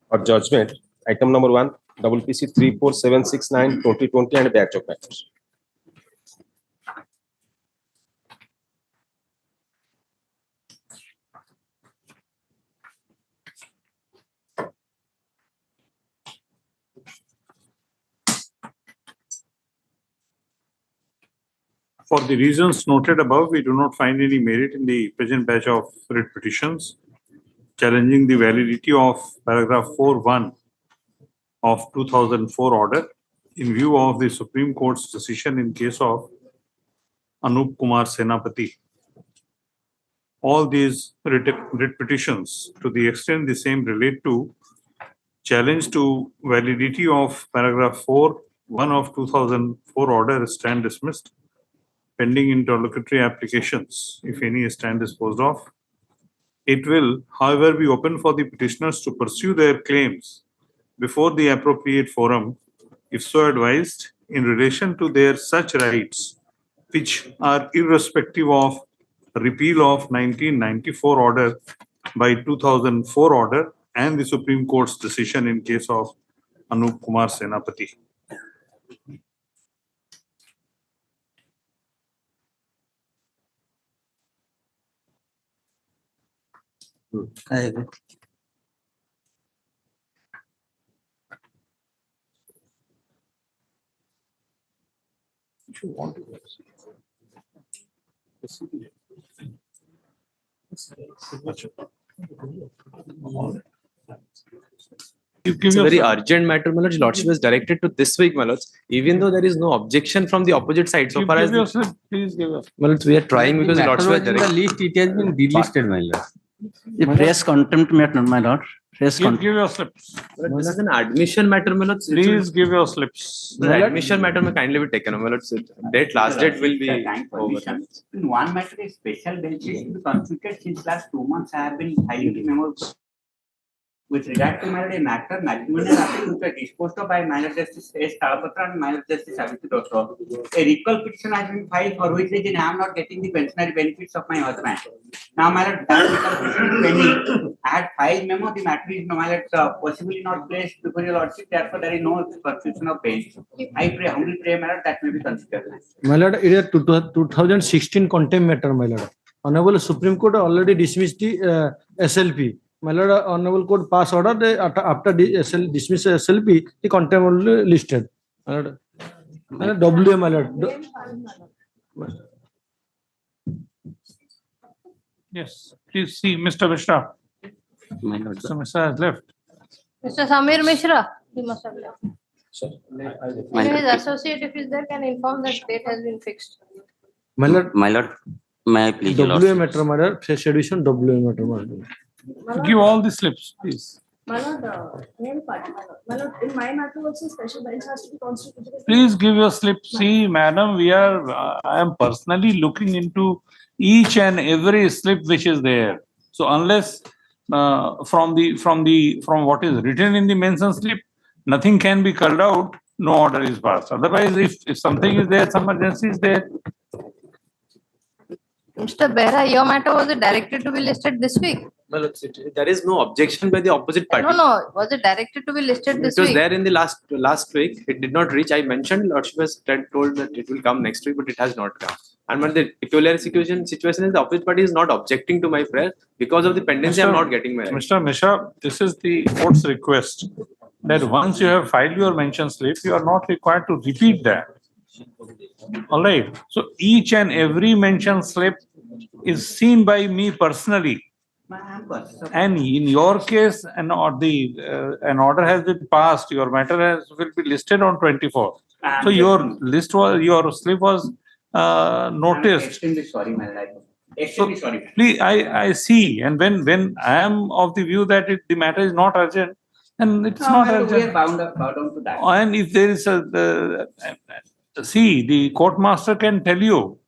or judgment, item number 1, WPC 34769 2020 and batch of matters. For the reasons noted above, we do not find any merit in the present batch of writ petitions challenging the validity of paragraph 4(1) of 2004 order in view of the Supreme Court's decision in case of Anup Kumar Senapati. All these writ petitions, to the extent the same relate to challenge to validity of paragraph 4(1) of 2004 order, stand dismissed, pending interlocutory applications, if any stand disposed of. It will, however, be open for the petitioners to pursue their claims before the appropriate forum, if so advised, in relation to their such rights, which are irrespective of repeal of 1994 order by 2004 order and the Supreme Court's decision in case of Anup Kumar Senapati. I agree. If you want to. It's a very urgent matter, my lords. Lordship is directed to this week, my lords. Even though there is no objection from the opposite side, so far as Please give us. my lords, we are trying because lordship is in the directed. list, it has been delisted, my lord. A fresh contempt matter, my lord. Fresh Give contempt. your slips. This is an admission matter, my lords. Please give your slips. The admission matter may kindly be taken, my lords. Last date will be over. In one matter, a special bench is to be constituted since last 2 months. I have been filing the memo with regard to a matter, matrimonial appeal which was disposed of by Minor Justice S. Talapatra and Minor Justice Savitri Dosso. A recall petition has been filed for which reason I am not getting the pensionary benefits of my husband. Now, my lord, that recall petition is pending. I had filed memo, the matter is, my lord, possibly not placed before your lordship, therefore there is no constitution of bench. I pray, humbly pray, my lord, that may be considered. My lord, it is a 2016 contempt matter, my lord. Honorable Supreme Court already dismissed the SLP. My lord, Honorable Court pass order after dismiss SLP, the contempt only listed. My lord, WA, my lord. Yes, please see, Mr. Mishra. My lord. Mr. Mishra has left. Mr. Samir Mishra, he must have left. My His lord. associate, if he's there, can inform that date has been fixed. My lord, My lord, may I please your WA lordship? matter, my lord. Fresh edition, WA matter, my lord. Give all the slips, please. My lord, main part, my lord, in my matter also special bench has to be constituted. Please give your slip. See, madam, I am personally looking into each and every slip which is there. So unless from what is written in the mention slip, nothing can be culled out, no order is passed. Otherwise, if something is there, some emergency is there. Mr. Behra, your matter was directed to be listed this week? My lords, there is no objection by the opposite party. No, was it directed to be listed this It was week? there in the last week. It did not reach. I mentioned lordship has told that it will come next week, but it has not come. And when the peculiar situation is the opposite party is not objecting to my prayer because of the pendency. I am not getting my right. Mr. Mishra, this is the court's request that once you have filed your mention slip, you are not required to repeat that. All right. So each and every mention slip is seen by me personally. And in your case, an order has been passed. Your matter will be listed on 24th. So your slip was noticed. Extremely sorry, my lord. Extremely sorry. Please, I see. And when I am of the view that the matter is not urgent, and it's not urgent. We are bound to that. And if there is see, the court master can tell you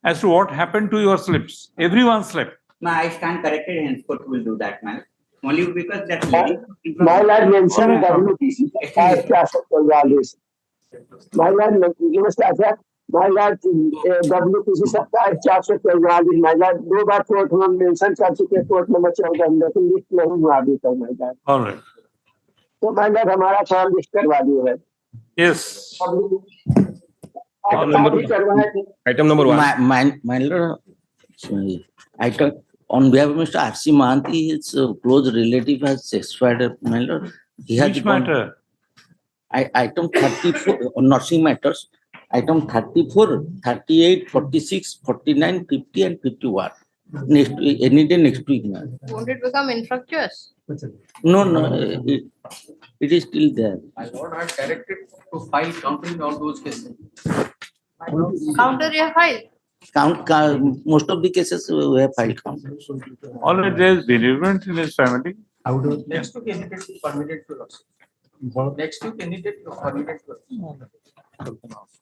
as to what happened to your slips. Everyone's slip. No, I stand corrected, henceforth will do that, man. Only because that lady. My lord mentioned WPC as class of values. My lord, you must have that. My lord, WPC सबका class of values. My lord, 2 bar court में mention कर चुके court में बच्चे लेकिन list नहीं हुआ अभी तक, my lord. All right. तो my lord हमारा फॉर्म लिस्ट करवा दिया है। Yes. अभी करवाया थे। Item number 1. My lord, sorry, on behalf of Mr. R.C. Mahanti, his close relative has expired, my lord. He has Which gone- matter? Item 34, on nursing matters, item 34, 38, 46, 49, 50 and 51. Next week, any day next week, ma'am. Won't it become infructuous? No, it is still there. My lord had directed to file counting all those cases. Counter your file. Most of the cases we have filed count. Already there is bereavement in his family. Next to candidate is permitted to loss. Next to candidate is permitted to loss.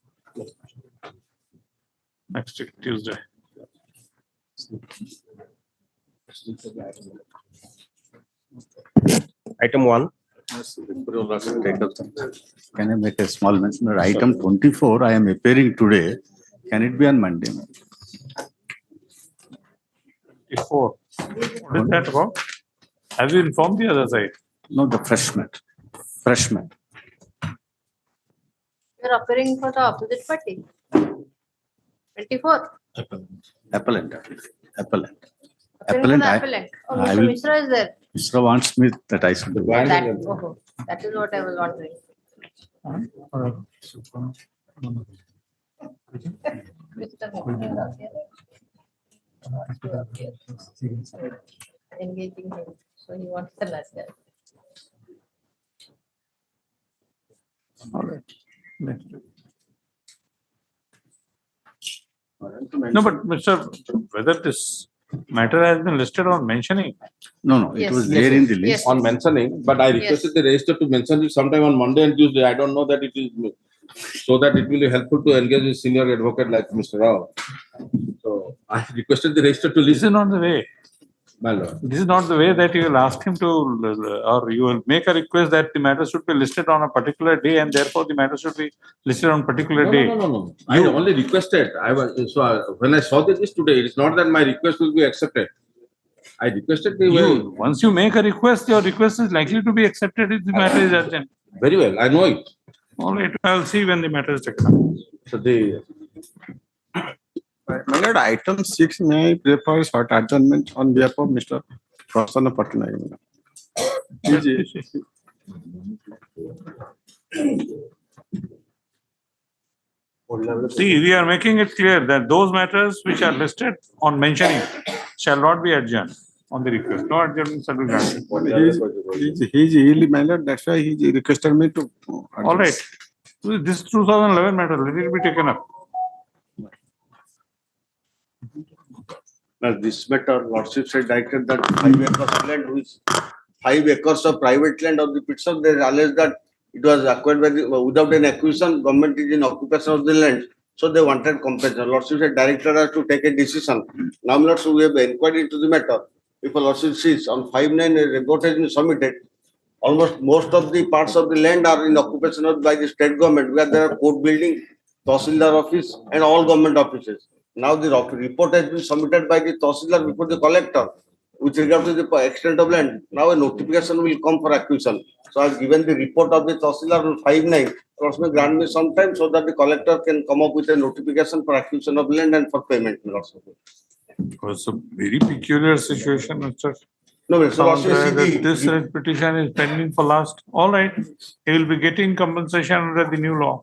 Next week, Tuesday. Item 1. Can I make a small mention? Item 24, I am appearing today. Can it be on Monday? Before. What is that about? Have you informed the other side? No, the freshman. Freshman. You're appearing for the opposite party. 24. Appellant. Appearing for Appellant, the I- appellant. Oh, I Mr. will- Mishra is there. Mr. wants me that I should do. That is what I was wondering. Mr. Mishra is here. Engaging him, so he wants the letter. No, but Mr. Whether this matter has been listed on mentioning. No, it Yes, was yes, there in the yes. list. On mentioning, but I requested the register to mention it sometime on Monday and Tuesday. I don't know that it is, so that it will be helpful to engage with senior advocate like Mr. Rao. So I requested the register to This listen, is not the way. my lord. This is not the way that you will ask him to, or you will make a request that the matter should be listed on a particular day and therefore the matter should be listed on particular No, day. no. I only requested. When I saw this today, it's not that my request will be accepted. I requested the way, Once you make a request, your request is likely to be accepted if the matter is urgent. very well, I know it. All right, I'll see when the matter is taken up. So the, My lord, item 6, may I prefer short adjournment on behalf of Mr. Prasanna Patnaik? See, we are making it clear that those matters which are listed on mentioning shall not be adjourned on the request. No adjournment shall be granted. He's ill, my lord, that's why he requested me to. All right. This 2011 matter, let it be taken up. This matter, lordship said directed that 5 acres of land, which 5 acres of private land of the petition, they realized that it was acquired by the, without an acquisition, government is in occupation of the land, so they wanted compensation. Lordship said directed us to take a decision. Now, lordship, we have inquired into the matter. If a lordship sees on 5/9 a report has been submitted, almost most of the parts of the land are in occupation of by the state government, where there are court building, Tahsildar office and all government offices. Now the report has been submitted by the Tahsildar before the collector with regard to the extent of land. Now a notification will come for acquisition. So I have given the report of the Tahsildar on 5/9. Also grant me some time so that the collector can come up with a notification for acquisition of land and for payment. It's a very peculiar situation, Mr. No, so also That see this the, writ petition is pending for last. All right, he will be getting compensation under the new law.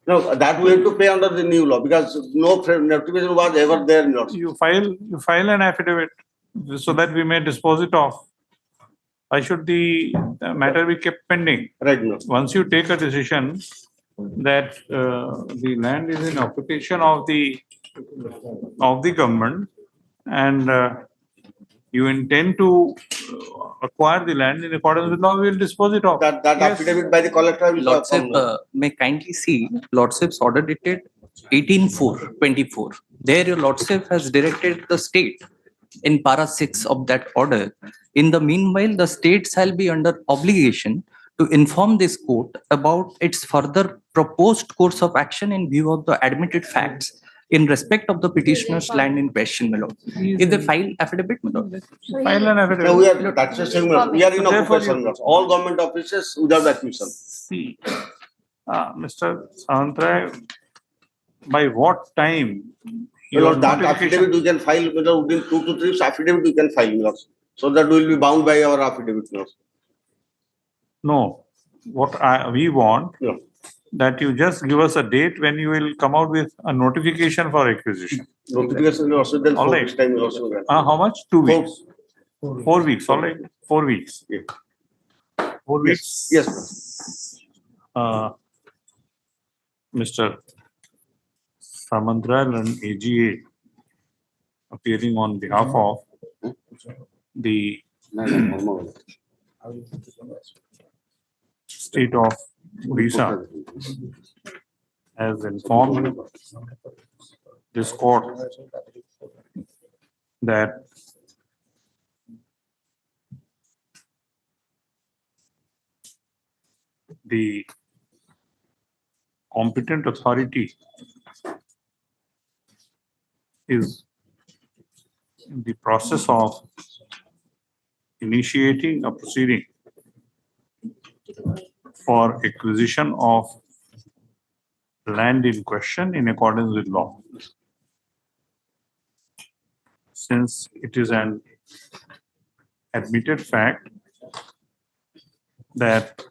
no, that we have to pay under the new law because no notification was ever there in law. You file an affidavit so that we may dispose it off. Why should the matter be kept pending? Right now. Once you take a decision that the land is in occupation of the government and you intend to acquire the land in accordance with law, we will dispose it off. That Yes. affidavit by the collector will Lordship, come. may kindly see Lordship's order dated 18/4/24. There your Lordship has directed the state in para 6 of that order. In the meanwhile, the state shall be under obligation to inform this court about its further proposed course of action in view of the admitted facts in respect of the petitioner's land in question, my lord. If they file affidavit, my lord. File an affidavit. No, we are, that's the same, we are in Therefore, occupation, all government offices without acquisition. See, Mr. Santray, by what time? Your That notification, affidavit we can file, within 2 to 3 weeks, affidavit we can file, so that we will be bound by our affidavit. no, what we want, Yeah. that you just give us a date when you will come out with a notification for acquisition. Notification also then All 4 right. weeks time also. How much? 2 weeks. 4 weeks, all right, 4 weeks. Yeah. 4 weeks. Yes. Mr. Samantral and AGA appearing on behalf of the state of Odisha has informed this court that the competent authority is in the process of initiating a proceeding for acquisition of land in question in accordance with law. Since it is an admitted fact that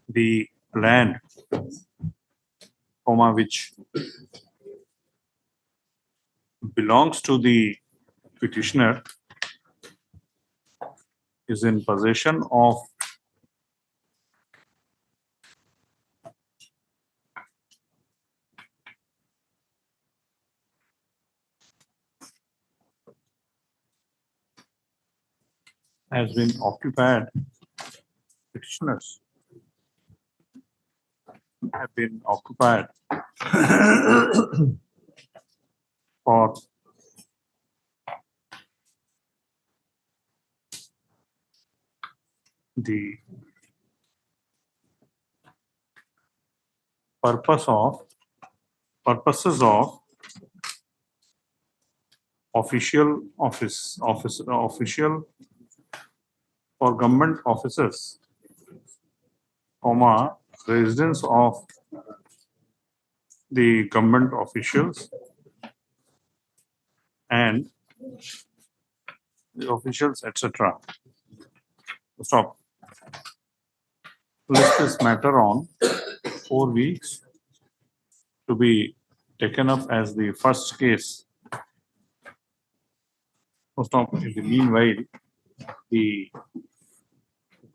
the land, which belongs to the petitioner, is in possession of has been occupied, petitioners have been occupied for the purposes of official for government officers, residence of the government officials and the officials, etc. Stop. List this matter on 4 weeks to be taken up as the first case. Stop. In the meanwhile, the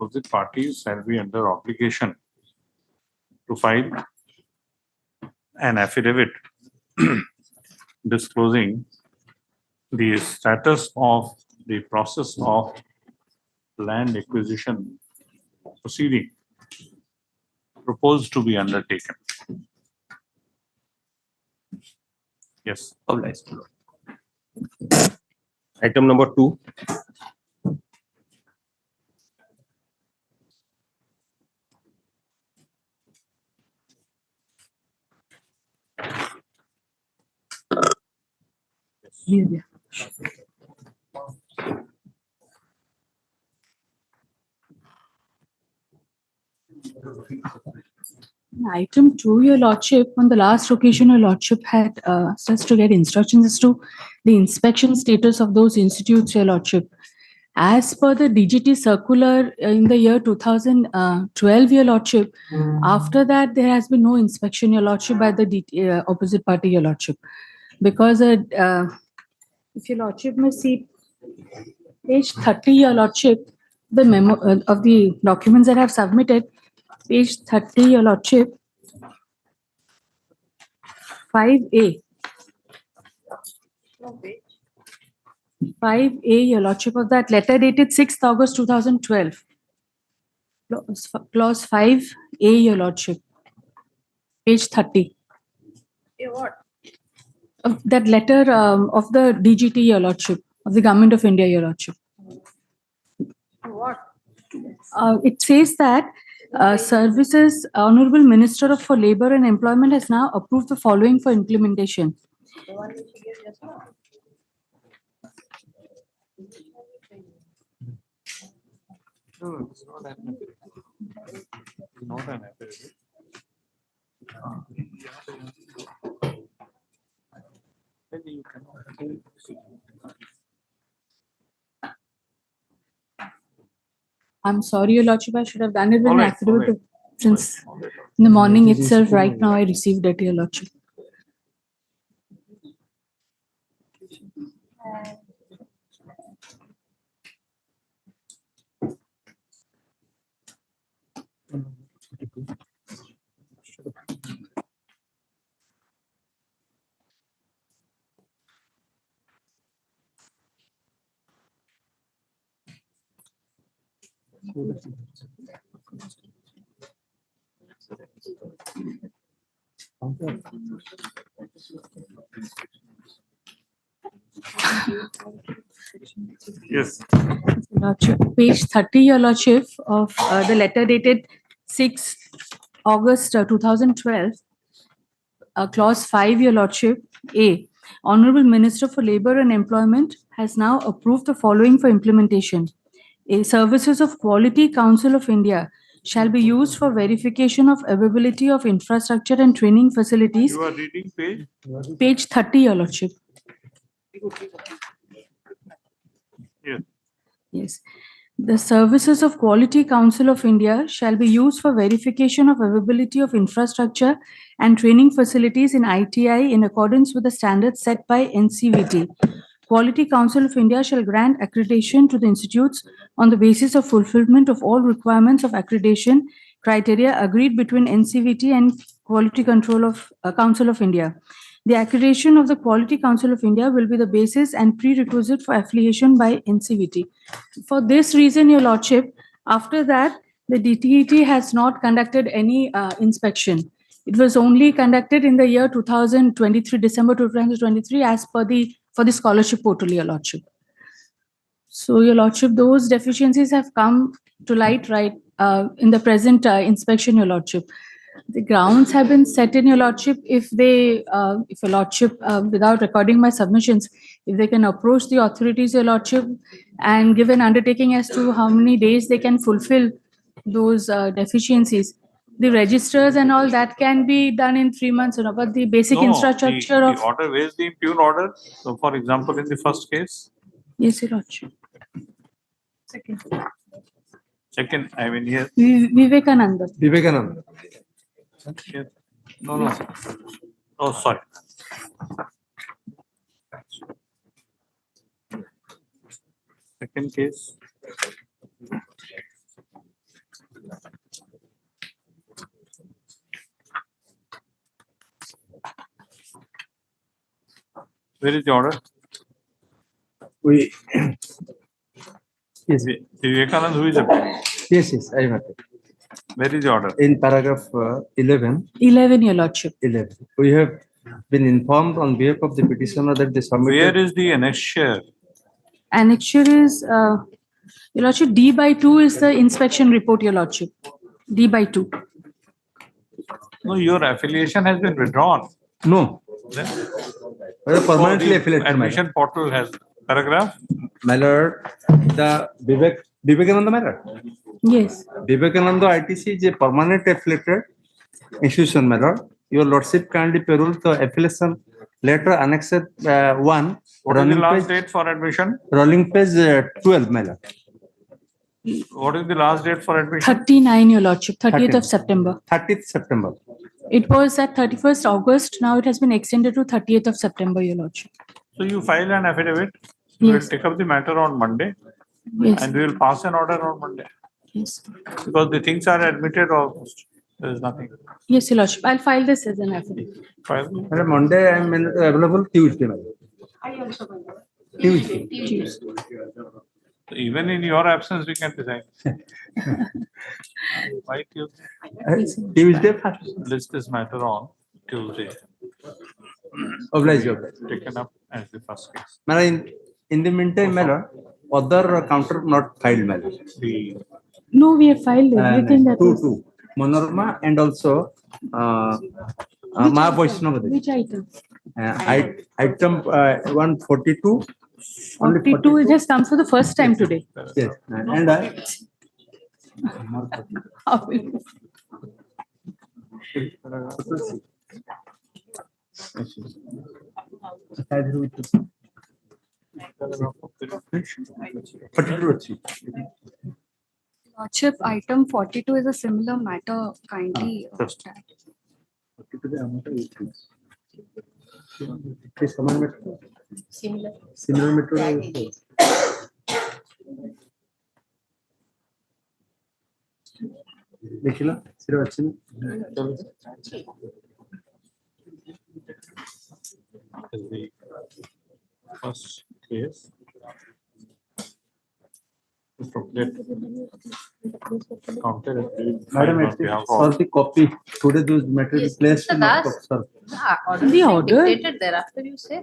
opposite parties shall be under obligation to file an affidavit disclosing the status of the process of land acquisition proceeding proposed to be undertaken. Yes. Obliged. Item number 2. Item 2, your lordship, on the last occasion, your lordship had asked us to get instructions as to the inspection status of those institutes, your lordship. As per the DGT circular in the year 2012, your lordship, after that, there has been no inspection, your lordship, by the opposite party, your lordship. Because if your lordship may see page 30, your lordship, the memo of the documents that I have submitted, page 30, your lordship, 5A. 5A, your lordship, of that letter dated 6th August 2012. Clause 5A, your lordship, page 30. What? Of that letter of the DGT, your lordship, of the Government of India, your lordship. What? It says that Services, Honorable Minister for Labor and Employment has now approved the following for implementation. The one which you gave just now. No, it's not an affidavit. It's not an affidavit. Maybe you cannot. I'm sorry, Your Lordship, I should have done it with All an right, all affidavit right. since in the morning itself. Right now, I received it, Your Lordship. Yes. Lordship, page 30, Your Lordship, of the letter dated 6 August 2012, clause 5, Your Lordship, A. Honorable Minister for Labor and Employment has now approved the following for implementation. A, services of Quality Council of India shall be used for verification of availability of infrastructure and training facilities. You are reading page? Page 30, Your Lordship. Yes. Yes. The services of Quality Council of India shall be used for verification of availability of infrastructure and training facilities in ITI in accordance with the standards set by NCVT. Quality Council of India shall grant accreditation to the institutes on the basis of fulfillment of all requirements of accreditation criteria agreed between NCVT and Quality Control of Council of India. The accreditation of the Quality Council of India will be the basis and prerequisite for affiliation by NCVT. For this reason, Your Lordship, after that, the DTET has not conducted any inspection. It was only conducted in the year 2023, December 2023, as per for the scholarship portal, Your Lordship. So, Your Lordship, those deficiencies have come to light right in the present inspection, Your Lordship. The grounds have been set in, Your Lordship, if Your Lordship, without recording my submissions, if they can approach the authorities, Your Lordship, and give an undertaking as to how many days they can fulfill those deficiencies. The registers and all that can be done in 3 months, you know, but the basic No, infrastructure the order, where is the impugn order? So for example, in the first case, Yes, Your Lordship. second, I mean here. Vivekananda. Vivekananda. Here. No. Oh, sorry. Second case. Where is the order? Yes. Vivekanand, who is appealing? Yes, I have it. Where is the order? In paragraph 11. 11, Your Lordship. 11. We have been informed on behalf of the petitioner that they submitted. Where is the annexure? Annexure is, Your Lordship, D/2 is the inspection report, Your Lordship. D/2. No, your affiliation has been withdrawn. No. Then? Permanently affiliated. Admission portal has paragraph. My lord, the Vivekananda matter. Yes. Vivekananda ITC is a permanent affiliated institution, my lord. Your lordship kindly peruse the affiliation letter annexed 1. What is the last date for admission? Rolling page 12, my lord. What is the last date for admission? 39, Your Lordship, 30th of September. 30th September. It was at 31st August. Now it has been extended to 30th of September, Your Lordship. So you file an affidavit. We will Yes. take up the matter on Monday. Yes. And we will pass an order on Monday. Yes. Because the things are admitted almost. There is nothing. Yes, Your Lordship. I'll file this as an affidavit. File. Monday I am available Tuesday, my lord. I also will. Tuesday. So even in your absence, we can decide. Why Tuesday? Tuesday first. List this matter on Tuesday. Oblige. Taken up as the first case. In the meantime, my lord, other counter not filed, my lord. The No, we have filed everything that was. Two, Manorama and also Ma Vaishnavadeva. Which item? Item 142. Only 42, it has come for the first time today. Yes, and How will you- 42. Lordship, item 42 is a similar matter, kindly. Similar. Similar matter. ଦେଖିଲ ସେଟା ଅଛି ନା The first case. Madam, for the copy, today those matter is placed Mr. in Das? our sir. Order The is order? dictated thereafter, you say?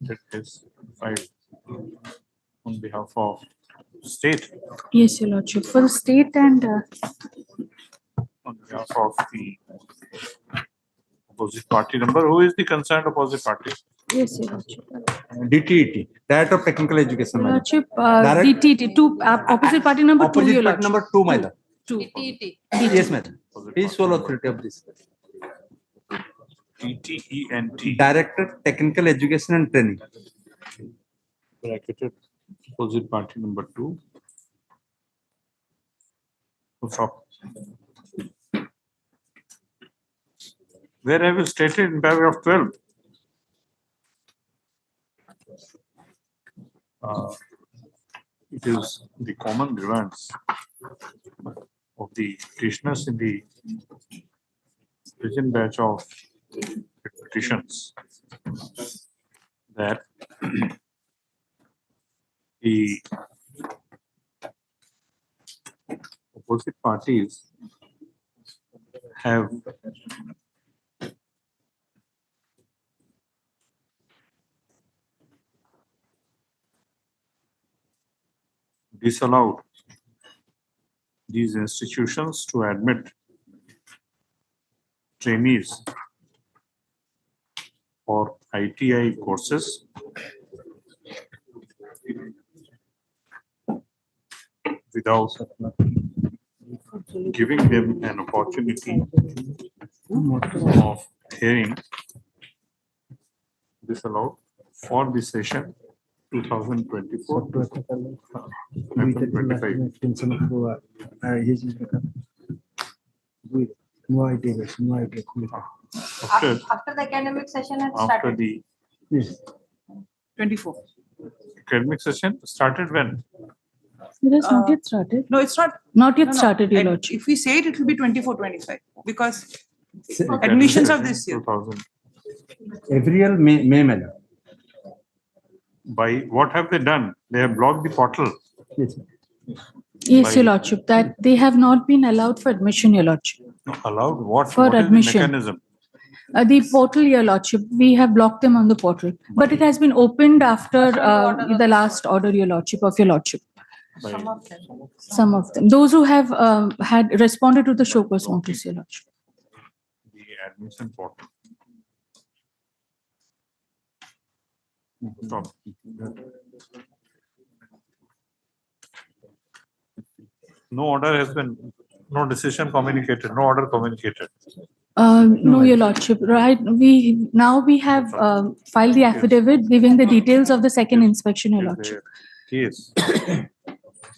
That is filed on behalf of state, Yes, Your Lordship, for the state and on behalf of the opposite party number. Who is the concerned opposite party? yes, Your Lordship. DTET, Director of Technical Education. Your Madam. Lordship, Direct- DTT, opposite party number 2, Opposite Your party Lordship. number 2, madam. TTT. Yes, madam. He is sole authority of this. TTENT. Director Technical Education and Training. Bracketed opposite party number 2. Stop. Where have you stated in paragraph 12? It is the common grievance of the petitioners in the present batch of petitions that the opposite parties have disallowed these institutions to admit trainees for ITI courses without giving them an opportunity of hearing disallowed for the session 2024. After the academic session had After started. the 24. academic session started when? It has not yet started. No, it's not. Not yet No, no. started, Your And Lordship. if we say it, it will be 24, 25 because admissions of this year. 2000. Every year, May, madam. By what have they done? They have blocked the portal. Yes. Yes, By- Your Lordship, that they have not been allowed for admission, Your Lordship. Allowed what? For What is the admission. mechanism? The portal, Your Lordship, we have blocked them on the portal, but it has been opened after the last order, Your Lordship, of Your Lordship. By Some of them. Some of them, those who have had responded to the show cause notice, Your Lordship. the admission portal. Stop. No order has been, no decision communicated, no order communicated. No, Your Lordship, right, we have filed the affidavit giving the details of the second inspection, Your Is Lordship. there case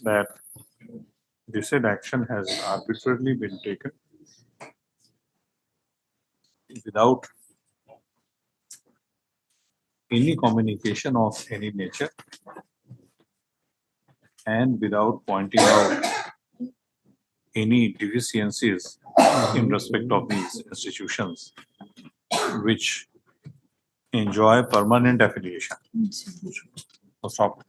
that this said action has arbitrarily been taken without any communication of any nature and without pointing out any deficiencies in respect of these institutions which enjoy permanent affiliation. Stop.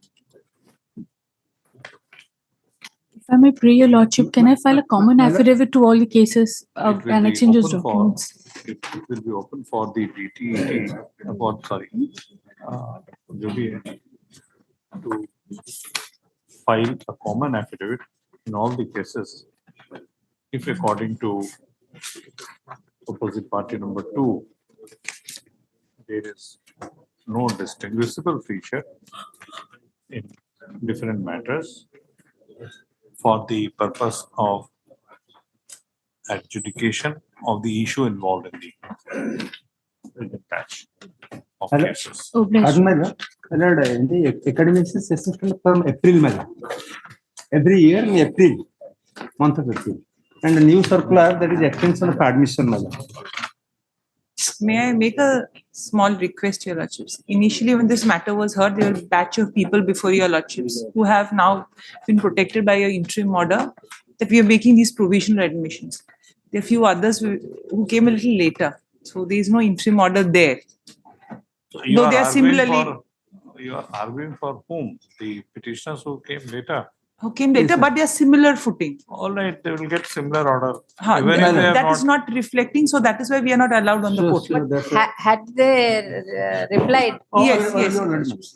If I may pray, Your Lordship, can I file a common affidavit to all the cases It of will and be exchange those open for- documents? It will be open for the DTET, sorry. जो भी है, to file a common affidavit in all the cases if according to opposite party number 2, there is no distinguishable feature in different matters for the purpose of adjudication of the issue involved in the batch of Hello. cases. Oh, bless you. the academic session from April, madam. Every year in April, month of April. And a new circular that is extension of admission, madam. May I make a small request, Your Lordships? Initially, when this matter was heard, there were a batch of people before Your Lordships who have now been protected by your interim order that we are making these provisional admissions. There are a few others who came a little later. So there is no interim order there. So you Though are they are arguing similarly you are arguing for whom? The petitioners who came later? who came later, but they are similar footing. All right, they will get similar order. Huh, Even if they have that is not reflecting, so that is why we are not allowed on the portal. Had they replied? Yes, yes.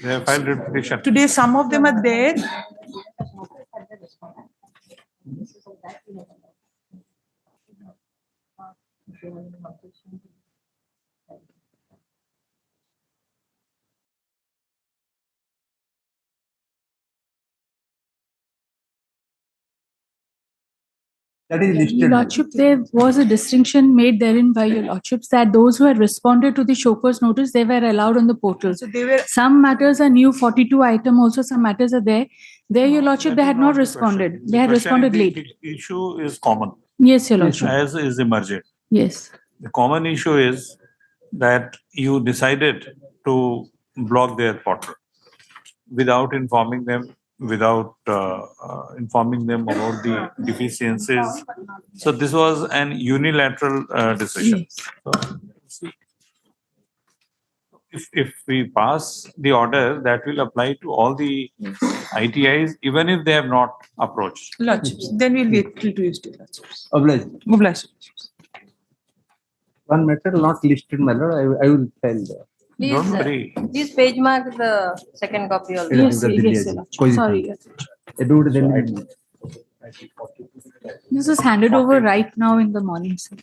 They have filed a petition. Today, some of them are there. That is listed. Your Lordship, there was a distinction made therein by your Lordships that those who had responded to the chauffeur's notice, they were allowed on the portal. So they were. Some matters are new 42 item, also some matters are there. There, your Lordship, they had not responded. They had responded late. The issue is common. Yes, your Lordship. As is emergent. Yes. The common issue is that you decided to block their portal without informing them, without informing them about the deficiencies. So this was an unilateral decision. So, if we pass the order, that will apply to all the ITIs, even if they have not approached. Lordships. Then we'll wait till Tuesday, Lordships. Obliged. Obliged. One matter not listed, my lord, I will tell there. Please, Don't worry. please page mark the second copy also. Yes, yes, your Lordship. Sorry. This is handed over right now in the morning, sir.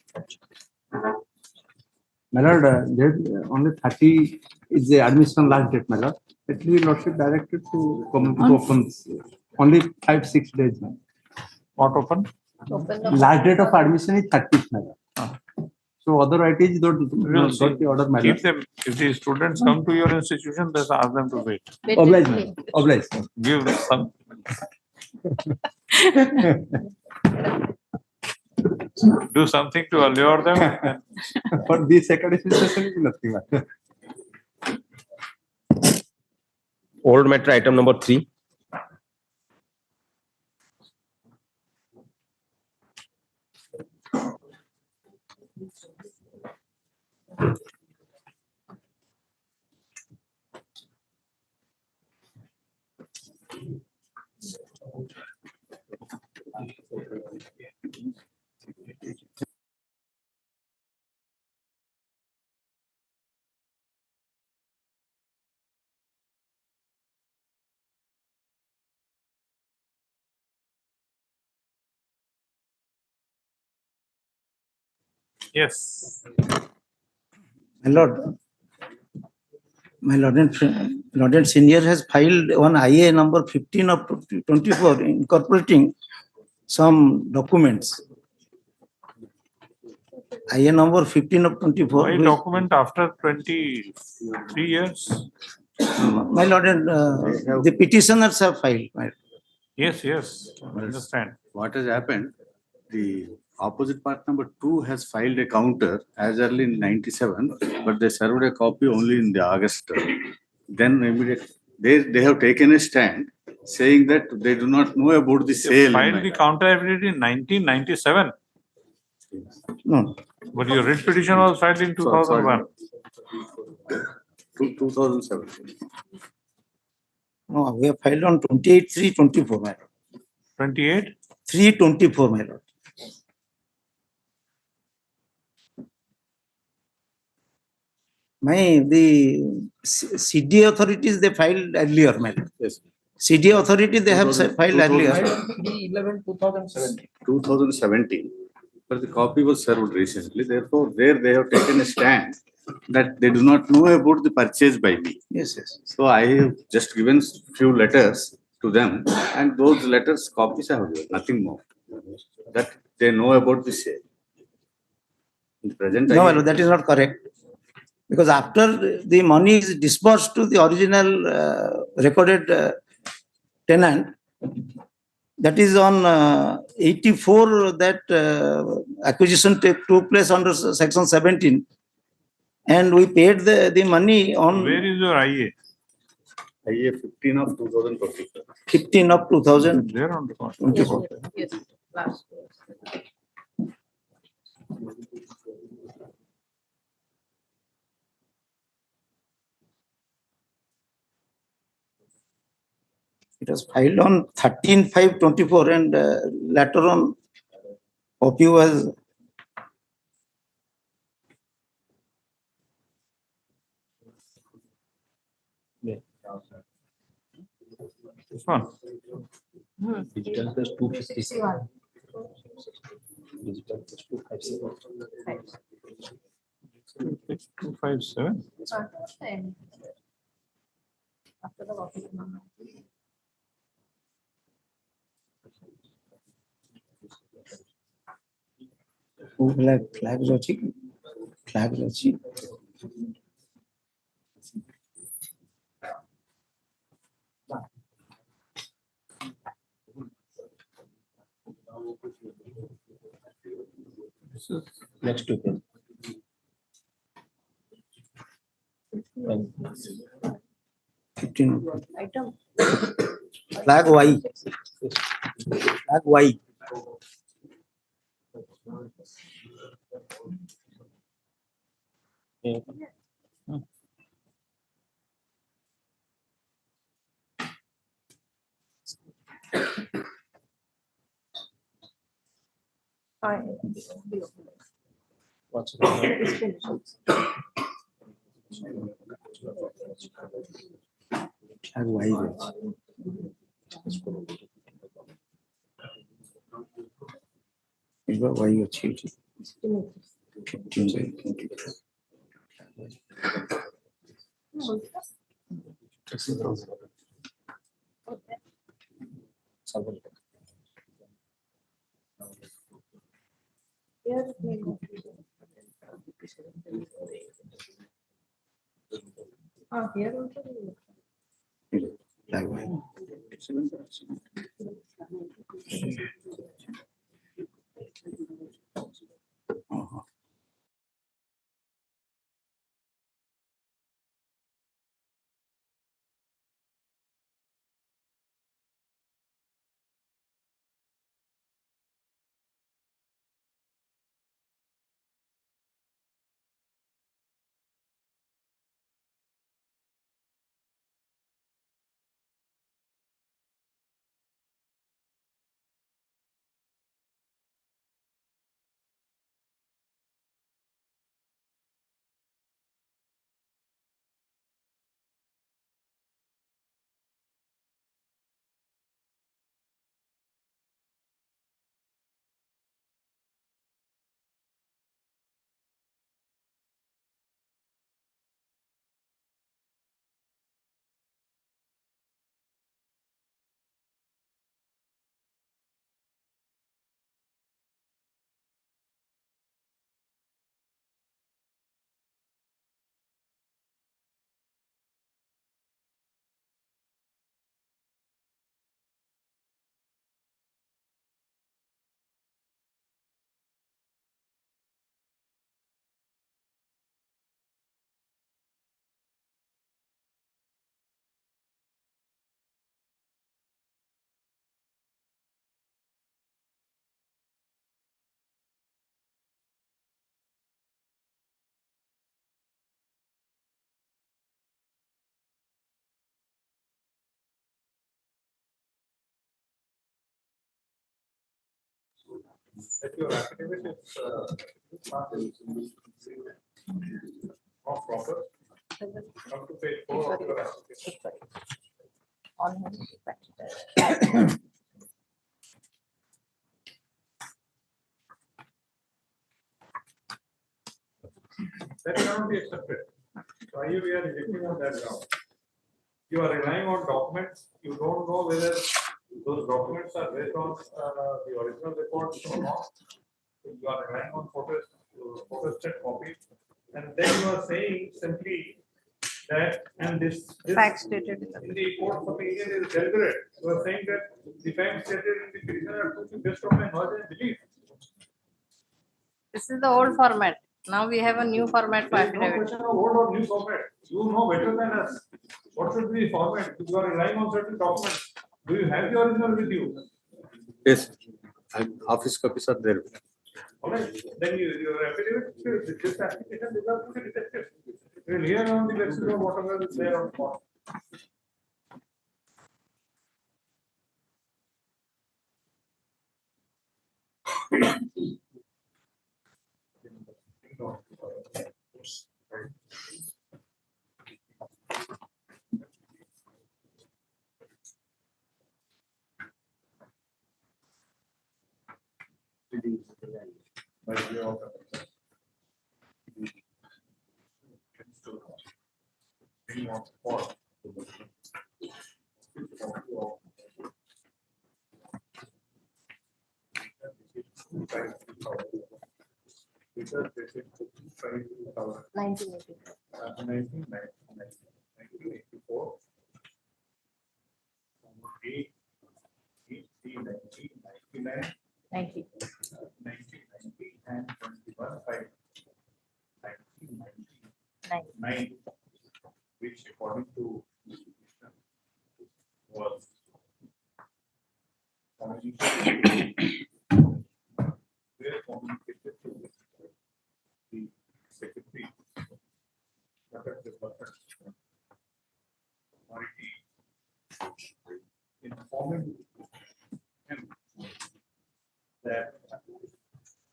My lord, there only 30 is the admission last date, my lord. It will be lordship directed to come to open only 5-6 days, ma'am. What open? Last date of admission is 30th, my lord. So other ITs don't got the order, my lord. Keep them. If the students come to your institution, just ask them to wait. Obliged, ma'am. Obliged. Give some. Do something to allure them. For this academic session is nothing, ma'am. Old matter item number 3. Yes. My lord, Lord and Senior has filed one IA number 15 of 24 incorporating some documents. IA number 15 of 24. Why document after 23 years? My lord, the petitioners have filed. Yes, yes, I understand. What has happened, the opposite part number 2 has filed a counter as early in 97, but they served a copy only in the August. Then immediately they have taken a stand saying that they do not know about the sale. Filed the counter affidavit in 1997. No. But your writ petition was filed in 2001. 2007. No, we have filed on 28/3/24, my lord. 28? 3/24, my lord. the CD authorities, they filed earlier, my lord. Yes. CD authority, they have filed earlier. 2017, but the copy was served recently. Therefore, there they have taken a stand that they do not know about the purchase by me. Yes, yes. So I have just given few letters to them, and those letters copies I have given, nothing more. That they know about the sale. In the present, No, my lord, that is not correct. Because after the money is disbursed to the original recorded tenant, that is on 84, that acquisition took place under section 17. And we paid the money on. Where is your IA? IA 15 of 2024. 15 of 2000. There on the cost. Yes, last. It was filed on 13/5/24, and later on copy was. This one. Digital plus 251. Digital plus 257. 257. After the copy. Flags ଅଛି flags ଅଛି. This is Next to it. Item. Flag Y. Flag Y. What's it? Flag Y. ଏଇଟା Y ଅଛି ଏଠି. 15/24. Here also. Flag Y. That your affidavit is of proper. Come to page 4 of your application. On him. That cannot be accepted. So here we are rejecting on that ground. You are relying on documents, you don't know whether those documents are based on the original reports or not. You are relying on photostat copies, and then you are saying simply that, and this Fact stated in the court's opinion is deliberate. You are saying that the facts stated in the petition are to be based on my knowledge and belief. This is the old format. Now we have a new format for There is no affidavit. question of old or new format. You know better than us. What should be the format? You are relying on certain documents. Do you have the original with you? Yes, office copies are there. All right, then your affidavit, this application deserves to be rejected. You will hear on the basis of whatever is there on form. Which according to was communicated to the secretary authority informing him that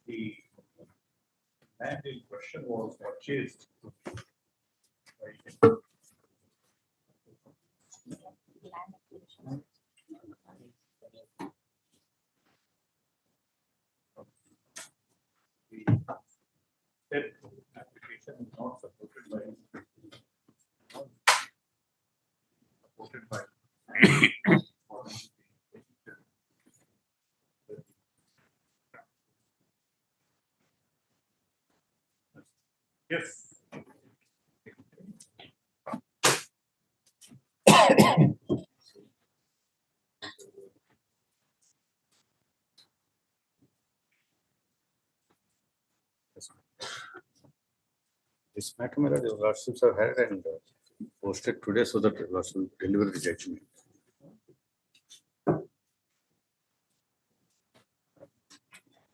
the land in question was purchased by him. The said application is not supported by yes. This matter, my lord, your lordships have had and posted today so that your lordship will deliver the judgment.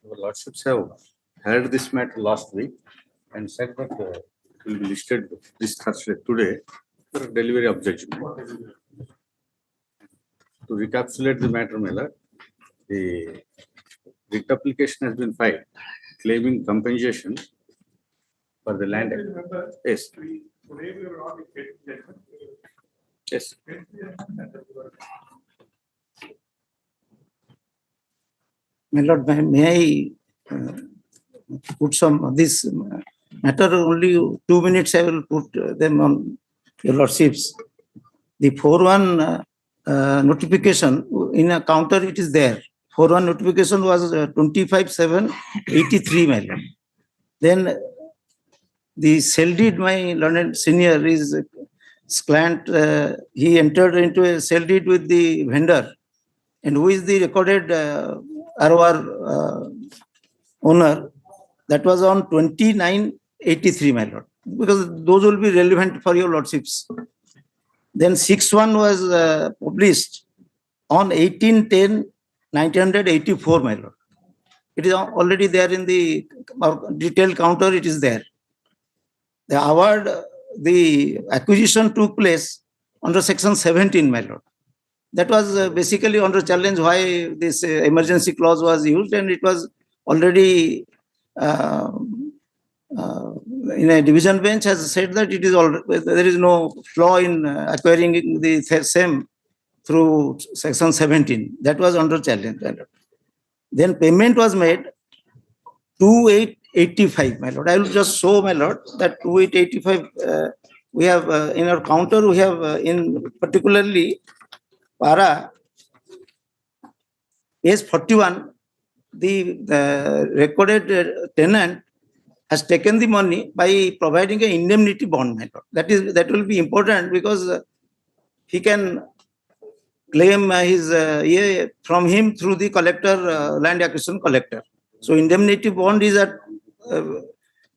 Your lordships have had this matter last week and said that it will be listed this Thursday today for delivery of judgment. To recapitulate the matter, my lord, the writ application has been filed claiming compensation for the land. Yes. Today we will not get judgment. Yes. My lord, may I put some of this matter only 2 minutes? I will put them on your lordships. The 4-1 notification in a counter, it is there. 4-1 notification was 25/7/83, my lord. Then the sale deed, my learned senior is client. He entered into a sale deed with the vendor, and who is the recorded ROR owner? That was on 29/83, my lord, because those will be relevant for your lordships. Then 6-1 was published on 18/10/1984, my lord. It is already there in the detailed counter, it is there. The award, the acquisition took place under section 17, my lord. That was basically under challenge why this emergency clause was used, and it was already in a division bench has said that it is all, there is no flaw in acquiring the same through section 17. That was under challenge, my lord. Then payment was made 2885, my lord. I will just show, my lord, that 2885 we have in our counter, we have in particularly para page 41, the recorded tenant has taken the money by providing an indemnity bond, my lord. That will be important because he can claim his from him through the collector, land acquisition collector. So indemnity bond is at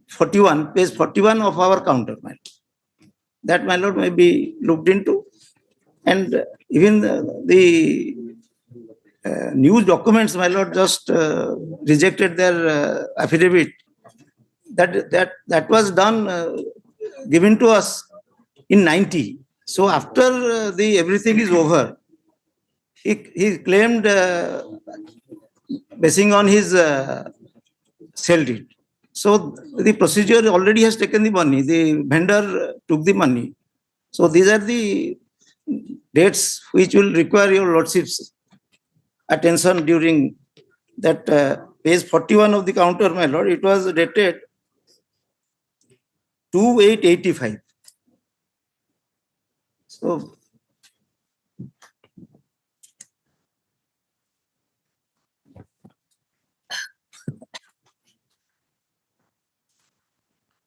41, page 41 of our counter, my lord. That, my lord, may be looked into. And even the news documents, my lord, just rejected their affidavit. That was done, given to us in 90. So after the everything is over, he claimed basing on his sale deed. So the procedure already has taken the money. The vendor took the money. So these are the dates which will require your lordship's attention during that page 41 of the counter, my lord. It was dated 2885. So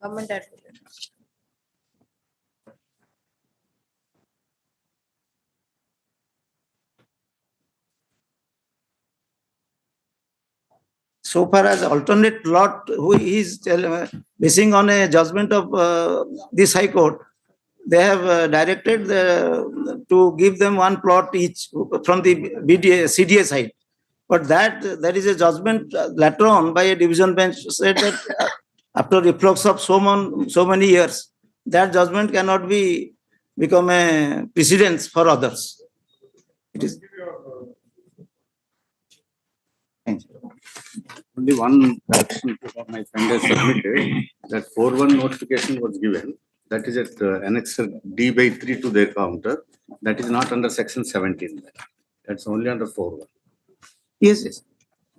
Government advocate. so far as alternate lot, who is basing on a judgment of this High Court, they have directed to give them one plot each from the CDA side. But that there is a judgment later on by a division bench said that after reflux of so many years, that judgment cannot become a precedence for others. It is. Only one correction my friend has submitted, that 4-1 notification was given. That is at Annex D/3 to their counter. That is not under section 17. That's only under 4-1. Yes.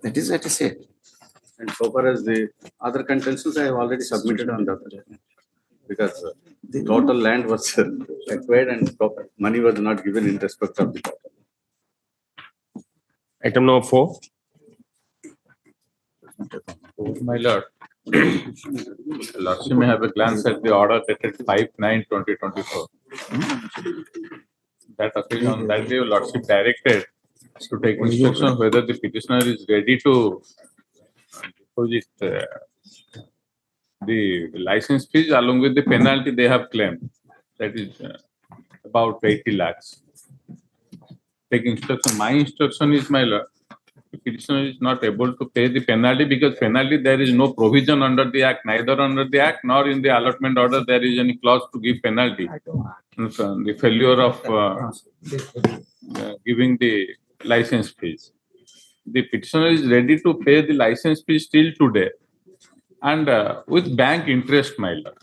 That is what I said. And so far as the other contentions, I have already submitted on the other. Because the total land was acquired and proper money was not given in respect of the total. Item number 4. My lord, Lordship may have a glance at the order dated 5/9/2024. That occasion, on that day, Lordship directed to take instruction whether the petitioner is ready to deposit the license fees along with the penalty they have claimed. That is about 80 lakhs. Take instruction. My instruction is, my lord, the petitioner is not able to pay the penalty because penalty there is no provision under the act, neither under the act nor in the allotment order there is any clause to give penalty. The failure of giving the license fees. The petitioner is ready to pay the license fees till today and with bank interest, my lord.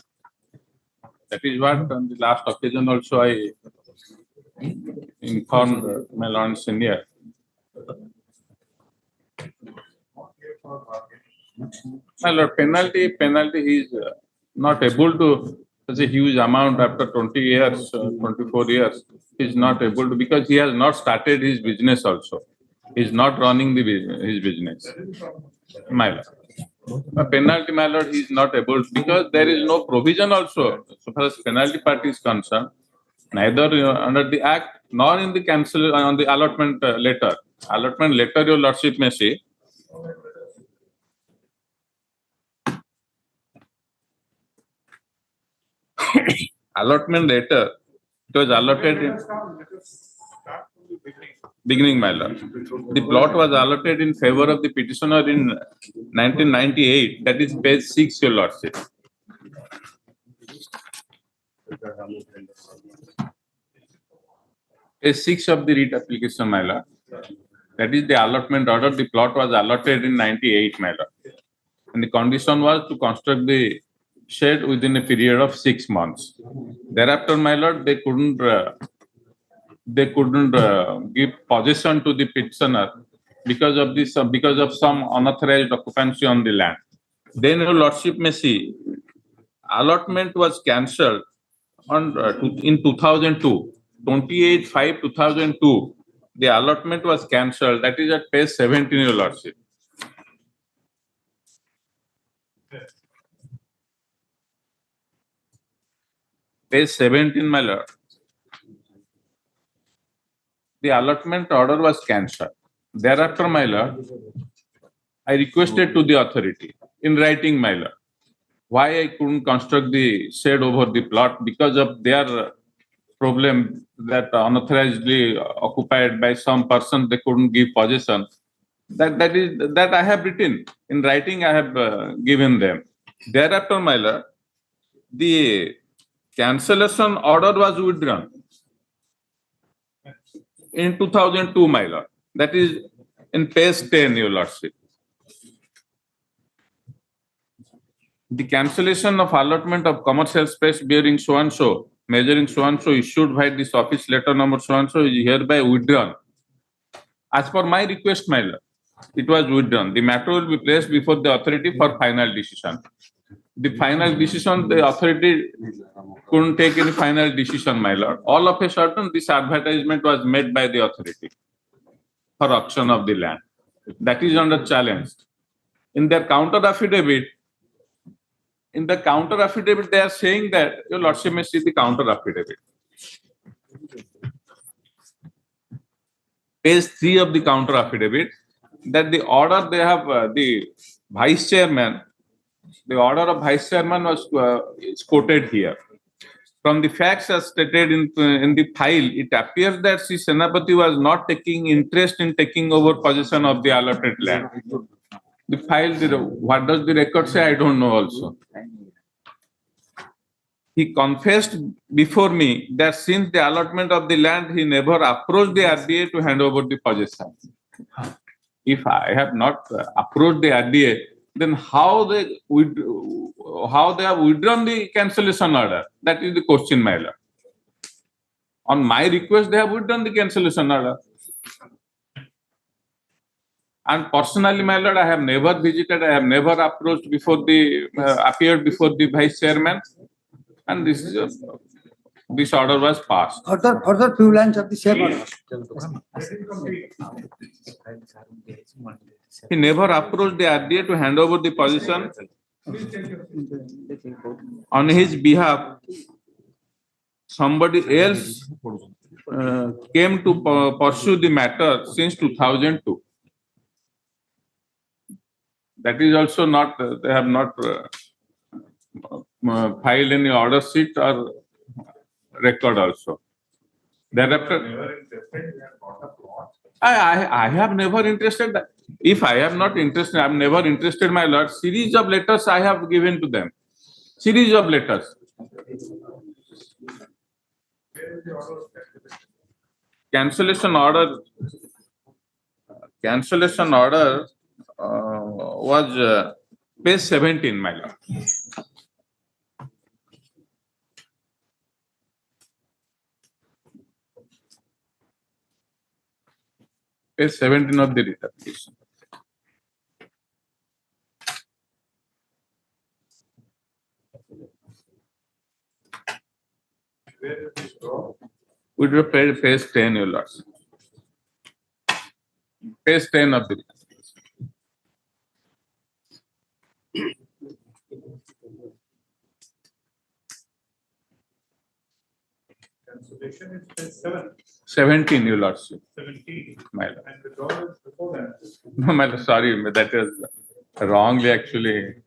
That is what on the last occasion also I informed my lord senior. My lord, penalty he is not able to, such a huge amount after 20 years, 24 years, he is not able to, because he has not started his business also. He is not running his business. My lord. A penalty, my lord, he is not able to, because there is no provision also, so far as penalty part is concerned, neither under the act nor in the cancel on the allotment letter. Allotment letter, your lordship may see. Allotment letter, it was allotted in beginning, my lord. The plot was allotted in favor of the petitioner in 1998. That is page 6, your lordship. Page 6 of the writ application, my lord. That is the allotment order. The plot was allotted in 98, my lord. And the condition was to construct the shed within a period of 6 months. Thereafter, my lord, they couldn't give possession to the petitioner because of this, because of some unauthorized occupancy on the land. Then your lordship may see, allotment was cancelled on in 2002, 28/5/2002. The allotment was cancelled. That is at page 17, your lordship. Page 17, my lord. The allotment order was cancelled. Thereafter, my lord, I requested to the authority in writing, my lord, why I couldn't construct the shed over the plot because of their problem that unauthorizedly occupied by some person, they couldn't give possession. That I have written in writing. I have given them. Thereafter, my lord, the cancellation order was withdrawn in 2002, my lord. That is in page 10, your lordship. The cancellation of allotment of commercial space bearing so and so, measuring so and so, issued by this office letter number so and so is hereby withdrawn. As per my request, my lord, it was withdrawn. The matter will be placed before the authority for final decision. The final decision, the authority couldn't take any final decision, my lord. All of a sudden, this advertisement was made by the authority for auction of the land. That is under challenge. In their counter affidavit, they are saying that, your lordship may see the counter affidavit. Page 3 of the counter affidavit, that the order they have, the vice chairman, the order of vice chairman was is quoted here. From the facts as stated in the file, it appears that Sri Senapati was not taking interest in taking over possession of the allotted land. The file, what does the record say? I don't know also. He confessed before me that since the allotment of the land, he never approached the RDA to hand over the possession. If I have not approached the RDA, then how they have withdrawn the cancellation order? That is the question, my lord. On my request, they have withdrawn the cancellation order. And personally, my lord, I have never visited, I have never approached before the, appeared before the vice chairman. And this is this order was passed. Further few lines of the same order. He never approached the RDA to hand over the possession. On his behalf, somebody else came to pursue the matter since 2002. That is also not, they have not filed any order sheet or record also. Thereafter, I have never interested. If I am not interested, I am never interested, my lord. Series of letters I have given to them. Series of letters. Cancellation order. Cancellation order was page 17, my lord. Page 17 of the writ application. We will page 10, your lords. Page 10 of the writ application. Cancellation is page 7. 17, your lordship. 17. My lord. And withdrawal is before that. No, my lord, sorry, that is wrongly actually.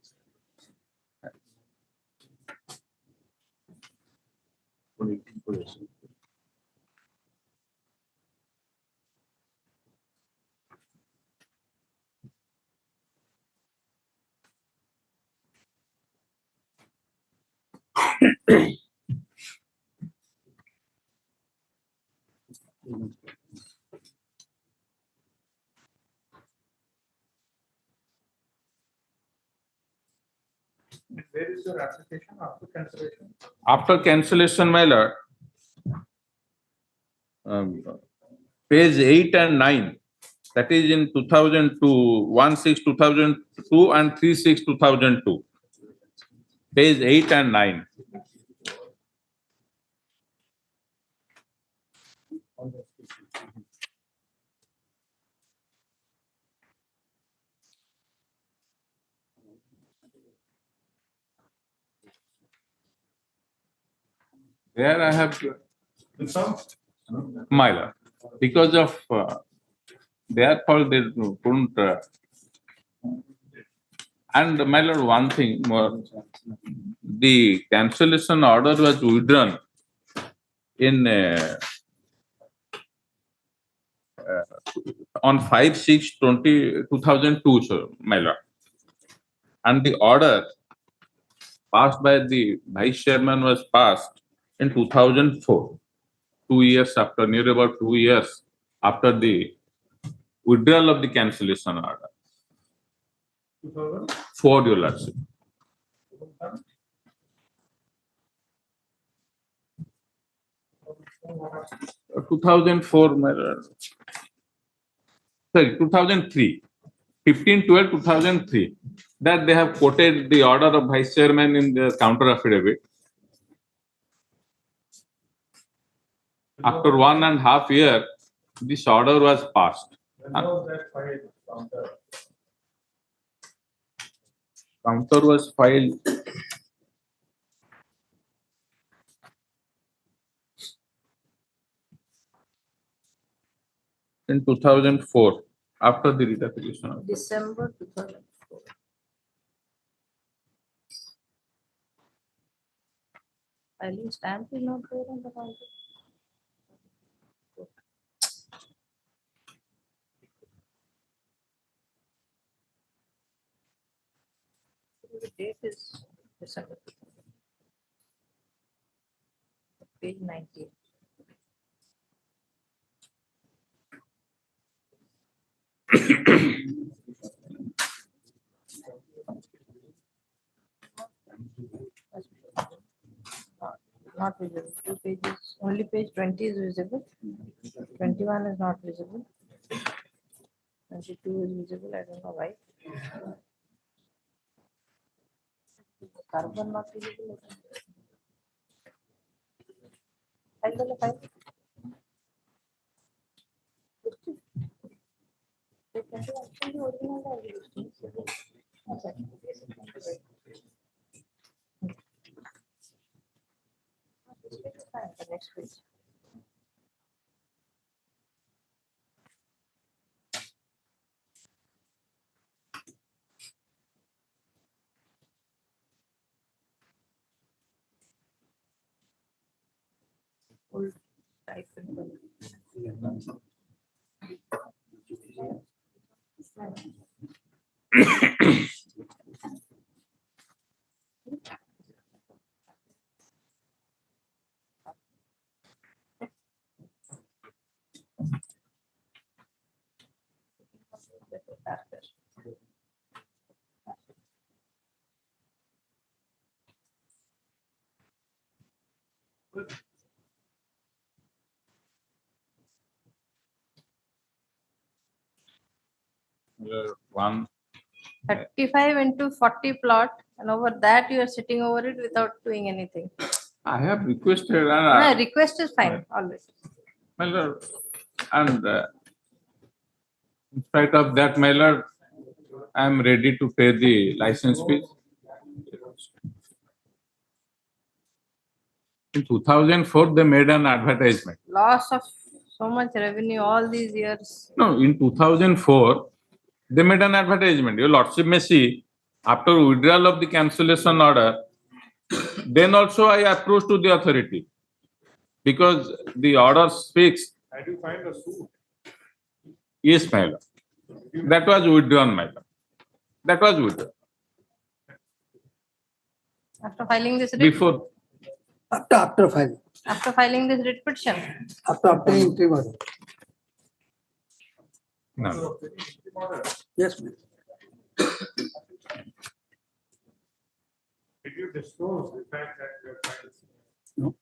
Where is your application after cancellation? After cancellation, my lord, page 8 and 9, that is in 2002, 1/6/2002 and 3/6/2002. Page 8 and 9. There I have my lord, because of therefore they couldn't. And my lord, one thing more, the cancellation order was withdrawn in on 5/6/2002, sir, my lord. And the order passed by the vice chairman was passed in 2004, 2 years after, near about 2 years after the withdrawal of the cancellation order. 2004, your lordship. 2004, my lord. Sorry, 2003. 15/12/2003. That they have quoted the order of vice chairman in the counter affidavit. After 1.5 years, this order was passed. Counter was filed in 2004 after the writ application. December 2004. Filing stamp is not there on the counter. The date is December. Page 19. Not visible. 2 pages. Only page 20 is visible. 21 is not visible. 22 is visible. I don't know why. Carbon not visible. File. The next page. Full type and One. 35 into 40 plot, and over that you are sitting over it without doing anything. I have requested No, request is fine, always. my lord, and in spite of that, my lord, I am ready to pay the license fee. In 2004, they made an advertisement. Loss of so much revenue all these years. No, in 2004, they made an advertisement. Your lordship may see, after withdrawal of the cancellation order, then also I approached to the authority because the order speaks. Had you filed a suit? Yes, my lord. That was withdrawn, my lord. That was withdrawn. After filing this writ, Before, After filing, after filing this writ petition. after obtaining interim order. no. Yes, ma'am. you disclose the fact that you have filed? No.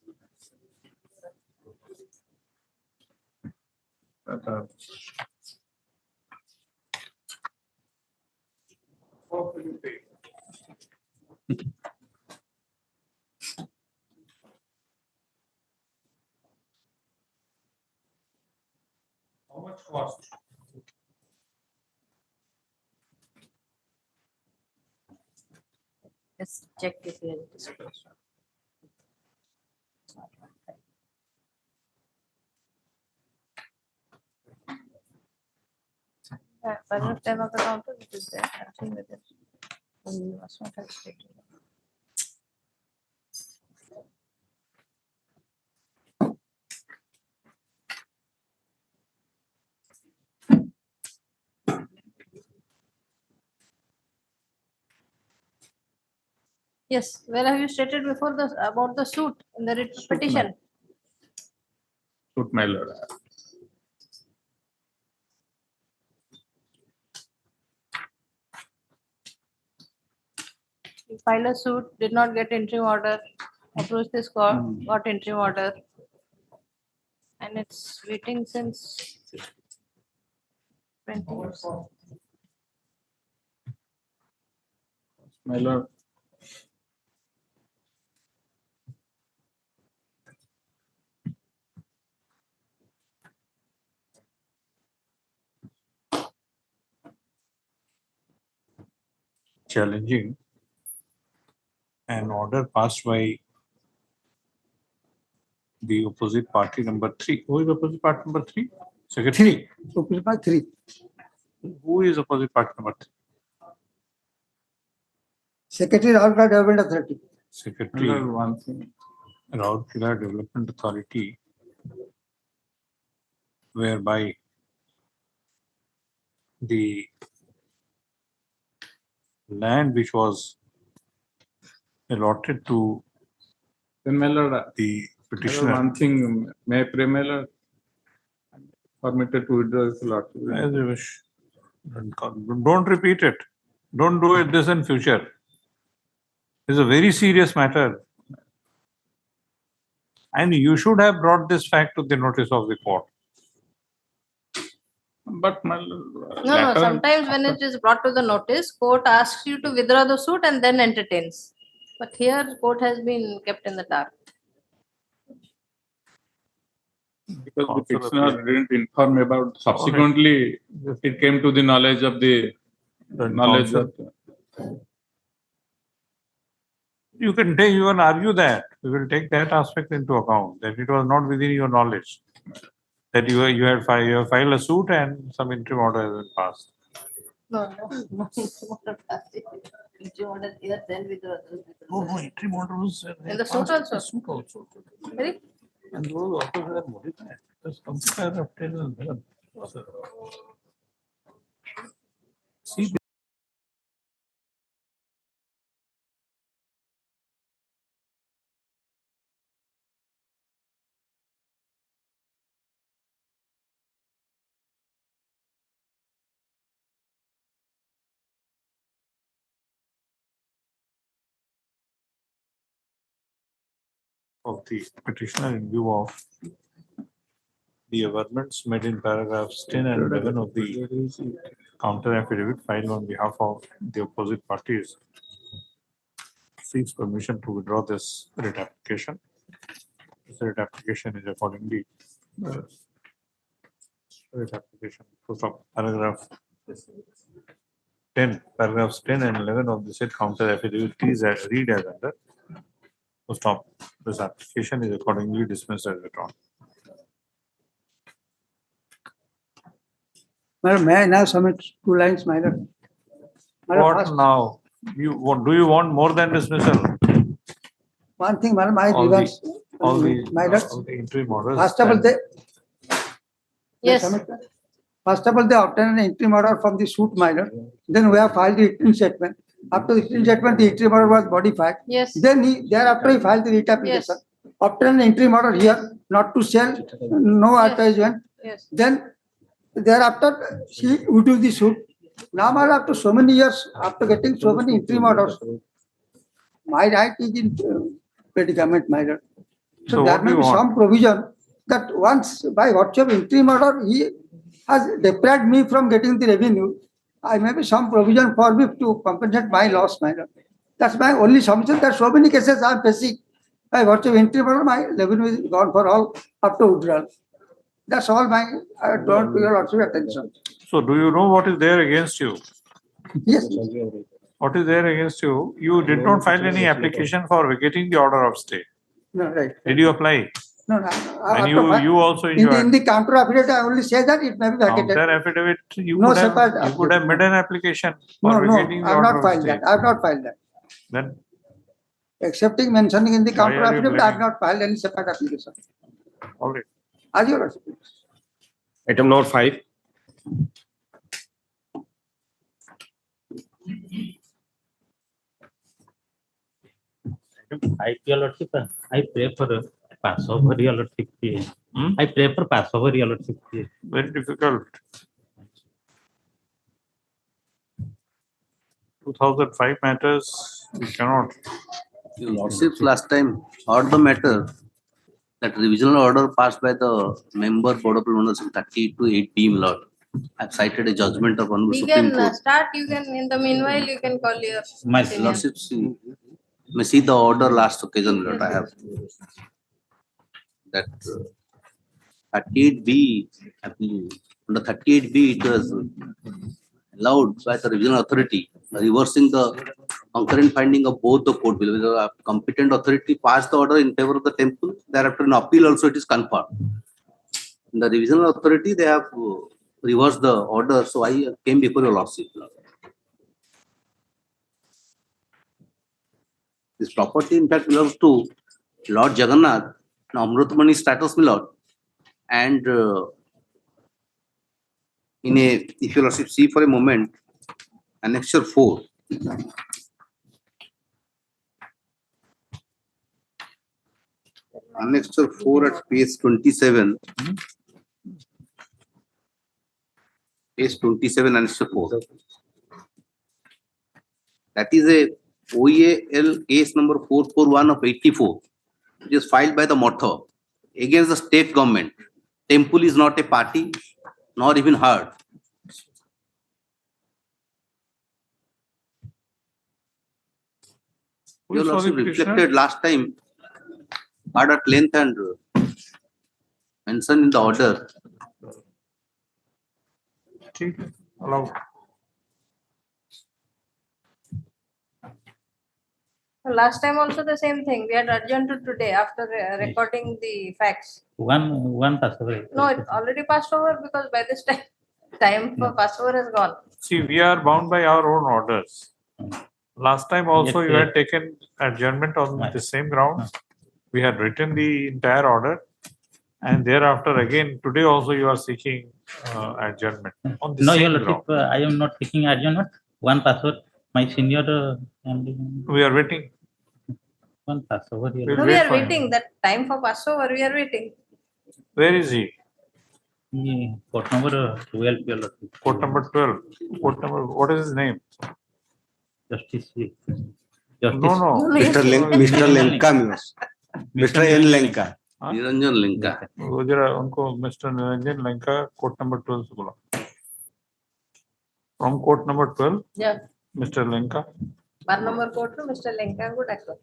How will you pay? How much cost? Just check if he has disclosed. By the time of the counter, it is there. I'm seeing with it. So you must not have stated. Yes, where have you stated before the about the suit in the writ petition? Suit, my lord. You filed a suit, did not get interim order, approached this court, got interim order. And it's waiting since 20 years. My lord. Challenging an order passed by the opposite party number 3. Who is opposite party number 3? Secretary. Opposite by 3. Who is opposite party number 3? Secretary Raulkela Development Authority. Secretary. My lord, one thing. Raulkela Development Authority, whereby the land which was allotted to Then, my lord, the my lord, petitioner. one thing, may I pray, my lord? Permitted to withdraw his lordship. As you wish. Don't repeat it. Don't do it this in future. It's a very serious matter. And you should have brought this fact to the notice of the court. But my lord. No, sometimes when it is brought to the notice, court asks you to withdraw the suit and then entertains. But here, court has been kept in the dark. Because the petitioner didn't inform about, subsequently, it came to the knowledge of the knowledge of. You can take, you can argue that. We will take that aspect into account, that it was not within your knowledge. That you have filed a suit and some interim order has been passed. No, no. Interim order here, then withdraw. No, interim order was. In the suit also? Suit also. Really? And those orders were modified. Just compare of 10 and 11. See. Of the petitioner in view of the averments made in paragraphs 10 and 11 of the counter affidavit filed on behalf of the opposite parties, seeks permission to withdraw this writ application. This writ application is accordingly writ application from paragraphs 10 and 11 of the said counter affidavit is read as under. So stop. This application is accordingly dismissed as withdrawn. Madam, may I now submit 2 lines, my lord? Madam, What first, now? Do you want more than dismissal? one thing, madam, I All grievance. All the My lord, interim orders. first of all, they. Yes. First of all, they obtained an interim order from the suit, my lord. Then we have filed the interim statement. After the interim statement, the interim order was modified. Yes. Then thereafter he filed the writ application. Obtained an interim order here, not to sell, no advertisement. Yes. Then thereafter, she withdrew the suit. Now, after so many years, after getting so many interim orders, my right is in predicament, my lord. So So there what do may you be want? some provision that once by virtue of interim order, he has deprived me from getting the revenue. I may be some provision for me to compensate my loss, my lord. That's my only submission. There are so many cases I am facing. By virtue of interim order, my revenue is gone for all up to withdrawal. That's all my, I drawn to your lordship attention. So do you know what is there against you? Yes. What is there against you? You did not file any application for vacating the order of stay. No, right. Did you apply? No, And you also in the enjoyed. counter affidavit, I only say that it may be vacated. Counter affidavit, you No could separate have, you could have made an application for No, vacating no, the I have order not of filed stay. that. I have not filed that. Then Excepting mentioning in the Why counter are you affidavit, I have blaming? not filed any separate application. all right. As your lordship. Item number 5. Your lordship, I pray for Passover, your lordship. I pray for Passover, your lordship. Very difficult. 2005 matters, we cannot. Your lordships last time heard the matter that revisional order passed by the member Board of Members 38 to 8 PM Lord. I've cited a judgment of Honorable We Supreme can Court. start, you can, in the meanwhile, you can call your. My opinion. lordships, may see the order last occasion, Lord, I have. That 38B, under 38B, it was allowed by the revisional authority, reversing the concurrent finding of both the court below. The competent authority passed the order in favor of the temple. Thereafter, in appeal also it is confirmed. In the revisional authority, they have reversed the order. So I came before your lordship. This property, in fact, belongs to Lord Jagannath, Amrutmani status, my lord. And in a, if your lordship see for a moment, annexure 4. Annexure 4 at page 27. Page 27, annexure 4. That is a OEAL case number 441 of 84, which is filed by the Mother against the state government. Temple is not a party, nor even heard. Who Your is for the lordship petitioner? reflected last time, heard at length and mentioned in the order. ठीक है, allow. Last time also the same thing. We had adjourned to today after recording the facts. One Passover. No, it already passed over because by this time for Passover has gone. See, we are bound by our own orders. Last time also Yes, you had taken adjournment on the same ground. We had written the entire order. And thereafter again, today also you are seeking adjournment on the No, your same lordship, ground. I am not taking adjournment. One Passover, my senior We are waiting. one Passover. your We'll No, lordship. we wait are for him. waiting. That time for Passover, we are waiting. Where is he? Court number 12, your lordship. Court number 12. Court number, what is his name? Justice. No, no. Mr. Lenka, Mr. N. Lenka. हाँ? Niranjan Lenka. वो जरा उनको mister Niranjan Lanka court number 12 से बोला. From court number 12, Yeah. Mr. Lenka. Bar number court to Mr. Lenka would accept.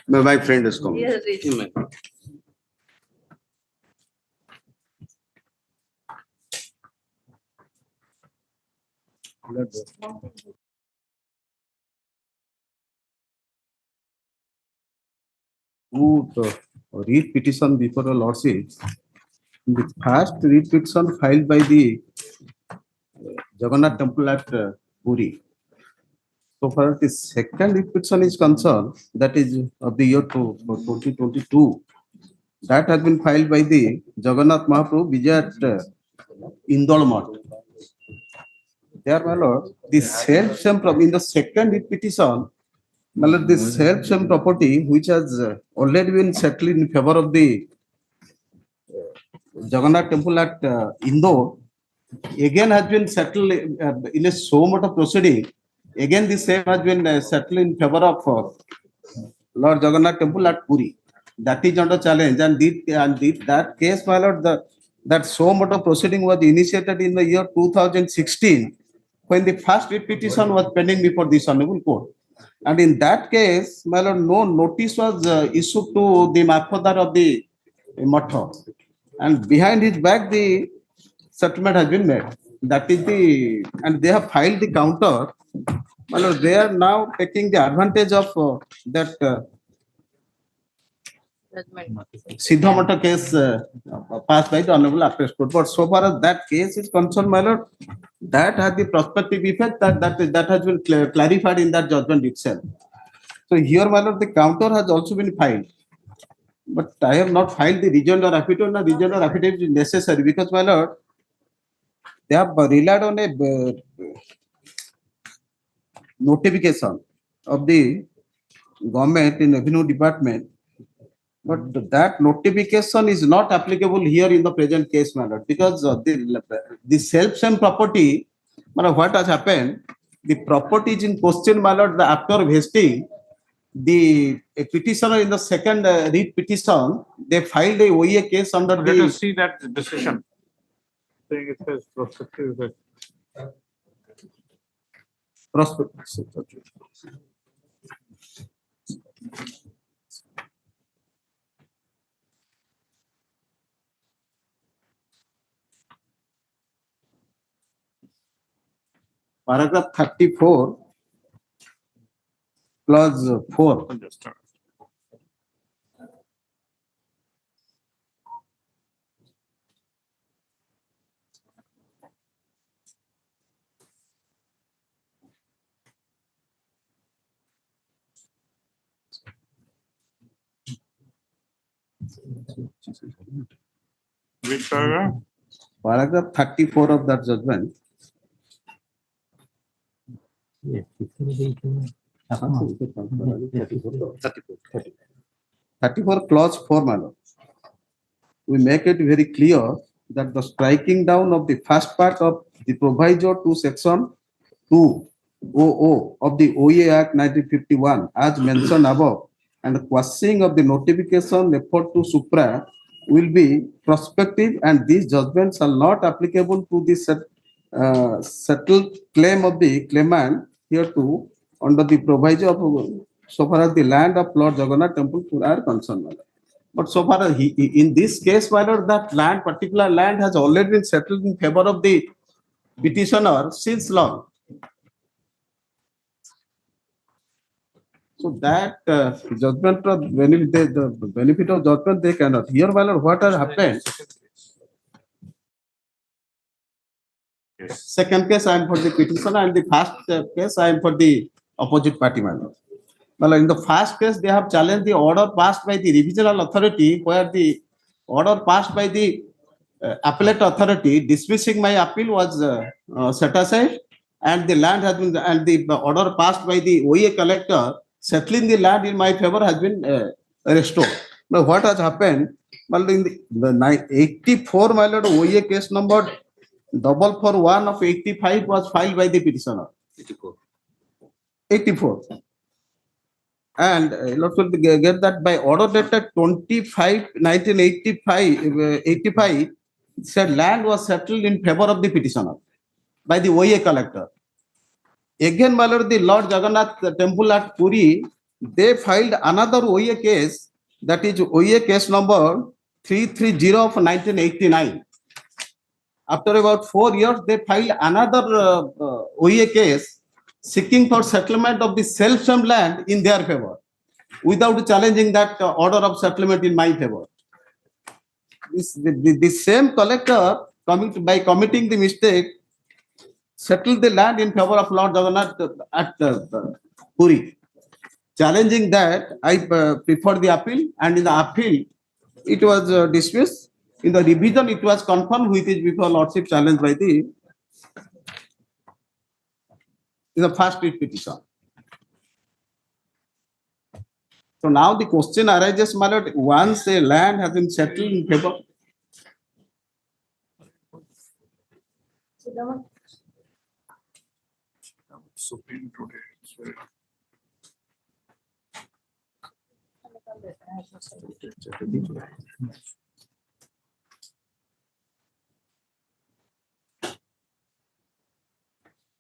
My friend is coming. Yes, reached. Read petition before the lordship. The first read petition filed by the Jagannath Temple at Puri. So far, the second read petition is concerned, that is of the year 2022. That has been filed by the Jagannath Mahaprabhu Vijay at Indol Math. There, my lord, the self-same in the second read petition, my lord, the self-same property which has already been settled in favor of the Jagannath Temple at Indore, again has been settled in a so much of proceeding Again, the same has been settled in favor of Lord Jagannath Temple at Puri. That is under challenge, and that case, my lord, that so much of proceeding was initiated in the year 2016, when the first writ petition was pending before this honorable court. And in that case, my lord, no notice was issued to the Markhodar of the Matha. And behind his back, the settlement has been made. That is and they have filed the counter. My lord, they are now taking the advantage of that Siddha Mata case passed by the Honorable Appellate Court. But so far as that case is concerned, my lord, that had the prospective effect that has been clarified in that judgment itself. So here, my lord, the counter has also been filed. But I have not filed the rejoinder affidavit. The rejoinder affidavit is necessary because, my lord, they have relied on a notification of the government in revenue department. But that notification is not applicable here in the present case, my lord, because the self-same property, what has happened, the property is in question, my lord, after vesting, the petitioner in the second writ petition, they filed a OEA case under Let the. us see that decision. Saying it has prospective effect. Prospective. Paragraph 34, clause 4. Which paragraph? Paragraph 34 of that judgment. 34 clause 4, my lord. We make it very clear that the striking down of the first part of the proviso to section 200 of the OEA Act 1951 as mentioned above, and the quashing of the notification referred to supra will be prospective, and these judgments are not applicable to the settled claim of the claimant hereto under the proviso of so far as the land of Lord Jagannath Temple are concerned, my lord. But so far as in this case, my lord, that land, particular land has already been settled in favor of the petitioner since long. So that judgment of benefit, the benefit of judgment, they cannot. Here, my lord, what has happened? Second case, I am for the petitioner, and the first case, I am for the opposite party, my lord. Well, in the first case, they have challenged the order passed by the revisional authority, where the order passed by the appellate authority dismissing my appeal was set aside, and the land has been, and the order passed by the OEA collector settling the land in my favor has been restored. Now, what has happened? Well, in the 84, my lord, OEA case number 441 of 85 was filed by the petitioner. 84. And let us get that by order dated 25/1985, said land was settled in favor of the petitioner by the OEA collector. Again, my lord, the Lord Jagannath Temple at Puri, they filed another OEA case, that is OEA case number 330 of 1989. After about 4 years, they filed another OEA case seeking for settlement of the self-same land in their favor, without challenging that order of settlement in my favor. The same collector, by committing the mistake, settled the land in favor of Lord Jagannath at Puri. Challenging that, I preferred the appeal, and in the appeal, it was dismissed. In the revision, it was confirmed, which is before Lordship challenged by the first writ petition. So now the question arises, my lord, once a land has been settled in favor. Supreme today.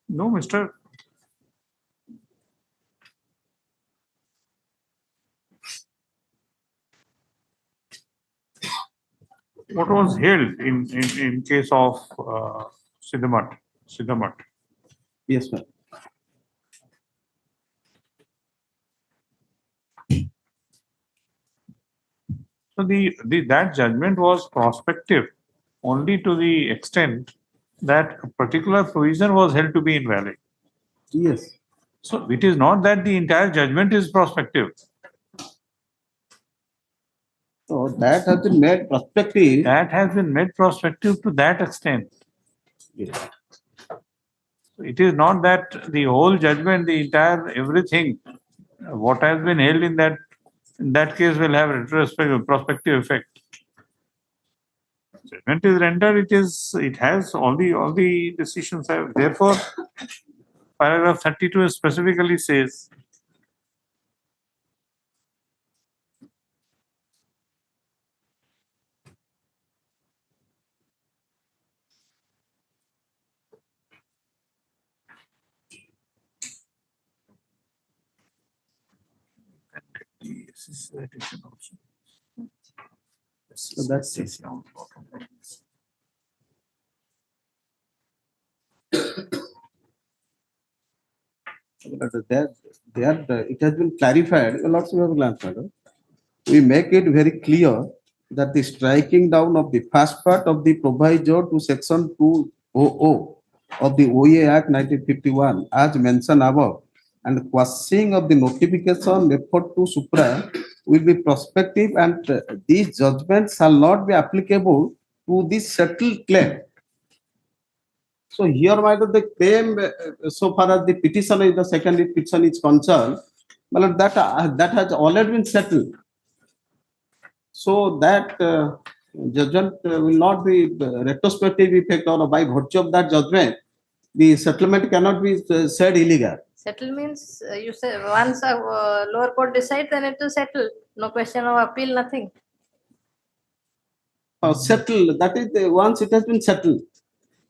No, Mr. What was held in case of Siddhamat? Yes, sir. So that judgment was prospective only to the extent that a particular provision was held to be invalid. Yes. So it is not that the entire judgment is prospective. So that has been made prospective. That has been made prospective to that extent. Yes. It is not that the whole judgment, the entire everything, what has been held in that case will have retrospective, prospective effect. Judgment is rendered, it has all the decisions have. Therefore, paragraph 32 specifically says So that's it. It has been clarified, lots of clarified. We make it very clear that the striking down of the first part of the proviso to section 200 of the OA Act 1951 as mentioned above and quashing of the notification referred to supra will be prospective and these judgments shall not be applicable to the settled claim. So here, my lord, the claim, so far as the petition is the secondary petition is concerned, my lord, that has already been settled. So that judgment will not be retrospective effect or by virtue of that judgment, the settlement cannot be said illegal. Settle means you say once a lower court decides, then it will settle. No question of appeal, nothing. Settle, that is once it has been settled.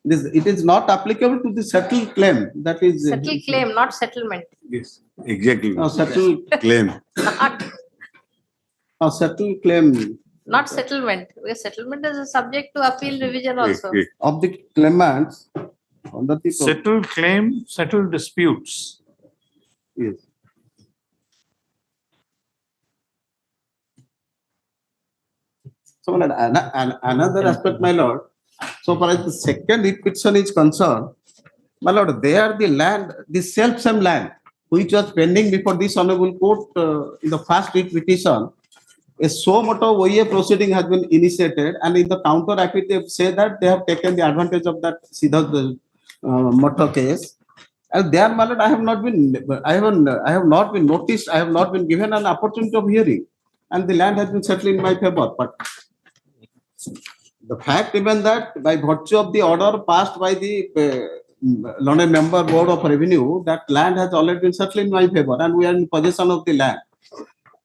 It is not applicable to the settled claim. That is Settle claim, not settlement. Yes, exactly. Settled claim. Settled claim. Not settlement, because settlement is subject to appeal revision also. Of the claimants under the settled claim, settled disputes. Yes. So another aspect, my lord. So far as the second petition is concerned, my lord, they are the land, the self-same land, which was pending before this honorable court in the first petition. A so much of OA proceeding has been initiated, and in the counter acquit they say that they have taken the advantage of that Siddharth Mata case. And there, my lord, I have not been noticed, I have not been given an opportunity of hearing, and the land has been settled in my favor. But the fact even that by virtue of the order passed by the London Member Board of Revenue, that land has already been settled in my favor, and we are in possession of the land.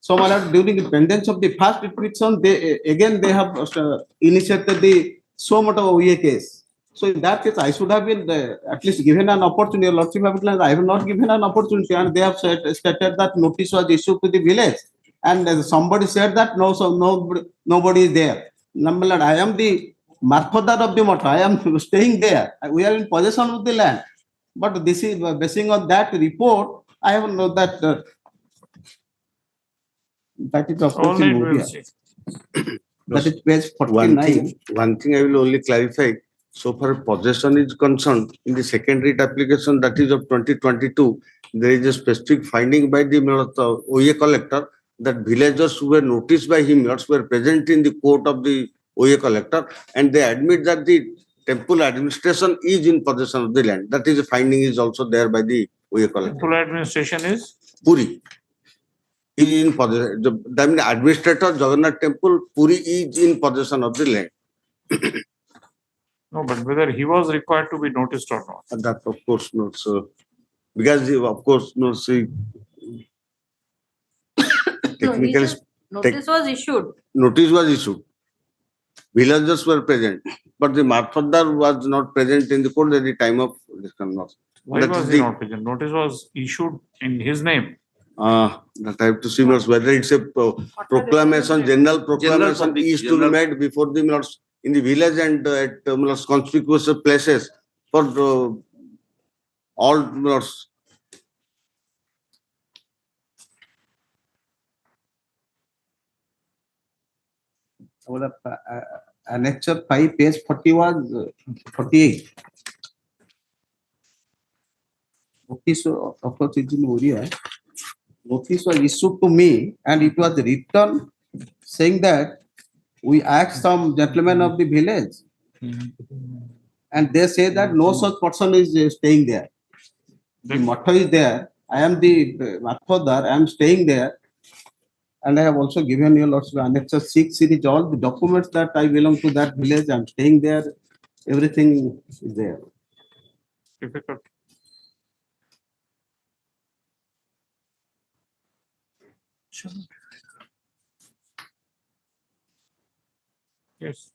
So, my lord, during the pendence of the first petition, they have initiated the so much of OA case. So, in that case, I should have been at least given an opportunity. Lordship have declared I have not given an opportunity, and they have stated that notice was issued to the village, and somebody said that nobody is there. My lord, I am the Marfadar of the Mata. I am staying there. We are in possession of the land. But this is basing on that report. I have know that. That is of course in India. That is page 49. One thing I will only clarify. So far possession is concerned, in the second writ application that is of 2022, there is a specific finding by the OA collector that villagers who were noticed by him were present in the court of the OA collector, and they admit that the temple administration is in possession of the land. That is a finding is also there by the OA collector. Temple administration is Puri. Is in possession. The administrator Jagannath Temple Puri is in possession of the land. No, but whether he was required to be noticed or not. That of course not. So Because of course, no, see, technical Notice was issued. notice was issued. Villagers were present, but the Marfadar was not present in the court at the time of this conversation. Why was he not present? Notice was issued in his name. That I have to see whether it's a proclamation, general proclamation is to be made before the in the village and at conspicuous places for all Annexure 5, page 40 was 48. Notice of course is in Oriya. Notice was issued to me and it was written saying that we asked some gentlemen of the village and they say that no such person is staying there. The motto is there. I am the Marfadar, I am staying there. And I have also given you lots of annexure 6 series, all the documents that I belong to that village, I am staying there. Everything is there. Difficult. Sure. Yes.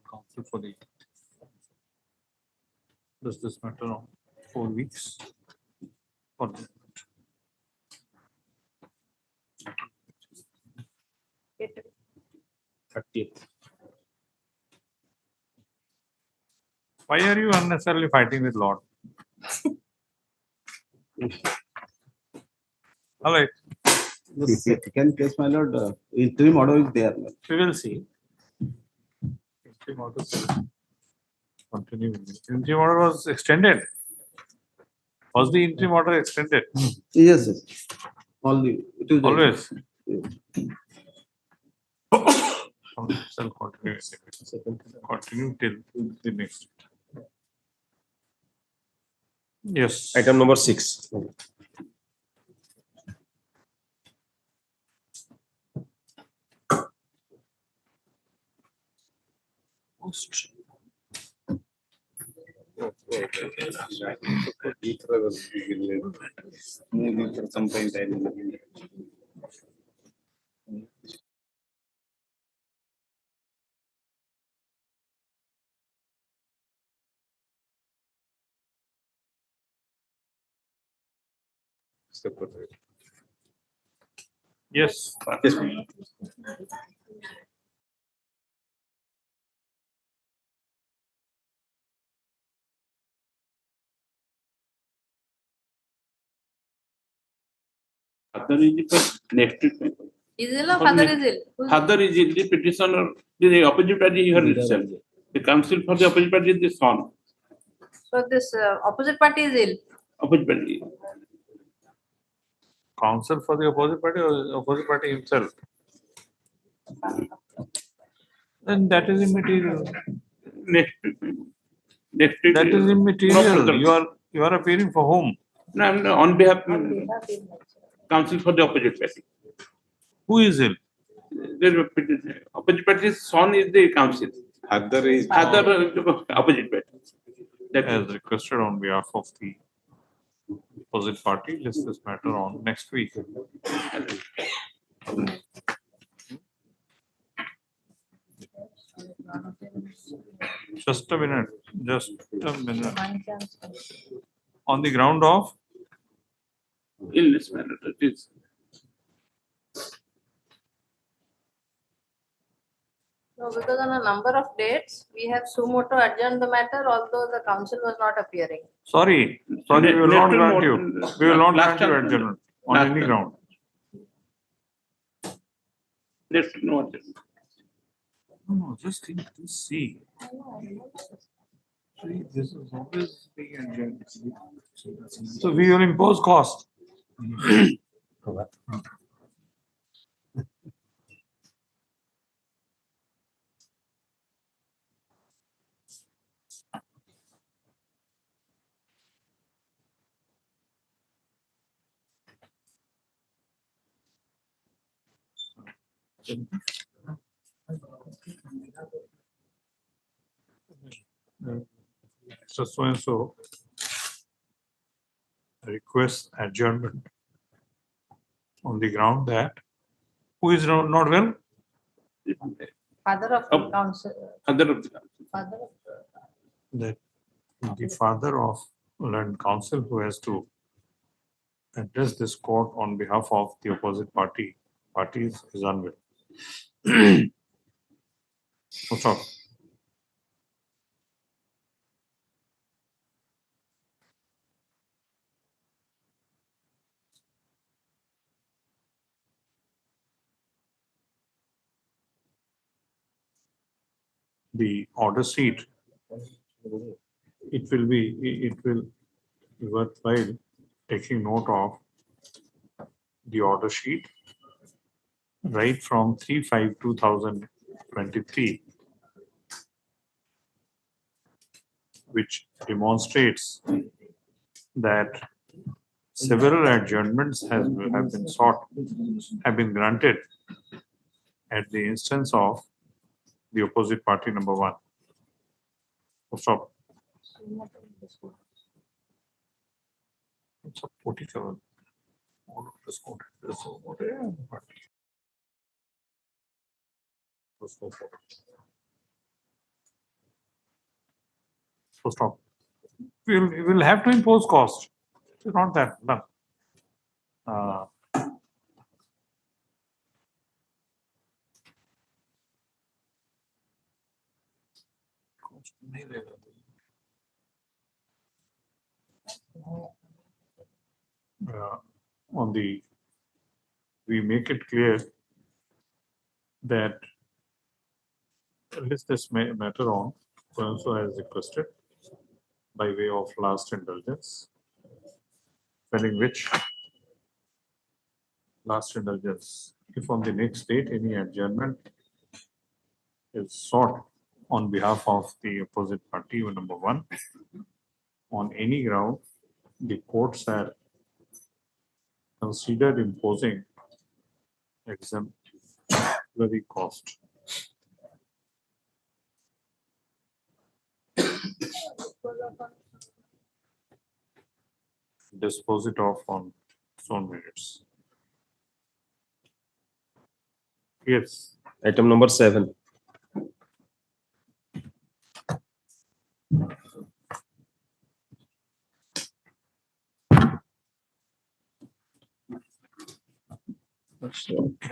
Counsel for the. Does this matter on 4 weeks? Or 30th. Why are you unnecessarily fighting with Lord? All right. The second case, my lord, interim order is there. We will see. Interim order. Continue. Interim order was extended. Was the interim order extended? Yes, yes. It is Always. Continue till the next. Yes. Item number 6. Yes. Father is the next. Is ill or father is ill? Father is ill, the petitioner, the opposite party here itself. The counsel for the opposite party is the son. So this opposite party is ill. Opposite party. Counsel for the opposite party or opposite party himself? Then that is immaterial. Next. That is immaterial. You are appearing for whom? No, I'm on behalf of counsel for the opposite party. Who is ill? The opposite party's son is the counsel. Other is opposite party. That As requested on behalf of the opposite party, list this matter on next week. Just a minute. On the ground of illness matter, that is. No, because on a number of dates, we have suo motu adjourned the matter, although the council was not appearing. Sorry, we will not grant you. We will not grant you adjournment on any ground. Let's know. No, just see. This is always being adjourned. So we will impose cost. So and so requests adjournment on the ground that who is not well? Father of the council. Other of the Father of That the father of land council who has to address this court on behalf of the opposite parties is unwell. What's up? The order sheet, it will be worthwhile taking note of the order sheet right from 3/5/2023, which demonstrates that several adjournments have been granted at the instance of the opposite party number one. Stop. It's a 47. All of this code. So stop. We'll have to impose cost. It's not that. No. We make it clear that list this matter on so as requested by way of last indulgence, spelling which last indulgence, if on the next date any adjournment is sought on behalf of the opposite party or number one on any ground, the courts are considered imposing exemplary cost. Dispose it off on its own merits. Yes. Item number 7.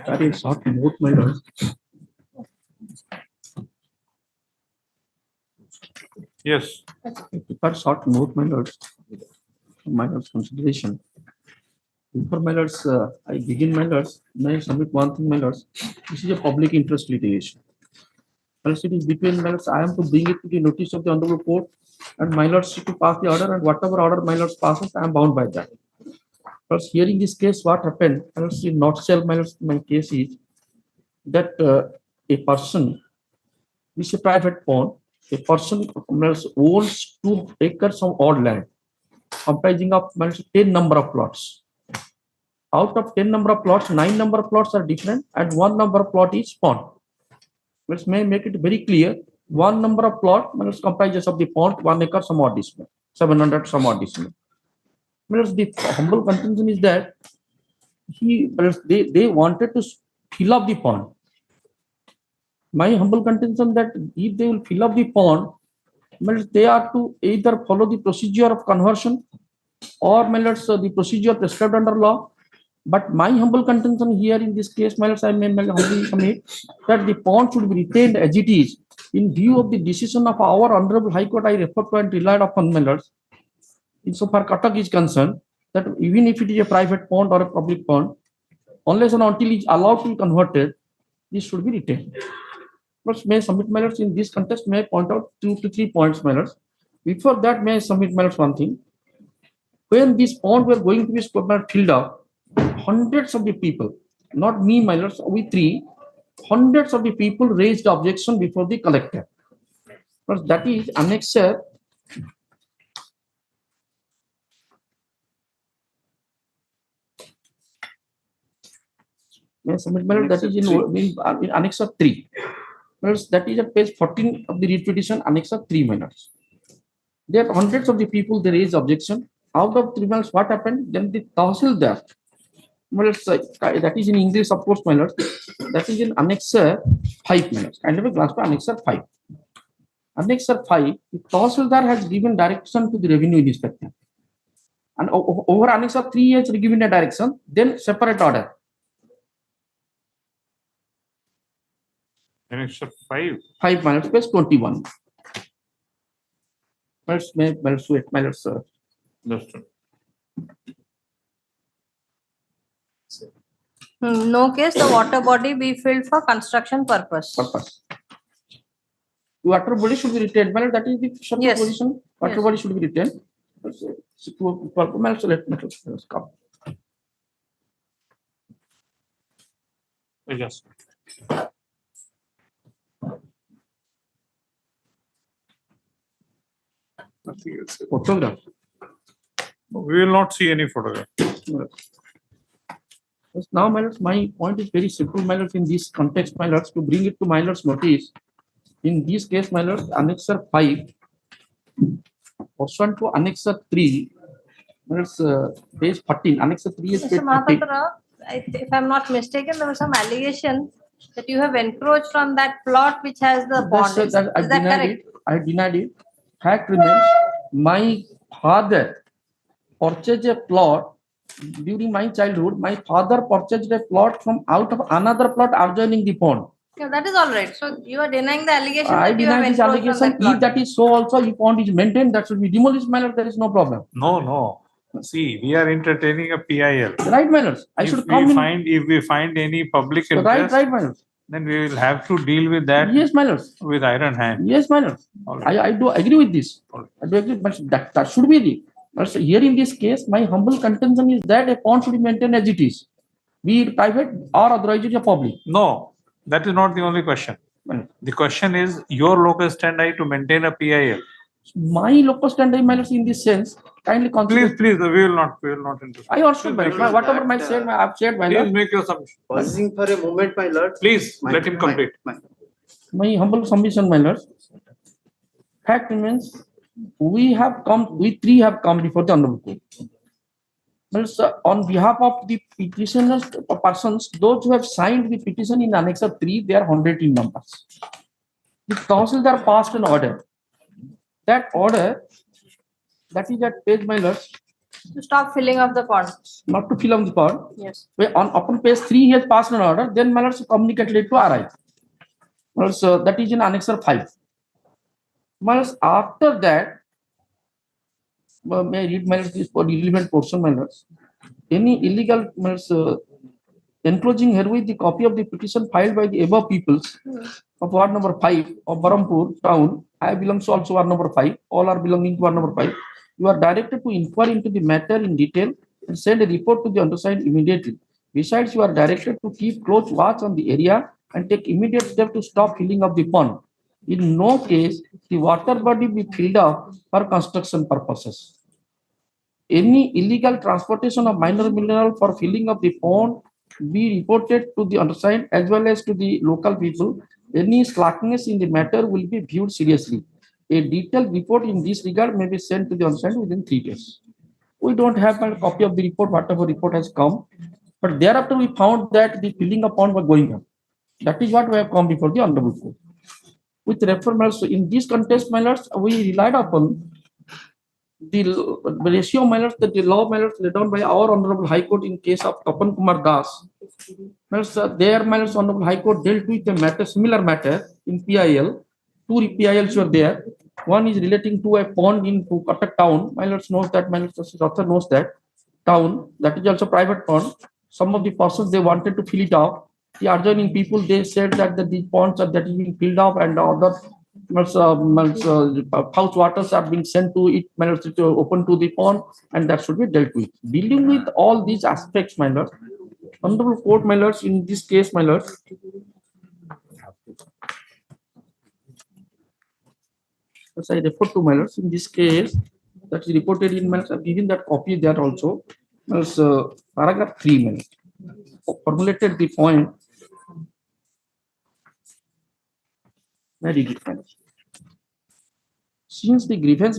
That is not both my lords. Yes. But short note, my lords. My lords consideration. Before my lords, I begin my lords. May I submit one thing, my lords? This is a public interest litigation. Unless it is between my lords, I am to bring it to the notice of the honorable court, and my lords to pass the order, and whatever order my lords passes, I am bound by that. Because here in this case, what happened? I will see not sell my lords. My case is that a person is a private pawn. A person owns 2 acres of odd land, comprising of 10 number of plots. Out of 10 number of plots, 9 number of plots are different, and 1 number of plot is pawn. Let's may make it very clear. 1 number of plot comprises of the pawn, 1 acre some odd decimal, 700 some odd decimal. The humble contention is that they wanted to fill up the pond. My humble contention that if they will fill up the pond, they are to either follow the procedure of conversion or the procedure prescribed under law. But my humble contention here in this case, I may humbly submit that the pond should be retained as it is in view of the decision of our Honorable High Court. I refer to and relied upon insofar Cuttack is concerned, that even if it is a private pond or a public pond, unless and until it is allowed to be converted, this should be retained. But may I submit my lords in this context, may I point out 2 to 3 points, my lords. Before that, may I submit my lords one thing. When this pond were going to be filled up, hundreds of the people, not me, my lords, we three, hundreds of the people raised objection before the collector. But that is annexure. Yes, that is in annexure 3. That is at page 14 of the writ petition, annexure 3 minors. There are hundreds of the people they raised objection. Out of 3 minors, what happened? Then the tahsildar, that is in English, of course, minors. That is in annexure 5 minors. Kind of a glance to annexure 5. Annexure 5, the tahsildar has given direction to the revenue inspector. And over annexure 3 has given a direction, then separate order. Annexure 5. 5 minus page 21. Let's wait, sir. No case, the water body be filled for construction purpose. Water body should be retained. That is the short position. Water body should be retained. Yes. Nothing else. Photograph. We will not see any photograph. Yes, now, my point is very simple, in this context, to bring it to notice. In this case, annexure 5, pursuant to annexure 3, page 14, annexure 3 is page 14. If I'm not mistaken, there was some allegation that you have encroached on that plot which has the pond. Is that correct? I denied it. Fact remains, my father purchased a plot during my childhood. My father purchased a plot from out of another plot adjoining the pond. Yeah, that is all right. So you are denying the allegation I that you have deny this encroached on allegation. that plot. If that is so, also if pond is maintained, that should be demolished. There is no problem. No. See, we are entertaining a PIL. Right, manners. If we find any public interest, right, manners. Then we will have to deal with that. Yes, manners. With iron hand. Yes, manners. I do agree with this. I do agree, but that should be the. But here in this case, my humble contention is that a pond should be maintained as it is, be it private or otherwise public. No, that is not the only question. The question is your locus standi to maintain a PIL. My locus standi, manners, in this sense, kindly consider. Please, we will not interrupt. I also, whatever I said, I have said, my lord. Please make your submission. Pausing for a moment, my lord. Please let him complete. My humble submission, my lord. Fact remains, we three have come before the honorable court. On behalf of the petitioners, persons, those who have signed the petition in annexure 3, they are 100 in numbers. The tahsildar passed an order. That order, that is at page, my lord. To stop filling of the pond. Not to fill up the pond. Yes. Upon page 3, he has passed an order. Then, my lord, communicated it to RI. So that is in annexure 5. My lord, after that, may I read, my lord, this relevant portion, my lord. Any illegal, my lord, enclosing herewith the copy of the petition filed by the above peoples of ward number 5 of Barampur town. I belongs to also ward number 5. All are belonging to ward number 5. You are directed to inquire into the matter in detail and send a report to the undersigned immediately. Besides, you are directed to keep close watch on the area and take immediate steps to stop filling of the pond. In no case, the water body be filled up for construction purposes. Any illegal transportation of minor mineral for filling of the pond be reported to the undersigned as well as to the local people. Any slackness in the matter will be viewed seriously. A detailed report in this regard may be sent to the undersigned within 3 days. We don't have a copy of the report, whatever report has come, but thereafter we found that the filling of pond was going on. That is what we have come before the honorable court. With reference in this contest, my lords, we relied upon the ratio, my lords, that the law, my lords, laid down by our honorable High Court in case of Tapan Kumar Das. There, my lords, honorable High Court dealt with a matter, similar matter in PIL. 2 PILs were there. One is relating to a pond in Cuttack town. My lords knows that, my lords, the author knows that town, that is also private pond. Some of the persons, they wanted to fill it up. The adjoining people, they said that the ponds are that is being filled up and other house waters are being sent to it, to open to the pond, and that should be dealt with. Dealing with all these aspects, my lord, Honorable Court, my lords, in this case, my lords, as I refer to my lords, in this case, that is reported in my lords, I've given that copy there also. As paragraph 3, my lords, formulated the point. I read it, my lords. Since the grievance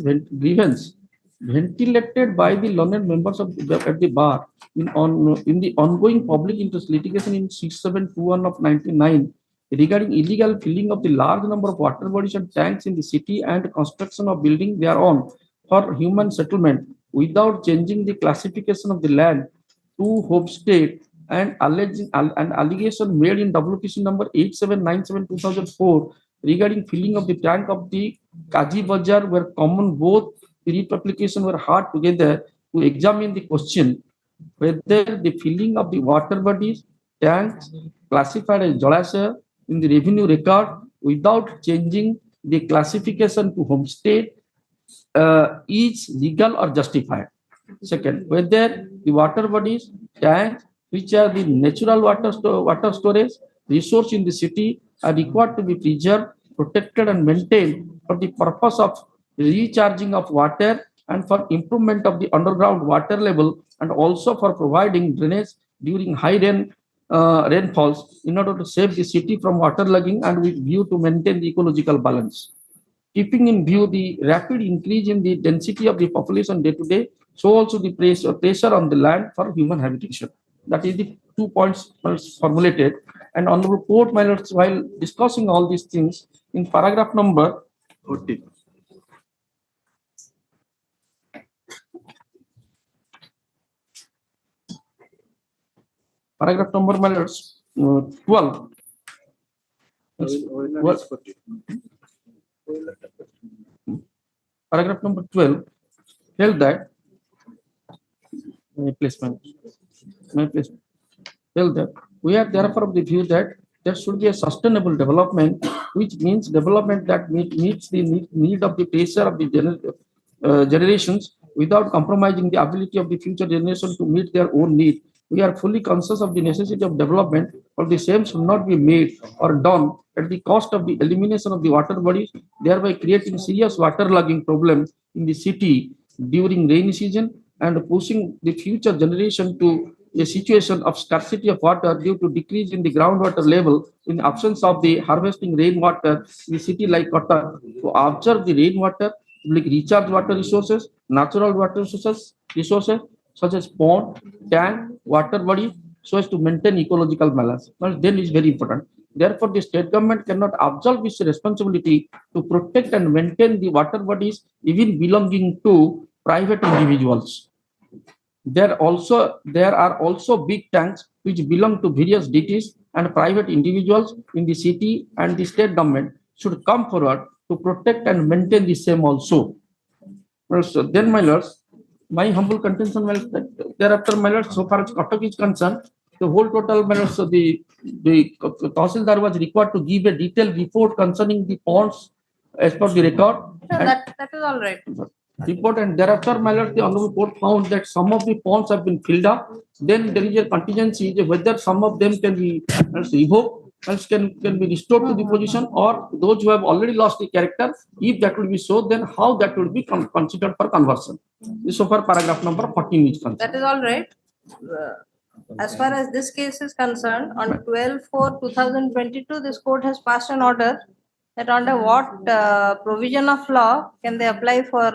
ventilated by the learned members of at the bar in the ongoing public interest litigation in 6721 of 99 regarding illegal filling of the large number of water bodies and tanks in the city and construction of building thereon for human settlement without changing the classification of the land to homestead and an allegation made in WPC number 8797/2004 regarding filling of the tank of the Kaji Bazar were common. Both the application were hard together to examine the question whether the filling of the water bodies, tanks classified as Jalasaya in the revenue record without changing the classification to homestead is legal or justified. Second, whether the water bodies, tanks, which are the natural water storage resource in the city, are required to be preserved, protected, and maintained for the purpose of recharging of water and for improvement of the underground water level, and also for providing drainage during high rainfalls in order to save the city from waterlogging and with view to maintain the ecological balance. Keeping in view the rapid increase in the density of the population day to day, so also the pressure on the land for human habitation. That is the 2 points formulated. And on the report, my lords, while discussing all these things, in paragraph number 14. Paragraph number, my lords, 12. Paragraph number 12 held that held that we are therefore of the view that there should be a sustainable development, which means development that meets the need of the pressure of the generations without compromising the ability of the future generation to meet their own need. We are fully conscious of the necessity of development, but the same should not be made or done at the cost of the elimination of the water bodies, thereby creating serious waterlogging problems in the city during rainy season and pushing the future generation to a situation of scarcity of water due to decrease in the groundwater level in absence of the harvesting rainwater in the city like Kotak. To observe the rainwater, like recharge water resources, natural water resources such as pond, tank, water body, so as to maintain ecological balance. Well, then is very important. Therefore, the state government cannot absolve its responsibility to protect and maintain the water bodies even belonging to private individuals. There are also big tanks which belong to various deities and private individuals in the city, and the state government should come forward to protect and maintain the same also. So then, my lords, my humble contention was that thereafter, my lords, so far as Kotak is concerned, the whole total, my lords, so the Tahsildar was required to give a detailed report concerning the ponds as per the record. That is all right. Report, and thereafter, my lord, the honorable court found that some of the ponds have been filled up. Then there is a contingency whether some of them can be revoked, else can be restored to the position, or those who have already lost the character, if that will be so, then how that will be considered for conversion. This so far paragraph number 14 is concerned. That is all right. As far as this case is concerned, on 12/4/2022, this court has passed an order that under what provision of law can they apply for?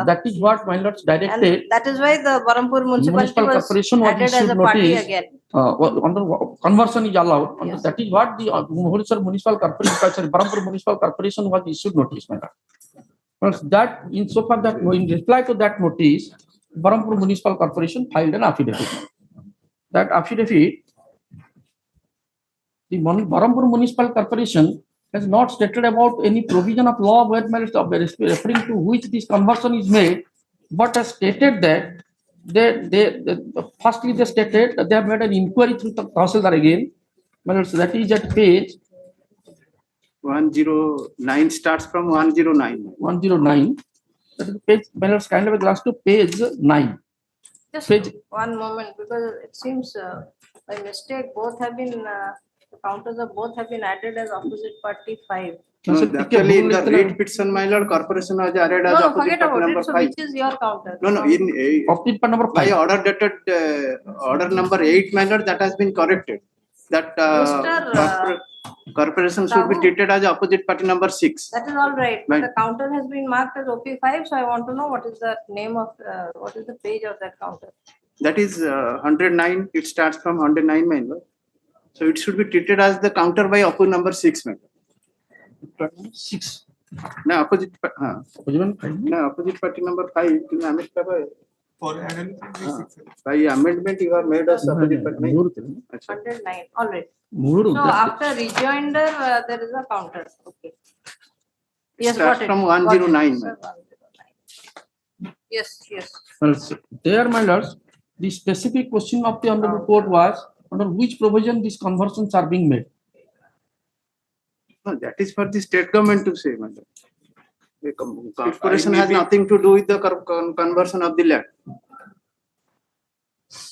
That is what my lords directed. And that is why the Barampur municipality was added as a party again. Under conversion is allowed. Yes. That is what the municipal corporation, Barampur municipal corporation was issued notice, my lord. That in so far that in reply to that notice, Barampur municipal corporation filed an affidavit. That affidavit, the Barampur municipal corporation has not stated about any provision of law where referring to which this conversion is made, but has stated that firstly they stated that they have made an inquiry through the Tahsildar again. So that is at page 109, starts from 109. 109. That is page, kind of a glass to page 9. Just page. one moment, because it seems by mistake, both have been, the counters of both have been added as opposite party 5. No, actually, in the writ petition, my lord, corporation was added as No, opposite forget party about number it. So 5. which is your counter? No, no, in Opposite part number by 5. order dated, order number 8, my lord, that has been corrected. That Mr. corporation should be Sahu. treated as opposite party number 6. That is all right. Right. The counter has been marked as OP5, so I want to know what is the name of, what is the page of that counter? That is 109, it starts from 109, my lord. So it should be treated as the counter by opposite number 6, my lord. 6. No, opposite, Opposite no, opposite party number 5, by amendment you are made as opposite party 9. 109, all right. So after rejoinder, there is a counter, okay. Yes, Starts got it. from got it, 109. sir, 109. Yes, yes. There, my lords, the specific question of the honorable court was under which provision these conversions are being made. No, that is for the state government to say, my lord. The corporation has nothing to do with the conversion of the land.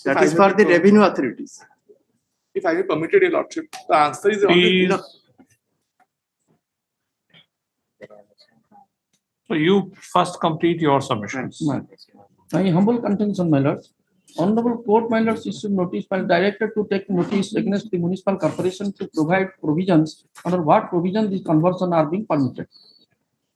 That is for the revenue authorities. If I be permitted, your lordship, the answer is only Please. So you first complete your submissions. My humble contention, my lords. Honorable court, my lords, issued notice by directed to take notice against the municipal corporation to provide provisions under what provision these conversions are being permitted.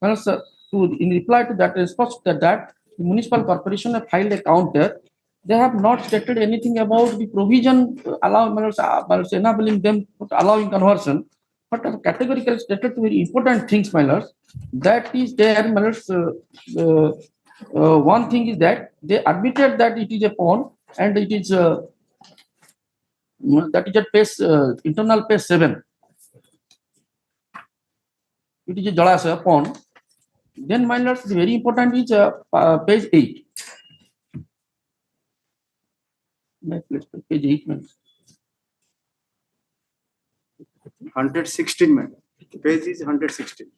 Well, sir, in reply to that, response to that, the municipal corporation have filed a counter. They have not stated anything about the provision enabling them allowing conversion, but have categorically stated very important things, my lords. That is there, my lords. One thing is that they admitted that it is a pawn and it is that is at page internal page 7. It is a Jalasa pawn. Then, my lords, the very important is page 8. Page 8. 116, man. Page is 116.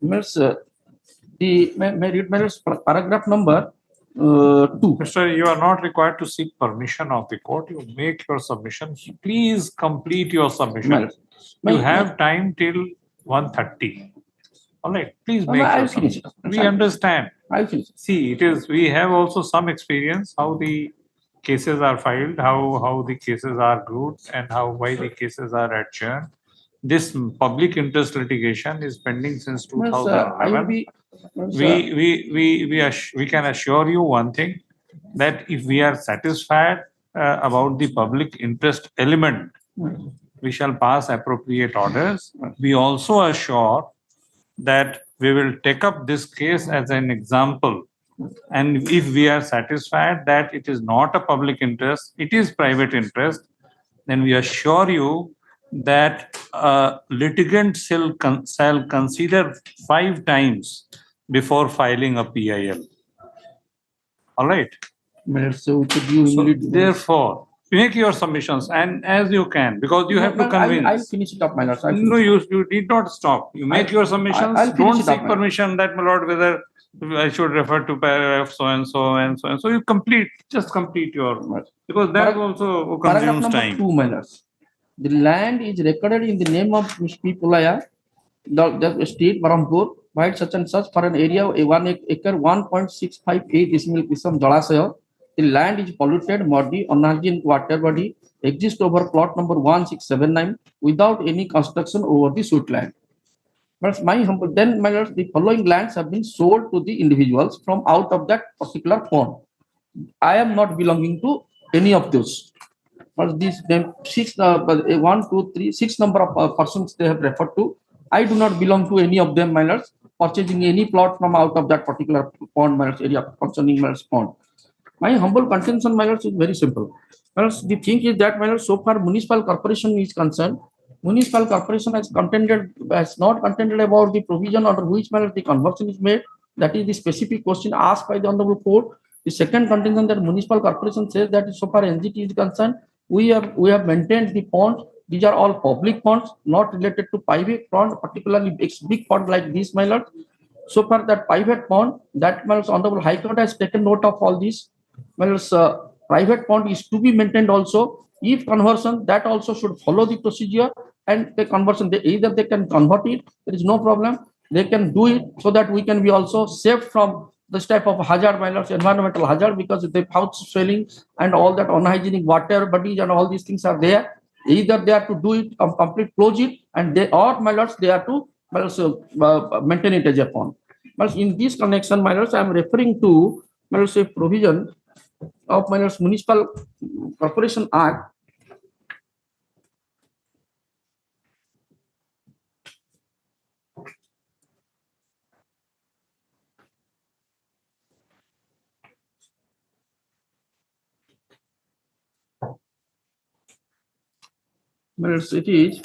May read my lords, paragraph number 2. Mister, you are not required to seek permission of the court. You make your submissions. Please complete your submission. You have time till 1:30. All right, please make your submission. We understand. See, it is, we have also some experience how the cases are filed, how the cases are grouped, and why the cases are adjourned. This public interest litigation is pending since 2011. We can assure you one thing, that if we are satisfied about the public interest element, we shall pass appropriate orders. We also assure that we will take up this case as an example. And if we are satisfied that it is not a public interest, it is private interest, then we assure you that litigant shall consider 5 times before filing a PIL. All right. So therefore, make your submissions and as you can, because you have to convince. I'll finish it up, my lords. No, you need not stop. You make your submissions. Don't seek permission that, my lord, whether I should refer to paragraph so and so and so and so. You complete, just complete your, because that also consumes time. 2, my lords. The land is recorded in the name of Mr. P. Pulaya, the state Barampur, by such and such for an area of 1 acre, 1.658 decimal Kisam Jalasaya. The land is polluted, muddy, unhygienic water body, exists over plot number 1679 without any construction over the suit land. But my humble, then, my lords, the following lands have been sold to the individuals from out of that particular pond. I am not belonging to any of those. But these 6, 1, 2, 3, 6 number of persons they have referred to. I do not belong to any of them, my lords, purchasing any plot from out of that particular pond, my lords, area concerning my lords pond. My humble contention, my lords, is very simple. My lords, the thing is that, my lords, so far municipal corporation is concerned, municipal corporation has not contended about the provision under which, my lords, the conversion is made. That is the specific question asked by the honorable court. The second contention that municipal corporation says that so far NGT is concerned, we have maintained the ponds. These are all public ponds, not related to private pond, particularly big pond like this, my lord. So far that private pond, that, my lords, honorable High Court has taken note of all these. My lords, private pond is to be maintained also. If conversion, that also should follow the procedure, and the conversion, either they can convert it, there is no problem. They can do it so that we can be also saved from this type of hazard, environmental hazard, because if they pouch swelling and all that unhygienic water bodies and all these things are there. Either they have to do it, complete close it, and they, or my lords, they have to maintain it as a pond. But in this connection, my lords, I am referring to, my lords, a provision of, my lords, Municipal Corporation Act. My lords, it is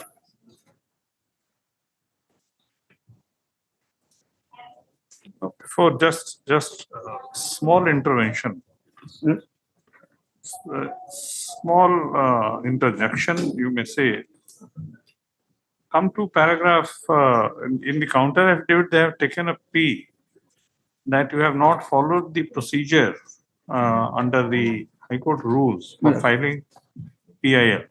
For just small intervention. Small interjection, you may say. Come to paragraph, in the counter affidavit, they have taken a plea that you have not followed the procedure under the High Court rules for filing PIL.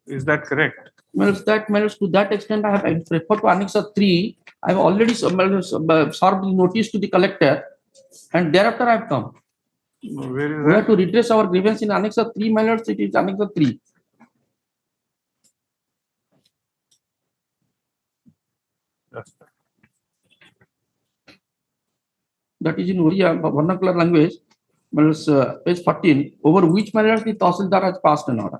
Is that correct? Well, to that extent, I have referred to Annex 3. I have already served the notice to the collector, and thereafter I have come. Where is We that? have to redress our grievance in Annex 3, my lords. It is Annex 3. That is in Oriya vernacular language, page 14, over which, my lords, the Tahsildar has passed an order.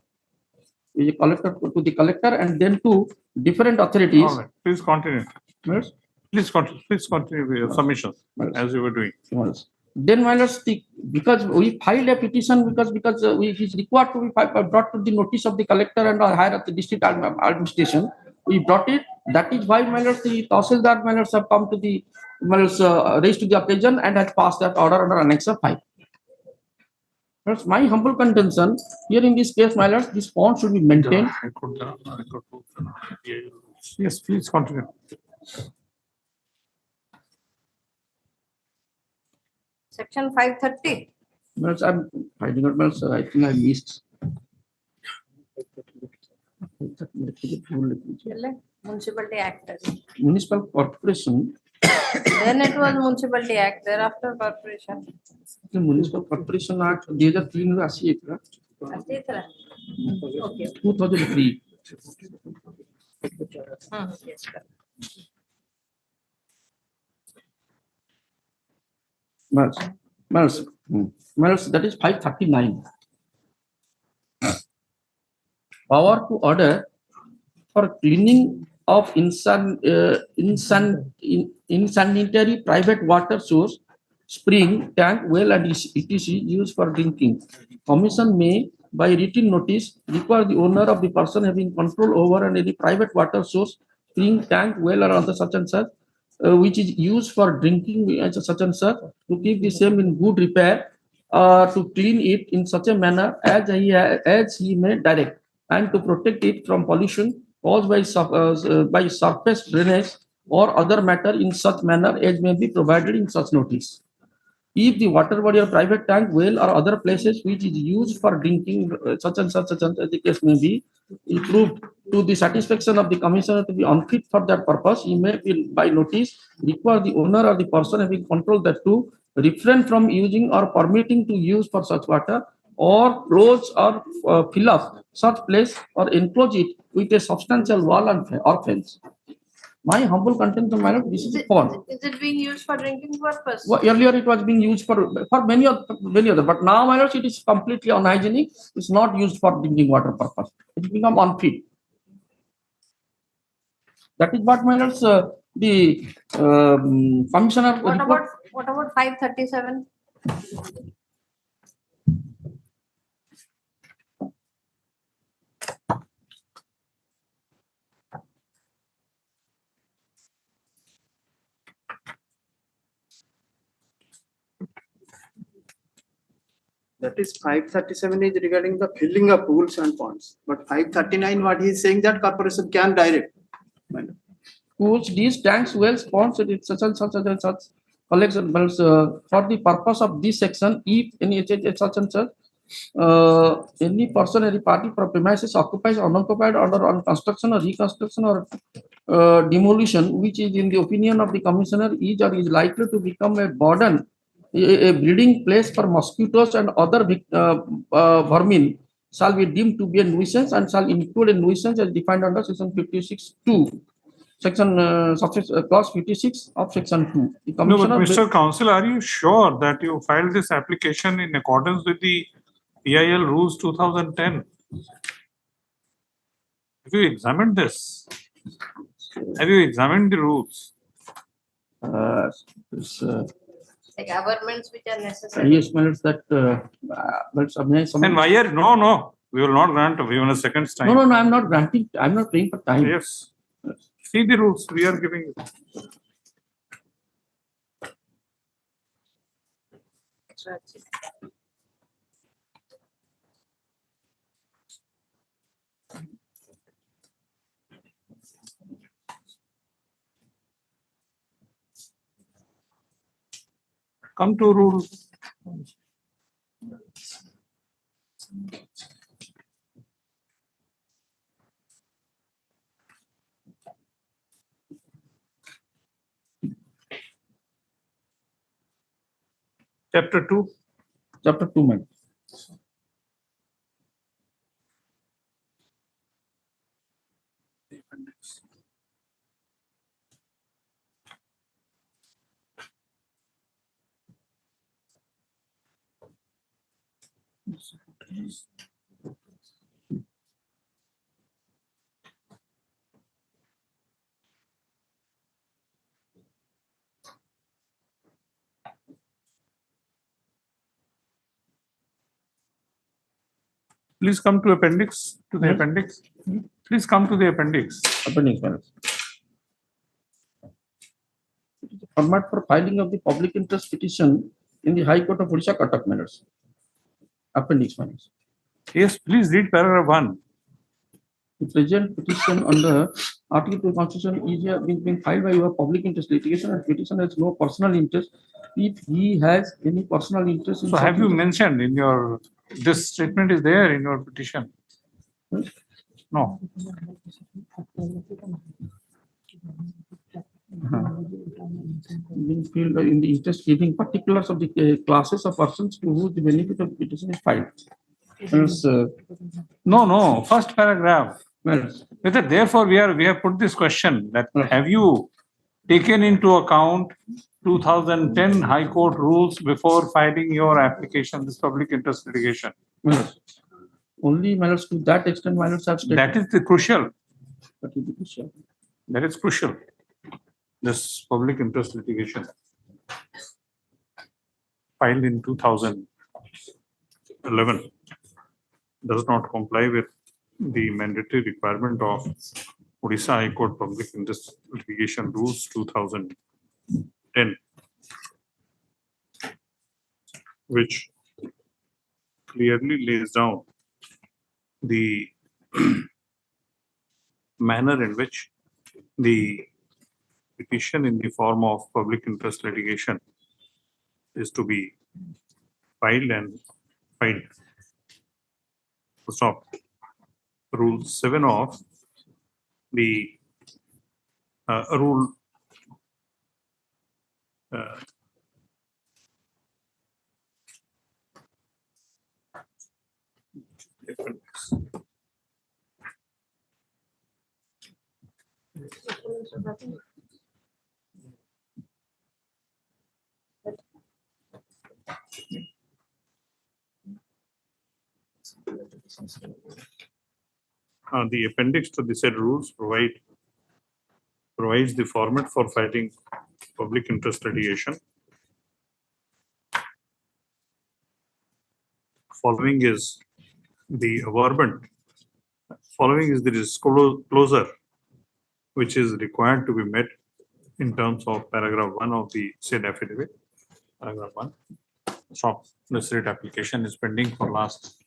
The collector to the collector, and then to different authorities. All right. Please continue. Yes. Please continue with your submissions as you were doing. Yes. Then, my lords, because we filed a petition, because it is required to be brought to the notice of the collector and higher at the district administration. We brought it. That is why, my lords, the Tahsildar, my lords, have come to the, my lords, raised to the occasion and has passed that order under Annex 5. That's my humble contention. Here in this case, my lords, this pond should be maintained. Yes, please continue. Section 530. But I'm finding out, but I think I missed. Municipality Act. Municipal Corporation. Then it was Municipality Act, thereafter Corporation. The Municipal Corporation Act, these are 3 Okay. 2003. Yes, sir. That is 539. Power to order for cleaning of insanitary private water source, spring, tank, well, and etc. used for drinking. Commission may, by written notice, require the owner of the person having control over any private water source, spring, tank, well, or other such and such, which is used for drinking such and such, to keep the same in good repair, to clean it in such a manner as he may direct, and to protect it from pollution caused by surface drainage or other matter in such manner as may be provided in such notice. If the water body or private tank, well, or other places which is used for drinking, such and such as the case may be, proved to the satisfaction of the commissioner to be unfit for that purpose, he may be by notice require the owner or the person having control that to refrain from using or permitting to use for such water, or close or fill up such place or enclose it with a substantial wall or fence. My humble contention, my lord, this is a pond. Is it being used for drinking purpose? Well, earlier it was being used for many other, but now, my lord, it is completely unhygienic. It's not used for drinking water purpose. It become unfit. That is what, my lords, the commissioner. What about 537? That is 537 is regarding the filling of pools and ponds, but 539, what he is saying that corporation can direct. Pools, these tanks, wells, ponds, such and such and such collection, for the purpose of this section, if any such and such, any person, any party for premises occupies or unoccupied order on construction or reconstruction or demolition, which is in the opinion of the commissioner is or is likely to become a burden, a breeding place for mosquitoes and other vermin, shall be deemed to be a nuisance and shall include a nuisance as defined under section 56(2). Section clause 56 of section 2. The No, but commissioner Mr. Counsel, are you sure that you filed this application in accordance with the EIL rules 2010? Have you examined this? Have you examined the rules? this, Like amendments which are necessary. yes, matters that And why are, no, we will not grant even a second time. No, I'm not granting. I'm not paying for time. Yes. See the rules we are giving you. Come to rule. Chapter 2. Chapter 2, man. Please come to appendix, to the Yes. appendix. Please come to the appendix. Appendix, man. Format for filing of the public interest petition in the High Court of Orissa Cuttack matters. Appendix, man. Yes, please read paragraph 1. The present petition under Article 2 Constitution is being filed by your public interest litigation, and petition has no personal interest. If he has any personal interest in So have you such- mentioned in your, this statement is there in your petition? No. being filed in the interest giving particulars of the classes of persons to whom the benefit of petition is filed. Else, No, first paragraph. well, Whether therefore we have put this question that have you taken into account 2010 High Court rules before filing your application, this public interest litigation? well, only matters to that extent matters have stated. That is the crucial. That is the crucial. That is crucial. This public interest litigation filed in 2011 does not comply with the mandatory requirement of Odisha High Court Public Interest Litigation Rules 2010, which clearly lays down the manner in which the petition in the form of public interest litigation is to be filed and filed. Stop. Rule 7 of the rule the appendix to the said rules provides the format for filing public interest litigation. Following is the avowment. Following is the disclosure which is required to be met in terms of paragraph 1 of the said affidavit. Paragraph 1. Stop. This writ application is pending for last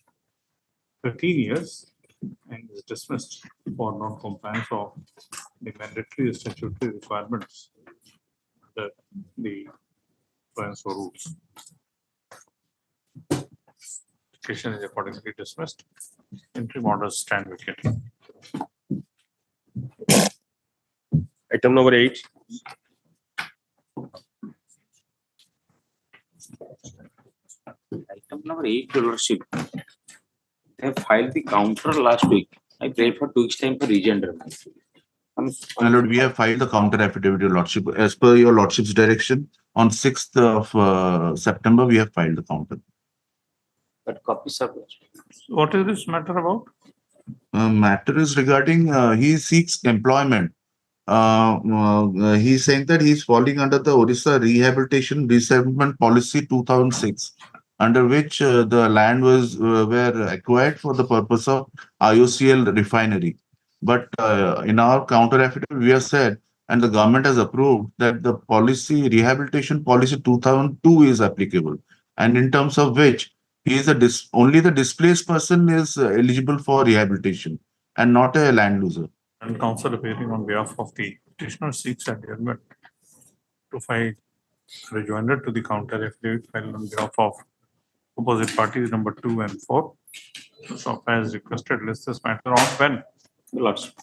13 years and is dismissed for non-compliance of the mandatory statutory requirements that the transfer rules. Application is accordingly dismissed. Interim orders stand vacated. Item number 8. Item number 8, Your Lordship. They have filed the counter last week. I prayed for 2 weeks time for rejoinder. My lord, we have filed the counter affidavit, Your Lordship. As per Your Lordship's direction, on 6th of September, we have filed the counter. But copies are. What is this matter about? Matter is regarding, he seeks employment. He's saying that he's falling under the Orissa Rehabilitation Resettlement Policy 2006, under which the land was were acquired for the purpose of IOCL refinery. But in our counter affidavit, we have said, and the government has approved, that the policy Rehabilitation Policy 2002 is applicable, and in terms of which he is only the displaced person is eligible for rehabilitation and not a land loser. And counsel appearing on behalf of the petitioner seeks adjournment to file rejoinder to the counter affidavit filed on behalf of opposite parties number 2 and 4. So SOP has requested list this matter on when? Lordship.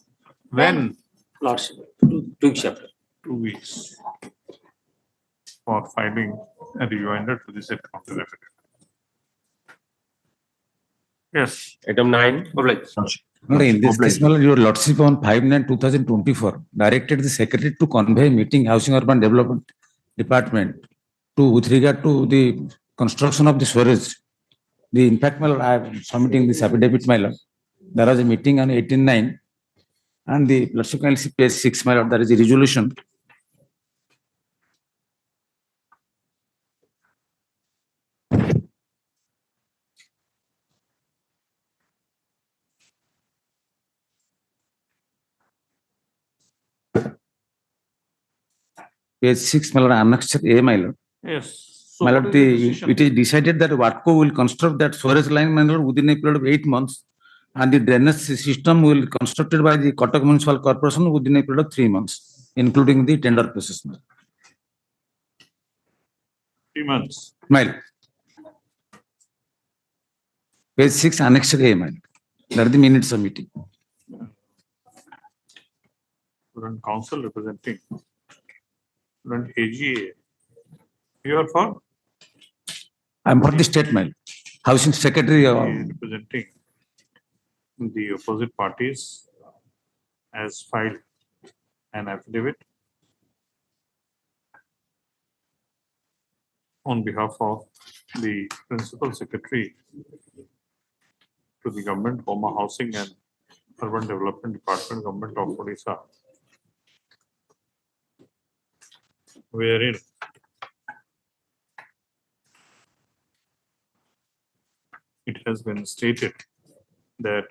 When? Lordship. 2 weeks after. 2 weeks for filing a rejoinder to the said counter affidavit. Yes. Item 9. No, in this case, Your Lordship on 5/9/2024 directed the Secretary to convey meeting Housing Urban Development Department to with regard to the construction of the storage. The impact, my lord, I am submitting this affidavit, my lord. There was a meeting on 18/9 and the Lordship can see page 6, my lord, there is a resolution. Page 6, my lord, annexure A, my lord. Yes. My lord, it is decided that Watco will construct that storage line, my lord, within a period of 8 months, and the drainage system will be constructed by the Cuttack Municipal Corporation within a period of 3 months, including the tender process. 3 months. My lord. Page 6, annexure A, my lord. That is the minutes of meeting. Student counsel representing student AGA. You are for? I am for the state, my lord. Housing Secretary. Representing the opposite parties has filed an affidavit on behalf of the Principal Secretary to the Government, Housing and Urban Development Department, Government of Odisha, wherein it has been stated that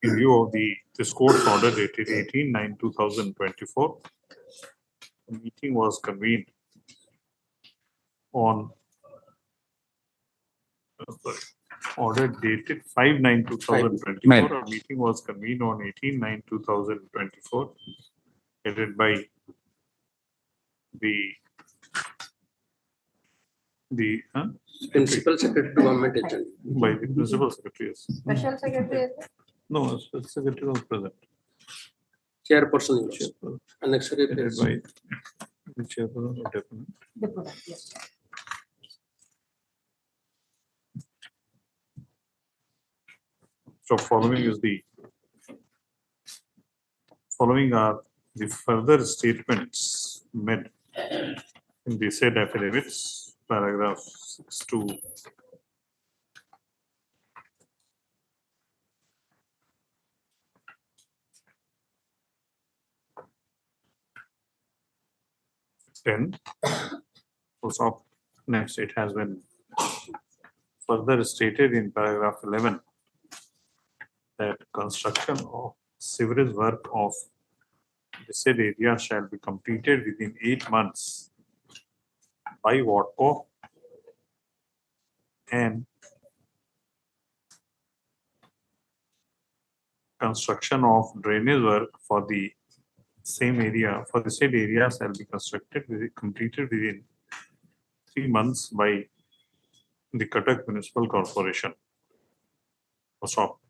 in view of this court's order dated 18/9/2024, a meeting was convened on order dated 5/9/2024. A meeting was convened on 18/9/2024, headed by the Principal Secretary to Government Agent. By the Principal Secretary. Yes. Special Secretary. No, Special Secretary was present. Chairperson, annexure A. Headed by the chairperson or deputy. Yes. So following are the further statements made in the said affidavits, paragraph 6 to 10. Also, next it has been further stated in paragraph 11 that construction of sewerage work of the said area shall be completed within 8 months by Watco and construction of drainage work for the same area, for the said area shall be completed within 3 months by the Cuttack Municipal Corporation. Stop.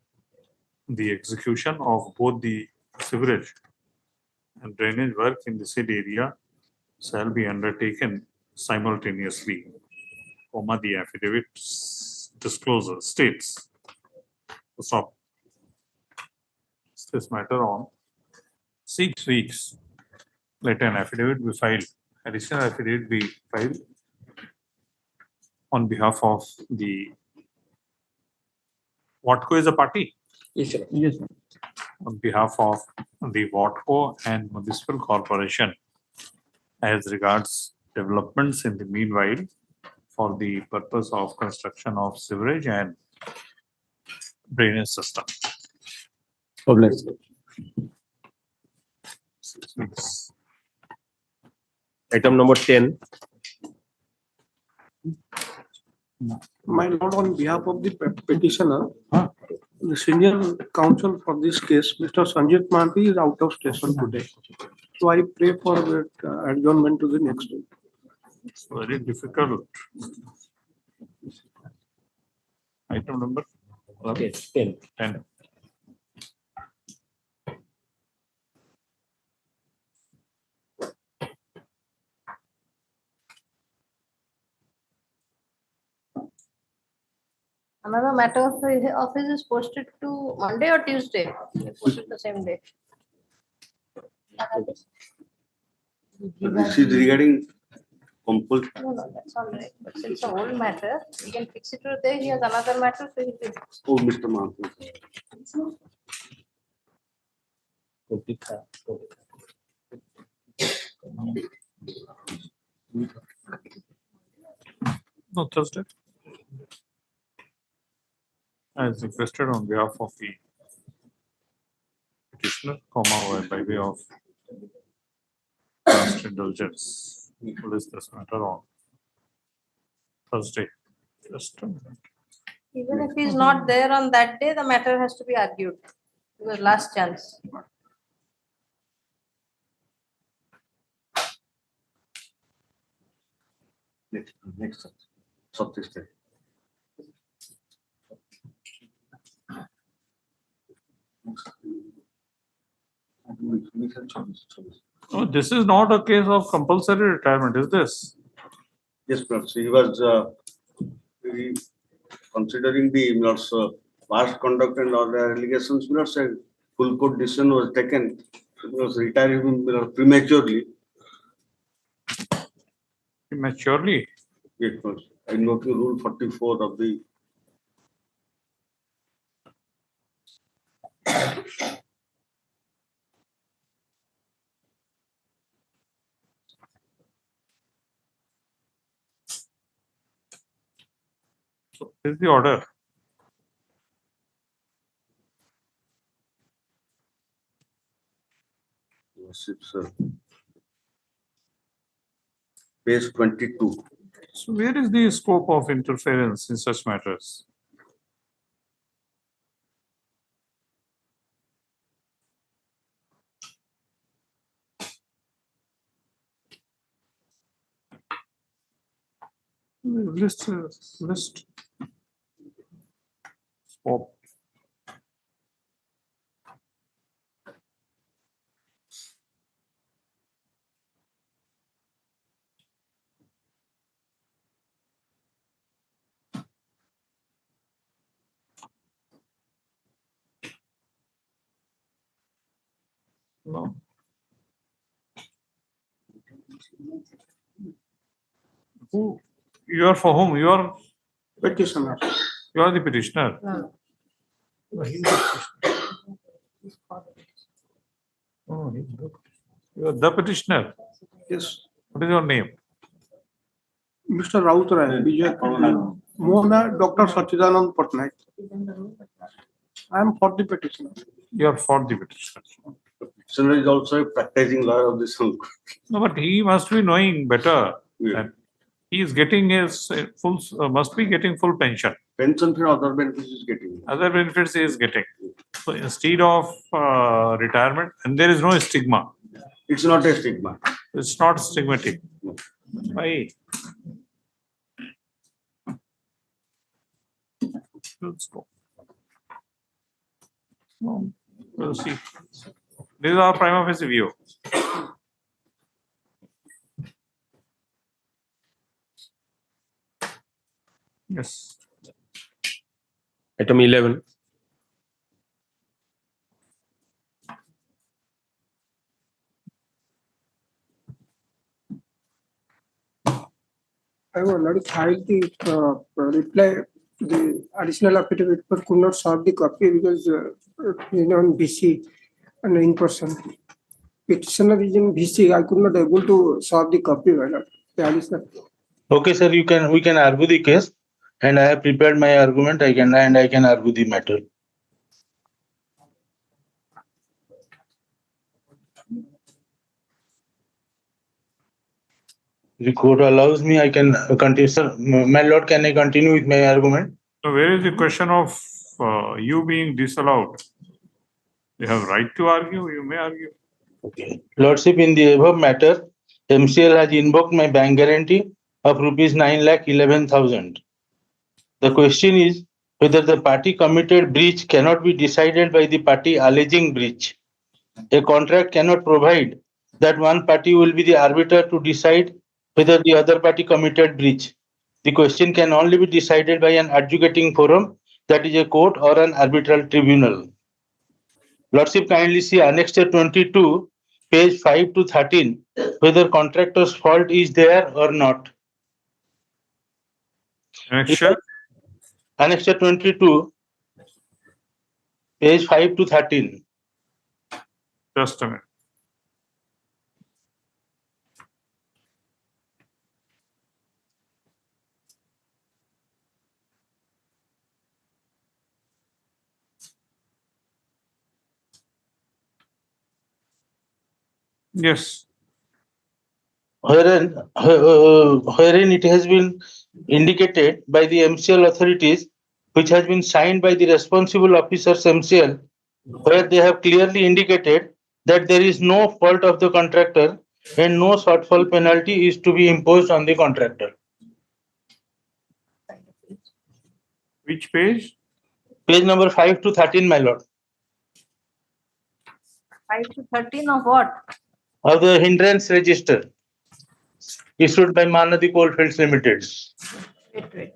The execution of both the sewerage and drainage work in the said area shall be undertaken simultaneously. The affidavit disclosure states. Stop. This matter on 6 weeks. Let an affidavit be filed. Additional affidavit be filed on behalf of the Watco is a party. Yes, sir. Yes. On behalf of the Watco and Municipal Corporation as regards developments in the meanwhile for the purpose of construction of sewerage and drainage system. Item number 10. My lord, on behalf of the petitioner, the senior counsel for this case, Mr. Sanjit Manti is out of station today. So I pray for that adjournment to the next day. It's very difficult. Item number? Okay, 10. 10. Another matter of office is posted to Monday or Tuesday? They posted the same day. This is regarding compulsory. No, that's all right. But since it's a old matter, we can fix it today. He has another matter, so he will. Oh, Mr. Manti. No, Thursday. As requested on behalf of the petitioner, by way of last indulgence. What is this matter on Thursday? Just a minute. Even if he is not there on that day, the matter has to be argued. Because last chance. Next, Subsistence. Oh, this is not a case of compulsory retirement, is this? Yes, perhaps he was considering the past conduct and other allegations. A full court decision was taken. It was retiring prematurely. Prematurely? Yes, perhaps. Invoking Rule 44 of the. So, is the order. Yes, it's page 22. So, where is the scope of interference in such matters? List. Scope. No. Who? You are for whom? You are Petitioner. You are the petitioner. No. Oh, you are the petitioner. Yes. What is your name? Mr. Raut Rai, Vijay. Mona, Dr. Sachidanand Patnaik. I am for the petitioner. You are for the petitioner. Petitioner is also a practicing lawyer of this whole. No, but he must be knowing better. Yeah. That he is getting his full, must be getting full pension. Pension for other benefits is getting. Other benefits he is getting. So instead of retirement, and there is no stigma. It's not a stigma. It's not stigmatic. Why? Stone. No, we'll see. This is our prima facie view. Yes. Item 11. I have already filed the reply to the additional affidavit, but could not solve the copy because on BC and in person. Petitioner is in BC. I could not able to solve the copy. The additional. Okay, sir, we can argue the case, and I have prepared my argument. I can argue the matter. The court allows me, I can continue, sir. My lord, can I continue with my argument? So where is the question of you being disallowed? You have right to argue, you may argue. Okay. Lordship, in the above matter, MCL has invoked my bank guarantee of rupees 9,11,000. The question is whether the party committed breach cannot be decided by the party alleging breach. A contract cannot provide that one party will be the arbiter to decide whether the other party committed breach. The question can only be decided by an adjudicating forum, that is a court or an arbitral tribunal. Lordship, kindly see Annexure 22, page 5 to 13, whether contractor's fault is there or not. Annexure? Annexure 22, page 5 to 13. Just a minute. Yes. Wherein it has been indicated by the MCL authorities, which has been signed by the responsible officers MCL, where they have clearly indicated that there is no fault of the contractor and no shortfall penalty is to be imposed on the contractor. Which page? Page number 5 to 13, my lord. 5 to 13 of what? Of the hindrance register issued by Manadi Coalfields Limited. Wait.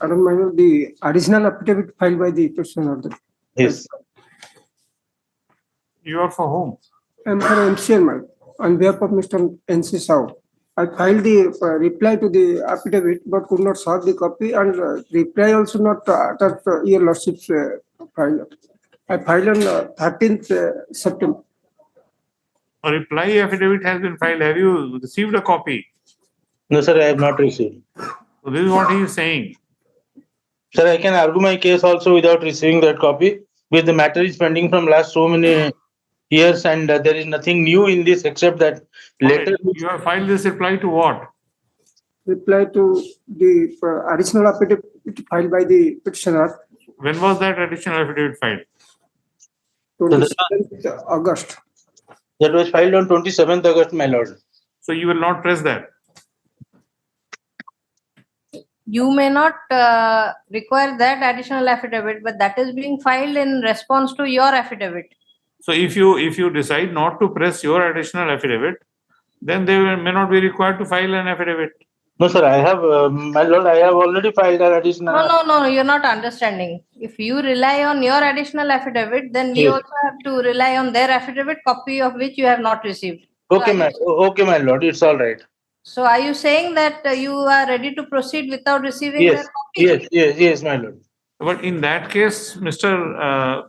I don't mind the additional affidavit filed by the petitioner. Yes. You are for whom? I'm for MCL, on behalf of Mr. NC Sao. I filed the reply to the affidavit, but could not solve the copy, and reply also not attached your lordship's file. I filed on 13th September. A reply affidavit has been filed. Have you received a copy? No, sir, I have not received. So this is what he is saying. Sir, I can argue my case also without receiving that copy, because the matter is pending from last so many years, and there is nothing new in this except that later. You have filed this reply to what? Reply to the additional affidavit filed by the petitioner. When was that additional affidavit filed? 27th August. That was filed on 27th August, my lord. So you will not press that? You may not require that additional affidavit, but that is being filed in response to your affidavit. So if you decide not to press your additional affidavit, then they may not be required to file an affidavit. No, sir, I have, my lord, I have already filed an additional. No, you're not understanding. If you rely on your additional affidavit, then we Yes. also have to rely on their affidavit, copy of which you have not received. Okay, my lord, it's all right. So are you saying that you are ready to proceed without receiving Yes, that copy? yes, my lord. But in that case, Mr.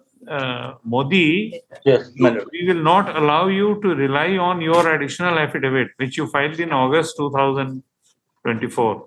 Modi, yes, my lord, we will not allow you to rely on your additional affidavit, which you filed in August 2024.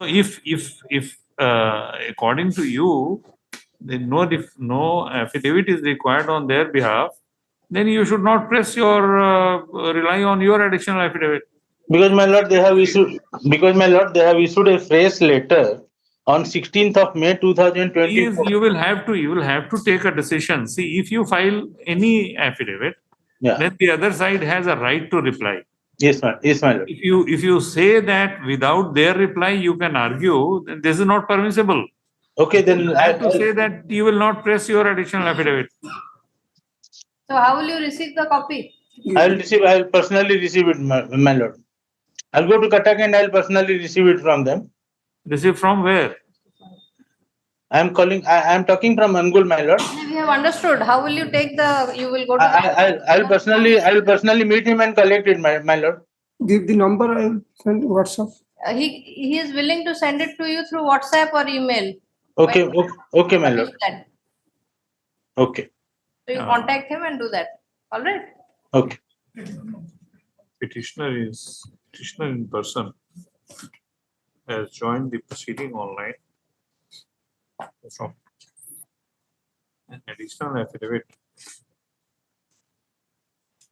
If according to you, then no affidavit is required on their behalf, then you should not press your rely on your additional affidavit. Because my lord, they have issued a fresh letter on 16th of May 2024. You will have to take a decision. See, if you file any affidavit, Yeah. then the other side has a right to reply. Yes, my lord. If you say that without their reply you can argue, then this is not permissible. Okay, then You have to say that you will not press your additional affidavit. So how will you receive the copy? I'll personally receive it, my lord. I'll go to Cuttack and I'll personally receive it from them. Receive from where? I'm talking from Angul, my lord. We have understood. How will you take you will go to. I'll personally meet him and collect it, my lord. Give the number, I'll send WhatsApp. He is willing to send it to you through WhatsApp or email. Okay, my lord. That. Okay. So you contact him and do that. All right. Okay. Petitioner in person has joined the proceeding online. So, an additional affidavit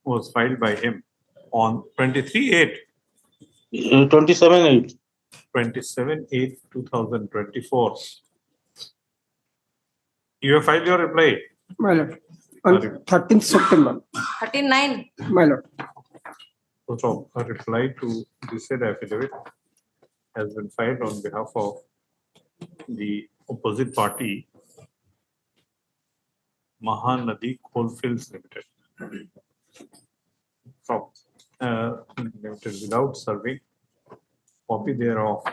was filed by him on 27/8/2024. You have filed your reply. My lord, on 13th September. 39. My lord. So, a reply to this said affidavit has been filed on behalf of the opposite party, Mahanadi Coalfields Limited. Limited without serving copy thereof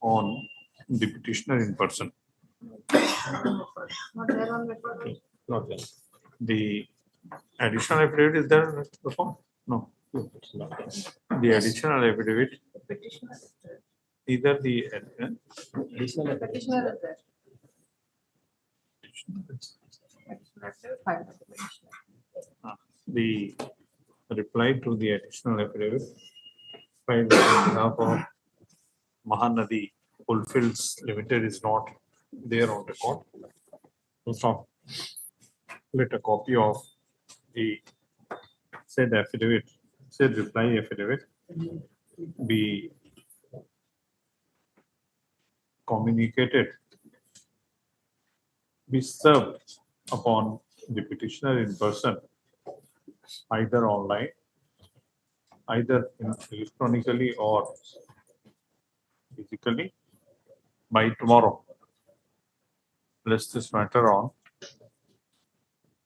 on the petitioner in person. Not there on record. Not there. The additional affidavit is there before? No. The additional affidavit, either the Petitioner is there. the reply to the additional affidavit filed on behalf of Mahanadi Coalfields Limited is not there on record. So, let a copy of the said affidavit, said reply affidavit be communicated, be served upon the petitioner in person, either online, either electronically or physically by tomorrow. Let's this matter on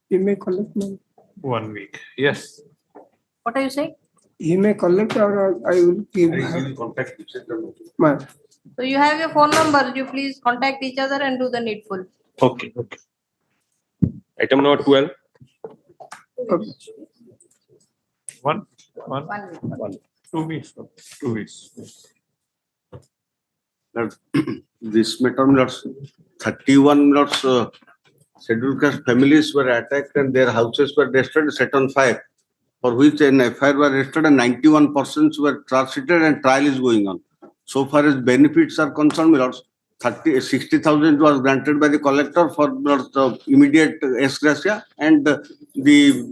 He may collect money. 1 week. Yes. What are you saying? He may collect or I will give. Contact. My. So you have your phone number. You please contact each other and do the needful. Okay. Item number 12. Okay. One. 2 weeks. 2 weeks. This matter, lots 31 lots scheduled caste families were attacked and their houses were destroyed, set on fire, for which an FIR was registered and 91 persons were charge-sheeted and trial is going on. So far as benefits are concerned, lots 60,000 was granted by the collector for immediate ex gratia, and the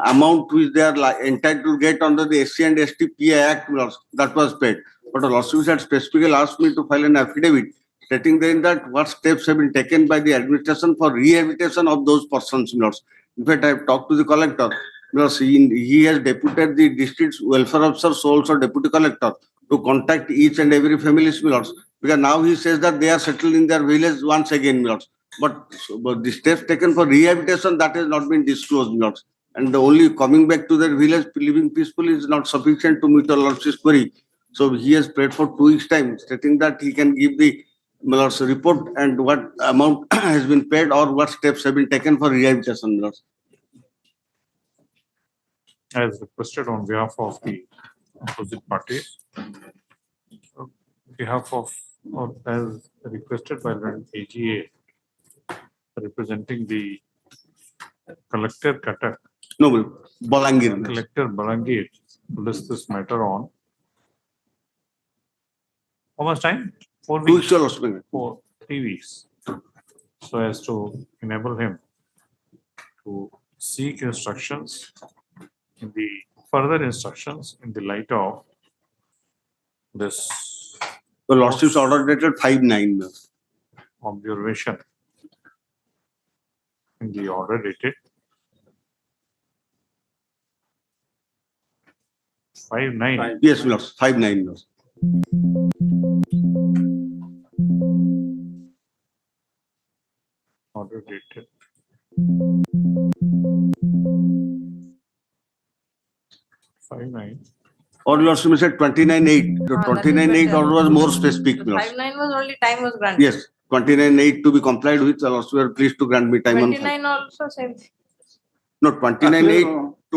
amount which they are entitled to get under the SC and ST PA Act that was paid. But the lawsuit had specifically asked me to file an affidavit stating then that what steps have been taken by the administration for rehabilitation of those persons. In fact, I have talked to the collector. He has deputed the district welfare officer, so also deputy collector, to contact each and every family's because now he says that they are settled in their village once again. But the steps taken for rehabilitation, that has not been disclosed. And the only coming back to their village, living peacefully is not sufficient to meet a lordship's query. So he has prayed for 2 weeks' time, stating that he can give the report and what amount has been paid or what steps have been taken for rehabilitation. As requested on behalf of the opposite parties, on behalf of, or as requested by the AGA, representing the collector Cuttack. No, Balangir. Collector Balangir to list this matter on. How much time? 4 2 weeks. weeks, your lordship. For 3 weeks. So as to enable him to seek instructions in the further instructions in the light of this Your lordship's order dated 5/9. observation in the order dated 5/9. Yes, Lord, 5/9. Lord. Order dated 5/9. Or lordship said 29/8. The that is 29/8 better. order was more specific. The Lord. 5/9 was only time was granted. Yes, 29/8 to be complied with. The lordship are pleased to grant me time on 5. 29 also same. No, 29/8.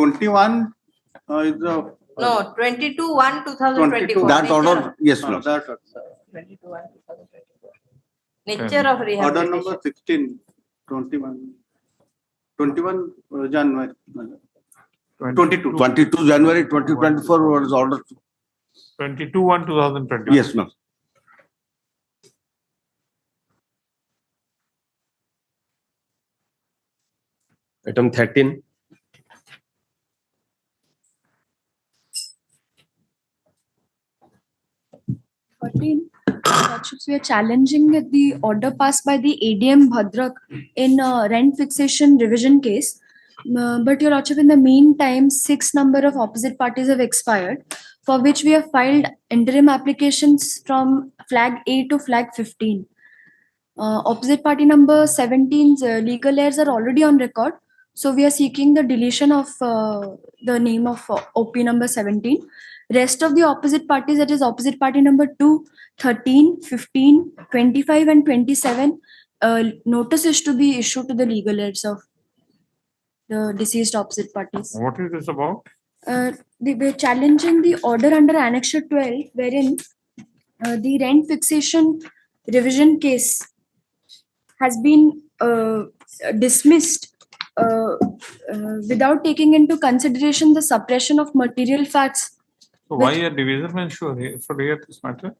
21 is the. No, 22/1/2024. That Nature order, of- yes, Lord. That 22/1/2024. Nature of order rehabilitation. number 16, 21. 21 January. 22. 22 January 2024 was ordered. 22/1/2020. Yes, Lord. Item 13. Lordships, we are challenging the order passed by the ADM Bhadrak in rent fixation revision case. But your lordship, in the meantime, 6 number of opposite parties have expired, for which we have filed interim applications from flag A to flag 15. Opposite party number 17's legal heirs are already on record. So we are seeking the deletion of the name of OP number 17. Rest of the opposite parties, that is opposite party number 2, 13, 15, 25 and 27, notice is to be issued to the legal heirs of the deceased opposite parties. What is this about? They were challenging the order under Annexure 12, wherein the rent fixation revision case has been dismissed without taking into consideration the suppression of material facts. So why a division bench should hear this matter?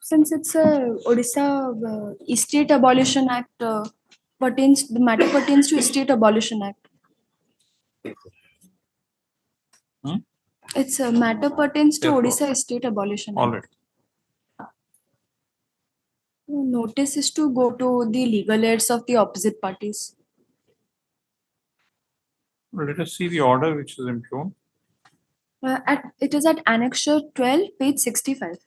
Since it's a Odisha Estate Abolition Act, the matter pertains to Estate Abolition Act. It's a matter pertains to Yes, Odisha Estate Abolition Act. All right. Notice is to go to the legal heirs of the opposite parties. Let us see the order which is impugned. It is at Annexure 12, page 65.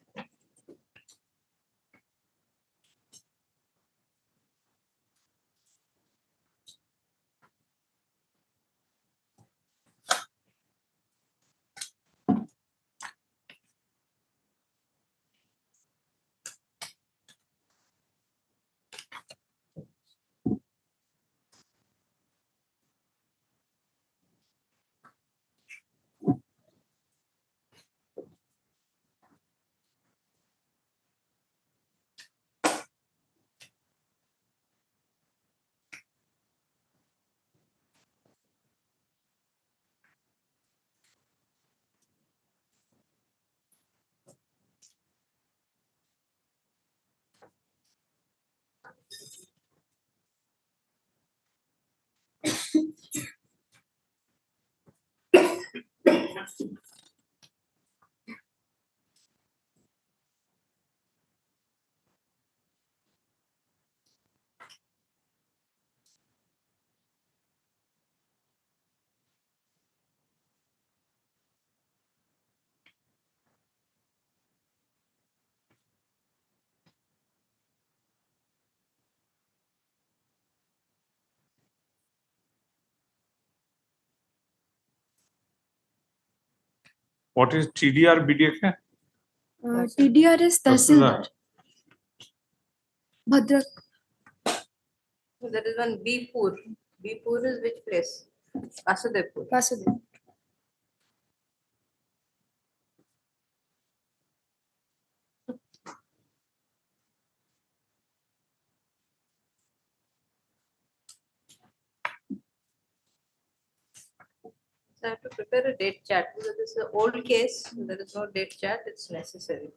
What is TDR BDK? TDR is Tahsildar. Bhadrak. So there is one Bpur. Bpur is which place? Vasudevpur. Vasudev. So I have to prepare a date chart because this is an old case. There is no date chart. It's necessary.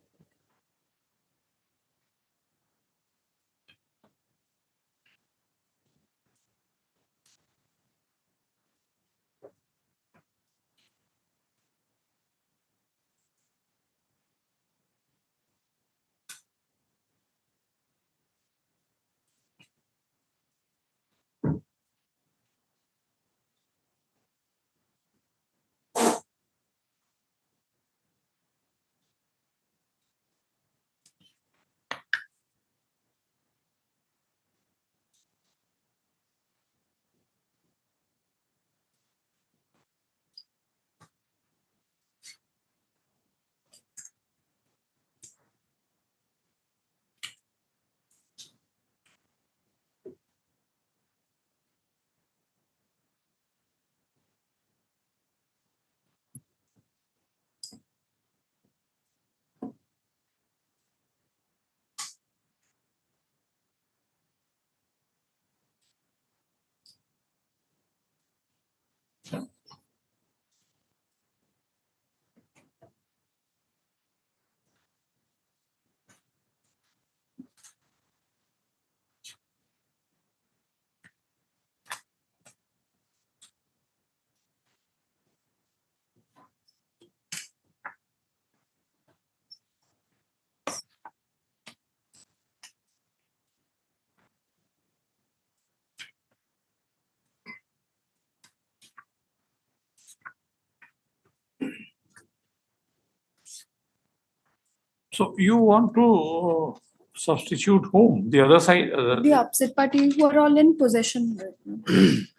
So you want to substitute whom? The other side? The opposite party who are all in possession right now.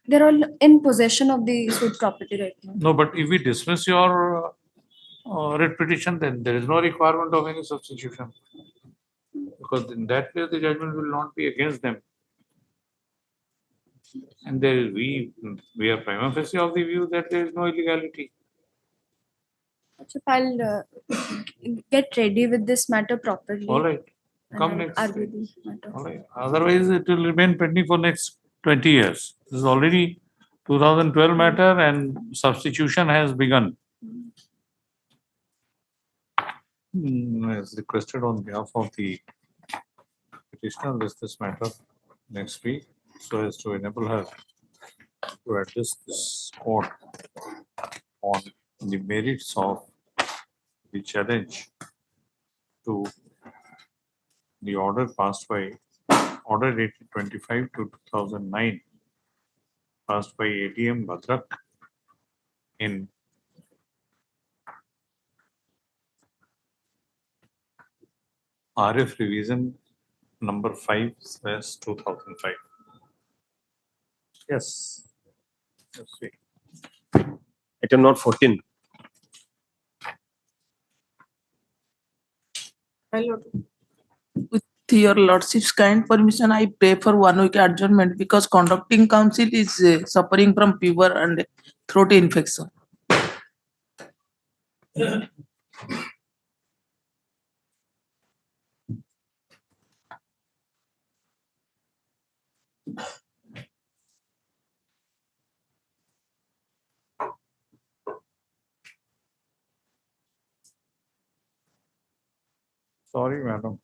They're all in possession of the suit property right now. No, but if we dismiss your writ petition, then there is no requirement of any substitution. Because in that case, the judgment will not be against them. And there we are prima facie of the view that there is no illegality. So I'll get ready with this matter properly. All right. and Come I'll next. argue the matter. All right. Otherwise, it will remain pending for next 20 years. This is already 2012 matter and substitution has begun. As requested on behalf of the petitioner, list this matter next week so as to enable her to address this court on the merits of the challenge to the order passed by order dated 25 to 2009 passed by ADM Bhadrak in RF revision number 5/2005. Yes. Let's see. Item number 14. With your lordship's kind permission, I pray for 1 week adjournment because conducting counsel is suffering from fever and throat infection. Sorry, madam.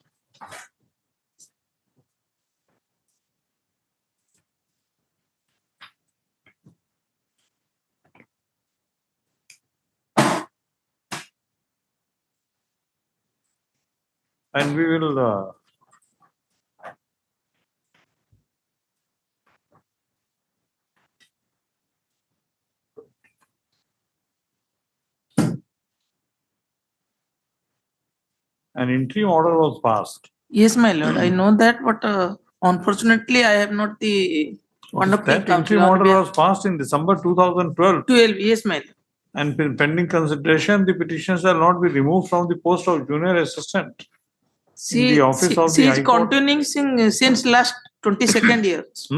And we will an interim order was passed. Yes, my lord, I know that, but unfortunately, I have not the conducting That interim counsel. order was passed in December 2012. 12, yes, my lord. And pending consideration, the petition shall not be removed from the post of junior assistant in the office of She the is High Court. continuing since last 22nd years.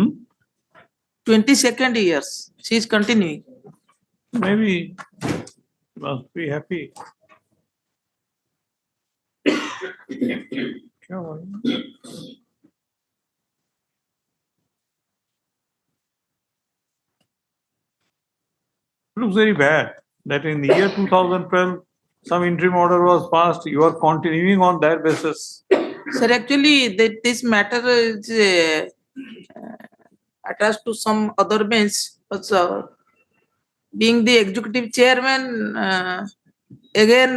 22nd years, she is continuing. Maybe you must be happy. looks very bad that in the year 2012, some interim order was passed. You are continuing on that basis. Sir, actually, this matter is attached to some other bench. But being the executive chairman, again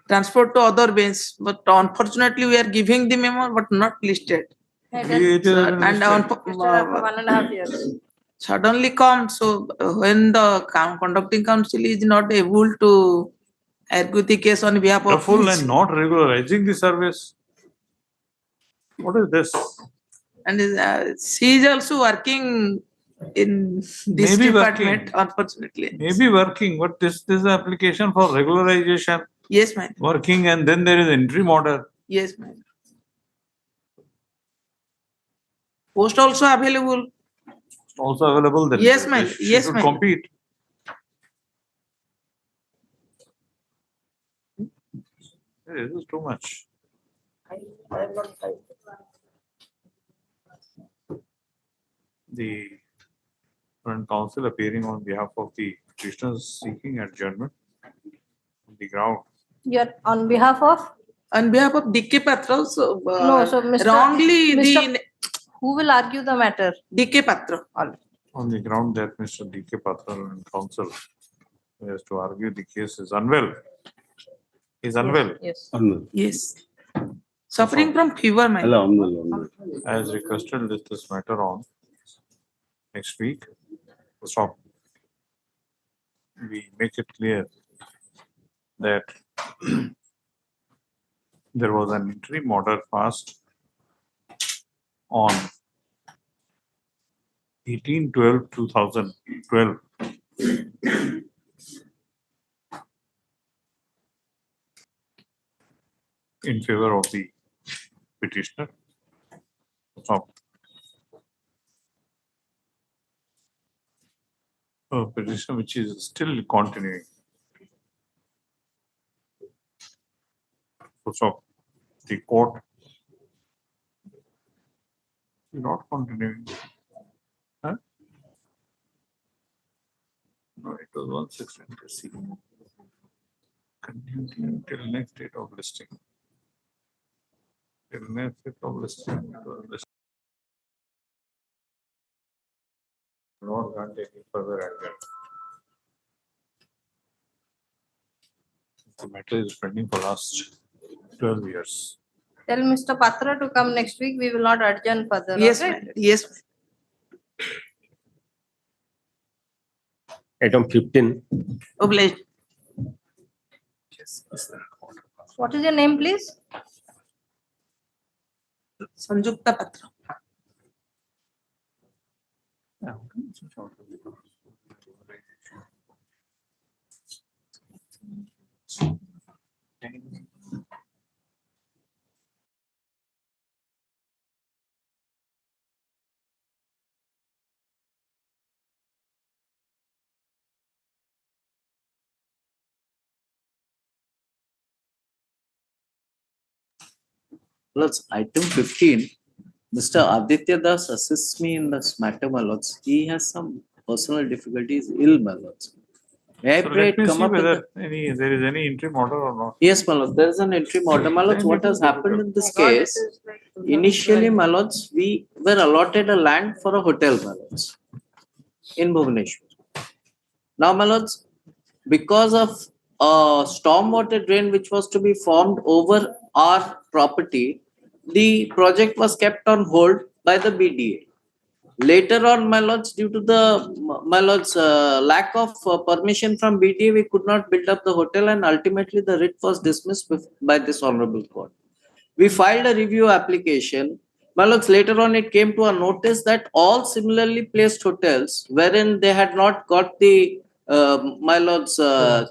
transferred to other bench. But unfortunately, we are giving the memo, but not listed. It is And After 1.5 years. suddenly come. So when the conducting council is not able to argue the case on behalf of full his, and not regularizing the service. What is this? and she is also working in this Maybe department, working. unfortunately. Maybe working, but this is application for regularization. Yes, ma'am. Working, and then there is interim order. Yes, ma'am. Post also available. Also available. Then Yes, ma'am. she Yes, should ma'am. compete. This is too much. The current counsel appearing on behalf of the petitioners seeking adjournment on the ground. You're on behalf of? On behalf of DK Patra, so, No, so Mr. wrongly Mr. the Who will argue the matter? DK Patra. On the ground that Mr. D.K. Pathal and counsel has to argue the case is unwell. Is unwell. Yes. Yes. Suffering from fever, ma'am. As requested, list this matter on next week. So we make it clear that there was an interim order passed on 18/12/2012 in favor of the petitioner. So, a petition which is still continuing. So, the court is not continuing. Huh? No, it was 160. Continuing till next date of listing. Till next date of listing. It was listed. Not grant any further action. The matter is pending for last 12 years. Tell Mr. Patra to come next week. We will not adjourn further. Yes, okay? ma'am. Yes. Item 15, Obliged. What is your name, please? Sanjukta Patra. Plus, item 15, Mr. Aditya Das assists me in this matter, my lords. He has some personal difficulties, ill, my lords. May I So pray let me come see up with whether the... there is any interim order or not. Yes, my lord, there is an interim order. My lords, what has happened in this case? Initially, my lords, we were allotted a land for a hotel, my lords, in Bhubaneswar. Now, my lords, because of a stormwater drain which was to be formed over our property, the project was kept on hold by the BDA. Later on, my lords, due to the lack of permission from BDA, we could not build up the hotel, and ultimately the writ was dismissed by this honorable court. We filed a review application. My lords, later on it came to a notice that all similarly placed hotels, wherein they had not got the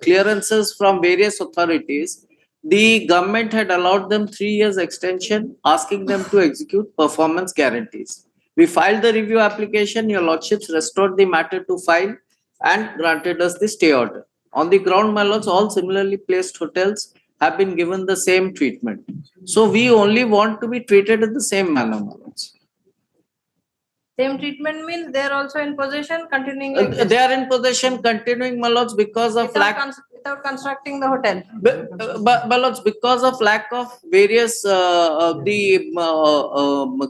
clearances from various authorities, the government had allowed them 3 years extension, asking them to execute performance guarantees. We filed the review application. Your lordships restored the matter to file and granted us the stay order. On the ground, my lords, all similarly placed hotels have been given the same treatment. So we only want to be treated in the same manner, my lords. Same treatment means they are also in possession, continuing They are in possession, continuing, my lords, because of lack. without constructing the hotel. My lords, because of lack of various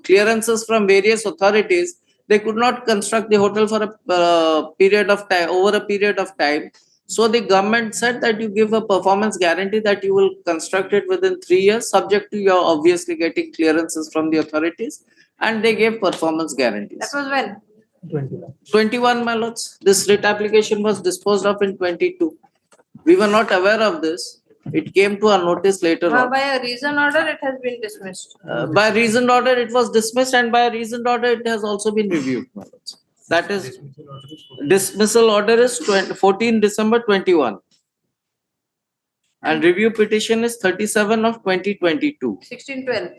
clearances from various authorities, they could not construct the hotel for a period of time, over a period of time. So the government said that you give a performance guarantee that you will construct it within 3 years, subject to your obviously getting clearances from the authorities, and they gave performance guarantees. That was when? 21, my lords. This writ application was disposed of in 22. We were not aware of this. It came to our notice later on. By a reason order, it has been dismissed. By reasoned order, it was dismissed, and by a reasoned order, it has also been reviewed, my lords. That is, dismissal order is 14 December 21. And review petition is 37 of 2022. 1612.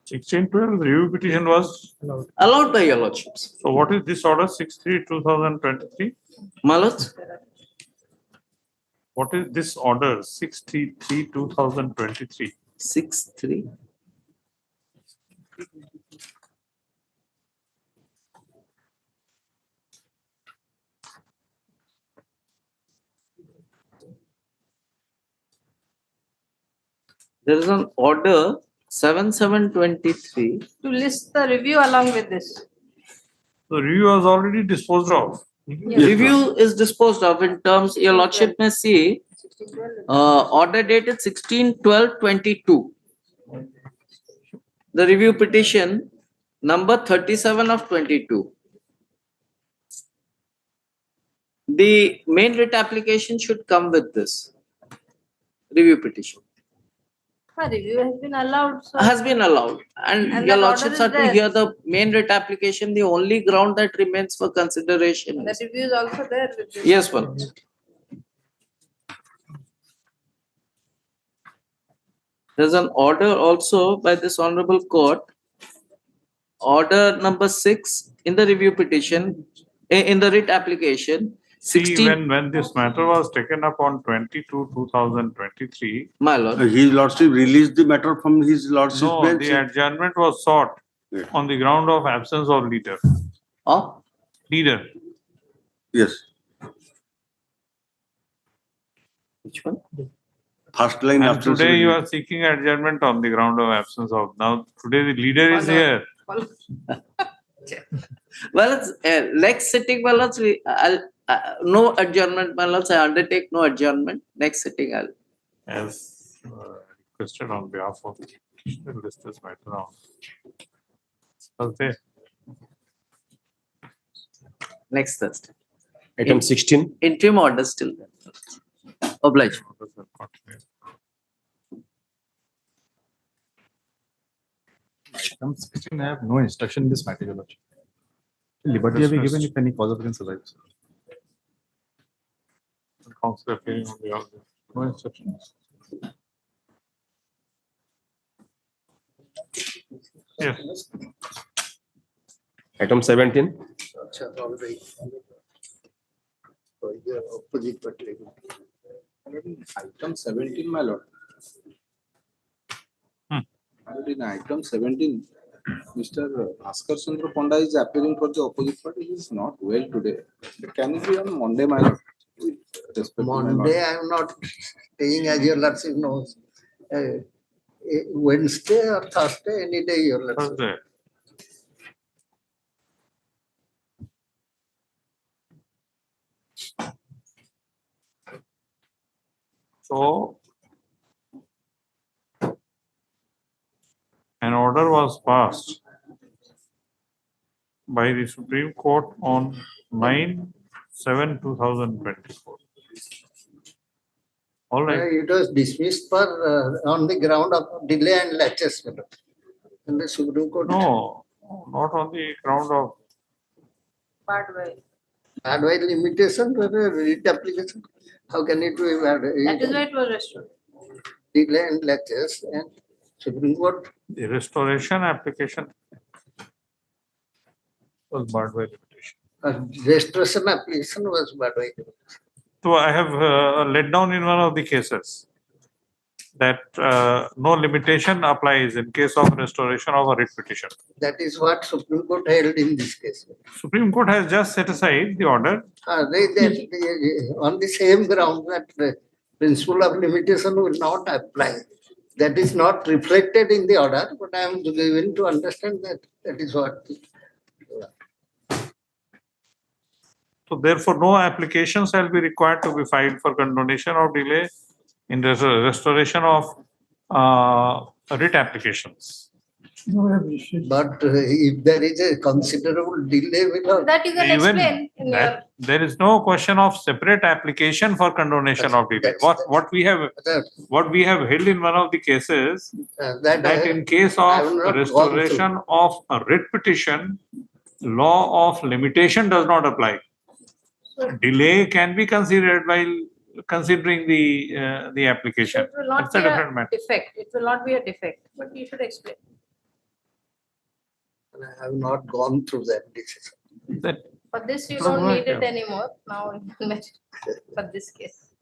1612. Review petition was allowed by your lordships. So what is this order 63/2023? My lords, What is this order 63/2023? 63. There is an order 7723. To list the review along with this. The review was already disposed of. Review is disposed of in terms, your lordship may see, order dated 16/12/22. The review petition number 37 of 22. The main writ application should come with this review petition. Review has been allowed. So Has been allowed, and And your that lordships order are is to hear the main writ application. The only ground that remains for consideration. the review is also there. With this. Yes, one. There's an order also by this honorable court. Order number 6 in the review petition, in the writ application. See, 16. when this matter was taken up on 22/2023. My lord. His lordship released the matter from his lordship No, bench. the adjournment was sought Yeah. on the ground of absence of leader. Oh, Leader. Yes, which one? first line. And absence today of you leader. are seeking adjournment on the ground of absence of. Now, today the leader is here. Well, it's next sitting, my lords, no adjournment, my lords. I undertake no adjournment. Next sitting, I'll. As requested on behalf of the petitioner, list this matter on. Thursday. Next Thursday. Item 16. Interim order still there. Oblige. Item 16, I have no instruction in this matter, Your Lordship. Liberty will be given if any cause of offence arises. Council appearing on behalf of. No instructions. Yes. Item 17. Item 17, my lord. And in item 17, Mr. Bhaskar Chandra Ponda is appearing for the opposite party. He is not well today. Can it be on Monday, my lord? With respect to my lord. Monday, I am not staying, as your lordship knows. Wednesday or Thursday, any day, your lordship. Thursday. So an order was passed by the Supreme Court on 9/7/2024. All right. It was dismissed for on the ground of delay and laches. And the Supreme Court. No, not on the ground of. Bad way. Bad way limitation, writ application. How can it be bad? That is why it was restored. Delay and laches and Supreme Court. The restoration application was barred by limitation. Restoration application was bad way. So I have laid down in one of the cases that no limitation applies in case of restoration of a writ petition. That is what Supreme Court held in this case. Supreme Court has just set aside the order. On the same ground that the principle of limitation will not apply. That is not reflected in the order, but I am given to understand that that is what. So therefore, no application shall be required to be filed for condonation or delay in the restoration of writ applications. But if there is a considerable delay, That you can Even explain in your. that, there is no question of separate application for condonation of delay. What we have held in one of the cases that in case of restoration of a writ petition, law of limitation does not apply. Delay can be considered while considering the application. It will not It's a be a different matter. defect. It will not be a defect, but you should explain. I have not gone through that decision. For this, you So don't what, need it yeah. anymore. Now, for this case.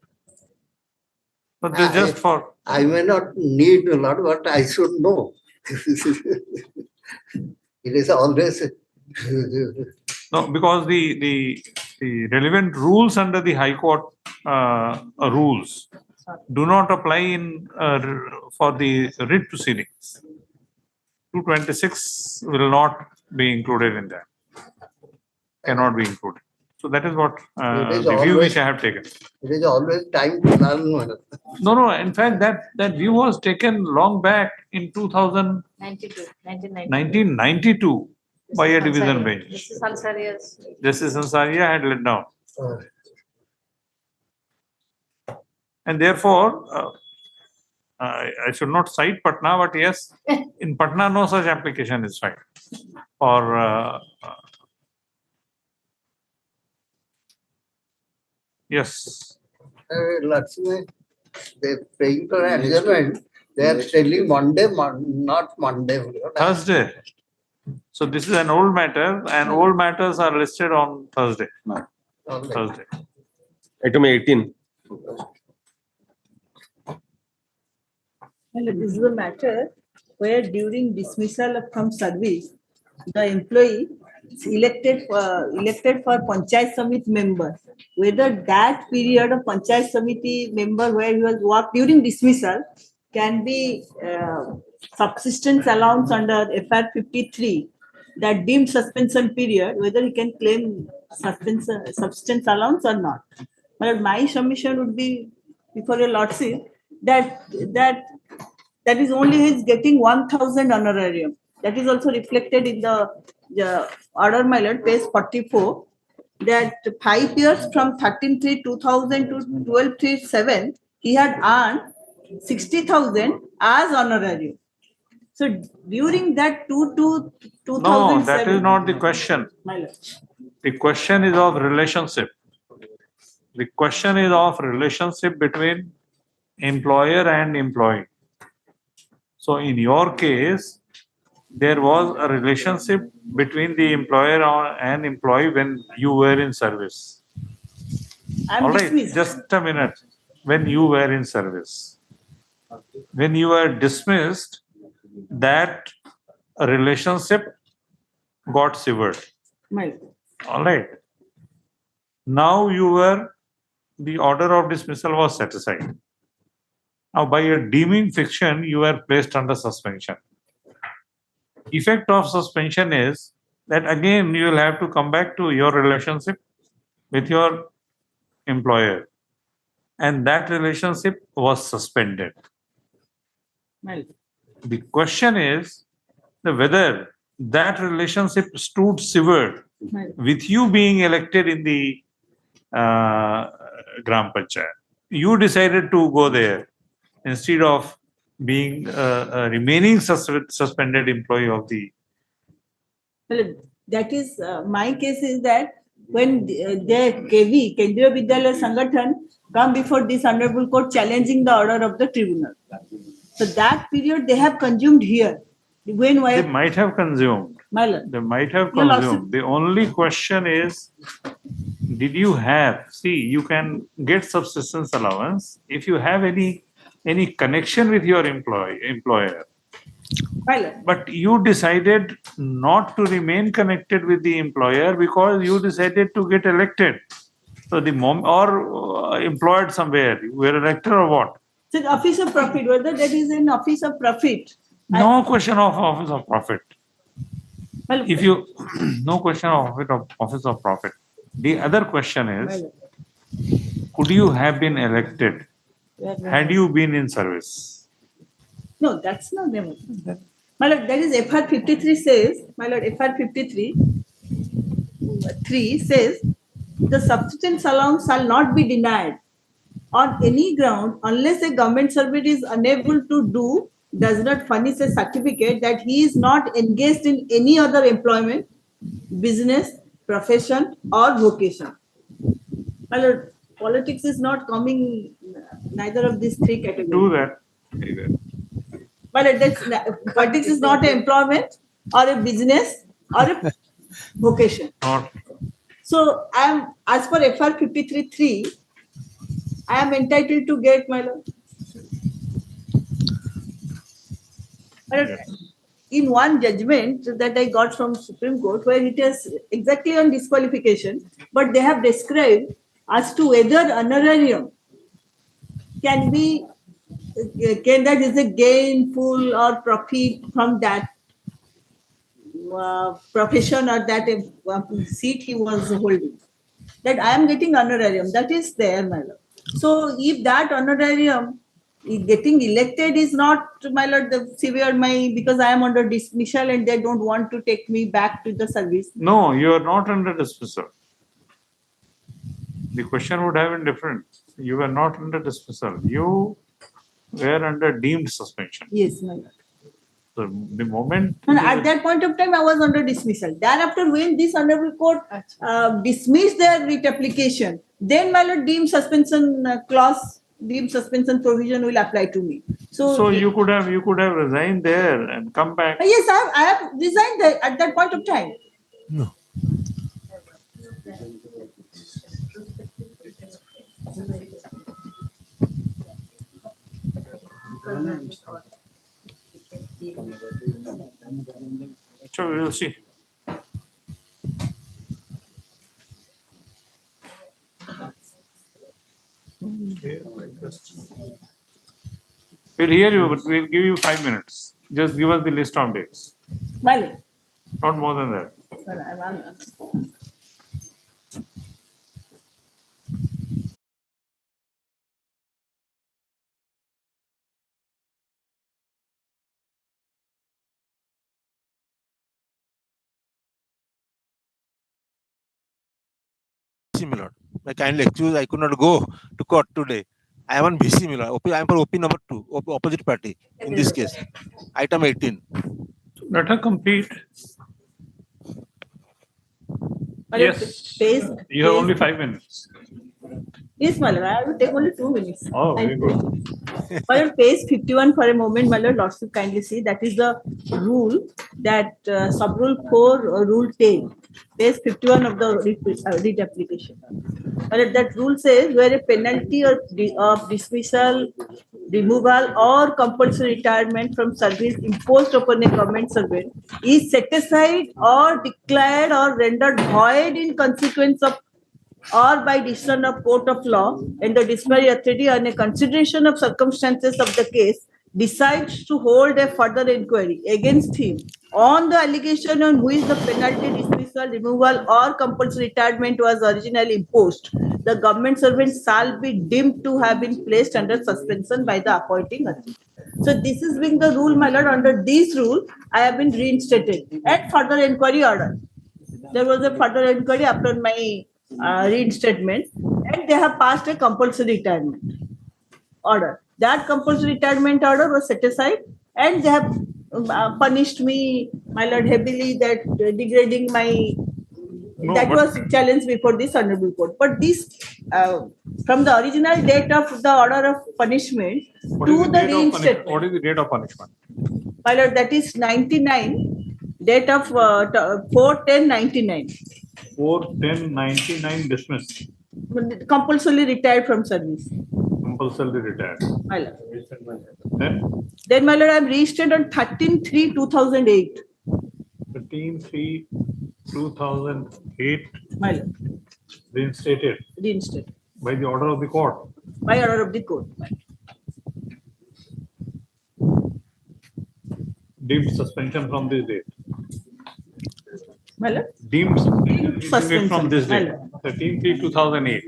But this just for I may not need a lot, but I should know. It is always. no, because the relevant rules under the High Court rules do not apply in for the writ proceedings. 226 will not be included in that. Cannot be included. So that is what the view which I have taken. It is always time to learn. No. In fact, that view was taken long back in 1992 by a division bench. This is Ansaria's. Justice Ansaria had laid down. And therefore, I should not cite Patna, but yes, in Patna, no such application is filed. Or yes. Lakshmi, they're paying for adjournment. They are telling Monday, not Monday. Thursday. So this is an old matter, and old matters are listed on Thursday. Thursday. Item 18. Well, this is a matter where during dismissal from service, the employee is elected for Panchayat Samiti member. Whether that period of Panchayat Samiti member where he was worked during dismissal can be subsistence allowance under FR 53, that deemed suspension period, whether he can claim subsistence allowance or not. But my submission would be before your lordship that is only his getting 1,000 honorarium. That is also reflected in the order, my lord, page 44, that 5 years from 13/3/2000 to 12/3/7, he had earned 60,000 as honorarium. So during that 2007. No, that is not the question. My lord. The question is of relationship. The question is of relationship between employer and employee. So in your case, there was a relationship between the employer and employee when you were in service. I'm All right, dismissed. just a minute. When you were in service. When you were dismissed, that relationship got severed. My lord. All right. Now the order of dismissal was set aside. Now by a deeming fiction, you were placed under suspension. Effect of suspension is that again you will have to come back to your relationship with your employer. And that relationship was suspended. My lord. The question is whether that relationship stood severed My lord. with you being elected in the Gram Panchayat. You decided to go there instead of being a remaining suspended employee of the. Well, that is my case is that when the KV, Kendriya Vidyalaya Sangathan, come before this honorable court challenging the order of the tribunal. So that period they have consumed here. When They might have consumed. my lord. They might have Your lordship. consumed. The only question is did you have, see, you can get subsistence allowance if you have any connection with your employer. My lord. But you decided not to remain connected with the employer because you decided to get elected. So the mom or employed somewhere, you were elected or what? It's an office of profit, whether that is an office of profit. No question of office of profit. Well, If you, no question of office of profit. The other question is, could you have been elected had you been in service? No, that's not them. My lord, that is FR 53 says, my lord, FR 53 3 says, the subsistence allowance shall not be denied on any ground unless a government servant is unable to do, does not furnish a certificate that he is not engaged in any other employment, business, profession, or vocation. My lord, politics is not coming neither of these three categories. Do that. But politics is not an employment or a business or a vocation. So I am, as per FR 53(3), I am entitled to get, my lord. But in one judgment that I got from Supreme Court, where it is exactly on disqualification, but they have described as to whether honorarium can be, that is a gainful or profit from that profession or that seat he was holding. That I am getting honorarium, that is there, my lord. So if that honorarium getting elected is not, my lord, the severe because I am under dismissal and they don't want to take me back to the service. No, you are not under dismissal. The question would have been different. You were not under dismissal. You were under deemed suspension. Yes, my lord. So the moment. And at that point of time, I was under dismissal. Thereafter, when this honorable court dismissed their writ application, then my lord, deemed suspension clause, deemed suspension provision will apply to me. So you could have resigned there and come back. Yes, I have resigned there at that point of time. No. So we will see. We'll hear you, but we'll give you 5 minutes. Just give us the list of dates. Well, not more than that. Milord. I kindly excuse, I could not go to court today. I am on BC Milord. I am for OP number 2, opposite party in this case. Item 18. Let her complete. Yes. You have only 5 minutes. Yes, my lord. I will take only 2 minutes. Oh, very good. My lord, page 51 for a moment, my lord, lordship kindly see. That is the rule that sub-rule 4, rule 10. Page 51 of the writ application. That rule says where a penalty of dismissal, removal, or compulsory retirement from service imposed upon a government servant is set aside or declared or rendered void in consequence of or by decision of court of law, and the disciplinary authority on a consideration of circumstances of the case decides to hold a further inquiry against him on the allegation on which the penalty, dismissal, removal, or compulsory retirement was originally imposed, the government servant shall be deemed to have been placed under suspension by the appointing authority. So this is being the rule, my lord. Under this rule, I have been reinstated and further inquiry order. There was a further inquiry after my reinstatement, and they have passed a compulsory retirement order. That compulsory retirement order was set aside, and they have punished me, my lord, heavily, that degrading my. No, that was challenged before this honorable court. But this, from the original date of the order of punishment to the reinstatement. What is the date of punishment? My lord, that is 99, date of 4/10/99. 4/10/99 dismissed, Compulsorily retired from service. compulsorily retired. My lord. Then My lord, I am registered on 13/3/2008. 13/3/2008 My lord, reinstated reinstated by the order of the court. by order of the court. Deemed suspension from this date. My lord, Deemed suspension is effect from this My date. lord. 13/3/2008.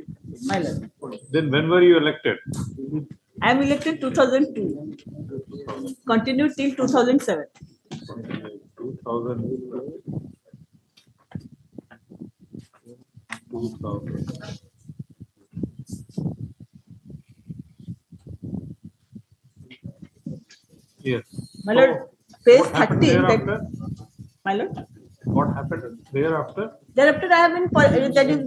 My lord. Then when were you elected? I am elected 2002. Continued till 2007. 2000. Yes. My lord, page what happened 13. thereafter? My lord. What happened thereafter? Thereafter, I have been,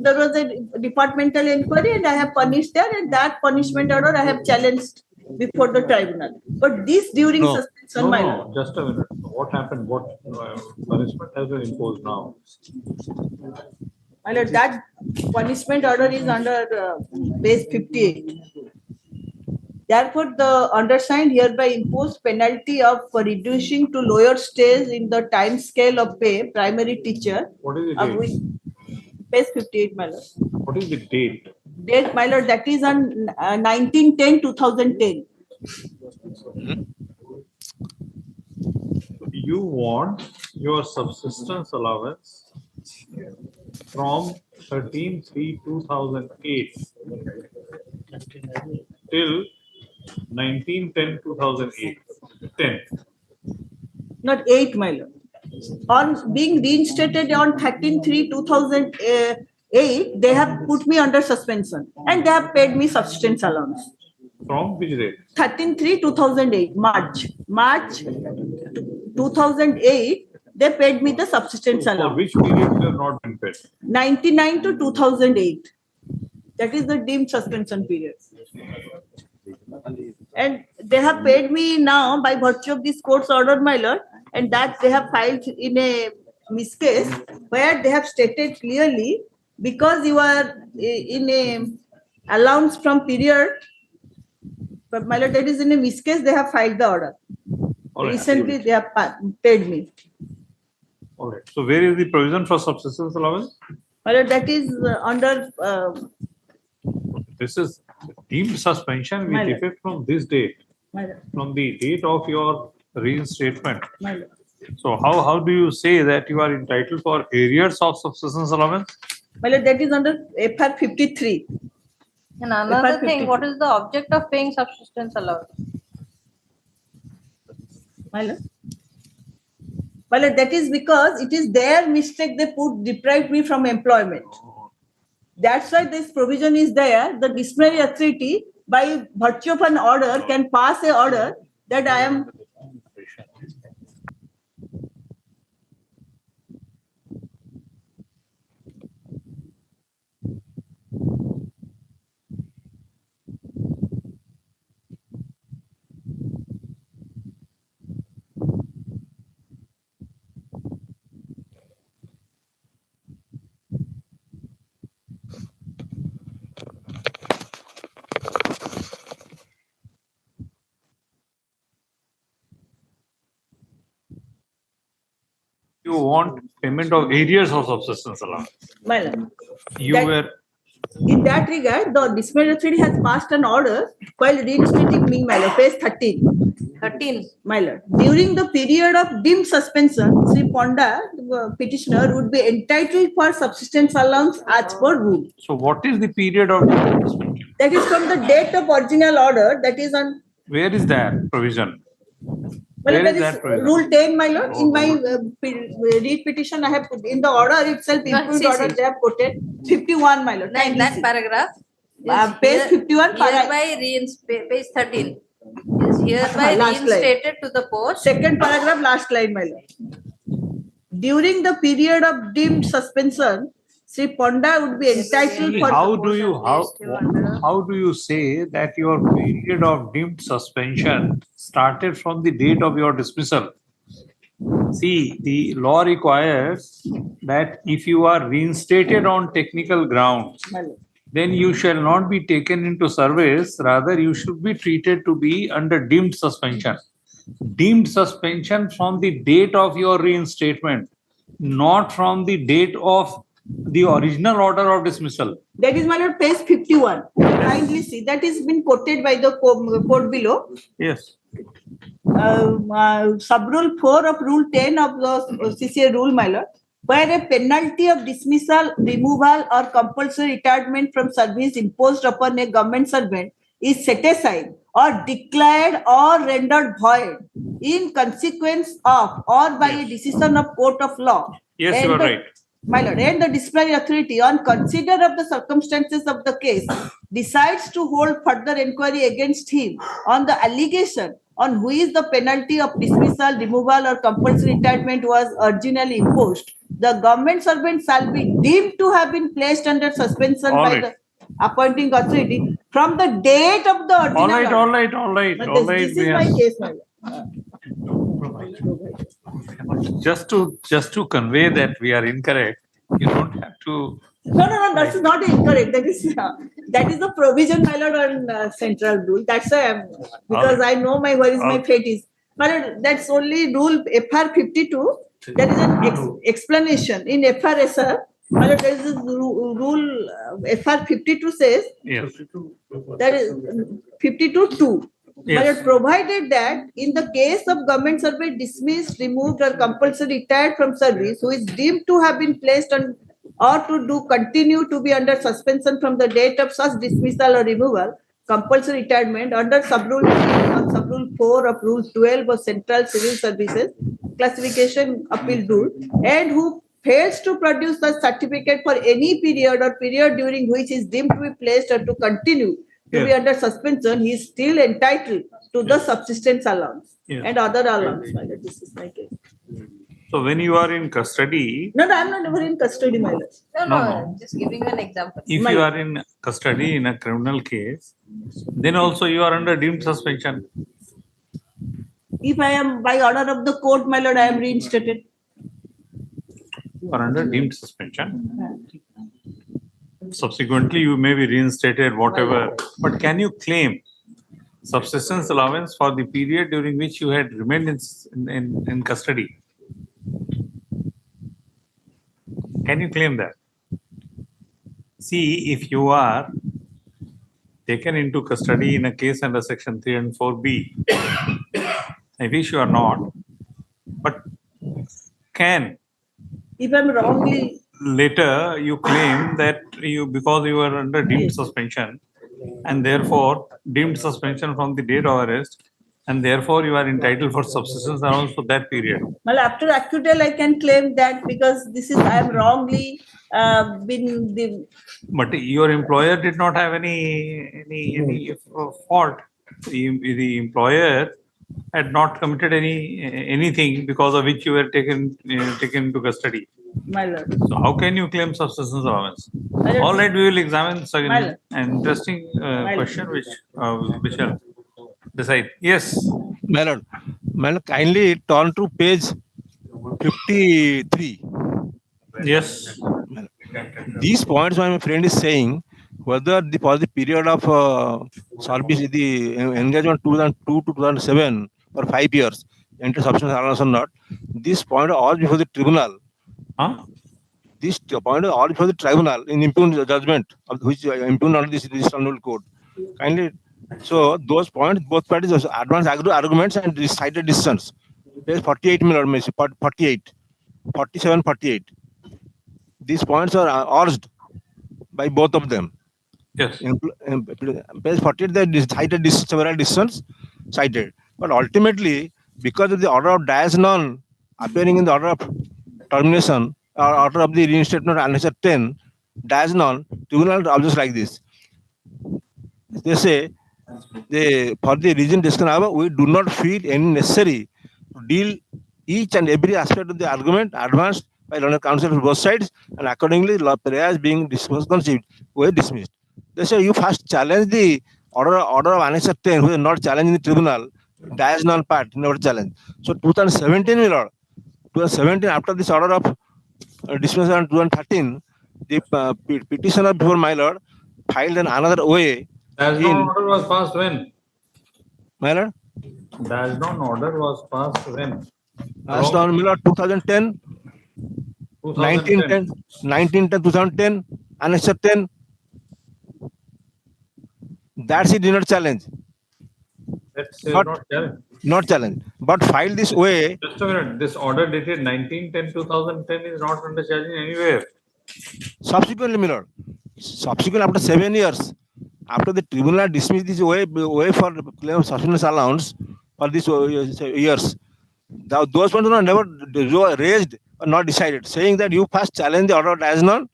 there was a departmental inquiry and I have punished there, and that punishment order I have challenged before the tribunal. But this during No. suspension, my lord. Just a minute. What happened? What punishment has been imposed now? My lord, that punishment order is under page 58. Therefore, the undersigned hereby impose penalty of reducing to lower stage in the time scale of pay primary teacher. What is the of date? which- Page 58, my lord. What is the date? Date, my lord, that is on 19/10/2010. You want your subsistence allowance from 13/3/2008 till 19/10/2008. 10. Not 8, my lord. On being reinstated on 13/3/2008, they have put me under suspension and they have paid me subsistence allowance. From which date? 13/3/2008, March. March 2008, they paid me the subsistence For allowance. which period you have not been paid? 99 to 2008. That is the deemed suspension period. And they have paid me now by virtue of this court's order, my lord, and that they have filed in a miscase where they have stated clearly, because you are in a allowance from period, but my lord, that is in a miscase, they have filed the order. All right. Recently, they have paid me. All right. So where is the provision for subsistence allowance? My lord, that is under This is deemed suspension My with lord. effect from this date, my lord, from the date of your reinstatement. my lord. So how do you say that you are entitled for arrears of subsistence allowance? My lord, that is under FR 53. And another FR thing, what is the object of paying subsistence allowance? My lord. My lord, that is because it is their mistake, they deprived me from employment. That's why this provision is there. The disciplinary authority, by virtue of an order, can pass a order that I am. You want payment of arrears of subsistence allowance. My lord. You That- were In that regard, the disciplinary authority has passed an order while reinstating me, my lord, page 13. 13. My lord, during the period of deemed suspension, Sri Ponda, the petitioner, would be entitled for subsistence allowance as per rule. so what is the period of suspension? That is from the date of original order, that is on. Where is that provision? Well, Where that is is that provision? rule 10, my lord. In my read petition, I have put in the order itself, improved see, order, see. they have quoted 51, my lord. That paragraph Page is 51, hereby page 13 is hereby Last line. reinstated to the post. Second paragraph, last line, my lord. During the period of deemed suspension, Sri Ponda would be entitled for. How do you say that your period of deemed suspension started from the date of your dismissal? See, the law requires that if you are reinstated on technical grounds, then you shall not be taken into service. Rather, you should be treated to be under deemed suspension. Deemed suspension from the date of your reinstatement, not from the date of the original order of dismissal. That is, my lord, page 51. Kindly see, that is been quoted by the court below. Yes. Sub-rule 4 of Rule 10 of the CCA rule, my lord, where a penalty of dismissal, removal, or compulsory retirement from service imposed upon a government servant is set aside or declared or rendered void in consequence of or by a decision of court of law. Yes, you are right. My lord, and the disciplinary authority, on consider of the circumstances of the case, decides to hold further inquiry against him on the allegation on which the penalty of dismissal, removal, or compulsory retirement was originally imposed. The government servant shall be deemed to have been placed under suspension by the appointing authority from the date of the original order. All right. This is my case, my lord. Just to convey that we are incorrect, you don't have to. No, that's not incorrect. That is the provision, my lord, on central rule. That's why I'm, because I know where is my fate is. My lord, that's only rule FR 52. There is an explanation in FRSR. My lord, there is a rule FR 52 says. Yes. That is 52(2). But provided that in the case of government servant dismissed, removed, or compulsory retired from service, who is deemed to have been placed on or to continue to be under suspension from the date of such dismissal or removal, compulsory retirement under sub-rule 4 of Rule 12 of Central Civil Services Classification Appeal Rule, and who fails to produce such certificate for any period or period during which is deemed to be placed or to continue to be under suspension, he is still entitled to the subsistence allowance and other allowance. This is my case. So when you are in custody. No, I'm not ever in custody, my lord. No, just giving you an example. If you are in custody in a criminal case, then also you are under deemed suspension. If I am by order of the court, my lord, I am reinstated. You are under deemed suspension. Subsequently, you may be reinstated, whatever. But can you claim subsistence allowance for the period during which you had remained in custody? Can you claim that? See, if you are taken into custody in a case under Section 3 and 4B, I wish you are not, but can. If I'm wrongly. Later, you claim that because you were under deemed suspension, and therefore deemed suspension from the date of arrest, and therefore you are entitled for subsistence allowance for that period. Well, after acquittal, I can claim that because this is I am wrongly been the. But your employer did not have any fault. The employer had not committed anything because of which you were taken into custody. My lord. So how can you claim subsistence allowance? All right, we will examine an interesting question which we shall decide. Yes. My lord, kindly turn to page 53. Yes. These points my friend is saying, whether for the period of service, the engagement 2002 to 2007 for 5 years, enter subsistence allowance or not, this point all before the tribunal. This point all before the tribunal in impugned judgment, of which impugned under this Registered Code. Kindly, so those points, both parties advance arguments and cited decisions. Page 48, 48, 47, 48. These points are urged by both of them. Yes. In page 48, they cited several decisions cited. But ultimately, because of the order of dies non appearing in the order of termination or order of the reinstatement annexure 10, dies non, tribunal objects like this. They say, for the reason discussed above, we do not feel any necessary to deal each and every aspect of the argument advanced by learned counsel for both sides, and accordingly, prayers being conceived were dismissed. They say you first challenge the order of annexure 10, who is not challenging the tribunal, dies non part, never challenge. So 2017, my lord, 2017, after this order of dismissal in 2013, the petitioner before my lord filed another OA. Adjournment order was passed when? My lord, Adjournment order was passed when? as on my lord 2010, 1910, 1910, 2010, Annexure 10. That's it, did not challenge. That's But- not challenged. Not challenge, but file this OA. Just a minute, this order dated 1910-2010 is not under challenge anywhere. Subsequently, my lord, subsequently after 7 years, after the tribunal dismissed this OA for claim of subsistence allowance for these years, those ones were never raised or not decided, saying that you first challenge the order of Adjournment.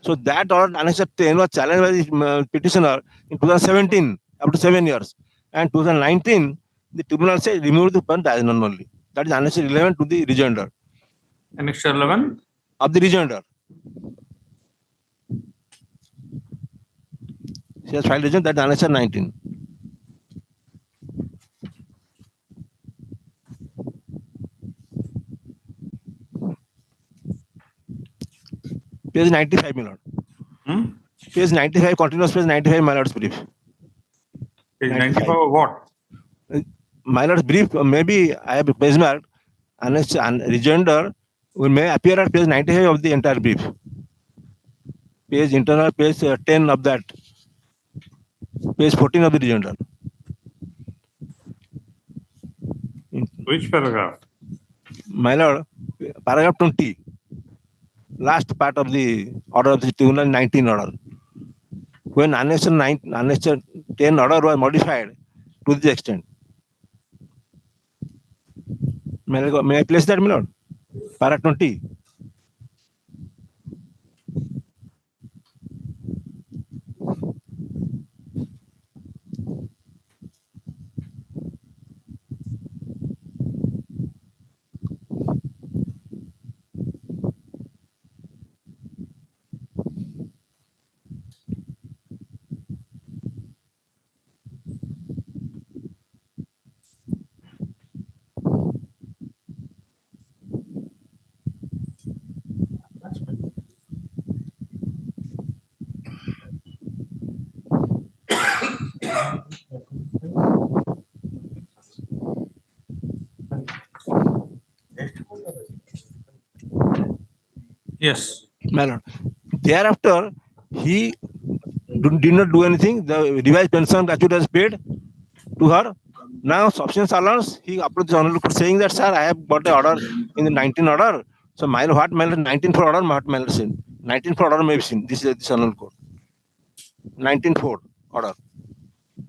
So that order Annexure 10 was challenged by the petitioner in 2017 after 7 years, and 2019 the tribunal said remove the Adjournment only. That is Annexure 11 to the rejoinder Annexure 11? of the rejoinder. She has filed rejoinder, that is Annexure 19. Page 95, my lord. Page 95, continuous page 95, my lord's brief. Page 95 of what? My lord's brief, maybe I have page marked, Annexure and rejoinder may appear at page 95 of the entire brief. Page internal, page 10 of that. Page 14 of the rejoinder. Which paragraph? My lord, paragraph 20. Last part of the order of the tribunal 19 order. When Annexure 10 order was modified to this extent. May I place that, my lord? Paragraph 20. Yes. My lord. Thereafter, he did not do anything. The revised pension gratuity was paid to her. Now, subsistence allowance, he approached the honorable court saying that, sir, I have got the order in the 19 order. So, my what my 19 for order, what my sin. 19 for order may be seen. This is the honorable court. 19-4 order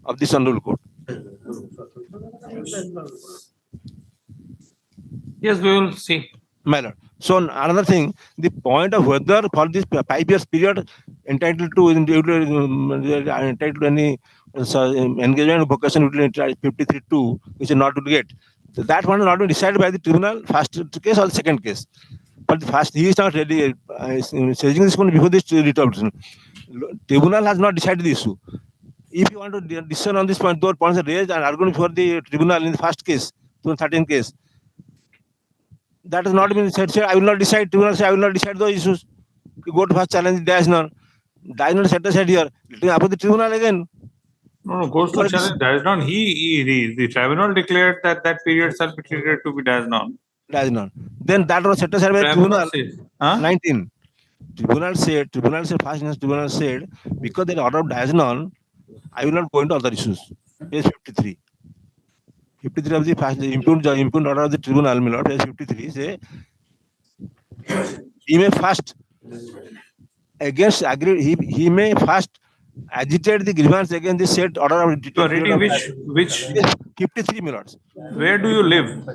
of this honorable court. Yes, we will see. My lord. So another thing, the point of whether for this 5 years period entitled to entitled to any engagement vocation within 53(2), which is not to get. That one is not been decided by the tribunal, first case or second case. But the first, he is not ready saying this one before this return. Tribunal has not decided the issue. If you want to decision on this point, those points are raised and argued before the tribunal in the first case, 2013 case. That has not been said. I will not decide. Tribunal say I will not decide those issues. You go to first challenge. Does not set aside here. After the tribunal again. No, goes to challenge. Does not. The tribunal declared that that period shall be treated to be does not. Does not. Then that was set aside by the tribunal. 19. Tribunal said. First instance tribunal said because the order of does not, I will not go into other issues. Page 53. 53 of the first impugned order of the tribunal, my lord, page 53 say he may first against agree he may first agitate the grievance against the said order of you are reading which 53, my lords. Where do you live?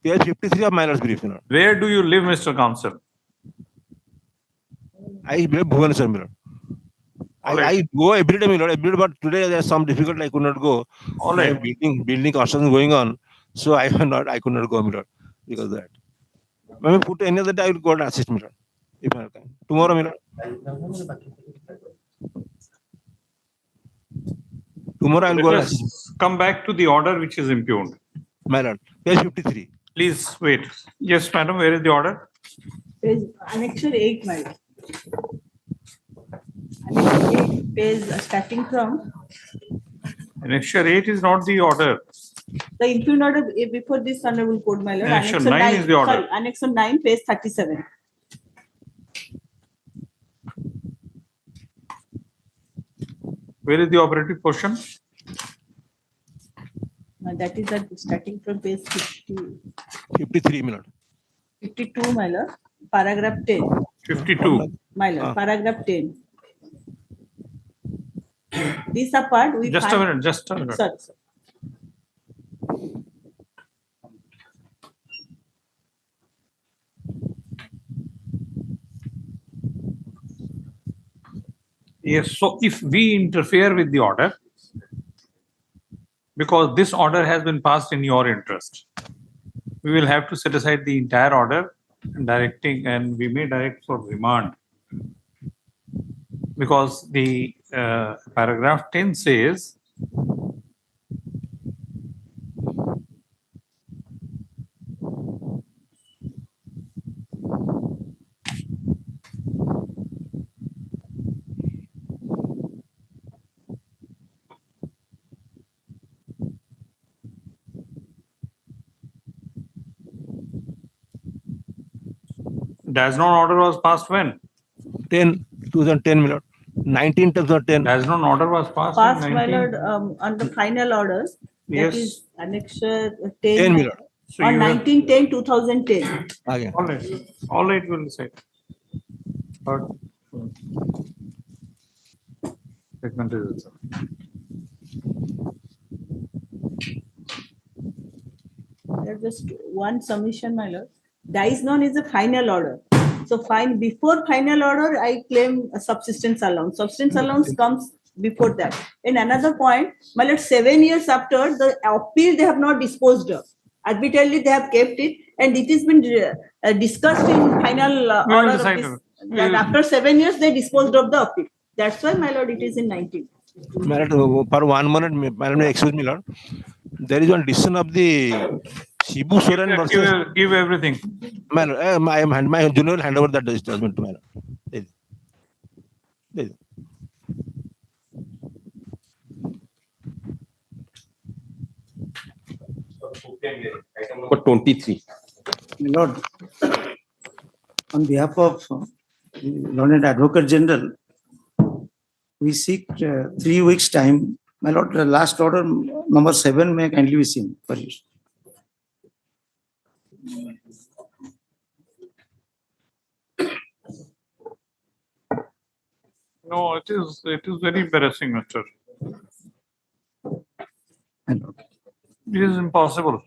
Page 53 of my lord's brief, my lord. Where do you live, Mr. Counsel? I live Bhubaneswar, my lord. I go every day, my lord, every day, but today there is some difficulty, I could not go. All right. Building construction going on, so I could not go, my lord, because of that. When we put any other day, I will go and assist, my lord, if I can. Tomorrow, my lord. Tomorrow I will go and assist. Come back to the order which is impugned. My lord, page 53. Please wait. Yes, madam, where is the order? Page annexure 8, my lord. Annexure 8, page starting from Annexure 8 is not the order. the impugned order before this honorable court, my lord. Annexure 9 is the order. Sorry, annexure 9, page 37. Where is the operative portion? That is starting from page 50, 53 minutes. 52, my lord. Paragraph 10, 52. my lord. Paragraph 10. This apart, we Just a find- minute, just a minute. Sorry, sir. Yes, so if we interfere with the order, because this order has been passed in your interest, we will have to set aside the entire order and directing, and we may direct for remand. Because the paragraph 10 says, Daznon order was passed when? 2010 minutes. 19 2010. Daznon order was passed Passed, in my 19. lord, on the final order. Yes. That is annexure 10 10, minutes. So on you have- 19/10/2010. Again. All right, we'll say. But- Segment is- Just one submission, my lord. Daznon is a final order. So before final order, I claim a subsistence allowance. Subsistence allowance comes before that. In another point, my lord, 7 years after the appeal, they have not disposed of. Arbitrarily, they have kept it, and it has been discussed in final We will order of decide this. it. That after 7 years, they disposed of the appeal. That's why, my lord, it is in 19. Madam, for 1 minute, madam, excuse me, Lord. There is one decision of the Shibu Soren versus. Give everything. Madam, my junior will hand over that judgment to madam. There is. Item number 23. My lord, on behalf of the Learned Advocate General, we seek 3 weeks' time. My lord, the last order, number 7, may kindly be seen for you. No, it is very embarrassing, Mr. My lord. It is impossible.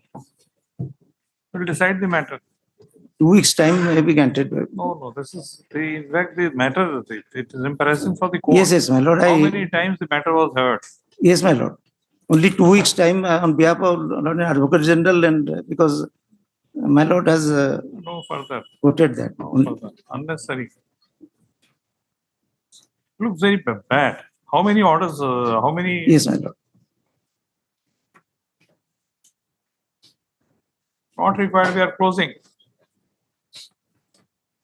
We'll decide the matter. 2 weeks' time may be granted. No, this is in fact the matter. It is embarrassing for the court. Yes, my lord. How many times the matter was heard? Yes, my lord. Only 2 weeks' time on behalf of Learned Advocate General, and because my lord has No further. quoted that. No Only- further. Unnecessary. Looks very bad. How many orders? How many? Yes, my lord. Not required. We are closing.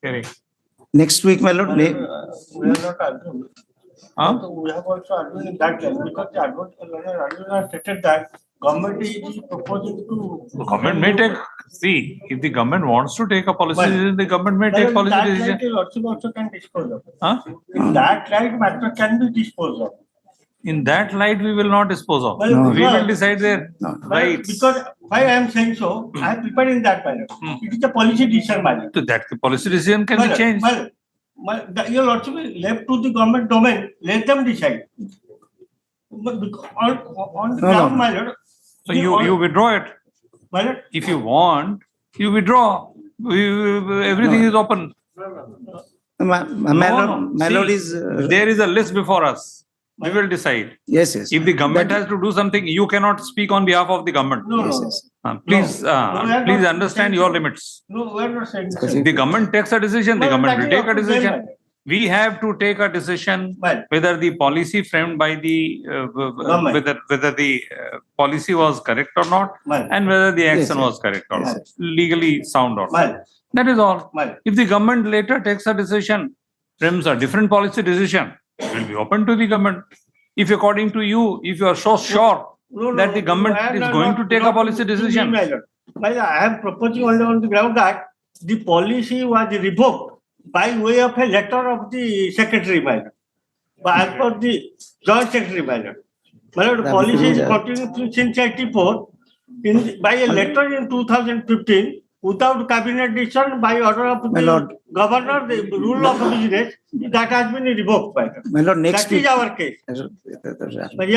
Hearing. Next week, my lord, may, We are not arguing. Huh? We have also argued in that case because the advocate has stated that government is proposing to. The government may take. See, if the government wants to take a policy decision, the government may take policy That decision. light also can dispose of. Huh? In that light, matter can be disposed of. In that light, we will not dispose of. Well, We will decide their Well, rights. because why I am saying so, I have prepared in that manner. It is a policy decision matter. So that the policy decision can be changed. You will also be left to the government domain, let them decide. But on the ground matter. So you withdraw it. If you want, you withdraw. Everything is open. my lord See, is. There is a list before us. We will decide. Yes, yes. If the government has to do something, you cannot speak on behalf of the government. Please understand your limits. No, we are not saying. If the government takes a decision, the government will take a decision. We have to take a decision Well, whether the policy framed by the, Government. whether the policy was correct or not, well, and whether the Yes, action yes. was correct or not, Yes. legally sound or not. well, That is all. well. If the government later takes a decision, frames a different policy decision, it will be open to the government. If according to you, if you are so sure No, that the government I am is not- going to take a not policy to me, decision. my lord. Well, I am proposing only on the ground that the policy was revoked by way of a letter of the secretary, my lord. But as per the joint secretary, my lord. My lord, the That policy is means, continuing since 84 by a letter in 2015 without cabinet decision by order of My the lord. governor, the rule of business that has been revoked, my lord. My lord, next That week. is our case. But he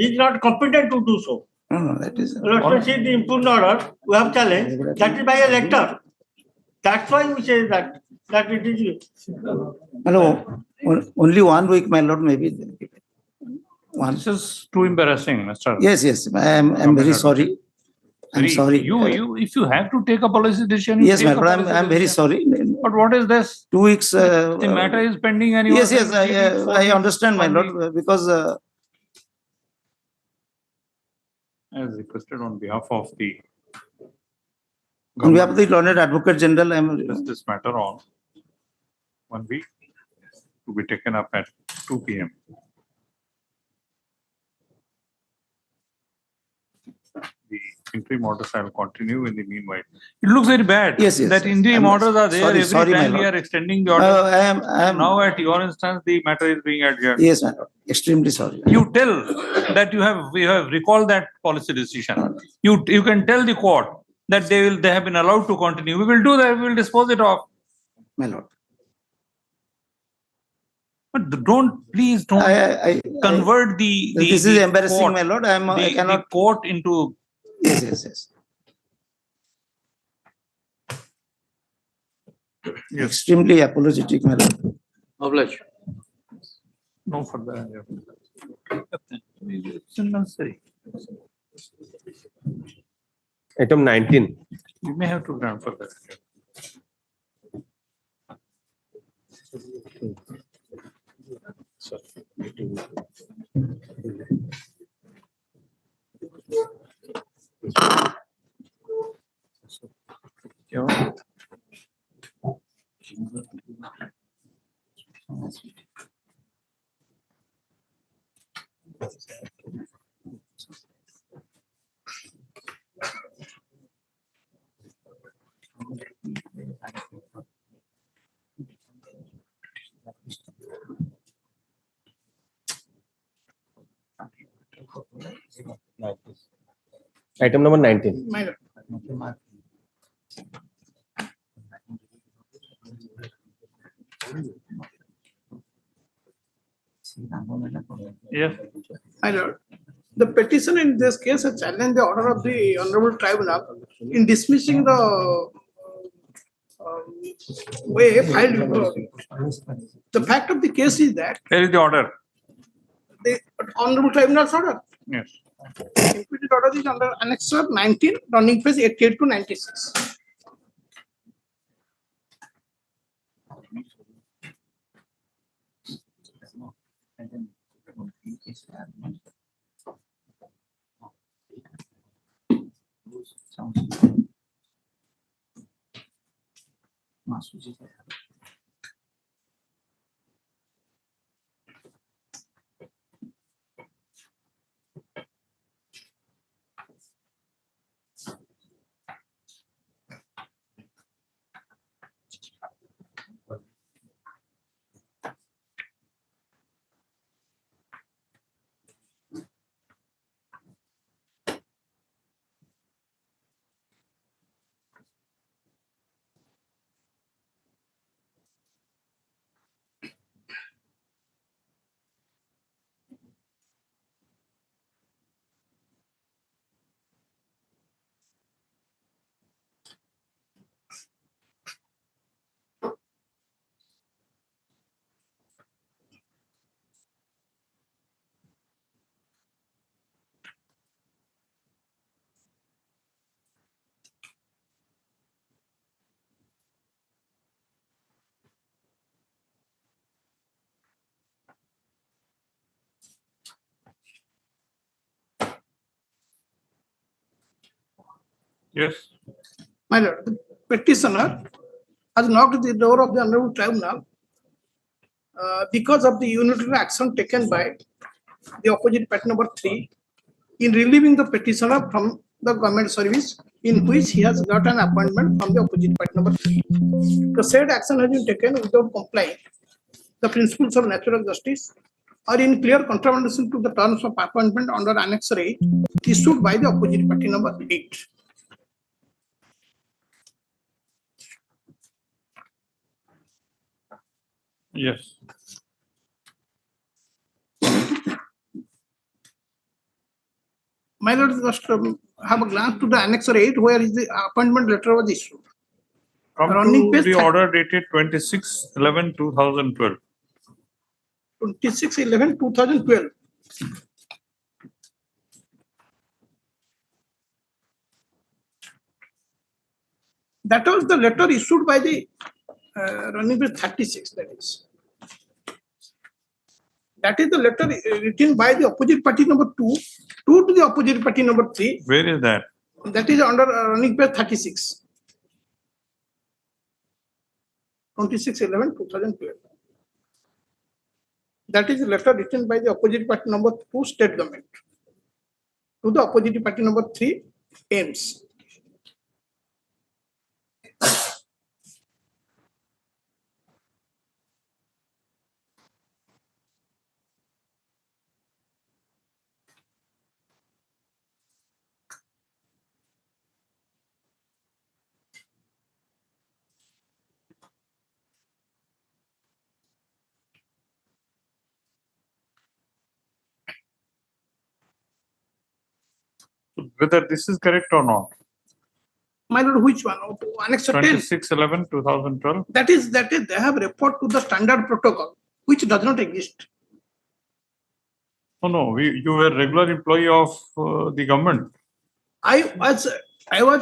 is not competent to do so. No, no, that is. Let us see the impugned order, we have challenged, that is by a letter. That's why we say that it is. Hello, only 1 week, my lord, maybe. One. This is too embarrassing, Mr. Yes, yes, I'm very sorry. I'm sorry. If you have to take a policy decision, you Yes, take my a lord, policy I'm very decision. sorry. But what is this? 2 weeks. The matter is pending and you are Yes, yes, saying 3 weeks, 4 I weeks, understand, my 1 lord, week. because As requested on behalf of the on behalf of the government, Learned Advocate General, I'm. just this matter on 1 week to be taken up at 2 p.m. The interim orders I will continue in the meanwhile. It looks very bad. Yes, yes, That yes. interim I'm orders are there sorry, every sorry, my time we lord. are extending the order. I am. Now at your instance, the matter is being adjourned. Yes, my lord, extremely sorry. You tell that you have recalled that policy decision. You can tell the court that they have been allowed to continue. We will do that. We will dispose it off. My lord. But please don't convert the This is embarrassing, court, my lord. I the cannot. court into. Yes, yes, yes. Yes. Extremely apologetic, my lord. Oblige. No further. It's unnecessary. Item 19. You may have to grant for that. Yeah. Item number 19. Yes. My lord, the petition in this case has challenged the order of the Honorable Tribunal in dismissing the way filed report. The fact of the case is that Where is the order? the Honorable Tribunal's order, Yes. imputed order is under Annexure 19, running page 88 to 96. Yes. My lord, the petitioner has knocked at the door of the Honorable Tribunal because of the unilateral action taken by the opposite party number 3 in relieving the petitioner from the government service in which he has got an appointment from the opposite party number 3. The said action has been taken without complying the principles of natural justice or in clear contravention to the terms of appointment under Annex 8 issued by the opposite party number 8. Yes. My lord, just have a glance to the Annex 8 where is the appointment letter was issued. Come Running to page the order dated 26/11/2012. 26/11/2012. That was the letter issued by the running page 36, that is. That is the letter written by the opposite party number 2 to the opposite party number 3. Where is that? That is under running page 36. 26/11/2012. That is a letter written by the opposite party number 2 state government to the opposite party number 3 AIMS. Whether this is correct or not? My lord, which one? Annex 10. 26/11/2012. That is, they have referred to the standard protocol, which does not exist. Oh no, you were a regular employee of the government. I was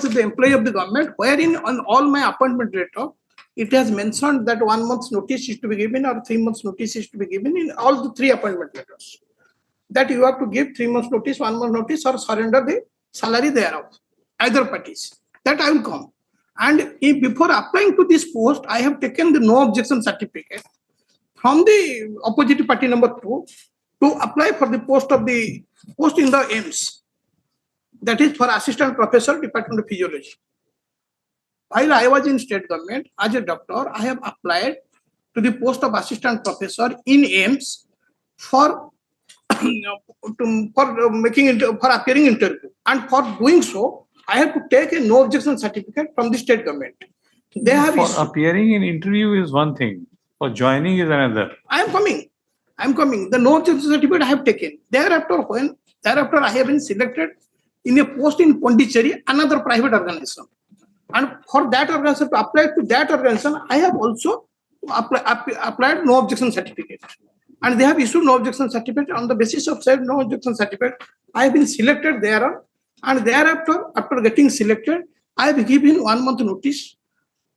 the employee of the government, wherein on all my appointment letter, it has mentioned that 1 month's notice is to be given or 3 months notice is to be given in all the 3 appointment letters. That you have to give 3 months notice, 1 month notice, or surrender the salary thereof, either parties. That I will come. And if before applying to this post, I have taken the no objection certificate from the opposite party number 2 to apply for the post in the AIMS. That is for assistant professor, Department of Physiology. While I was in state government as a doctor, I have applied to the post of assistant professor in AIMS for appearing interview, and for doing so, I have to take a no objection certificate from the state government. They have For appearing in interview is one thing. For joining is another. I am coming. The no objection certificate I have taken. Thereafter, I have been selected in a post in Pondicherry, another private organization. And for that organization, to apply to that organization, I have also applied no objection certificate. And they have issued no objection certificate. On the basis of said no objection certificate, I have been selected thereon. And thereafter, after getting selected, I have given 1 month notice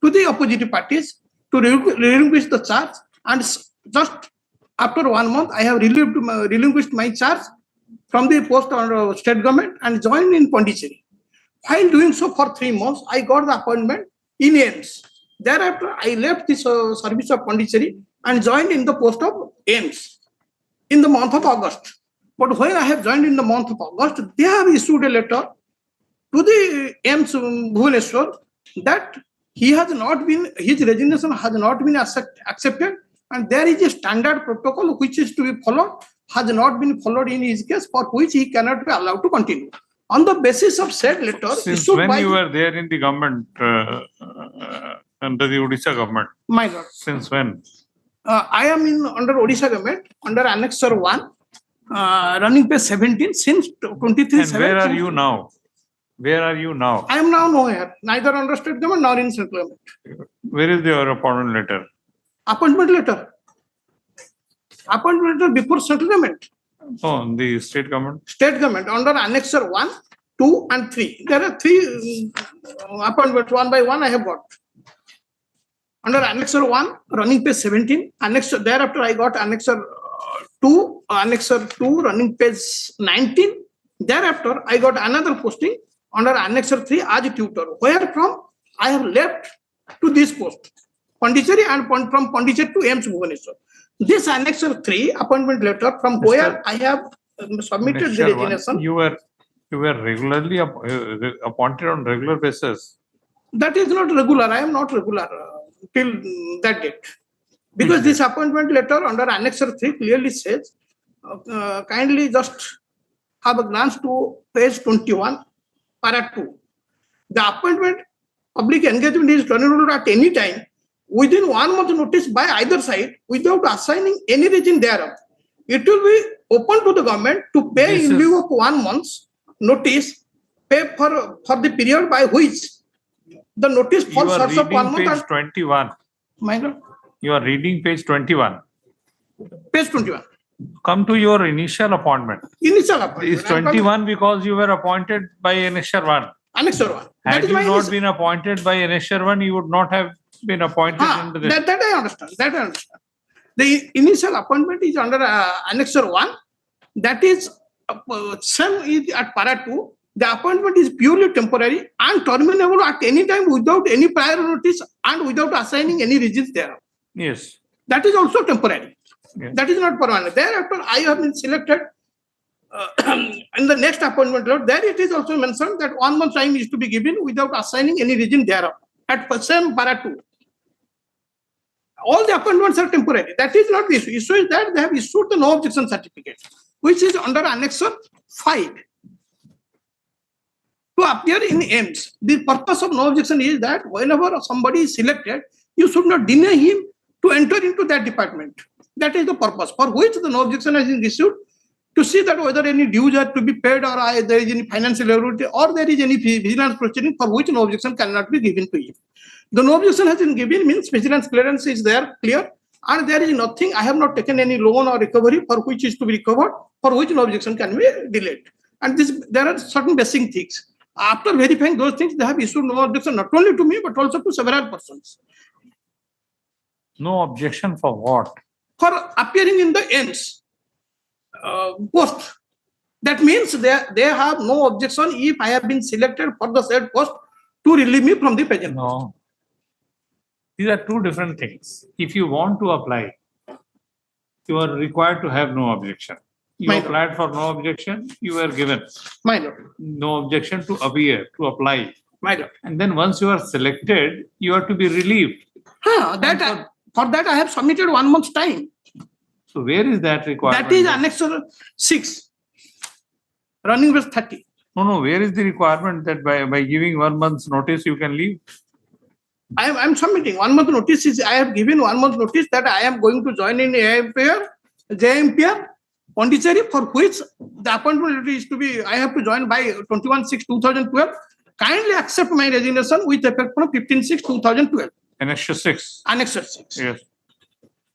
to the opposite parties to relinquish the charge. And just after 1 month, I have relinquished my charge from the post on state government and joined in Pondicherry. While doing so for 3 months, I got the appointment in AIMS. Thereafter, I left this service of Pondicherry and joined in the post of AIMS in the month of August. But when I have joined in the month of August, they have issued a letter to the AIMS Bhubaneswar that his resignation has not been accepted, and there is a standard protocol which is to be followed, has not been followed in his case, for which he cannot be allowed to continue. On the basis of said letter, Since when you were there in the government, under the Odisha government? My lord. Since when? I am under Odisha government, under Annexure 1, running page 17 since 23. And where are you now? Where are you now? I am now nowhere, neither under state government nor in central government. Where is your appointment letter? Appointment letter. Appointment letter before central government. Oh, the state government? State government under Annexure 1, 2 and 3. There are 3 appointments, one by one I have got. Under Annexure 1, running page 17. Thereafter I got Annexure 2, running page 19. Thereafter I got another posting under Annexure 3 as tutor, where from I have left to this post, Pondicherry, and from Pondicherry to AIMS Bhubaneswar. This Annexure 3 appointment letter from where I have submitted the resignation. You were regularly appointed on regular basis. That is not regular. I am not regular till that date. Because this appointment letter under Annexure 3 clearly says, kindly just have a glance to page 21, para 2. The appointment public engagement is terminated at any time within 1 month notice by either side without assigning any reason thereof. It will be open to the government to pay in lieu of 1 month's notice, pay for the period by which the notice falls short of 1 month. Page 21. My lord. You are reading page 21. Page 21. Come to your initial appointment. Initial appointment. Is 21 because you were appointed by Annexure 1. Annexure 1. Had you not been appointed by Annexure 1, you would not have been appointed into this. That I understand. That I understand. The initial appointment is under Annexure 1. That is same is at para 2. The appointment is purely temporary and terminable at any time without any prior notice and without assigning any reasons thereof. Yes. That is also temporary. Yes. That is not permanent. Thereafter, I have been selected in the next appointment letter. There it is also mentioned that 1 month time is to be given without assigning any reason thereof. At same para 2. All the appointments are temporary. That is not the issue. Issue is that they have issued the no objection certificate, which is under Annexure 5. To appear in AIMS, the purpose of no objection is that whenever somebody is selected, you should not deny him to enter into that department. That is the purpose for which the no objection has been issued, to see that whether any dues are to be paid or there is any financial liability or there is any vigilance proceeding for which no objection cannot be given to him. The no objection has been given means vigilance clearance is there, clear, and there is nothing, I have not taken any loan or recovery for which is to be recovered, for which no objection can be delayed. And there are certain basic things. After verifying those things, they have issued no objection not only to me but also to several persons. No objection for what? For appearing in the ends post. That means they have no objection if I have been selected for the said post to relieve me from the present post. No. These are two different things. If you want to apply, you are required to have no objection. You applied for no objection, you were given. My lord. No objection to appear, to apply. My lord. And then once you are selected, you are to be relieved. For that I have submitted 1 month's time. So where is that requirement? That is Annexure 6, running with 30. No, where is the requirement that by giving 1 month's notice you can leave? I am submitting 1 month notice. I have given 1 month notice that I am going to join in JMPR, Pondicherry, for which the appointment is to be, I have to join by 21/6/2012. Kindly accept my resignation with effect from 15/6/2012. Annexure 6. Annexure 6. Yes.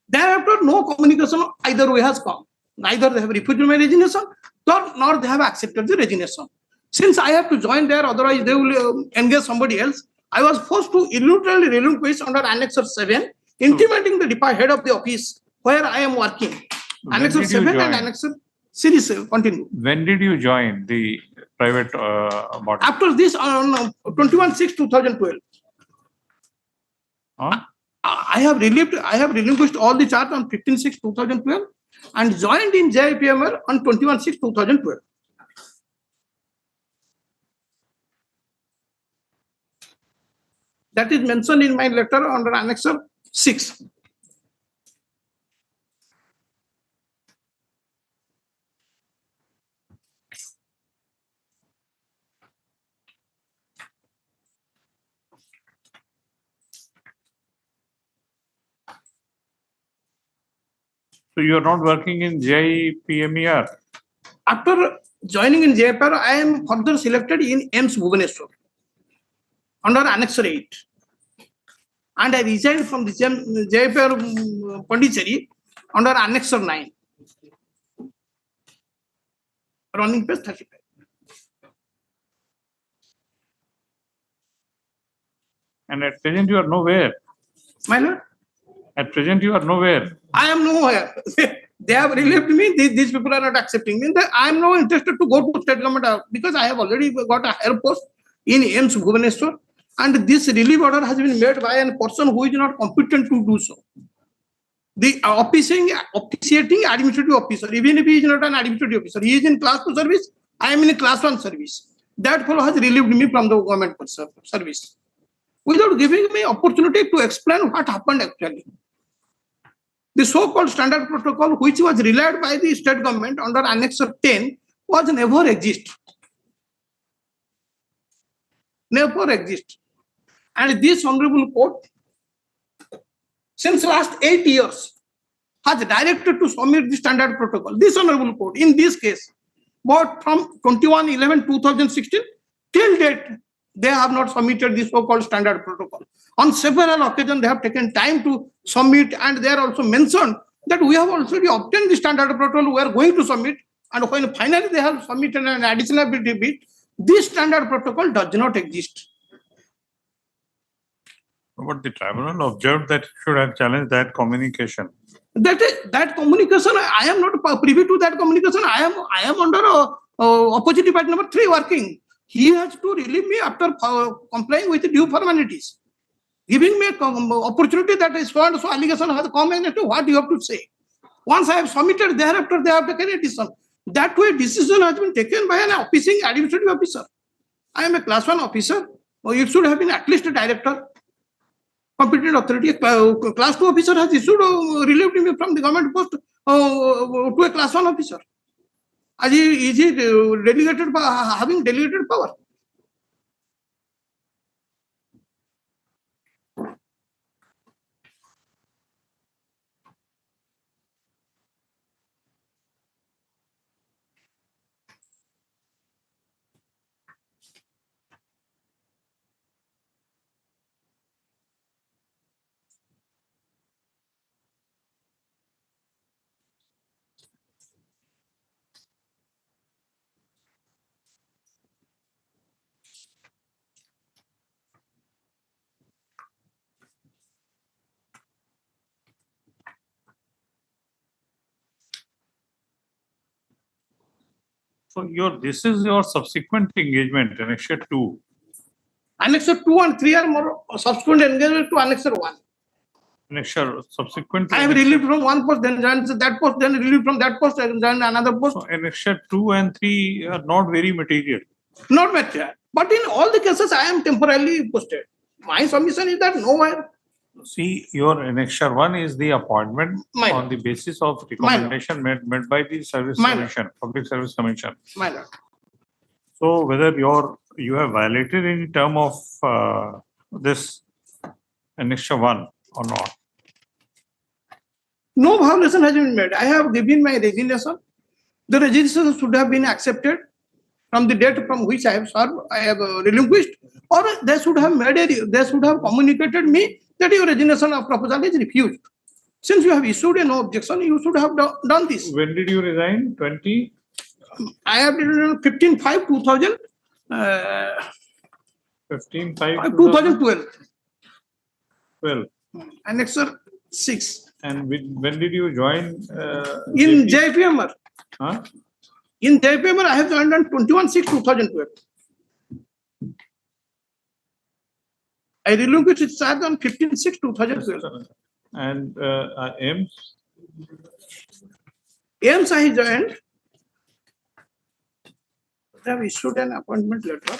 Thereafter, no communication either way has come. Neither they have refused my resignation, nor they have accepted the resignation. Since I have to join there, otherwise they will engage somebody else, I was forced to unilaterally relinquish under Annexure 7, intimating the head of the office where I am working. Annexure 7 and Annexure series continue. When did you join the private body? After this, on 21/6/2012. Huh? I have relinquished all the charge on 15/6/2012 and joined in JIPMR on 21/6/2012. That is mentioned in my letter under Annexure 6. So you are not working in JIPMER? After joining in JIPMER, I am further selected in AIMS Bhubaneswar under Annexure 8. And I resigned from the JIPMER Pondicherry under Annexure 9. Running page 35. And at present you are nowhere. My lord? At present you are nowhere. I am nowhere. They have relieved me, these people are not accepting me. I am now interested to go to state government because I have already got a higher post in AIMS Bhubaneswar, and this relief order has been made by a person who is not competent to do so. The officiating administrative officer, even if he is not an administrative officer, he is in class 2 service, I am in class 1 service. That fellow has relieved me from the government service without giving me opportunity to explain what happened actually. The so-called standard protocol, which was relied by the state government under Annex 10, was never exist. Never exist. And this honorable court, since last 8 years, has directed to submit the standard protocol. This honorable court, in this case, but from 21/11/2016 till date, they have not submitted the so-called standard protocol. On several occasions, they have taken time to submit, and they are also mentioned that we have already obtained the standard protocol, we are going to submit, and when finally they have submitted an additional bit, this standard protocol does not exist. But the tribunal observed that it should have challenged that communication. That communication, I am not privy to that communication. I am under opposite department number 3 working. He has to relieve me after complying with the due formalities, giving me an opportunity that is so and so allegation has come in to what you have to say. Once I have submitted, thereafter they have taken a decision. That way decision has been taken by an officing administrative officer. I am a class 1 officer. It should have been at least a director, competent authority. Class 2 officer has issued relieved me from the government post to a class 1 officer. Is he delegated, having delegated power? So this is your subsequent engagement, Annexure 2. Annexure 2 and 3 are more subsequent engagement to Annexure 1. Annexure subsequent. I am relieved from one post, then joined that post, then relieved from that post, and joined another post. So Annexure 2 and 3 are not very material. Not material. But in all the cases, I am temporarily posted. My submission is that nowhere. See, your Annexure 1 is the appointment on the basis of recommendation made by the Service Commission, Public Service Commission. My lord. So whether you have violated any term of this Annexure 1 or not? No violation has been made. I have given my resignation. The resignation should have been accepted from the date from which I have served, I have relinquished, or they should have communicated me that your resignation of proposal is refused. Since you have issued a no objection, you should have done this. When did you resign? 20? I have written 15/5/2000. 15/5/2012. 12. Annexure 6. And when did you join? In JPMR. Huh? In JPMR, I have joined on 21/6/2012. I relinquished its charge on 15/6/2012. And AIMS? AIMS I joined. They have issued an appointment letter.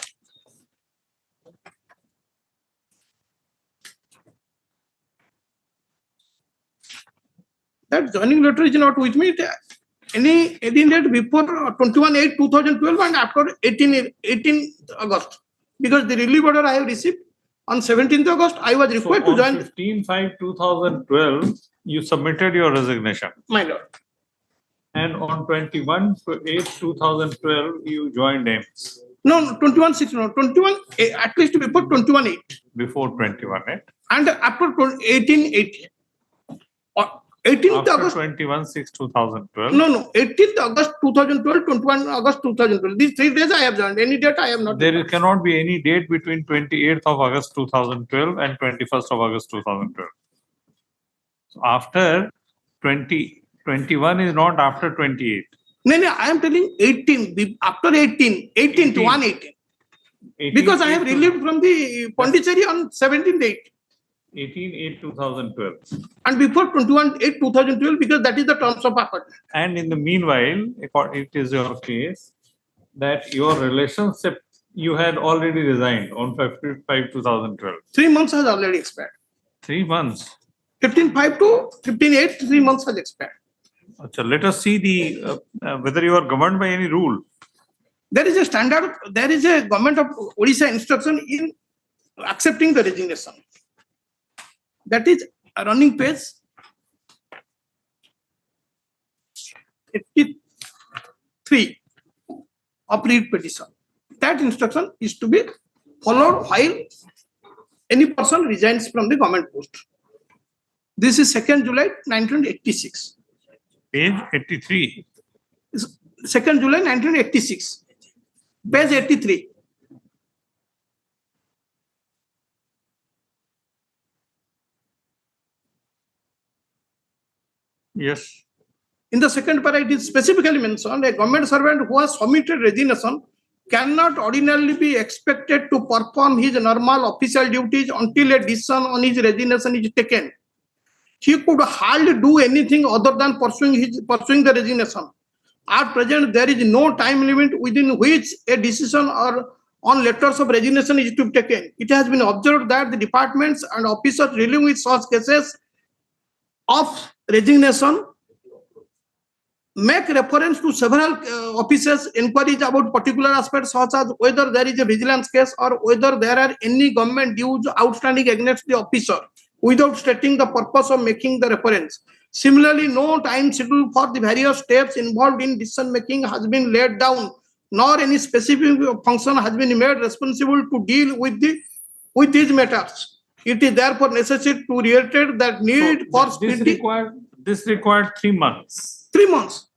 That joining letter is not with me. Any date before 21/8/2012 and after 18th August. Because the relief order I have received on 17th August, I was required to join. 15/5/2012, you submitted your resignation. My lord. And on 21/8/2012, you joined AIMS. No, 21/6, no, 21, at least before 21/8. Before 21/8. And after 18/8. 18th August. 21/6/2012. No, 18th August 2012, 21 August 2012. These 3 days I have joined. Any date I have not. There cannot be any date between 28th of August 2012 and 21st of August 2012. So after 21 is not after 28. No, no, I am telling 18, after 18, 18 to 118. 18, Because I have 8 to- relieved from the Pondicherry on 17/8. 18/8/2012. And before 21/8/2012, because that is the terms of appointment. And in the meanwhile, it is your case that your relationship, you had already resigned on 5/5/2012. 3 months has already expired. 3 months. 15/5 to 15/8, 3 months has expired. So let us see the whether you are governed by any rule. There is a standard, there is a government of Odisha instruction in accepting the resignation. That is a running page 83 of writ petition. That instruction is to be followed while any person resigns from the government post. This is 2nd July 1986. Page 83. 2nd July 1986. Page 83. Yes. In the second para, it is specifically mentioned a government servant who has submitted resignation cannot ordinarily be expected to perform his normal official duties until a decision on his resignation is taken. He could hardly do anything other than pursuing the resignation. At present, there is no time limit within which a decision or on letters of resignation is to be taken. It has been observed that the departments and officers dealing with such cases of resignation make reference to several officers' inquiries about particular aspects such as whether there is a vigilance case or whether there are any government dues outstanding against the officer without stating the purpose of making the reference. Similarly, no time schedule for the various steps involved in decision making has been laid down, nor any specific function has been made responsible to deal with these matters. It is therefore necessary to reiterate that need for speedy. This required 3 months. 3 months.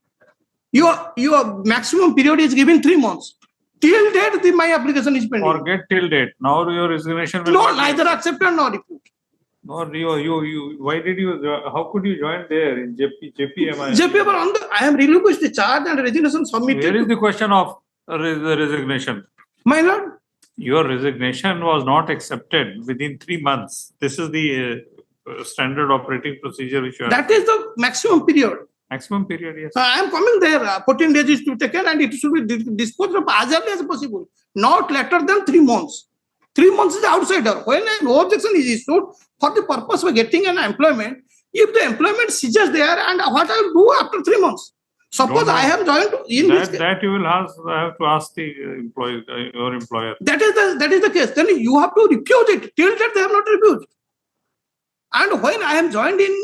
Your maximum period is given 3 months. Till date, my application is pending. Forget till date. Now your resignation will No, not be neither accepted. accepted nor refused. Nor you, why did you, how could you join there in JPMI? JPMI, I am relinquished the charge and resignation submitted. Where is the question of the resignation? My lord. Your resignation was not accepted within 3 months. This is the standard operating procedure which you are. That is the maximum period. Maximum period, yes. I am coming there. 14 days is to be taken and it should be disposed of as early as possible. Not later than 3 months. 3 months is outsider. When no objection is issued for the purpose of getting an employment, if the employment ceases there, and what I will do after 3 months? Suppose I have joined in this case. That you will have to ask the employee, your employer. That is the case. Then you have to refuse it. Till that they have not refused. And when I am joined in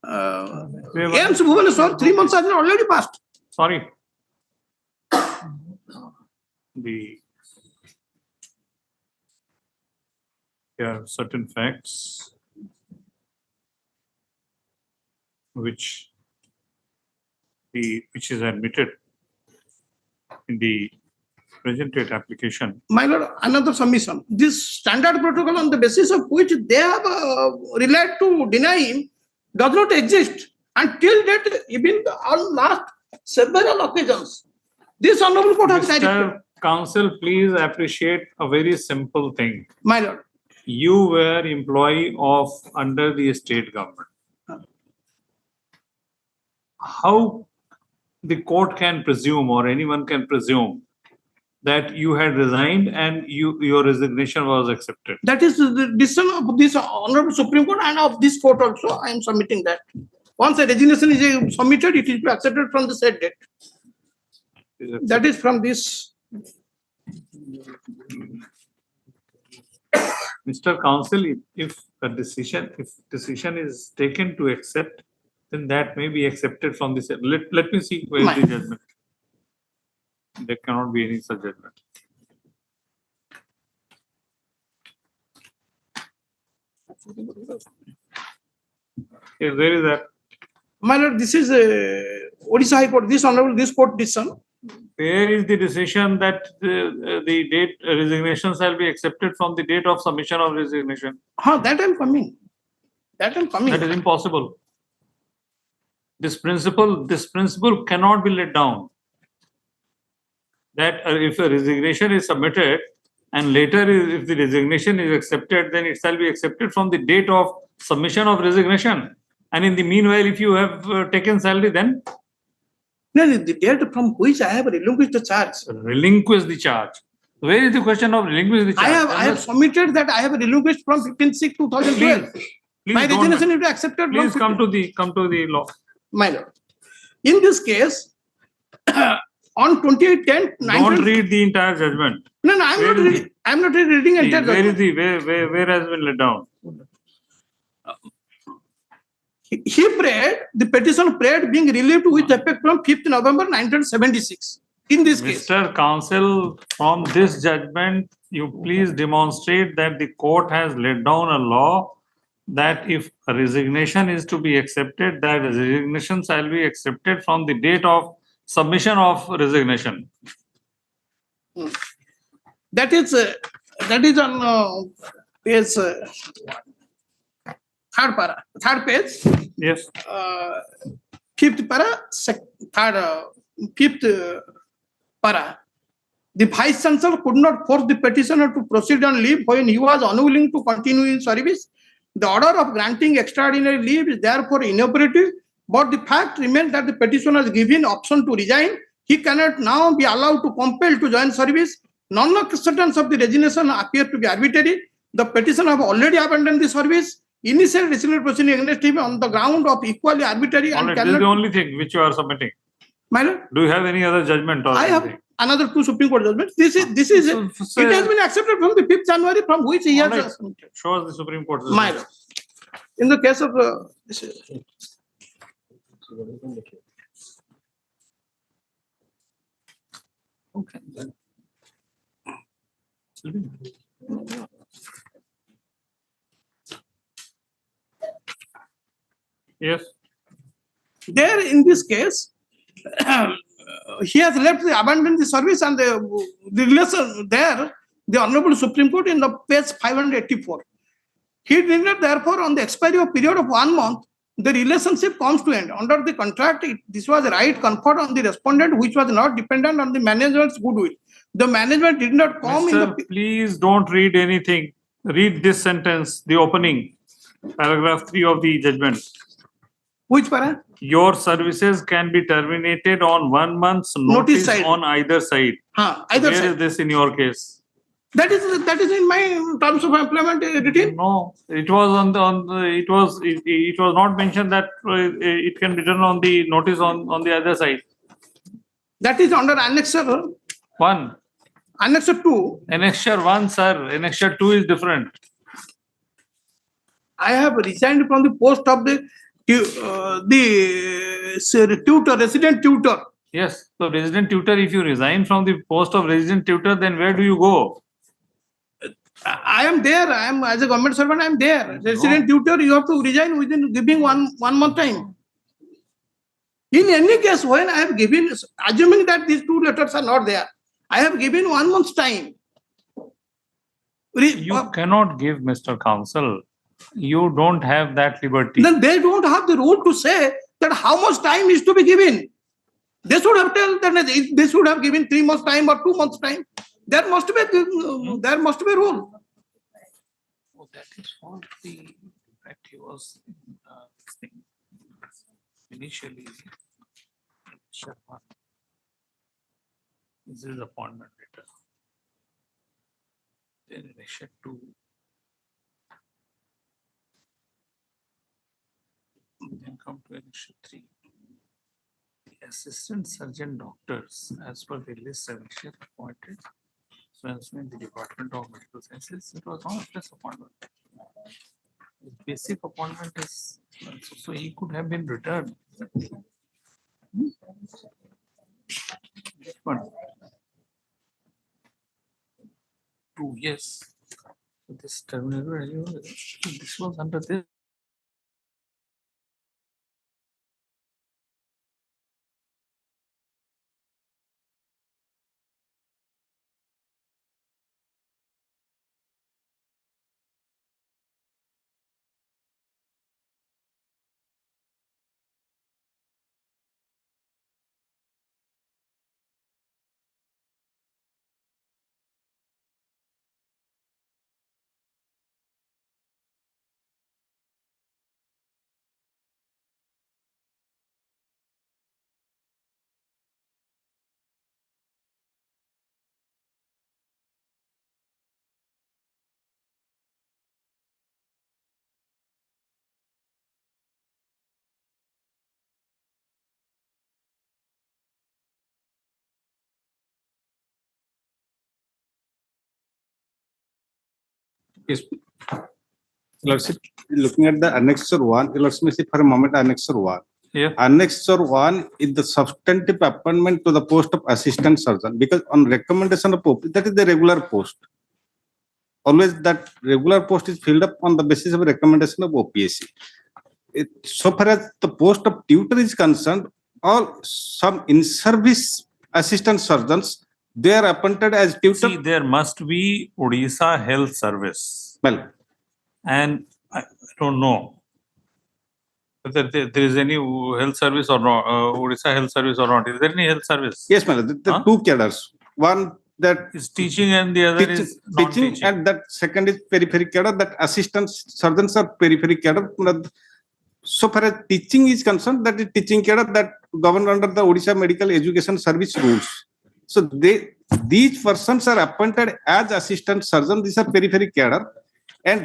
AIMS Bhubaneswar, 3 months have already passed. Sorry. There are certain facts which is admitted in the present rate application. My lord, another submission. This standard protocol on the basis of which they have relied to deny him does not exist. Until that, even on last several occasions, this honorable court has directed. Mr. Counsel, please appreciate a very simple thing. My lord. You were employee of under the state government. How the court can presume or anyone can presume that you had resigned and your resignation was accepted? That is the decision of this honorable Supreme Court and of this court also. I am submitting that. Once a resignation is submitted, it is to be accepted from the said date. That is from this. Mr. Counsel, if decision is taken to accept, then that may be accepted from this. Let me see where is the judgment. There cannot be any such judgment. Yes, where is that? My lord, this is Odisha High Court. This honorable, this court decision. Where is the decision that the date resignation shall be accepted from the date of submission of resignation? That I am coming. That I am coming. That is impossible. This principle cannot be let down. That if a resignation is submitted and later if the resignation is accepted, then it shall be accepted from the date of submission of resignation. And in the meanwhile, if you have taken salary, then No, the date from which I have relinquished the charge. relinquish the charge. Where is the question of relinquish the charge? I have submitted that I have relinquished from 15/6/2012. Please My don't- resignation will be accepted. Please from come to the law. My lord. In this case, on 28/10, Don't read the entire judgment. No, I am not reading entire Where is judgment. where has been let down? He prayed, the petition prayed being relieved with effect from 5th November 1976. In this case, Mr. Counsel, from this judgment, you please demonstrate that the court has laid down a law that if a resignation is to be accepted, that resignation shall be accepted from the date of submission of resignation. that is on page third page, Yes. fifth para, fifth para. The vice chancellor could not force the petitioner to proceed on leave when he was unwilling to continue in service. The order of granting extraordinary leave is therefore inoperative, but the fact remains that the petitioner is given option to resign. He cannot now be allowed to compel to join service. None of the sentence of the resignation appear to be arbitrary. The petitioner have already abandoned the service. Initial disciplinary proceeding against him on the ground of equally arbitrary All and right, this is the cannot. only thing which you are submitting. My lord, Do you have any other judgment or I have anything? another two Supreme Court judgments. This is So- it has been accepted from the 5th January from which he All has right. Show us the Supreme Court. my lord. In the case of Okay. Yes. there in this case, he has left the abandoned the service and the relation there, the Honorable Supreme Court in the page 584. He did not therefore on the expiry of period of 1 month, the relationship comes to end. Under the contract, this was a right conferred on the respondent which was not dependent on the management's goodwill. The management did not come in Mister, the please don't read anything. Read this sentence, the opening, paragraph 3 of the judgment. which para? Your services can be terminated on 1 month's Notice notice side. on either side. Either Where side. is this in your case? That is in my terms of employment written. No, it was it was not mentioned that it can be done on the notice on the other side. That is under Annexure 1. Annexure 2. Annexure 1, sir. Annexure 2 is different. I have resigned from the post of the tutor, resident tutor. Yes. So resident tutor, if you resign from the post of resident tutor, then where do you go? I am there. I am as a government servant. I am there. Resident tutor, you have to resign within giving one month time. In any case, when I have given, assuming that these two letters are not there, I have given 1 month's time. You cannot give, Mr. Counsel. You don't have that liberty. Then they don't have the rule to say that how much time is to be given. They should have told that they should have given 3 months time or 2 months time. There must be a rule. Oh, that is what that he was initially. This is appointment letter. Then Annexure 2. Then come to Annexure 3. The assistant surgeon doctors, as per the list Annexure appointed, so as in the Department of Medical Sciences, it was not a plus appointment. His basic appointment is, so he could have been returned. One. 2, yes. This terminal, this was under this. Yes. Lordship, looking at the annexure one, Lordship, see for a moment annexure one. Yeah. Annexure one is the substantive appointment to the post of assistant surgeon, because on recommendation of OP, that is the regular post. Always that regular post is filled up on the basis of recommendation of OPSC. So far as the post of tutor is concerned, all some in-service assistant surgeons, they are appointed as tutor. See, there must be Odisha Health Service. Well, and I don't know whether there is any health service or not, Odisha Health Service or not. Is there any health service? yes, madam. The Huh? two cadres. One that Is teaching and the other is teaching, non-teaching. and that second is periphery cadre. That assistant surgeons are periphery cadre. So far as teaching is concerned, that is teaching cadre that governed under the Odisha Medical Education Service rules. So these persons are appointed as assistant surgeon. These are periphery cadre, and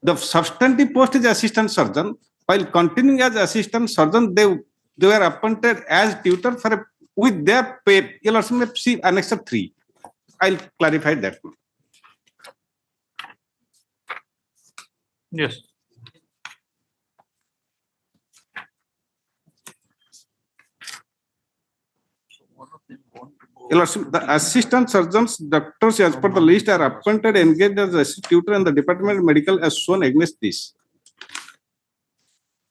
the substantive post is assistant surgeon. While continuing as assistant surgeon, they were appointed as tutor for with their pay. You'll also see annexure 3. I'll clarify that. Yes. The assistant surgeons, doctors as per the list are appointed engaged as assistant tutor in the Department of Medical as shown against this.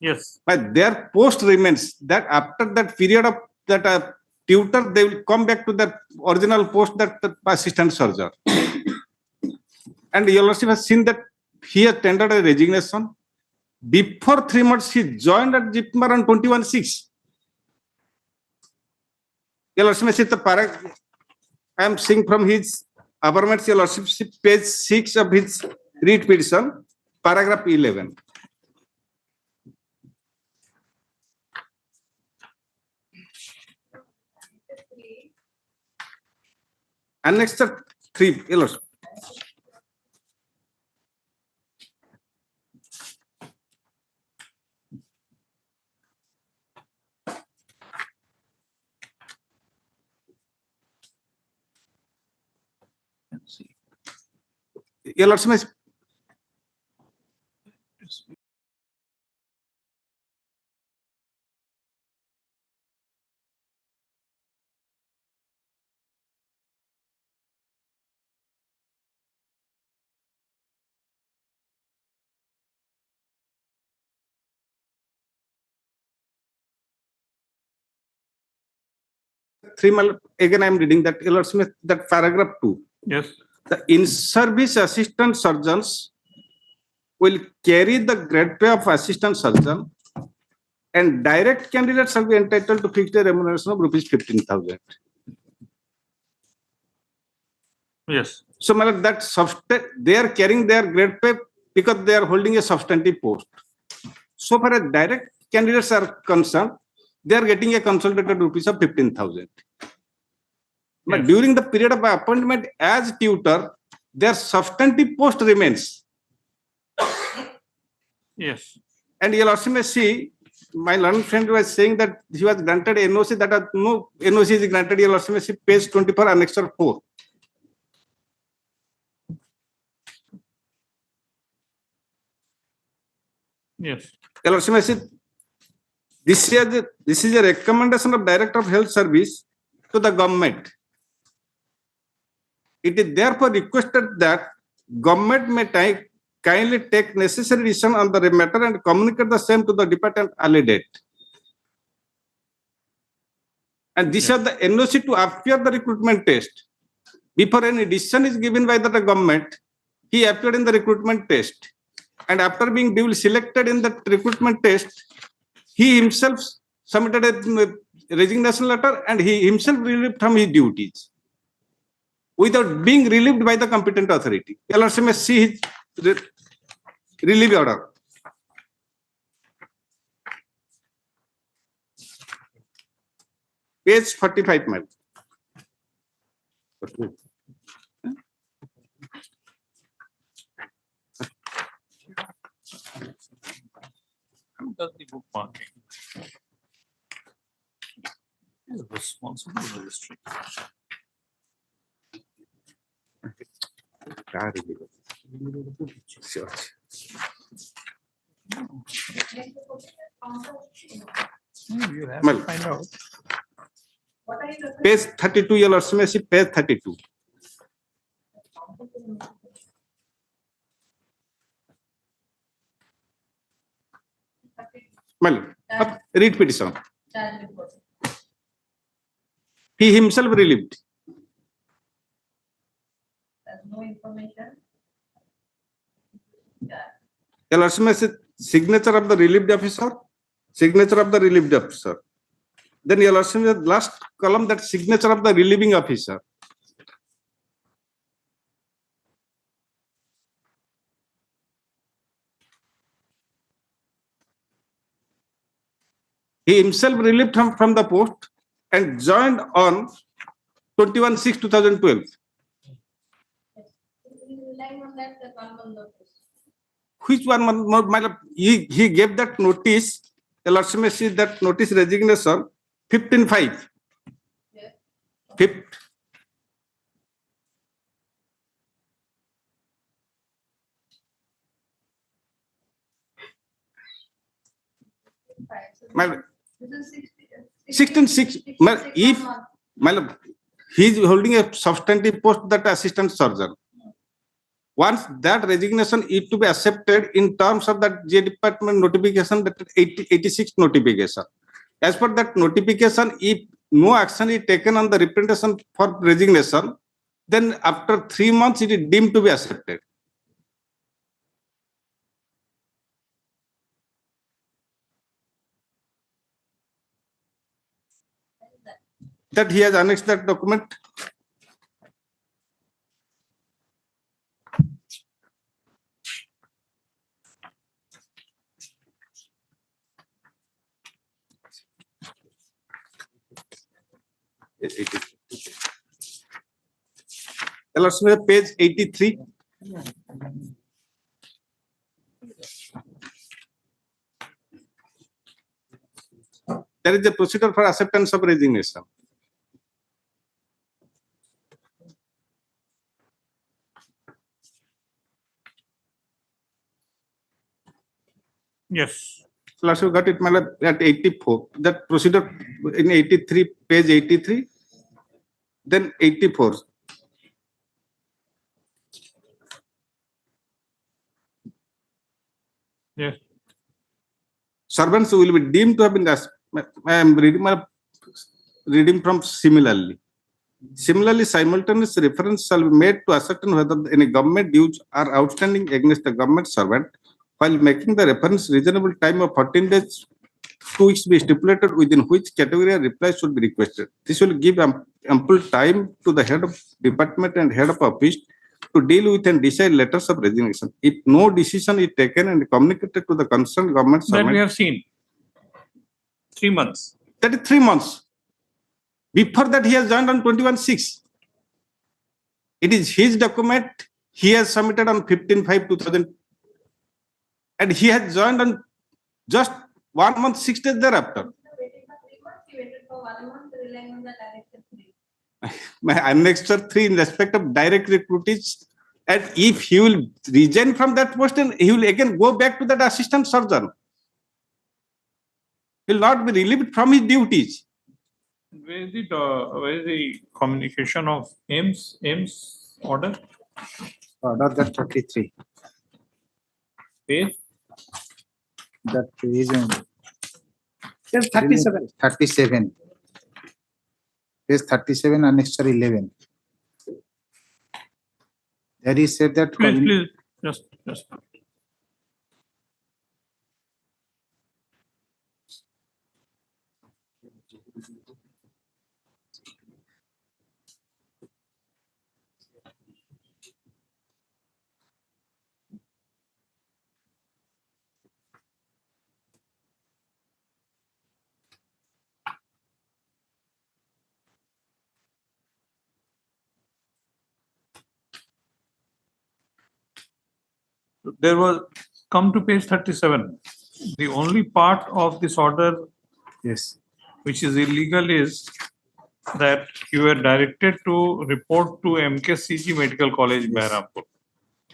Yes. But their post remains that after that period of that tutor, they will come back to their original post, that the assistant surgeon. And you also have seen that he has tendered a resignation. Before 3 months, he joined at JIPMER on 21/6. Your Lordship, the paragraph I am seeing from his Adjournment, Your Lordship, page 6 of his writ petition, paragraph 11. Annexure 3, Your Lordship. Your Lordship, again I am reading that, Your Lordship, that paragraph 2. Yes. The in-service assistant surgeons will carry the grade pay of assistant surgeon, and direct candidates shall be entitled to fixed remuneration of rupees 15,000. Yes. So, that they are carrying their grade pay because they are holding a substantive post. So far as direct candidates are concerned, they are getting a consolidated rupees of 15,000. But during the period of appointment as tutor, their substantive post remains. Yes. And you'll also may see, my learned friend was saying that he was granted NOC, that no NOC is granted. You'll also may see page 24, annexure 4. Yes. You'll also may see this is a recommendation of Director of Health Service to the government. It is therefore requested that government may kindly take necessary decision on the matter and communicate the same to the department early date. And these are the NOC to appear the recruitment test. Before any decision is given by the government, he appeared in the recruitment test. And after being duly selected in the recruitment test, he himself submitted a resignation letter and he himself relieved from his duties without being relieved by the competent authority. LRC may see his relief order. Page 45, ma'am. Who does the bookmarking? Who is responsible registry? Sure. Well, Find out. page 32, your lordship, page 32. Well, read petition. He himself relieved. There's no information. Your lordship, signature of the relieved officer, signature of the relieved officer. Then your lordship, the last column, that signature of the relieving officer. He himself relieved from the post and joined on 21/6/2012. Relying on that, the common notice. Which one? My lord, he gave that notice. The lordship says that notice resignation 15/5. Yes. Fifth. My lord, This is 16/6. If my lord, he is holding a substantive post, that assistant surgeon. Once that resignation is to be accepted in terms of that J department notification, that 86 notification. As per that notification, if no action is taken on the representation for resignation, then after 3 months it is deemed to be accepted. That he has annexed that document. Let's see page 83. There is a procedure for acceptance of resignation. Yes. Last you got it, my lord, at 84. That procedure in 83, page 83, then 84. Yes. Servants will be deemed to have been. I am reading from similarly. Similarly, simultaneous reference shall be made to ascertain whether any government dues are outstanding against the government servant, while making the reference reasonable time of 14 days, 2 weeks be stipulated within which category a reply should be requested. This will give ample time to the head of department and head of office to deal with and decide letters of resignation. If no decision is taken and communicated to the concerned government That we servant, have seen. 3 months. that is 3 months. Before that, he has joined on 21/6. It is his document. He has submitted on 15/5/2000, and he has joined on just 1 month, 6 days thereafter. He waited for 1 month, relying on the directive 3. My annexure 3 in respect of direct recruitage, and if he will resign from that post, then he will again go back to that assistant surgeon. He will not be relieved from his duties. Where is the communication of Ames order? Order that 33. Page? That reason. There's 37. 37. Page 37, annexure 11. There is said that. Please, just. There was, come to page 37. The only part of this order, Yes. which is illegal, is that you were directed to report to MKCG Medical College, Behrampur.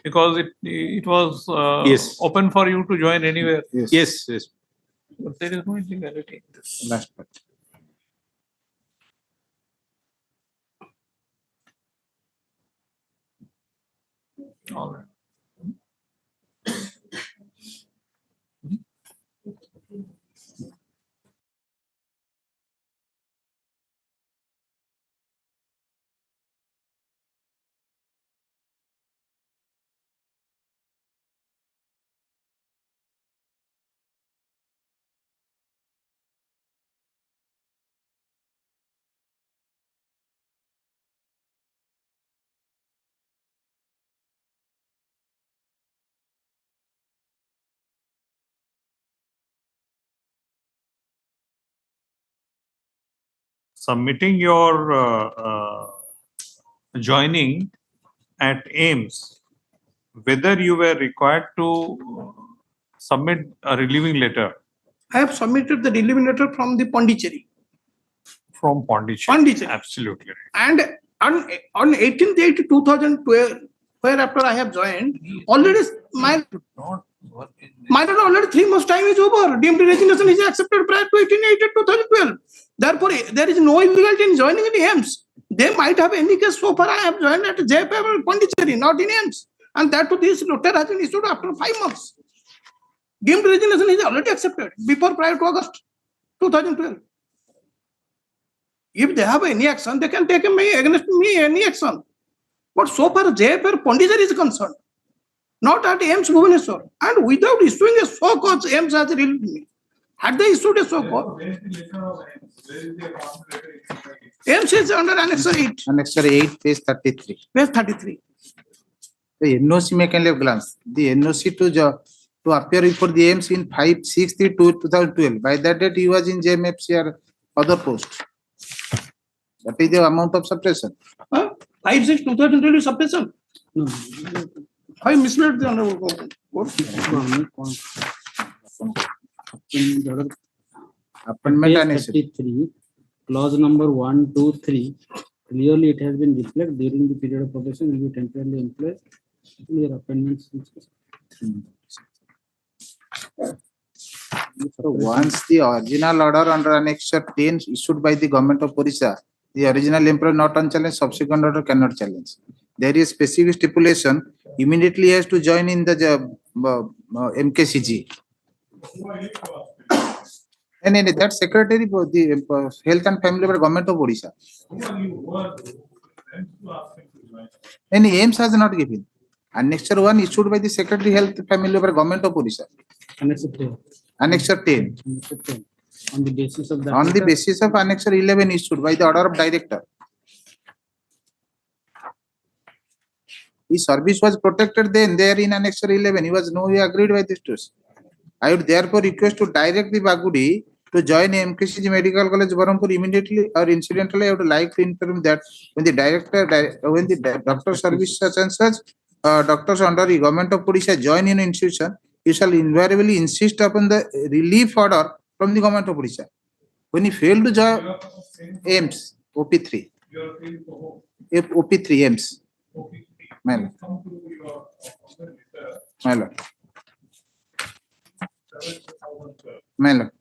Because it was Yes. open for you to join anywhere. Yes. But there is no illegality. Last part. All right. Submitting your joining at AIMS, whether you were required to submit a relieving letter I have submitted the relieving letter from the Pondicherry. from Pondicherry. Pondicherry. Absolutely right. And on 18th/8/2012, whereafter I have joined, already my already 3 months time is over. Deemed resignation is accepted prior to 18/8/2012. Therefore, there is no illegality in joining in AIMS. They might have any case so far I have joined at JFM or Pondicherry, not in AIMS. And that to this letter has been issued after 5 months. Deemed resignation is already accepted prior to August 2012. If they have any action, they can take against me any action. But so far JFR Pondicherry is concerned, not at AIMS Bhubaneswar. And without issuing a so cause, AIMS has relieved me. Had they issued a so cause, AIMS is under Annexure 8. Annexure 8, page 33. Page 33. The NOC may can glance. The NOC to appear before the AIMS in 5/6/2012. By that date, he was in JMFC or other post. That is the amount of suppression. 5/6/2012 is suppression. No. I misled the honorable court. Appointment Page annexure. 33, clause number 1, 2, 3. Clearly, it has been reflected during the period of probation will be temporarily employed. Your appointments. So once the original order under Annexure 10 issued by the government of Orissa, the original employer not unchallenged, subsequent order cannot challenge. There is specific stipulation, immediately has to join in the MKCG. And that secretary for the Health and Family Welfare Government of Orissa. And AIMS has not given. Annexure 1 issued by the Secretary Health and Family Welfare Government of Orissa. Annexure 10. Annexure 10. Annexure 10. On the basis of that. On the basis of Annexure 11 issued by the order of director. His service was protected then there in Annexure 11. He was no way agreed by this to. I would therefore request to direct the Bagudi to join MKCG Medical College Barampur immediately or incidentally. I would like to inform that when the doctor service such and such doctors under the government of Odisha join in institution, you shall invariably insist upon the relief order from the government of Odisha. When he failed to join AIMS, OP3. OP3 AIMS. My lord. My lord. My lord.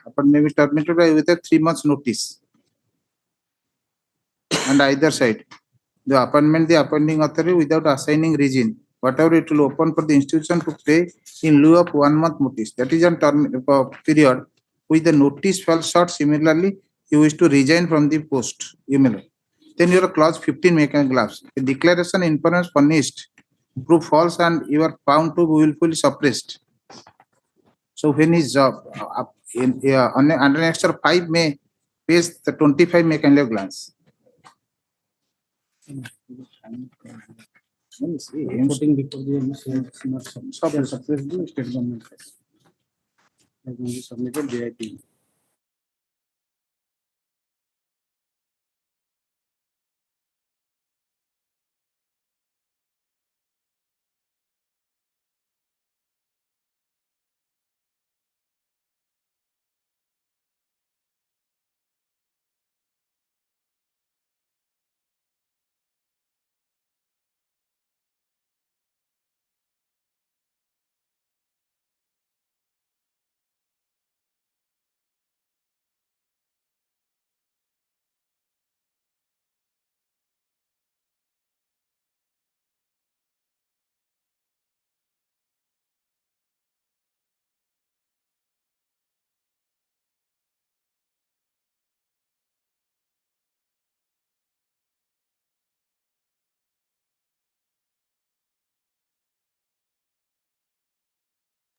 Upon may be terminated with a 3 months notice. And either side, the appointing authority without assigning region, whatever it will open for the institution to pay in lieu of 1 month notice. That is on period with the notice fell short. Similarly, you wish to resign from the post. Then your clause 15 make a glass. The declaration information furnished prove false and you are found to be willfully suppressed. So when his job under Annexure 5 may page the 25 make a glance. Voting before the MS not suppressed the state government. Has only submitted VIP.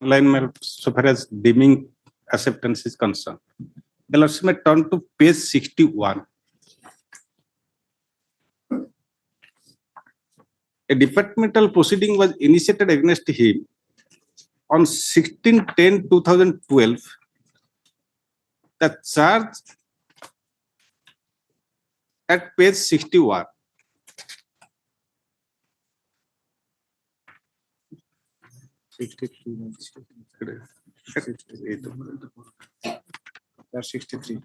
line so far as deeming acceptance is concerned. The lordship may turn to page 61. A departmental proceeding was initiated against him on 16/10/2012. The charge at page 61. That's 63.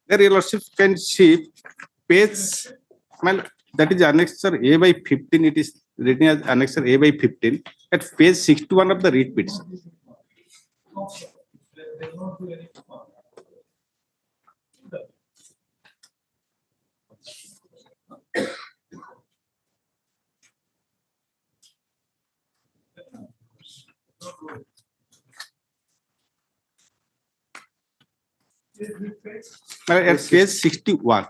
There your lordship can see page, well, that is annexure A by 15. It is written as annexure A by 15 at page 61 of the writ petition. At page 61.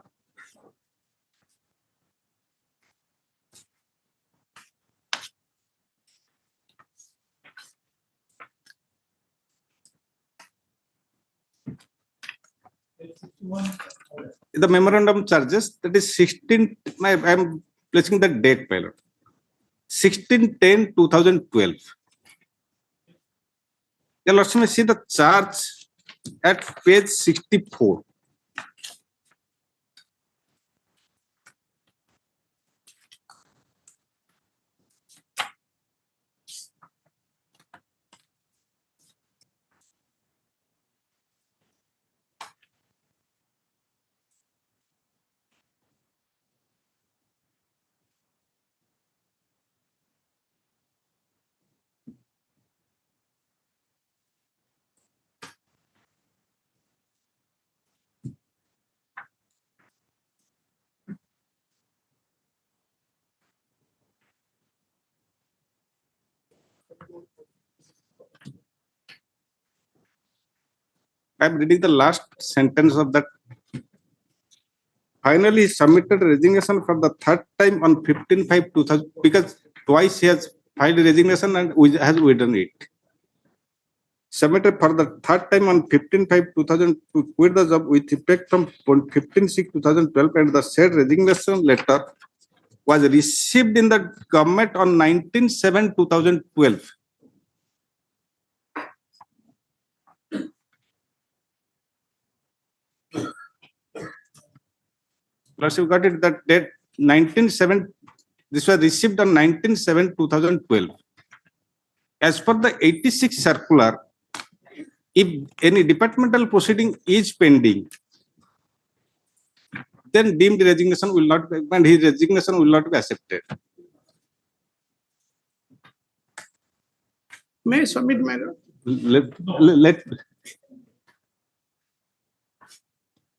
The memorandum charges, that is 16, I am placing the date pilot. 16/10/2012. Your lordship may see the charge at page 64. I am reading the last sentence of that. Finally, submitted resignation for the third time on 15/5/2000 because twice he has filed resignation and has withdrawn it. Submitted for the third time on 15/5/2000 to quit the job with effect from 15/6/2012, and the said resignation letter was received in the government on 19/7/2012. Plus, you got it that date 19/7. This was received on 19/7/2012. As per the 86 circular, if any departmental proceeding is pending, then deemed resignation will not be, and his resignation will not be accepted. May I submit my lord? Let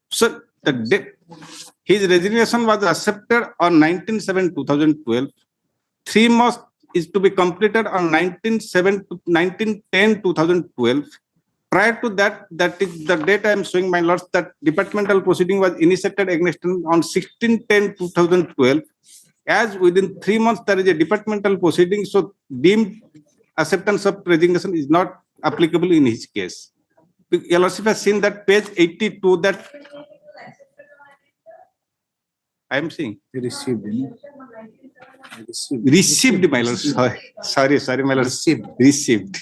so the date, his resignation was accepted on 19/7/2012. 3 months is to be completed on 19/10/2012. Prior to that, that is the date I am showing, my lords, that departmental proceeding was initiated against him on 16/10/2012. As within 3 months there is a departmental proceeding, so deemed acceptance of resignation is not applicable in his case. Your lordship has seen that page 82, that I am seeing. Received. Received, my lord. Sorry, my lord. Received.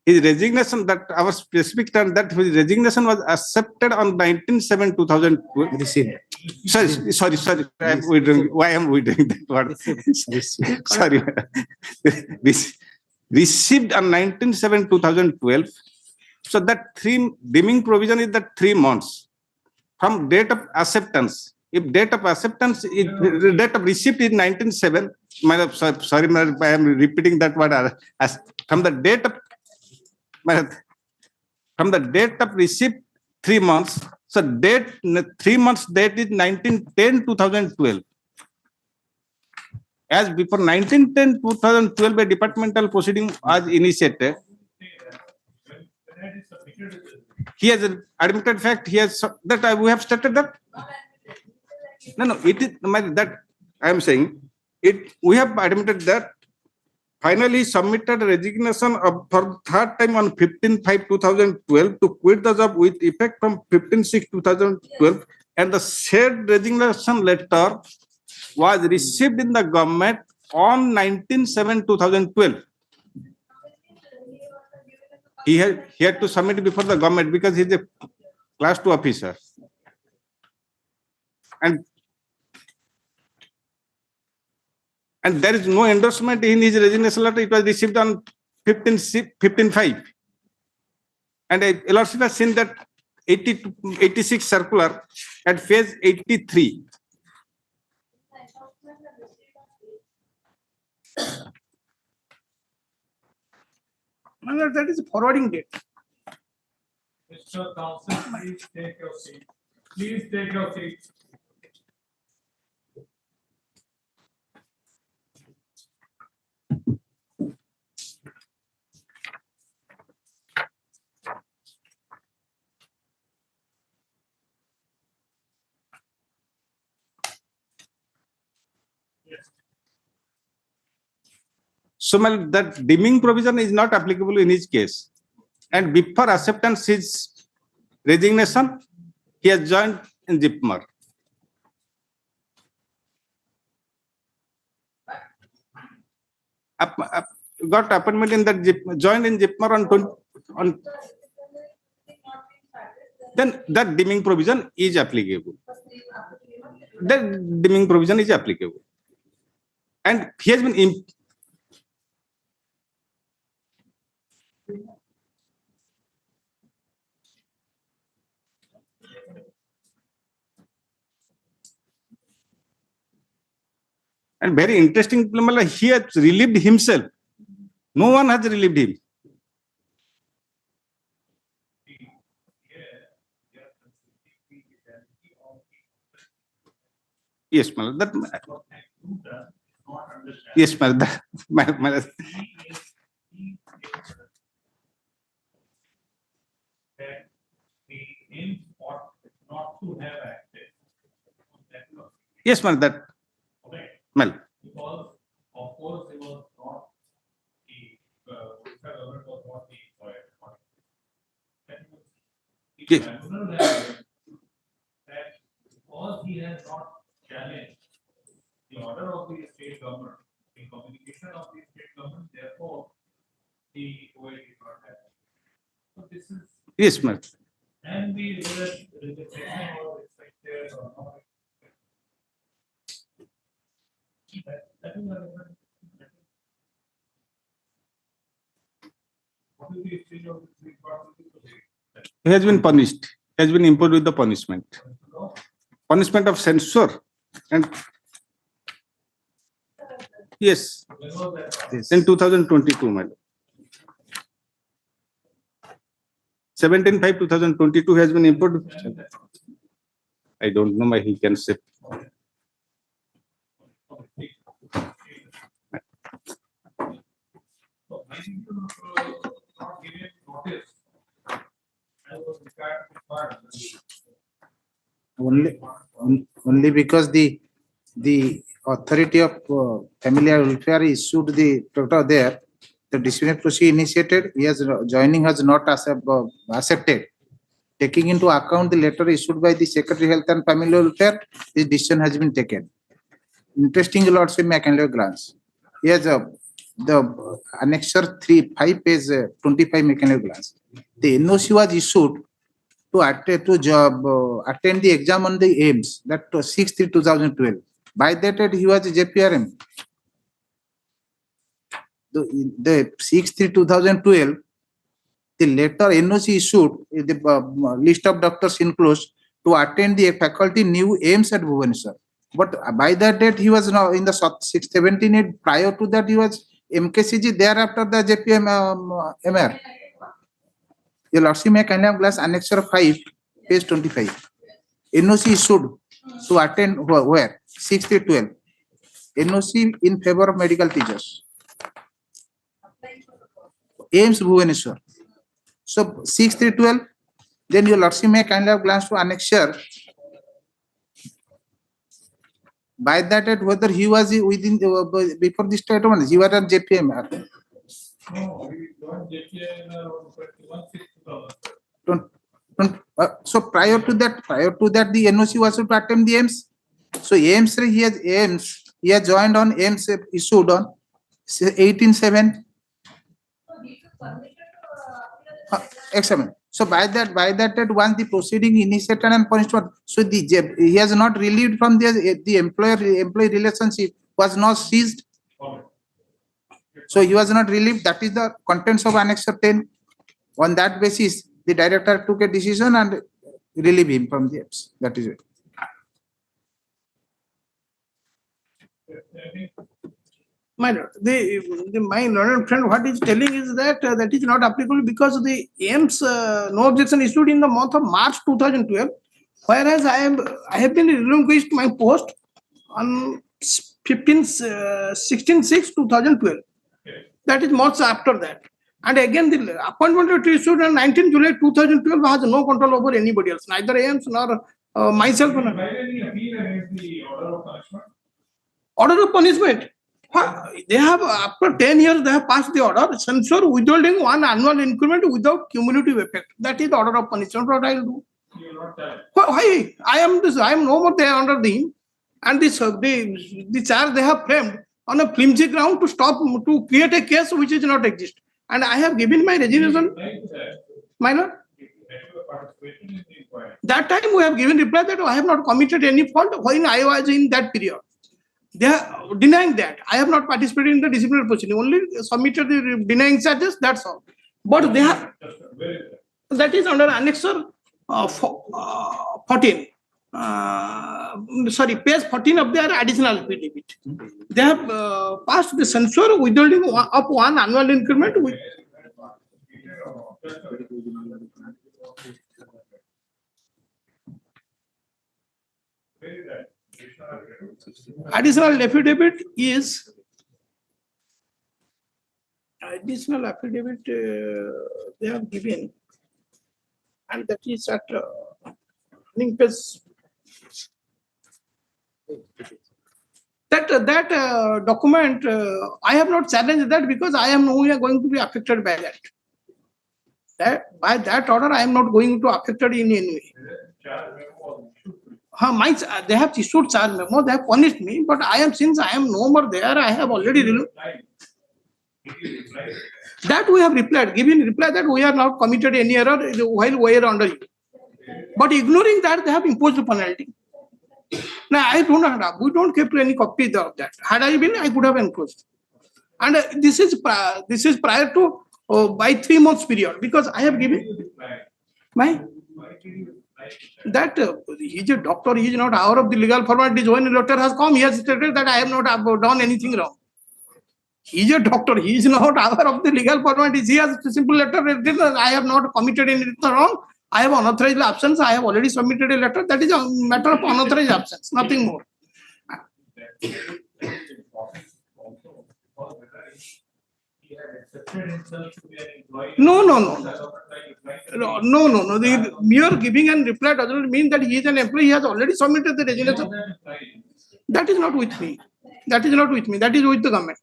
His resignation, that our specific term, that his resignation was accepted on 19/7/2012. Received. Sorry. I am withdrawing. Why am I withdrawing that word? Sorry. Received on 19/7/2012. So that deeming provision is that 3 months from date of acceptance. If date of acceptance is date of receipt is 19/7, my lord, sorry, my lord, I am repeating that word as from the date of receipt 3 months. So date 3 months date is 19/10/2012. As before 19/10/2012, a departmental proceeding was initiated. He has admitted fact. He has that we have stated that. No, it is that I am saying we have admitted that finally submitted resignation for third time on 15/5/2012 to quit the job with effect from 15/6/2012, and the said resignation letter was received in the government on 19/7/2012. He had to submit before the government because he is a class 2 officer. And there is no endorsement in his resignation letter. It was received on 15/5. And LRC has seen that 86 circular at phase 83. That is a forwarding date. Mr. Counsel, please take your seat. Please take your seat. So that deeming provision is not applicable in his case. And before acceptance his resignation, he has joined in JIPMER. Got appointment in that joined in JIPMER on then that deeming provision is applicable. That deeming provision is applicable. And he has been and very interesting, he has relieved himself. No one has relieved him. Yes, madam. That. Yes, madam. Yes, madam. That. Well. Because of course it was not the government was not the employer. Yes. That because he has not challenged the order of the state government, the communication of the state government, therefore the OA is not happening. So this is. Yes, ma'am. And the registration or expected or not. That is what is the exchange of the he has been punished. He has been imposed with the punishment. Punishment of censure. And yes, in 2022, madam. 17/5/2022 has been imposed. I don't know why he can say. Only because the authority of family welfare issued the total there, the disciplinary procedure initiated, he has joining has not accepted. Taking into account the letter issued by the Secretary Health and Family Welfare, this decision has been taken. Interesting, Lordship, may I kindly glance. Yes, the annexure 5 page 25 mechanical glance. The NOC was issued to attend the exam on the aims, that was 6/3/2012. By that date, he was a JPRM. The 6/3/2012, the letter NOC issued, the list of doctors enclosed to attend the faculty new aims at Bhubaneswar. But by that date, he was now in the 6/17. Prior to that, he was MKCG. Thereafter, the JPM MR. Your Lordship, may kindly have glass annexure 5, page 25. NOC issued to attend where? 6/3/12. NOC in favor of medical teachers. Aims Bhubaneswar. So 6/3/12. Then your Lordship, may kindly have glance to annexure by that date, whether he was within before this statement, he was at JPM. No, we joined JPI in around 21/6/2000. So prior to that, the NOC was to attempt the AIMS. So AIMS, he has joined on AIMS issued on 18/7. Excellent. So by that date, once the proceeding initiated and punishment, so he has not relieved from the employee relationship was not ceased. So he was not relieved. That is the contents of Annex 10. On that basis, the director took a decision and relieved him from the apps. That is it. My lord, my learned friend, what he's telling is that that is not applicable because the AIMS no objection issued in the month of March 2012, whereas I have been relinquished my post on 16/6/2012. That is months after that. And again, the appointment letter issued on 19 July 2012 has no control over anybody else, neither AIMS nor myself. Why didn't you appeal against the order of punishment? Order of punishment. They have, after 10 years, they have passed the order, censure withholding one annual increment without cumulative effect. That is the order of punishment. What I will do? You will not tell. Why? I am no more there under the, and the charge they have framed on a flimsy ground to create a case which is not exist. And I have given my resignation. My lord. That time we have given reply that I have not committed any fault when I was in that period. They are denying that. I have not participated in the disciplinary proceeding, only submitted the denying charges, that's all. But they have, that is under Annexure 14. Page 14 of their additional affidavit. They have passed the censure withholding of one annual increment with additional affidavit is they have given, and that is at page. That document, I have not challenged that because I am nowhere going to be affected by that. By that order, I am not going to affected in any way. They have issued charge memo, they have punished me, but since I am no more there, I have already that we have replied, given reply that we are not committed any error while we are under you. But ignoring that, they have imposed a penalty. Now I do not have, we don't keep any copy of that. Had I been, I could have enforced. And this is prior to by 3 months period, because I have given that he is a doctor, he is not aware of the legal formalities. When the letter has come, he has stated that I have not done anything wrong. He is a doctor, he is not aware of the legal formalities. He has a simple letter written, I have not committed anything wrong. I have unauthorized absence. I have already submitted a letter. That is a matter of unauthorized absence, nothing more. No. The mere giving and reply doesn't mean that he is an employee. He has already submitted the resignation. That is not with me. That is not with me. That is with the government.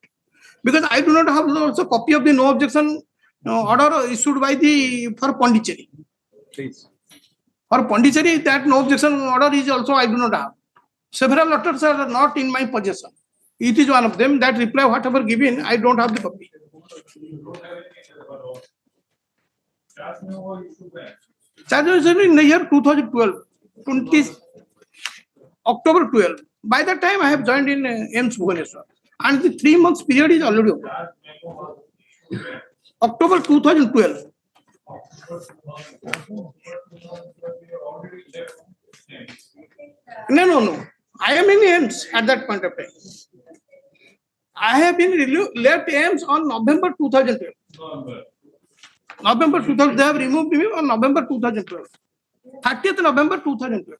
Because I do not have also copy of the no objection order issued by for Pondicherry. For Pondicherry, that no objection order is also I do not have. Several letters are not in my possession. It is one of them. That reply, whatever given, I don't have the copy. Charge was in the year 2012, October 12. By that time, I have joined in AIMS Bhubaneswar. And the 3 months period is already over. October 2012. No. I am in AIMS at that point of time. I have been left AIMS on November 2012. November 2012, they have removed me on November 2012. 30th November 2012.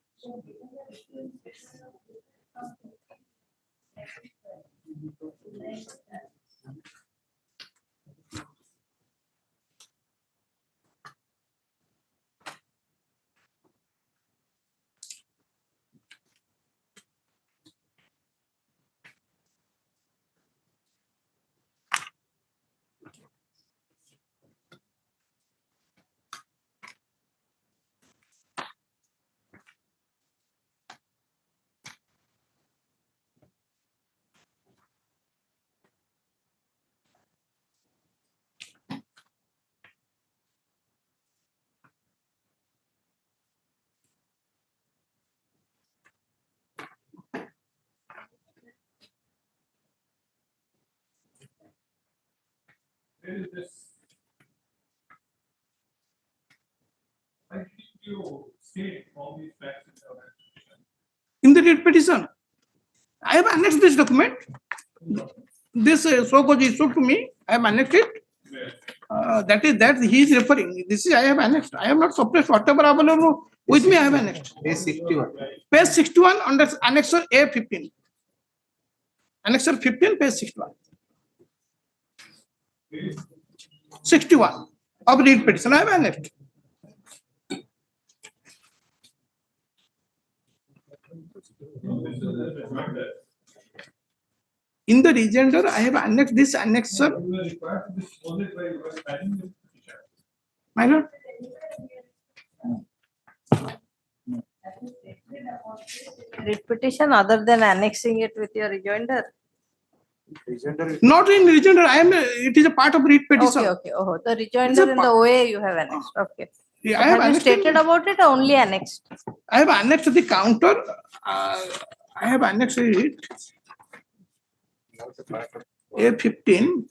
Where is this? Why didn't you state all these facts in your application? In the writ petition, I have annexed this document. This so was issued to me. I have annexed it. That is that he is referring. This is I have annexed. I have not suppressed whatever available with me. I have annexed. Page 61. Page 61 under annexure A15. Annexure 15, page 61. 61 of writ petition. I have annexed. In the rejoinder, I have annexed this annexure. My lord. Writ petition other than annexing it with your rejoinder? Not in rejoinder. It is a part of writ petition. Okay. Oh, the rejoinder in the OA you have annexed. Okay. Yeah, But I have you annexed stated about it or only annexed? I have annexed the counter. I have annexed it. A15.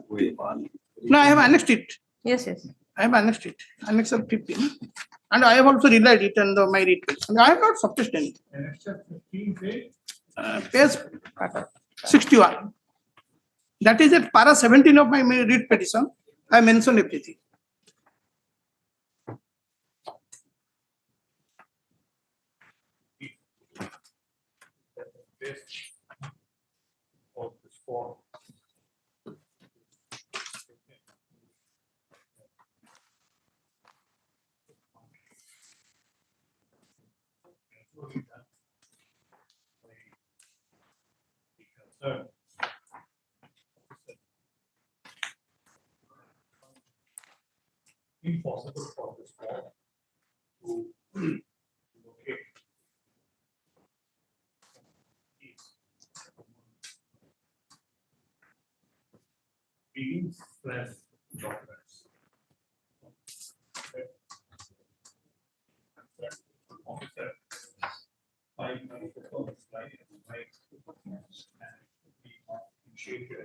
51. No, I have annexed it. Yes. I have annexed it. Annexure 15. And I have also relied it on my writ petition. I have not suppressed anything. Annexure 15 page? Page 61. That is at para 17 of my writ petition. I mentioned everything. Of this form. Impossible for this form to locate these readings slash documents. Officer, I know the slide and right and we appreciate your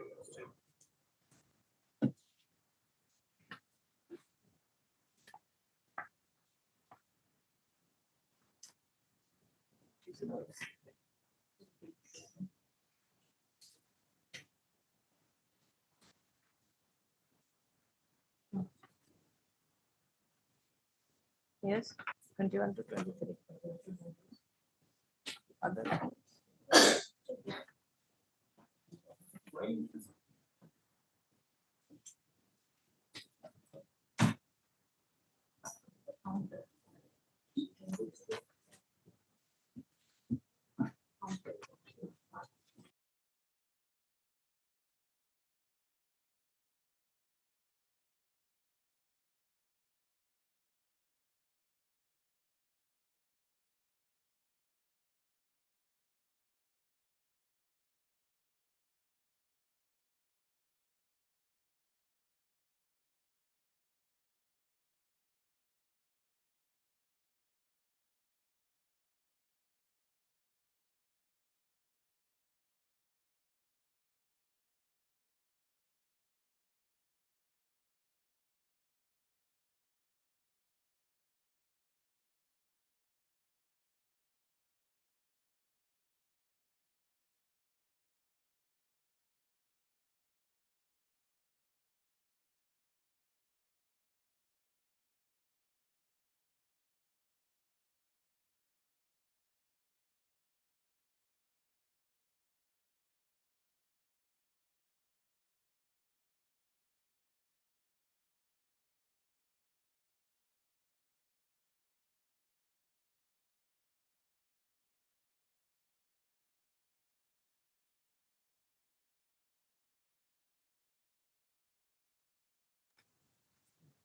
Yes. 21 to 23. Other.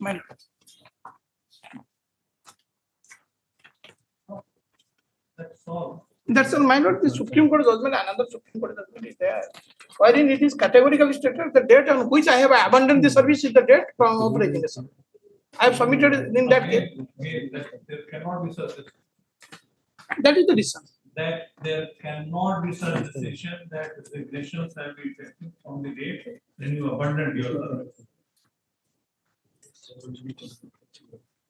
My lord. That's all. That's all, my lord. The Supreme Court judgment, another Supreme Court judgment is there. Wherein it is categorically stated the date on which I have abandoned the service is the date of resignation. I have submitted in that case. There cannot be such a, That is the reason. that there cannot be such decision that resignations have been effective from the date when you abandoned your service.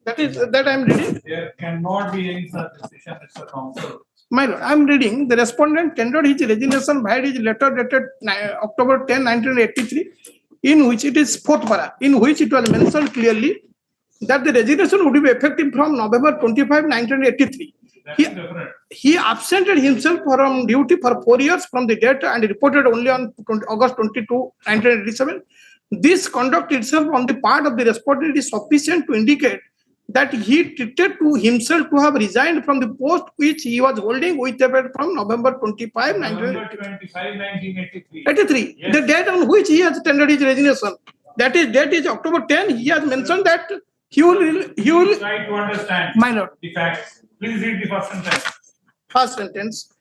That I am reading. There cannot be any such decision, Mr. Counsel. My lord, I am reading. The respondent tendered his resignation via his letter dated October 10, 1983, in which it is fourth para, in which it was mentioned clearly that the resignation would be effective from November 25, 1983. That is different. He absented himself from duty for 4 years from the date and reported only on August 22, 1987. This conduct itself on the part of the respondent is sufficient to indicate that he treated to himself to have resigned from the post which he was holding with effect from November 25, November 25, 1983. 1983. Yes. The date on which he has tendered his resignation. That is, date is October 10. He has mentioned that he will. Please try to understand My lord. the facts. Please read the first sentence. First sentence.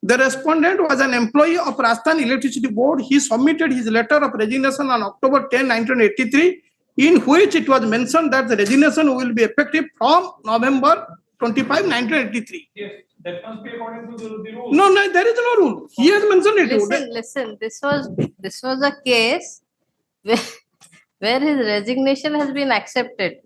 The respondent was an employee of Rajasthan Electricity Board. He submitted his letter of resignation on October 10, 1983, in which it was mentioned that the resignation will be effective from November 25, 1983. Yes, that must be according to the rules. No, there is no rule. He has mentioned it. Listen, this was a case where his resignation has been accepted.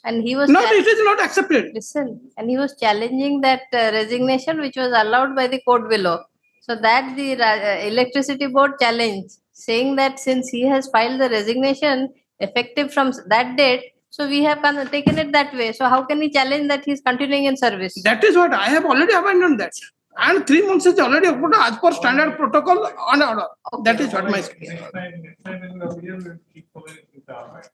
And he was. No, it is not accepted. Listen, and he was challenging that resignation which was allowed by the court below. So that the electricity board challenged, saying that since he has filed the resignation effective from that date, so we have taken it that way. So how can he challenge that he is continuing in service? That is what I have already abandoned that. And 3 months is already approved as per standard protocol on order. Okay. That is what my. Next time in the video, we'll keep following with the right.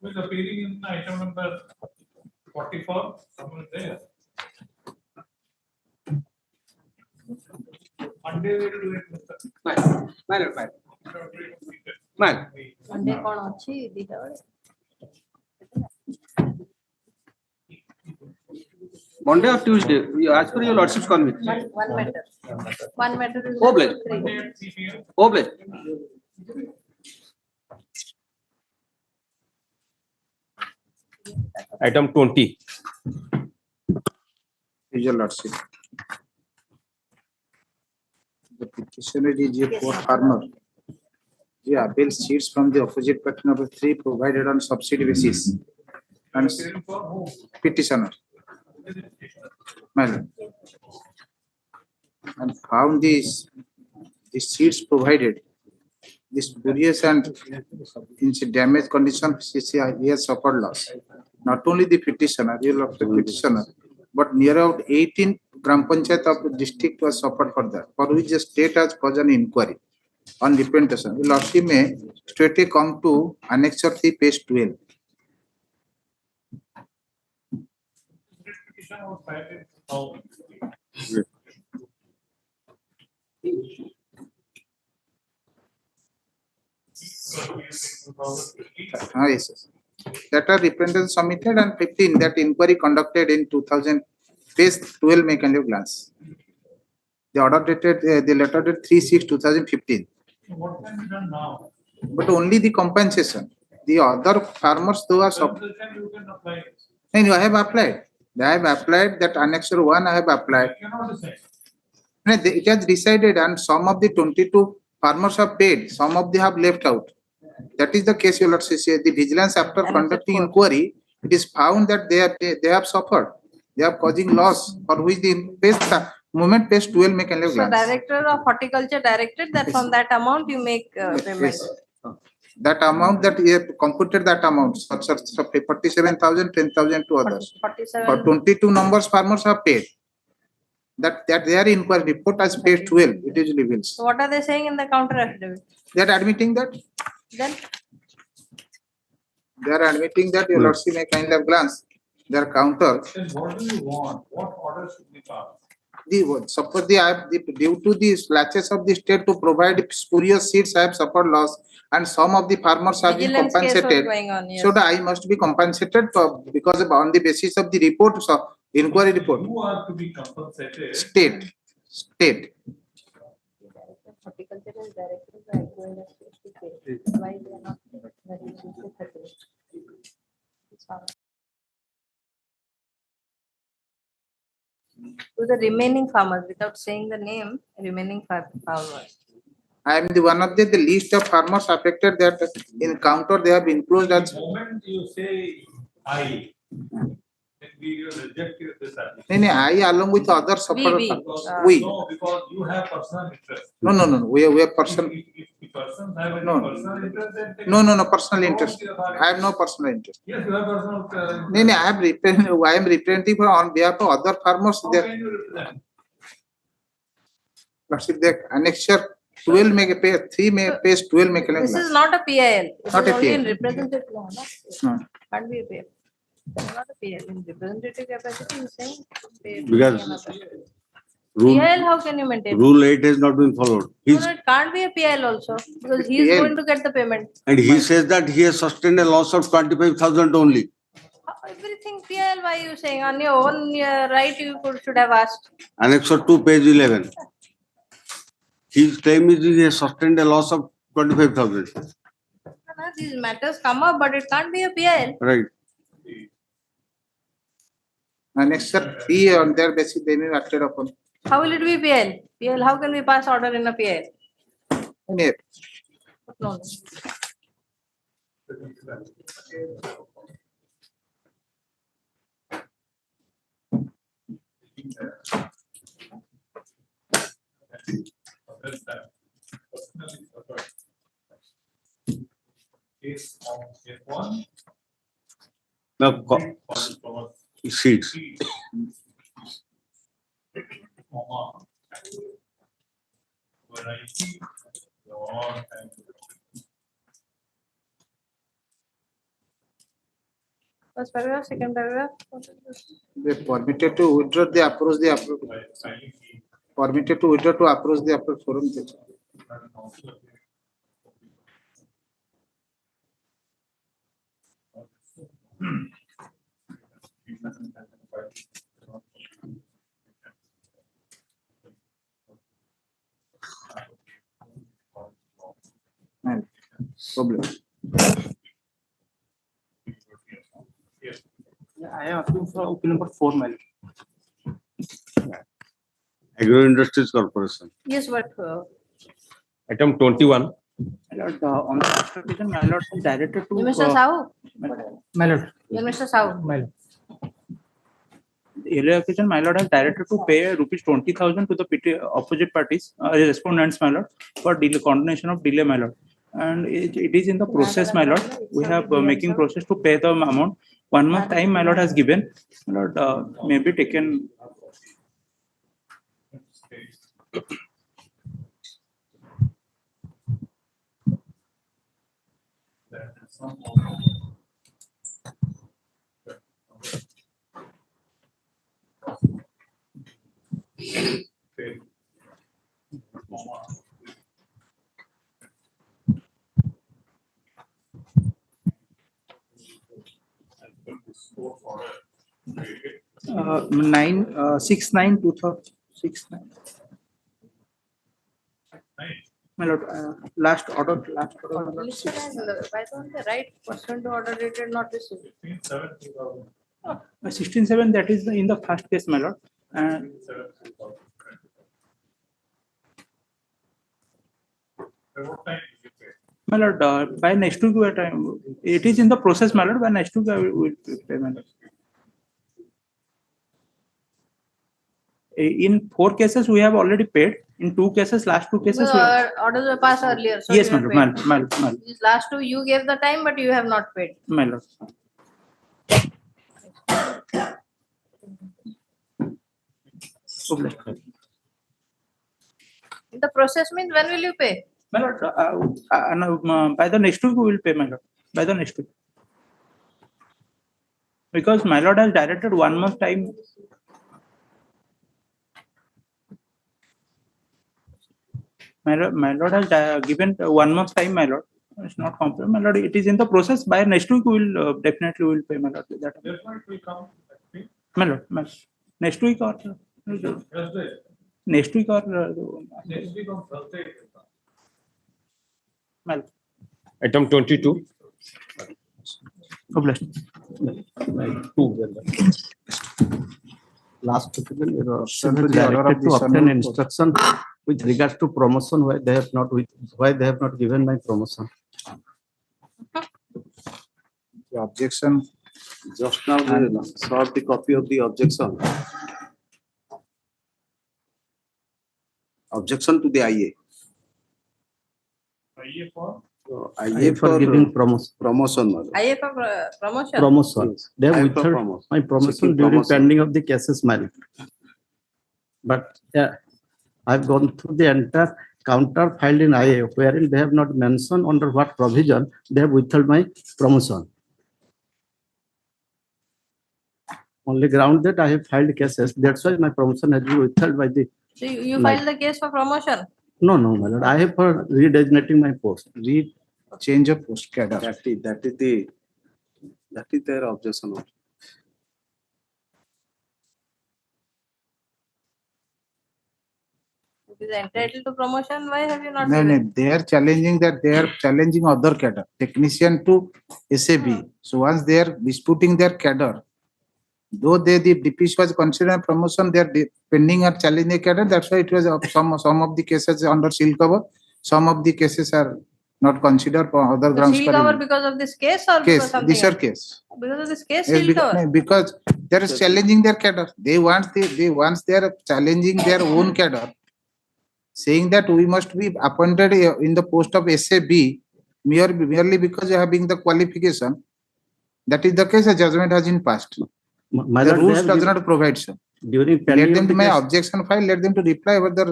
Who is appearing in item number 44? Someone is there. Monday we will do it, Mr. Monday କଣ ଅଛି ଦିଟା ବେଳେ? Monday or Tuesday, as per your lordship's convenience. One matter. One matter is. Oh, bless. Monday at 3 p.m. Oh, bless. Item 20. Your lordship. The petitioner is a poor farmer. He avails seeds from the opposite party number 3 provided on subsidy basis. And petitioner. Madam. And found these seeds provided, this spurious and in damaged condition, he has suffered loss. Not only the petitioner, but near about 18 Gram Panchayat of the district was suffered for that, for which the state has caused an inquiry on representation. The lordship may straightly come to Annexure 3, page 12. Petition was filed in 2000. Yes. That are representation submitted and 15 that inquiry conducted in 2000, page 12 may kind of glance. The order dated, the letter dated 3/6/2015. What can be done now? But only the compensation. The other farmers though are Compensation you can apply. no, I have applied. I have applied that Annexure 1 I have applied. I cannot decide. No, it has decided and some of the 22 farmers have paid, some of them have left out. That is the case, your lordship. The vigilance after conducting inquiry, it is found that they have suffered. They are causing loss for which the movement page 12 make a So Director of Horticulture directed that from that amount you make payment. Yes. That amount that he have computed that amount, such as 47,000, 10,000 to others. 47. For 22 numbers farmers have paid. That their inquiry report as page 12, it is reveals. So what are they saying in the counter affidavit? They are admitting that. Then They are admitting that your lordship may kind of glance. Their counter. Then what do you want? What order should be passed? Suppose due to the latches of the state to provide spurious seeds, I have suffered loss, and some of the farmers have been vigilance case was compensated. going on, yes. So I must be compensated for, because on the basis of the report, so inquiry report. You are to be compensated. State. Horticulture is directed by going to why they are not. To the remaining farmers, without saying the name, remaining farmers. I am the one of the list of farmers affected that in counter they have included as. The moment you say I, then we will reject this application. No, I along with other sufferers. We. No, because you have personal interest. No. We have person. If the persons have any No. personal interest, then take. No, personal interest. I have no personal interest. Yes, you have personal. No, I am representing for on behalf of other farmers. How can you represent? But if the annexure 12 make a pay, 3 may pays 12 make a. This is not a PIL. This Not is a only PIL. in representative law, no? No. Can't be a PIL. It's not a PIL. In representative capacity, you say. Because rule, PIL, how can you maintain? rule 8 has not been followed. No, it can't be a PIL also, because he is PIL. going to get the payment. And he says that he has sustained a loss of 25,000 only. Everything PIL, why are you saying? On your own right, you should have asked. Annexure 2, page 11. His claim is he has sustained a loss of 25,000. These matters come up, but it can't be a PIL. Right. Annexure 3 on their basis they may be acted upon. How will it be PIL? PIL, how can we pass order in a PIL? No. No. Case of F1. Now, seats. Comma. Variety. Or and. First paragraph, second paragraph. They permitted to withdraw the approach the approach. Permitted to withdraw to approach the approach forum. And problem. I am asking for opinion number 4, my lord. Agro Industries Corporation. Yes, but Item 21. My lord, on the last occasion, my lord is directed to. Mr. Sahu? My lord. You're Mr. Sahu. My lord. The earlier occasion, my lord has directed to pay rupees 20,000 to the opposite parties, respondents, my lord, for condonation of delay, my lord. And it is in the process, my lord. We have making process to pay the amount. 1 month time, my lord has given. My lord, may be taken. Nine 6/9/2069. My lord, last order. Listed as, why don't they write pursuant to order dated not received? 16/7, that is in the first case, my lord. And my lord, by next week, time it is in the process, my lord. By next week, I will pay, my lord. In 4 cases, we have already paid. In 2 cases, last 2 cases. Orders were passed earlier. So Yes, you my have lord. paid. These last 2, you gave the time, but you have not paid. My lord. The process means when will you pay? My lord, by the next week, we will pay, my lord. By the next week. Because my lord has directed 1 month time. My lord has given 1 month time, my lord. It's not complete, my lord. It is in the process. By next week, we will definitely will pay, my lord. That will come. my lord, next week or Thursday. next week or Next week on Thursday. my lord. Item 22. Last petition, your Sir, option to is the order of directed to the obtain Honorable instruction with regards to promotion, why they have not given my promotion. The objection, just now we saw the copy of the objection. Objection to the IA. IA for? IA For giving promotion. promotion. madam. IA for promotion. Promotion. Yes. They have IA for withheld promotion. my promotion Seeking during promotion. pending of the cases matter. But yeah, I've gone through the entire counter filed in IA, wherein they have not mentioned under what provision they have withheld my promotion. Only ground that I have filed cases, that's why my promotion has been withheld by the, So you Like- filed the case for promotion? no, my lord, I have for redesignating my post. Change of post cadre. That is their objection. It is entitled to promotion, why have you not No, given? they are challenging that they are challenging other cadre, technician to SAB. So once they are disputing their cadre, though the DPS was considered promotion, they are pending or challenging cadre. That's why it was some of the cases under seal cover. Some of the cases are not considered for other The grounds. seal for cover review. because of this case or because Case, something these are else? case. Because of this case Yes, seal cover? because they are challenging their cadre. They once they are challenging their own cadre, saying that we must be appointed in the post of SAB merely because you are having the qualification. That is the case. A judgment has been passed. My The lord, they rules have does given- not provide so. During Let pending them of to the my case, objection file. Let them to reply whether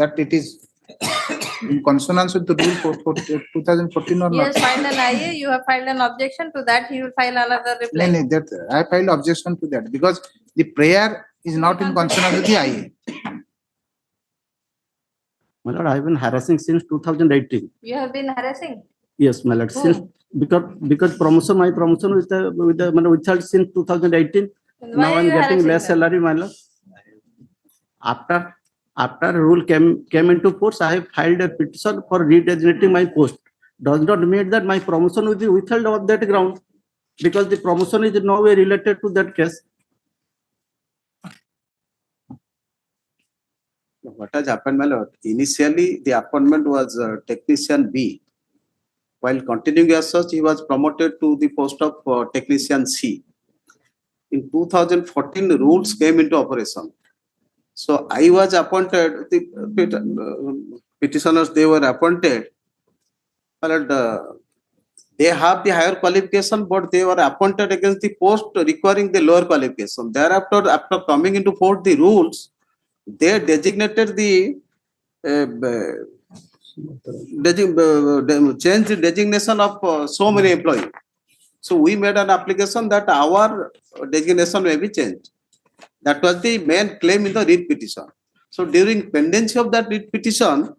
that it is in consonance with the rule for 2014 or He not. has filed an IA, you have filed an objection to that, he will file another reply. No, that I filed objection to that because the prayer is not in consonance with the IA. my lord, I have been harassing since 2018. You have been harassing? Yes, my lord, since because promotion, my promotion with the withheld since 2018. Why Now are I'm you getting harassing less them? salary, my lord. After rule came into force, I have filed a petition for redesignating my post. Does not mean that my promotion will be withheld on that ground, because the promotion is in no way related to that case. What has happened, my lord? Initially, the appointment was technician B. While continuing as such, he was promoted to the post of technician C. In 2014, rules came into operation. So I was appointed, the petitioners, they were appointed. But they have the higher qualification, but they were appointed against the post requiring the lower qualification. Thereafter, after coming into force the rules, they designated the change the designation of so many employees. So we made an application that our designation may be changed. That was the main claim in the writ petition. So during pendency of that writ petition,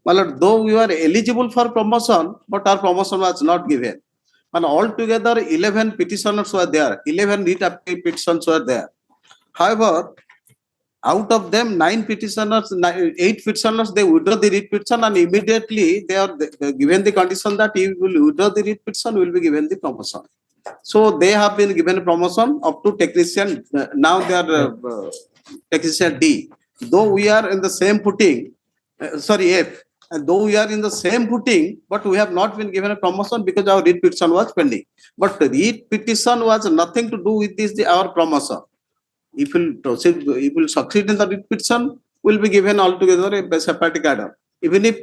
well, though we were eligible for promotion, but our promotion was not given. And altogether 11 petitioners were there, 11 writ petitions were there. However, out of them, 8 petitioners, they withdraw the writ petition, and immediately they are given the condition that if you will withdraw the writ petition, will be given the promotion. So they have been given a promotion up to technician. Now they are technician D. Though we are in the same footing, F. And though we are in the same footing, but we have not been given a promotion because our writ petition was pending. But the writ petition was nothing to do with this, our promotion. If we proceed, if we succeed in the writ petition, will be given altogether a separate cadre. Even if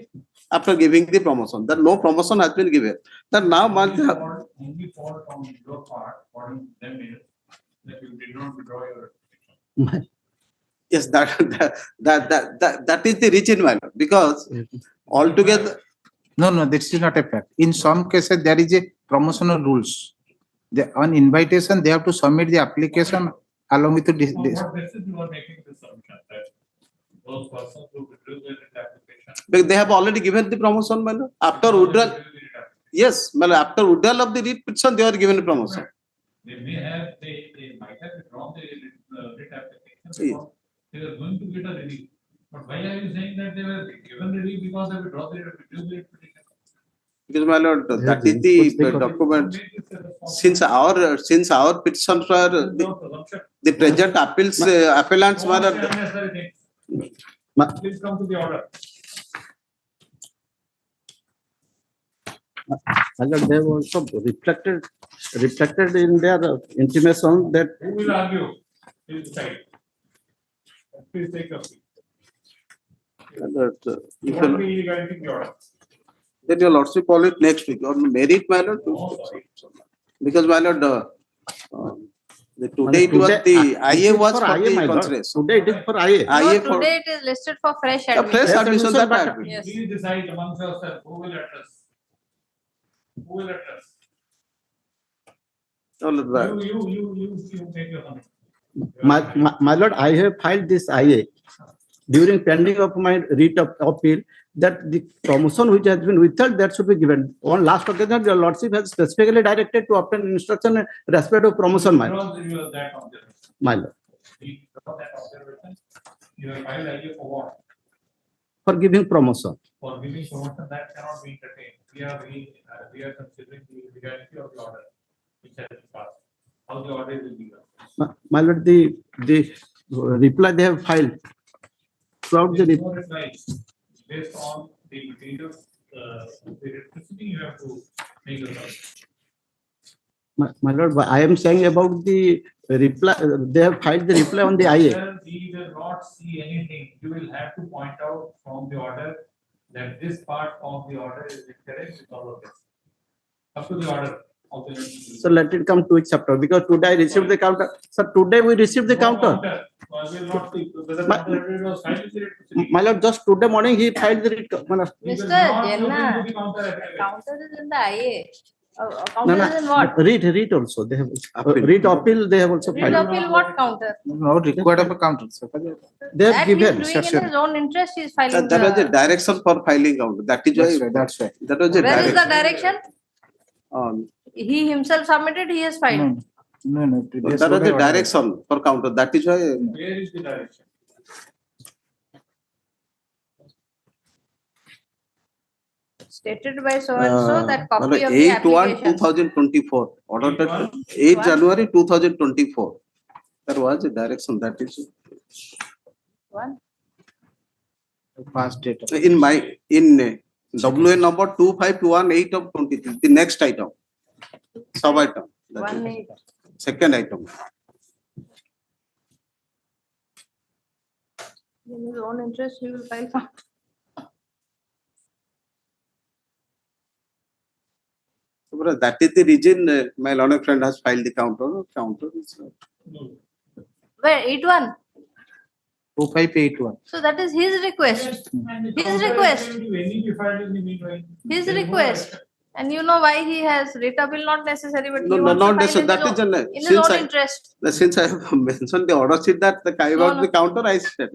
after giving the promotion, that no promotion has been given. That now Only fault on your part, according to them is that you did not withdraw your petition. yes, that is the reason why, because altogether. No, this is not a fact. In some cases, there is a promotional rules. On invitation, they have to submit the application along with the. On what basis you are making this assumption that those persons who withdrew their writ application? Because they have already given the promotion, man. After withdrawal, yes, man. After withdrawal of the writ petition, they are given a promotion. They might have withdrawn the writ application Yes. because they were going to get a relief. But why are you saying that they were given relief because they withdraw their writ petition? Because my lord, that is the document. Since our petitions were the present appeals, appellants were. Please come to the order. My lord, they have also reflected in their intimation that. Who will argue? Please decide. Please take your seat. You want me rewriting the order? Then your lordship call it next week on merit, my lord. Because my lord, today it was the IA was for the consideration. Today it is for IA. IA No, for today it is listed for fresh fresh admission. admission that but- time. Yes. Please decide amongst yourselves who will address. Who will address? You make your comment. My lord, I have filed this IA during pending of my writ of appeal that the promotion which has been withheld, that should be given. On last occasion, your lordship has specifically directed to obtain instruction in respect of promotion, my lord. Withdraw that observation. My lord, Withdraw that observation. You have filed idea for what? for giving promotion. For giving promotion, that cannot be entertained. We are considering the legality of the order which has been passed. How the order will be done. My lord, the reply they have filed throughout the. There is no reply. Based on the materials, the electricity, you have to make a choice. My lord, I am saying about the reply, they have filed the reply on the IA. Sir, we will not see anything. You will have to point out from the order that this part of the order is incorrect because of this. Up to the order of the. So let it come 2 weeks after, because today I received the counter. Sir, today we received the counter. I will not see whether counter was filed with the electricity. My lord, just today morning he filed the writ. My lord. We will Mr. not look Jenna, into the counter. counter is in the IA. No, Counter is in what? Read also. They have read appeal. They have also Read filed. appeal what counter? No required of a counter. They have That he is given. doing in his own interest, he is filing. That was a the- direction for filing out. That is why. That's why. That was a Where is the direction. direction? He himself submitted, he has filed. No. That was a direction for counter. That is why. Where is the direction? Stated by so and so that copy of the 8/1/2024. Order that 8 January 2024. There was a direction. That is One. Past date. in WA number 2518 of 23. The next item. Sub item. That is 1/8. second item. In his own interest, he will file for. So, that is the reason my learned friend has filed the counter. Counter is Where, 8/1? 2581. So that is his request. His request. His request. And you know why he has writ appeal not necessary, but he no, wants not to file necessary. in That his is own, an in his since own I interest. since I have mentioned the order sheet that the carry out No, the no. counter, I said.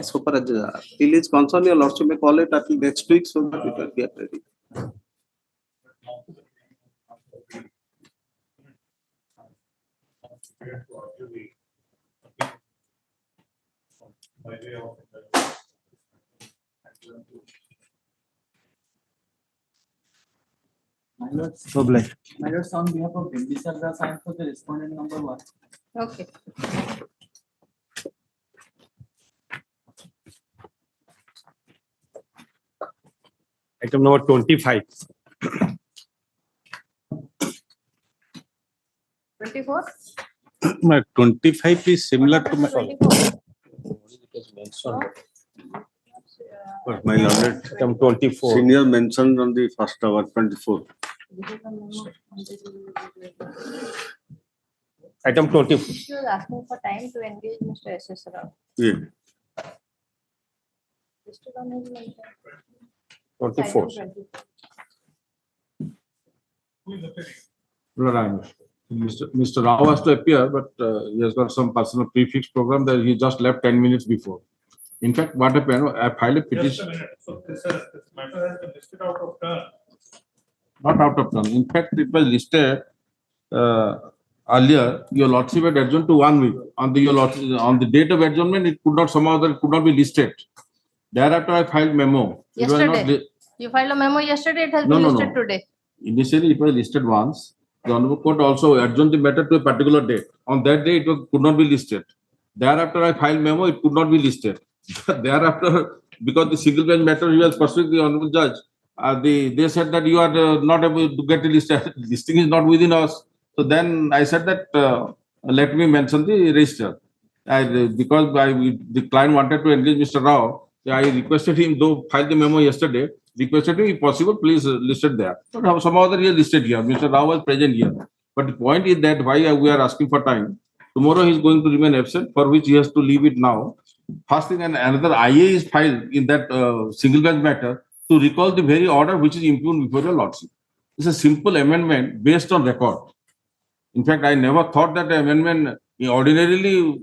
So far as appeal is concerned, your lordship may call it until next week so that it will get ready. My lord, my lords, on behalf of Bindisar, the sign for the respondent number 1. Okay. Item number 25. 24? My 25 is similar to my. 24. But my learned Item 24. senior mentioned on the first hour 24. Item 24. She was asking for time to engage Mr. S.S. Rao. Yeah. Listed on his mention. 24. Who is appealing? Reliance. Mr. Rao has to appear, but he has got some personal prefix program that he just left 10 minutes before. In fact, what happened, I filed a Just a petition. minute. So this matter has been listed out of turn. Not out of turn. In fact, it was listed earlier. Your lordship had adjourned to 1 week. On the date of adjournment, it could not be listed. Thereafter, I filed memo. It was not Yesterday. You filed a memo yesterday, it has No, been no, listed no. today. Initially, it was listed once. The Honorable Court also adjourned the matter to a particular date. On that day, could not be listed. Thereafter, I filed memo, it could not be listed. Thereafter, because the single bench matter he was pursuing the Honorable Judge, they said that you are not able to get it listed. Listing is not within us. So then I said that let me mention the register. Because the client wanted to engage Mr. Rao, I requested him, though filed the memo yesterday, requested him, if possible, please list it there. But somehow other he is listed here. Mr. Rao was present here. But the point is that why we are asking for time. Tomorrow he is going to remain absent, for which he has to leave it now. First thing, and another IA is filed in that single bench matter to recall the very order which is impugned before your lordship. It's a simple amendment based on record. In fact, I never thought that amendment ordinarily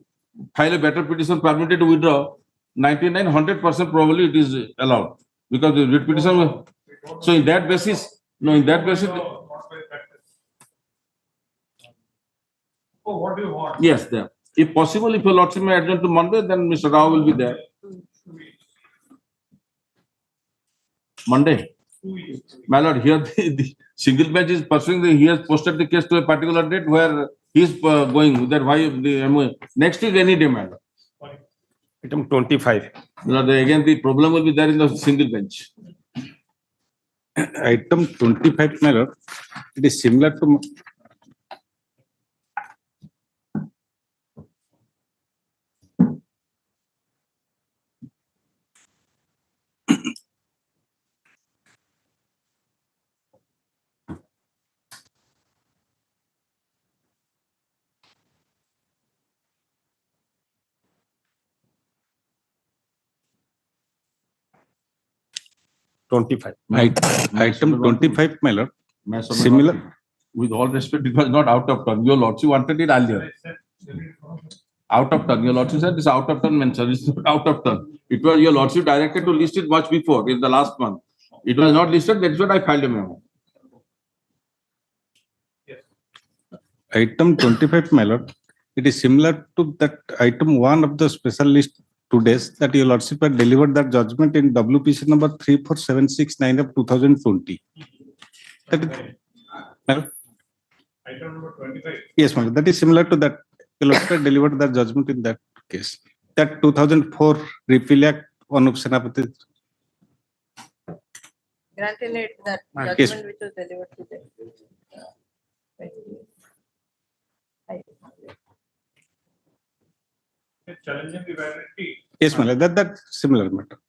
file a better petition permitted to withdraw. 99-100% probably it is allowed because the writ petition. So in that basis, Oh, what do you want? yes, there. If possible, if your lordship may adjourn to Monday, then Mr. Rao will be there. Monday. My lord, here the single bench is pursuing he has posted the case to a particular date where he is going. That why the next week any day, my lord. Item 25. Again, the problem will be there in the single bench. Item 25, my lord, it is similar to item 25, my lord. Similar. With all respect, it was not out of turn. Your lordship wanted it earlier. Out of turn. Your lordship said it's out of turn mentioned. It's not out of turn. It was your lordship directed to list it much before, in the last month. It was not listed, that's what I filed a memo. Item 25, my lord, it is similar to that item 1 of the special list today's that your lordship had delivered that judgment in WPC number 34769 of 2020. That is, my lord? Item number 25. Yes, my lord, that is similar to that. Your lordship had delivered that judgment in that case. That 2004 repeal act on Senapati. Granted it that Yes. judgment which was delivered today. It's challenging the validity. Yes, my lord, that similar matter.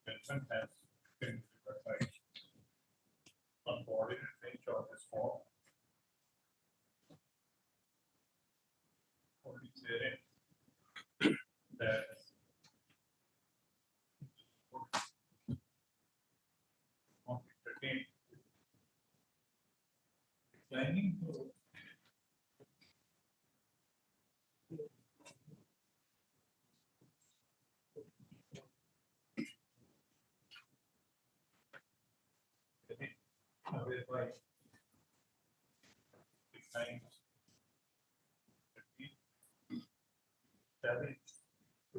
Judgment has been certified on coordinate nature of this form. Only therein that declining to whereby declines challenge to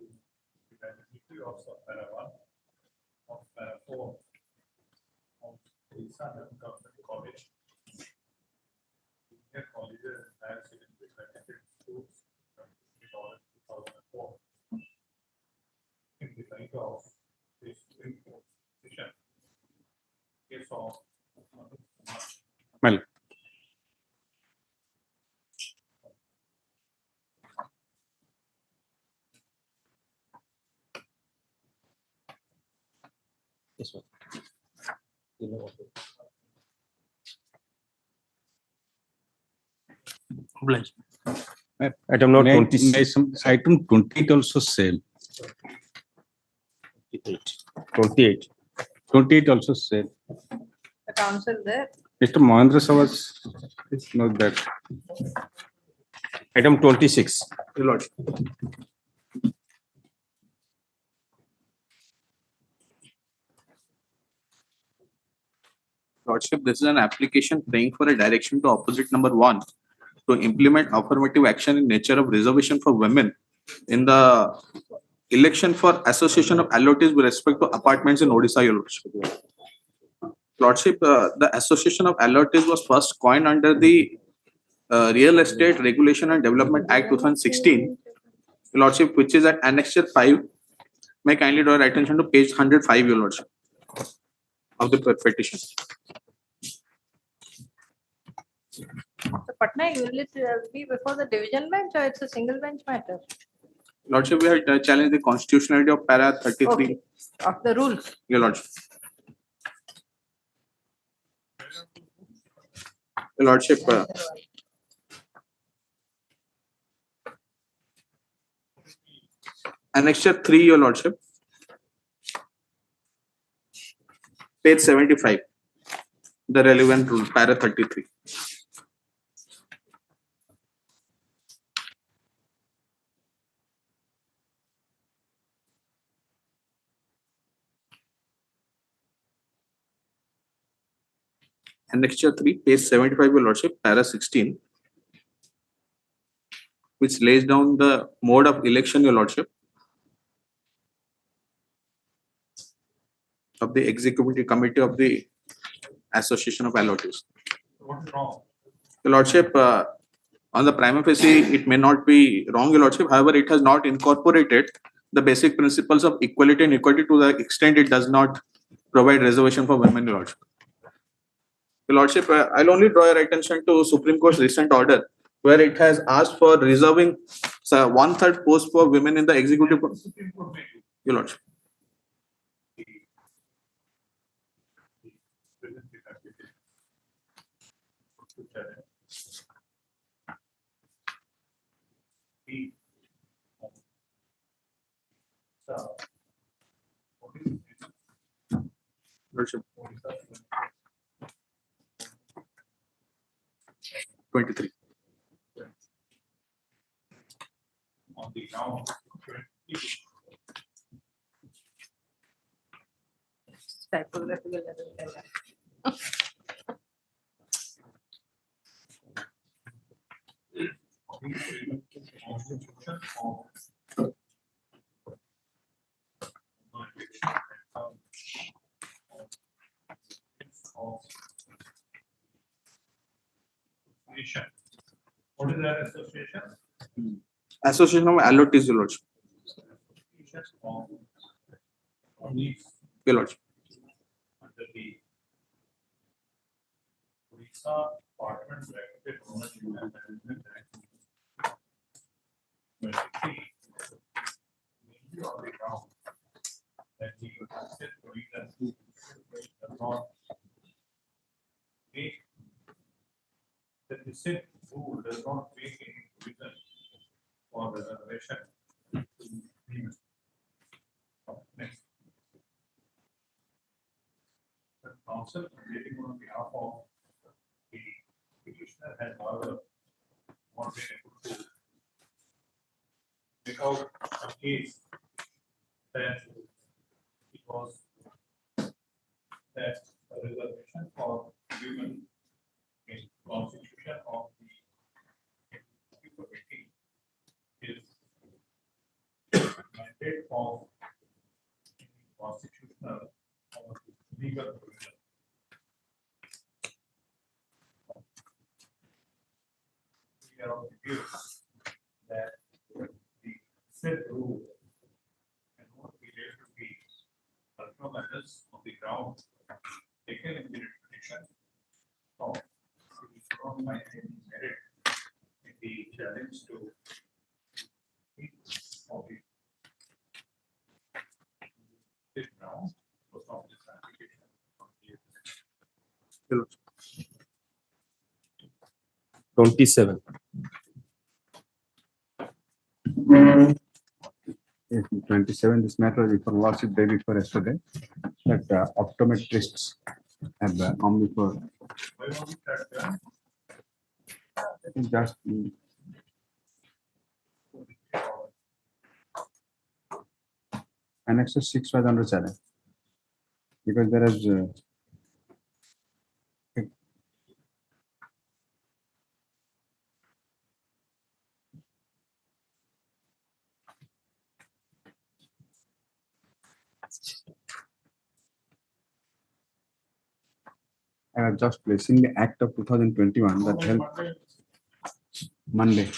the validity of para 1 of para 4 of Odisha Government College. Junior colleges and higher secondary accredited schools $20,004 in the light of the Supreme Court decision. Case of Well, Yes, sir. obliged. Item number May- 20. may some- Item 28 also same. 28. 28 also same. The council there. Mr. Mahendra Savas is not that. Item 26. Your Lordship. Lordship, this is an application praying for a direction to opposite number 1 to implement affirmative action in nature of reservation for women in the election for association of allottees with respect to apartments in Odisha, Your Lordship. Lordship, the association of allottees was first coined under the Real Estate Regulation and Development Act 2016, Your Lordship, which is at Annexure 5. May I kindly draw your attention to page 105, Your Lordship, of the petition. So Patna, will it be before the division bench or it's a single bench matter? Lordship, we have challenged the constitutionality of para 33, Okay, of the rules. Your Lordship. Your Lordship, Annexure 3, Your Lordship. Page 75, the relevant rule, para 33. Annexure 3, page 75, Your Lordship, para 16, which lays down the mode of election, Your Lordship, of the executive committee of the Association of Allottees. What's wrong? Your Lordship, on the prima facie, it may not be wrong, Your Lordship. However, it has not incorporated the basic principles of equality and equity to the extent it does not provide reservation for women, Your Lordship. Your Lordship, I'll only draw your attention to Supreme Court's recent order, where it has asked for reserving 1/3 post for women in the executive. Your Lordship. Lordship. 23. On the ground. Typographical error. What is that association? Association of Allottees, Your Lordship. Your Lordship. Under the Odisha Apartment Regulated Ownership and Management Act. 23. Mainly on the ground that the State provision does not make that the said rule does not make any provision for reservation. Next. The council creating on behalf of the petitioner has however not been able to make out a case that it was that a reservation for women in constitution of the committee is mandate of constitutional or legal provision. We are of the view that the said rule cannot be able to be ultra matters on the ground taken in the petition. So, we do not find any merit in the challenge to of the this ground was of this application. Your Lordship. 27. 27, this matter is for lordship day before yesterday, that optometrists have come before. Just Annex 6 was under challenge because there is just placing the Act of 2021 that helped Monday.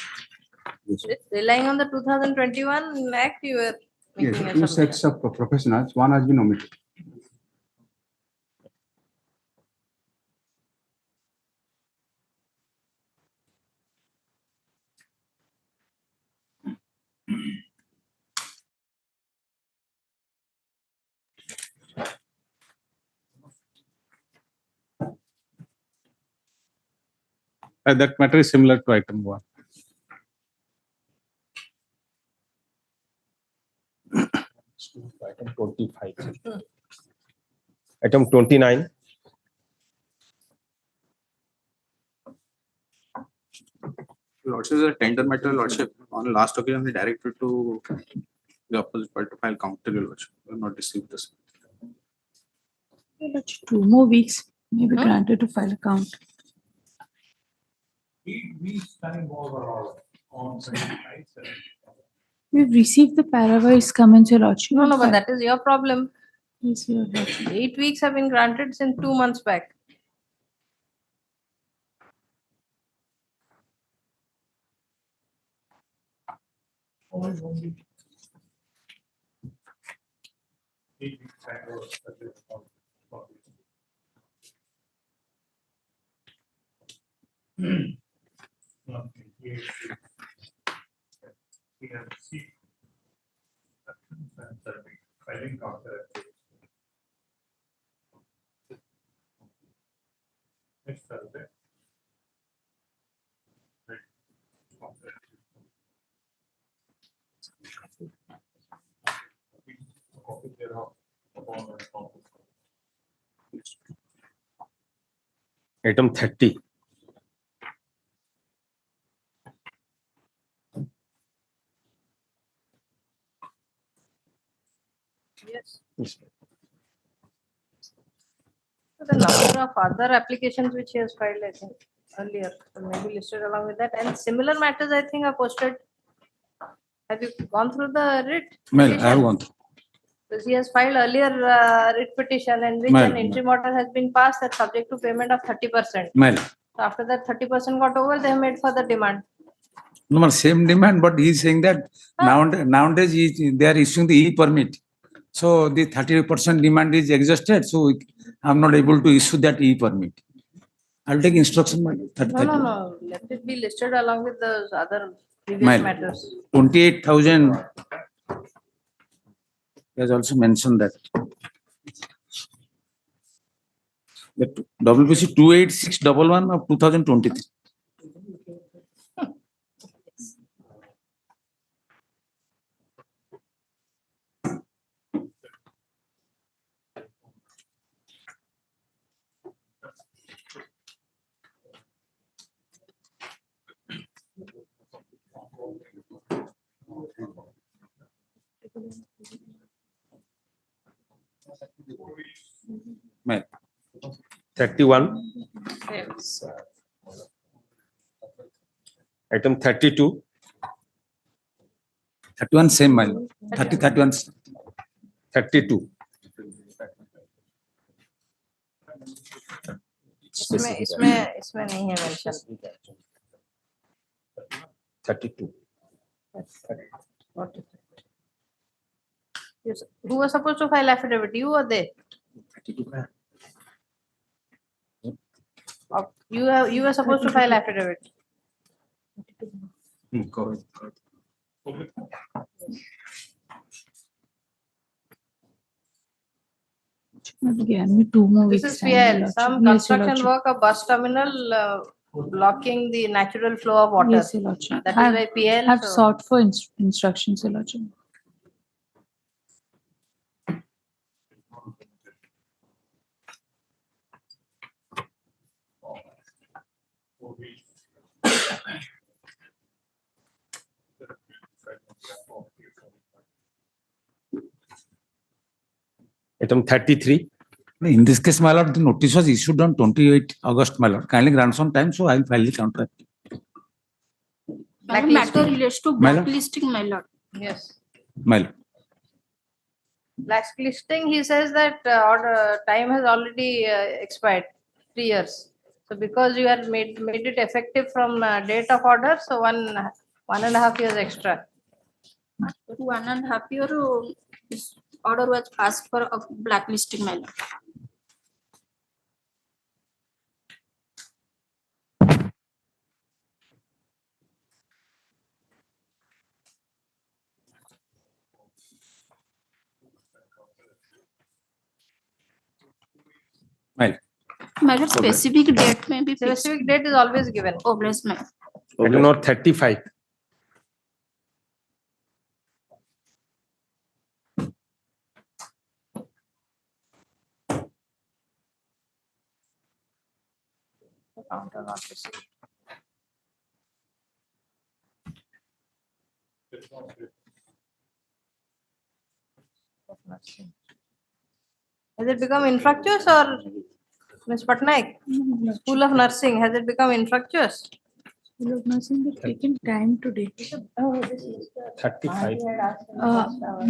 Yes. Relying on the 2021 Act, you were Yes, making a two submission. sets of professionals, one has been omitted. That matter is similar to item 1. Item 25. Item 29. Lordship is a tender matter, Lordship. On last occasion, we directed to the opposite party to file counter, Lordship. We have not received this. 2 more weeks may be granted to file a count. We standing overall on 25. We've received the para-wise comments, Your Lordship. No, but that is your problem. Yes, Your Lordship. 8 weeks have been granted since 2 months back. We have received filing counter. Next Thursday. Item 30. Yes. Yes. So the number of other applications which he has filed, I think, earlier, so maybe listed along with that. And similar matters, I think, are posted. Have you gone through the writ? Well, I petition? have gone through. Because he has filed earlier writ petition in which Well, an interim order has been passed that's subject to payment of 30%. Well, So after that 30% got over, they have made further demand. no, same demand, but he is saying that nowadays they are issuing the e-permit. So the 30% demand is exhausted, so I am not able to issue that e-permit. I will take instruction. No. Let it be listed along with those other previous Mile. matters. 28,000. He has also mentioned that. The WPC 28611 of 2023. Right. 31. Yes. Item 32. 31 same mile. 31. 32. इसमें नहीं है mention. 32. Who was supposed to file affidavit? You or they? You were supposed to file affidavit. Go ahead. Again, 2 more This weeks. is time, PL. Your Some Lordship. Yes, Your construction Lordship. work, a bus terminal blocking the natural flow of water. Yes, Your Lordship. That is why PL. I've so- sought for instructions, Your Lordship. Item 33. In this case, my lord, the notice was issued on 28 August, my lord. Kindly grant some time, so I will file the counter. My matter relates to My lord. blacklisting, my lord. Yes. My lord. Blacklisting, he says that time has already expired, 3 years. So because you had made it effective from date of order, so 1.5 years extra. 1.5 year this order was passed for blacklisting, my lord. My lord. My lord, specific date may be fixed. Specific date is always given. Oh, bless my. Item number 35. Counter not received. Has it become infructuous or Ms. Patnaik? School of Nursing, has it become infructuous? School of Nursing has taken time today. Oh, this is 35.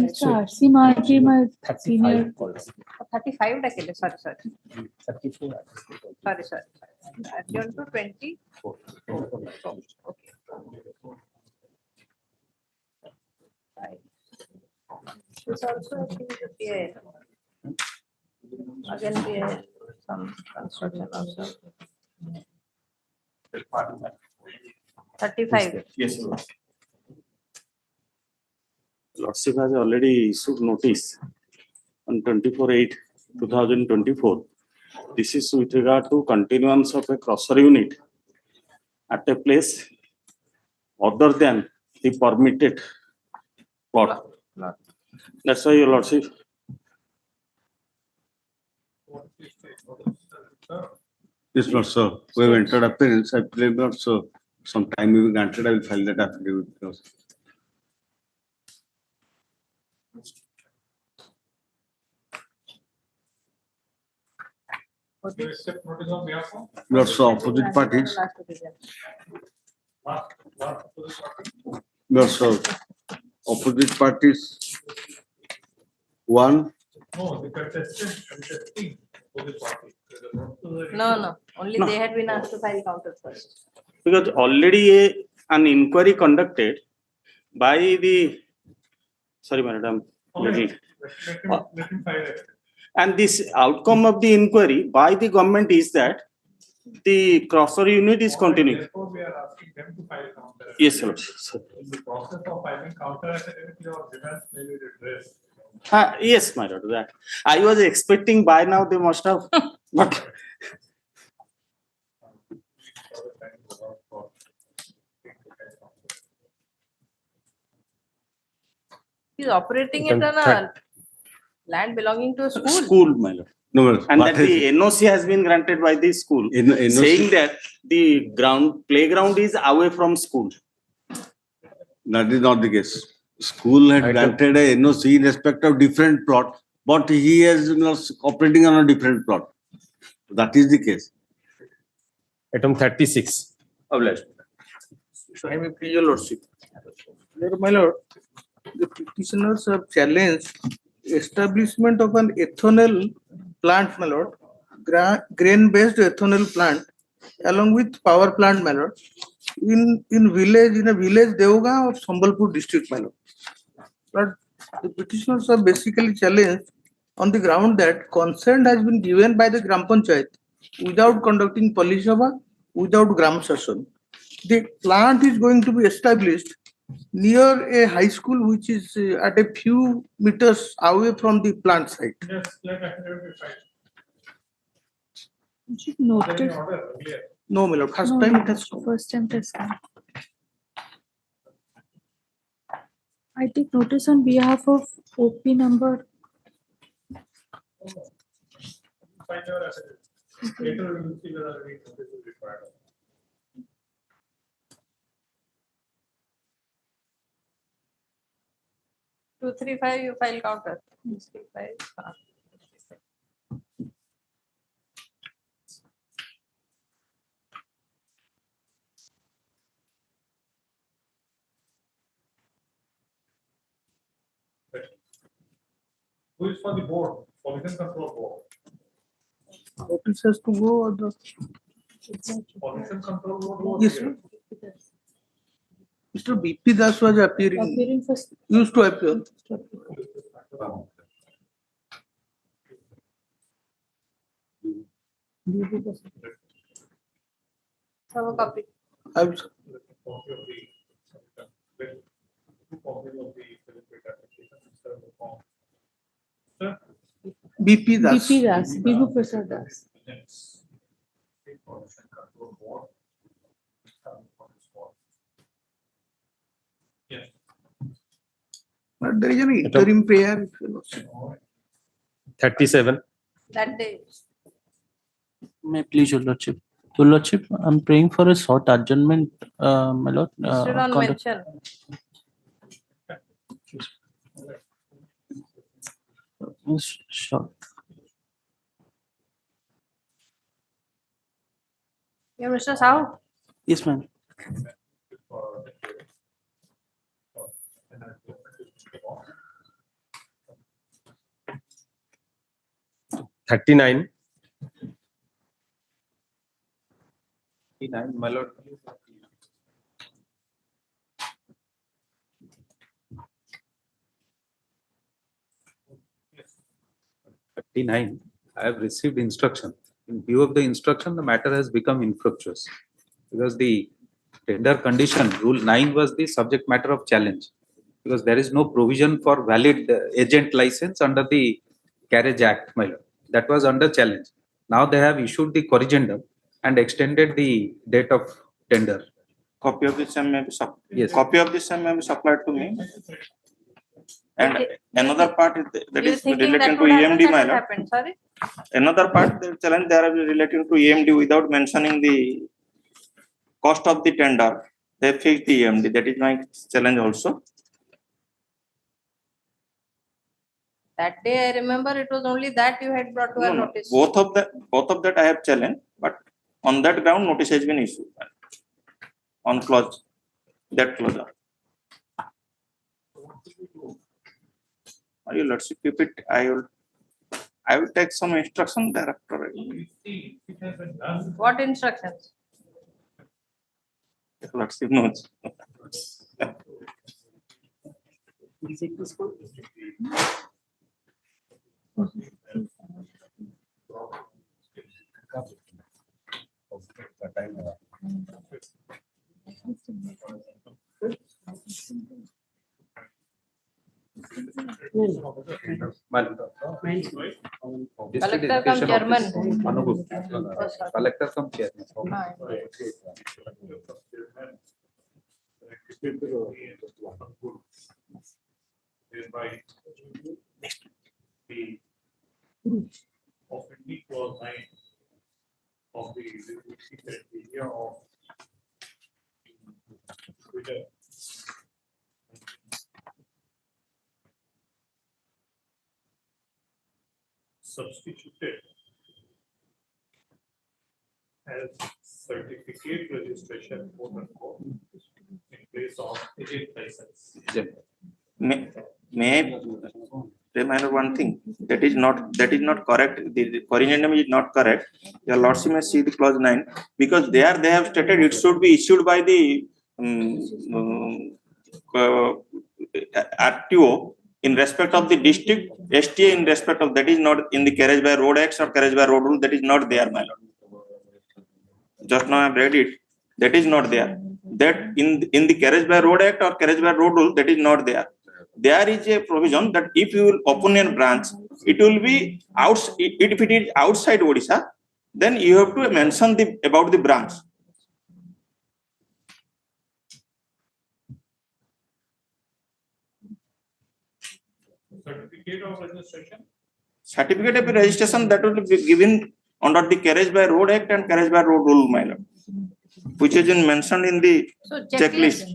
Mr. R.C. Marji, my senior. 35 dakile, sorry. 34. Sorry. Adjourn to 24. Okay. Right. This also I think is a PA. Again PA, some construction also. 35. Yes, sir. Lordship has already issued notice on 24/8/2024. This is with regard to continuance of a crosser unit at a place other than the permitted plot. That's why, Your Lordship. Yes, Lord, sir. We have entered appearance. I believe not, sir. Some time will be granted. I will file that affidavit. You accept notice on behalf of? Lord, sir, opposite parties. Lord, sir, opposite parties. One. No, the contesting for the party. No. Only they had been asked to file counter first. Because already an inquiry conducted by the, sorry, madam, Let him file it. and this outcome of the inquiry by the government is that the crosser unit is continuing. Therefore, we are asking them to file counter. Yes, sir. In the process of filing counter affidavit, your demands may be redressed. Yes, my lord, that. I was expecting by now they must have, but He's operating it on a land belonging to a school. School, my lord. No, And that the NOC has been granted by the school, saying that the playground is away from school. That is not the case. School had granted a NOC in respect of different plot, but he is operating on a different plot. That is the case. Item 36. So I may please your lordship. My lord, the petitioners have challenged establishment of an ethanol plant, my lord, grain-based ethanol plant, along with power plant, my lord, in a village Deoga of Sambalpur district, my lord. But the petitioners are basically challenged on the ground that consent has been given by the Gram Panchayat without conducting Pali Sabha, without Gram Sashan. The plant is going to be established near a high school which is at a few meters away from the plant site. Yes, let affidavit be filed. Noted. No, my lord, first No, time no, it has come. First time it has come. I take notice on behalf of OP number. Find your affidavit. Later we will see whether any notice is required. 235 you file counter. 235. Who is for the board, pollution control board? Notice has to go or the. Pollution control board was Yes, here. sir. Mr. BP Das was appearing, Appearing first. used to appear. Have a copy. I've- Copy of the copy of the celebrate application instead of the form. Sir, BP Das. BP Das, Bibu Prasad Das. next. The pollution control board. Yes. But there is an interim prayer. 37. That day. May I please, Your Lordship. Your Lordship, I'm praying for a short adjournment, my lord. Still on mention. Sure. Yeah, Mr. Sahu. Yes, ma'am. Thirty-nine. 39, my lord. I have received instruction. In view of the instruction, the matter has become infructuous because the tender condition, rule 9 was the subject matter of challenge because there is no provision for valid agent license under the Carriage Act, my lord. That was under challenge. Now they have issued the corrigendum and extended the date of tender. Copy of the same may be Yes. copy of the same may be supplied to me. And another part is that You is thinking relating that to would happen, EMD, that my will lord. happen, sorry? Another part, the challenge there is relating to EMD without mentioning the cost of the tender. They fixed the EMD. That is my challenge also. That day, I remember it was only that you had brought to No, our no, notice. both of that I have challenged, but on that ground notice has been issued. On clause, that clause. Your Lordship, keep it, I will take some instruction thereafter. See, it has been done. What instructions? Your Lordship knows. Collector come chairman. Collector come chairman. Thereby the offending clause 9 of the criteria of Twitter. Substituted as certificate registration quote unquote in place of agent license. May I remind one thing, that is not correct. The corrigendum is not correct. Your Lordship may see the clause 9 because there they have stated it should be issued by the RTO in respect of the district, STA in respect of, that is not in the Carriage by Road Acts or Carriage by Road Rule, that is not there, my lord. Just now I have read it, that is not there. That in the Carriage by Road Act or Carriage by Road Rule, that is not there. There is a provision that if you will open a branch, it will be if it is outside Odisha, then you have to mention about the branch. Certificate of registration. Certificate of registration that will be given under the Carriage by Road Act and Carriage by Road Rule, my lord, which is mentioned in the checklist.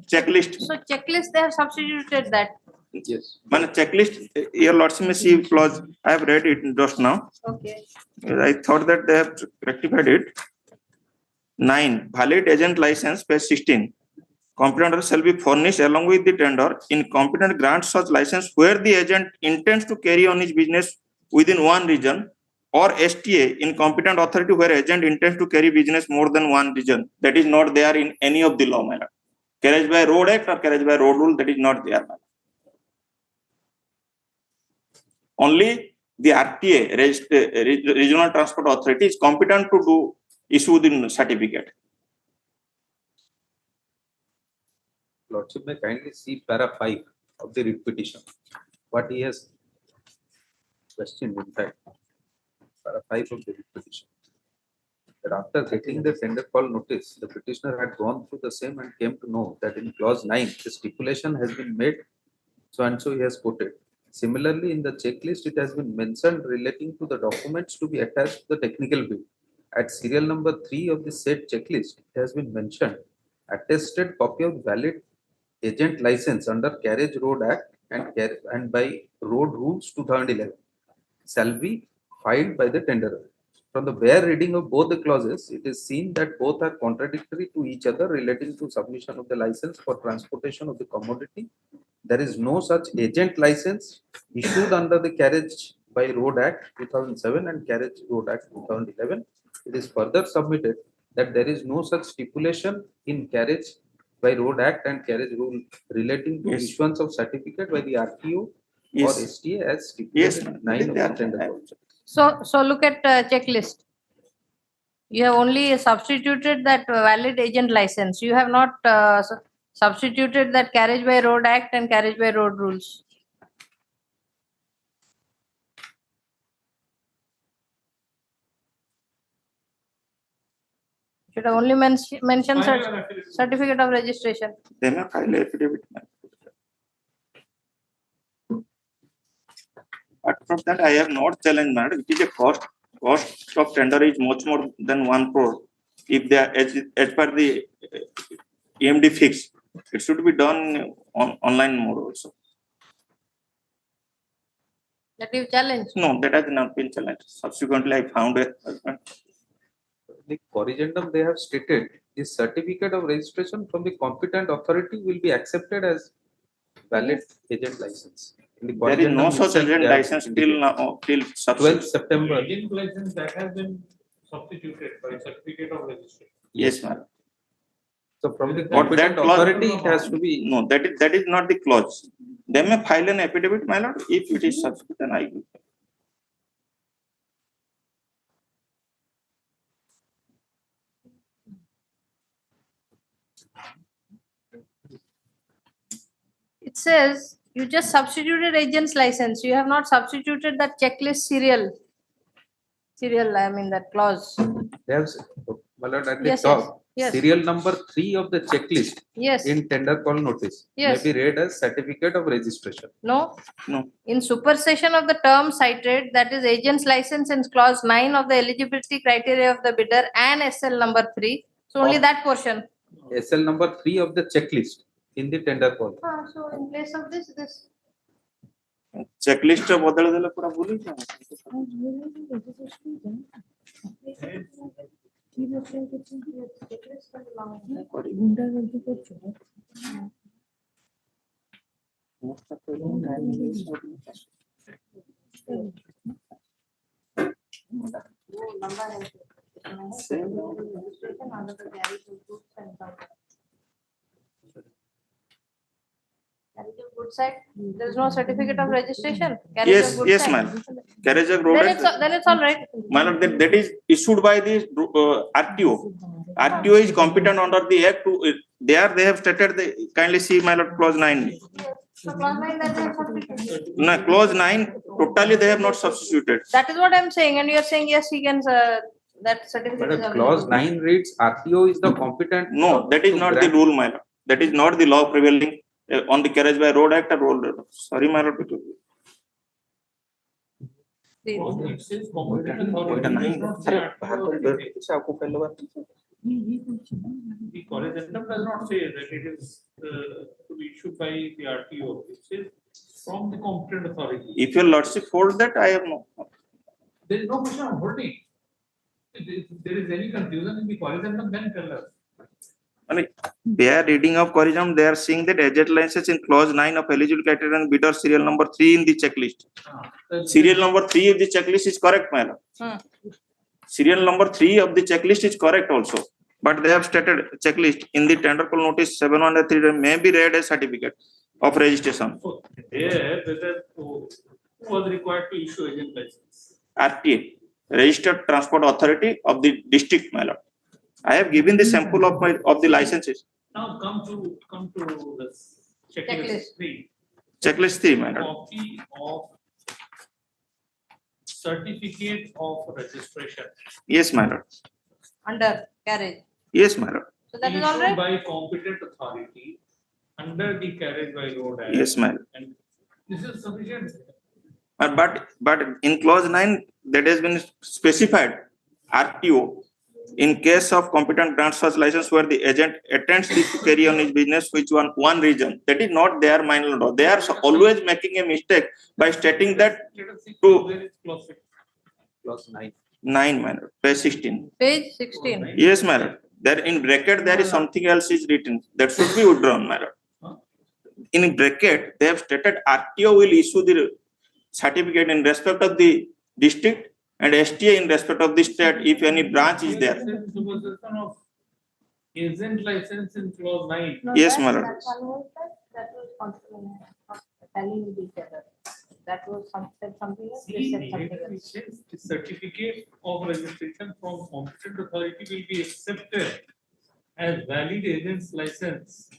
So checklist, they have substituted that. Yes. Man, checklist, your Lordship may see clause, I have read it just now. Okay. I thought that they have rectified it. 9, valid agent license, page 16. competent order shall be furnished along with the tender. Incompetent grants such license where the agent intends to carry on his business within one region, or STA, incompetent authority where agent intends to carry business more than one region. That is not there in any of the law, my lord. Carriage by road act or carriage by road rule, that is not there. Only the RTA, Regional Transport Authority, is competent to do issue the certificate. Lordship may kindly see para 5 of the writ petition. What he has questioned, in fact, para 5 of the writ petition. That after getting the tender call notice, the petitioner had gone through the same and came to know that in clause 9, the stipulation has been made, so and so he has quoted. Similarly, in the checklist, it has been mentioned relating to the documents to be attached to the technical bill. At serial number 3 of the said checklist, it has been mentioned attested copy of valid agent license under Carriage Road Act and by Road Rules 2011 shall be filed by the tenderer. From the bare reading of both the clauses, it is seen that both are contradictory to each other relating to submission of the license for transportation of the commodity. There is no such agent license issued under the Carriage by Road Act 2007 and Carriage Road Act 2011. It is further submitted that there is no such stipulation in Carriage by Road Act and Carriage Rule relating to issuance of certificate by the RTO or STA as stipulated in 9 of the tender code. So look at checklist. You have only substituted that valid agent license. You have not substituted that Carriage by Road Act and Carriage by Road Rules. Should have only mentioned certificate of registration. They may file affidavit. Apart from that, I have not challenged, madam. It is a cost of tender is much more than 1 crore. If they are as per the EMD fix, it should be done on online mode also. That you challenge? No, that has not been challenged. Subsequently, I found a husband. The corrigendum they have stated is certificate of registration from the competent authority will be accepted as valid agent license. There is no such agent license till now, till 12th September. Agent license that has been substituted by certificate of registration. Yes, madam. So from the But that competent clause, authority, it has to be. No, that is not the clause. They may file an affidavit, my lord. If it is subsequent, then I will. It says you just substituted agent's license. You have not substituted that checklist serial. I mean that clause. They have, my lord, at the Yes, top, yes. serial number 3 of the checklist Yes. in tender call notice Yes. may be read as certificate of registration. No. No. In supersession of the term cited, that is agent's license in clause 9 of the eligibility criteria of the bidder and SL number 3. So only that portion. SL number 3 of the checklist in the tender call. So in place of this. Checklist बदल देला पूरा भूल गया. Good side. There is no certificate of registration. Yes, ma'am. Carriage of road. Then it's all right. Madam, that is issued by the RTO. RTO is competent under the act. They have stated. Kindly see, my lord, clause 9. So clause 9 that they have substituted. No, clause 9 totally they have not substituted. That is what I am saying, and you are saying yes, he can. That certificate But is available. clause 9 reads RTO is the competent. No, that is not the rule, my lord. That is not the law prevailing on the Carriage by Road Act or road. Sorry, my lord. It says competent authority. The corrigendum does not say that it is to be issued by the RTO. It says from the competent authority. If your lordship holds that, I have no. There is no question of holding. If there is any confusion in the corrigendum, then tell us. bare reading of curriculum, they are seeing that agent license in clause 9 of eligible criteria and bidder serial number 3 in the checklist. Serial number 3 of the checklist is correct, madam. Serial number 3 of the checklist is correct also. But they have stated checklist in the tender call notice 713 may be read as certificate of registration. There, who was required to issue agent license? RTA, Registered Transport Authority of the district, my lord. I have given the sample of the licenses. Now come to this checklist 3. Checklist 3, my lord. Copy of certificate of registration. Yes, my lord. Under carriage. Yes, my lord. So that is all Issued right? by competent authority under the carriage by road act. Yes, ma'am. And this is sufficient. But in clause 9, that has been specified RTO in case of competent grant such license where the agent attends to carry on his business which one region. That is not their mind law. They are always making a mistake by stating that to Clause 9. 9, man, page 16. Page 16. Yes, madam. There in bracket there is something else is written that should be withdrawn, madam. In bracket they have stated RTO will issue the certificate in respect of the district and STA in respect of the state if any branch is there. Agent license in clause 9. No, Yes, that- madam. That one was that was telling with each other. That was said something else, this See, said something here it else. says the certificate of registration from competent authority will be accepted as valid agent's license.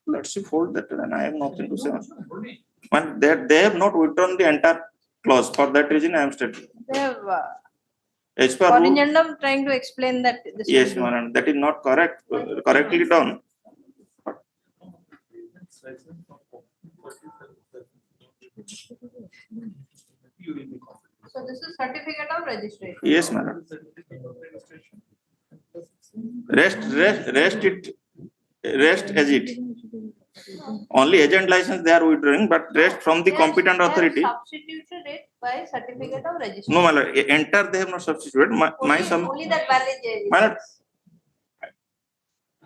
Let's see, fold that and I have nothing to say. But they have not withdrawn the entire clause. For that reason, I am stating. They have As per rule, Corrigendum trying to explain that this. yes, will do. madam, that is not correct, correctly done. So this is certificate of registration. Yes, madam. Rest as it. Only agent license they are withdrawing, but rest from the competent authority. Substituted it by certificate of registration. No, my lord, enter they have not substituted. Only that valid. My lord,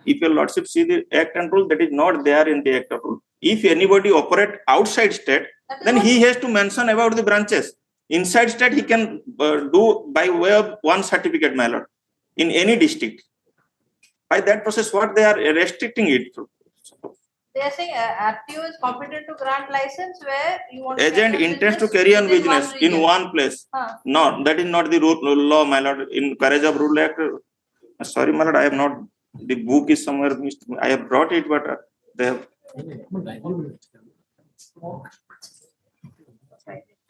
if your lordship see the act and rule, that is not there in the act of rule. If anybody operate outside state, then he has to mention about the branches. Inside state, he can do by way of one certificate, my lord, in any district. By that process, what they are restricting it to. They are saying RTO is competent to grant license where you want. Agent intends to carry on business in one place. No, that is not the rule, law, my lord. In Courage of Rule Act, sorry, my lord, I have not. The book is somewhere missed. I have brought it, but they have.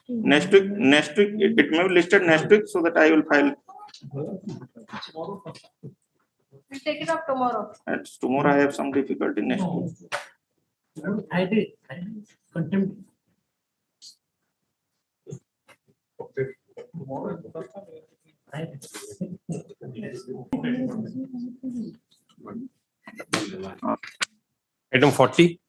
Next week, it may be listed next week, so that I will file. We'll take it up tomorrow. And tomorrow I have some difficulty next week. I did. Contempt. Item 40.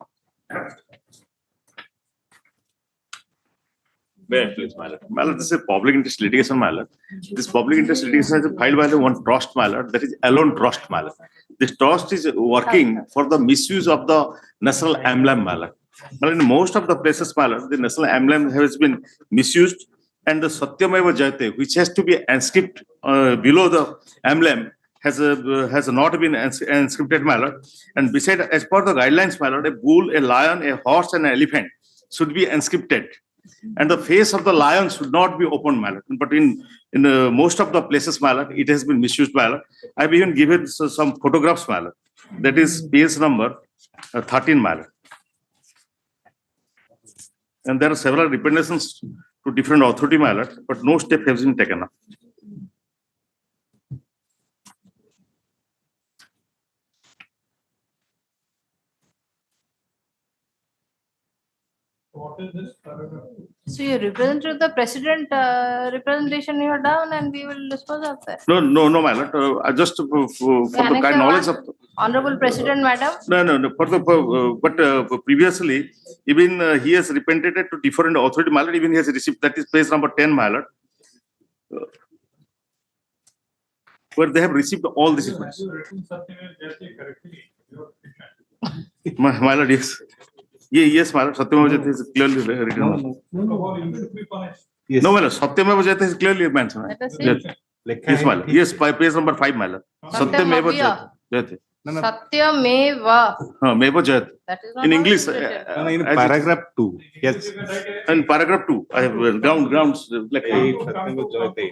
Please, my lord. My lord, this is a public interest litigation, my lord. This public interest litigation is filed by the one trust, my lord, that is alone trust, my lord. This trust is working for the misuse of the national emblem, my lord. But in most of the places, my lord, the national emblem has been misused, and the Satyameva Jayate, which has to be inscribed below the emblem, has not been inscripted, my lord. And beside, as per the guidelines, my lord, a bull, a lion, a horse, and an elephant should be inscripted. And the face of the lion should not be opened, my lord. But in most of the places, my lord, it has been misused, my lord. I've even given some photographs, my lord. That is page number 13, my lord. And there are several representations to different authority, my lord, but no step has been taken up. What is this? So you represent to the president representation you are down and we will dispose of that. No, my lord. I just for the kind knowledge of. Honorable President, madam. No. But previously, even he has represented to different authority, my lord. Even he has received, that is page number 10, my lord. where they have received all these requests. You written something just correctly. Your petition. My lord, yes. Yes, my lord, Satyameva Jayate is clearly written. No, you should be punished. No, my lord, Satyameva Jayate is clearly mentioned. Let us see. Yes, yes, my lord. Yes, by page number 5, my lord. Satyameva Jayate. Satyameva. Meva Jayate. That is not In how English, it is written. No, in as it- paragraph 2, yes. in paragraph 2, I have grounds like Satyameva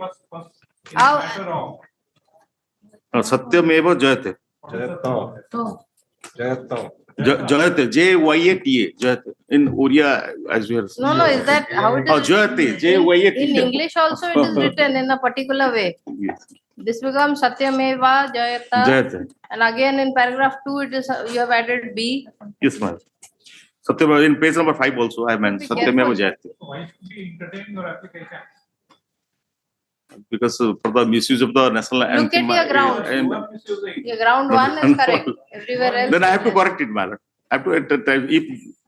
Satyameva Jayate. Jayate, Jayate, Jayate. In Oriya, as you are. No, is that how it is? Oh, Jayate, Jayate. In English also it is written in a particular way. Yes. This becomes Satyameva Jayata. Jayate. And again in paragraph 2 it is, you have added B. Yes, ma'am. Satyameva, in page number 5 also, I meant Be Satyameva careful. Jayate. Why should we entertain your application? Because for the misuse of the national Look at anthem. your ground. Your ground 1 is correct. Everywhere else. Then I have to correct it, madam. I have to, if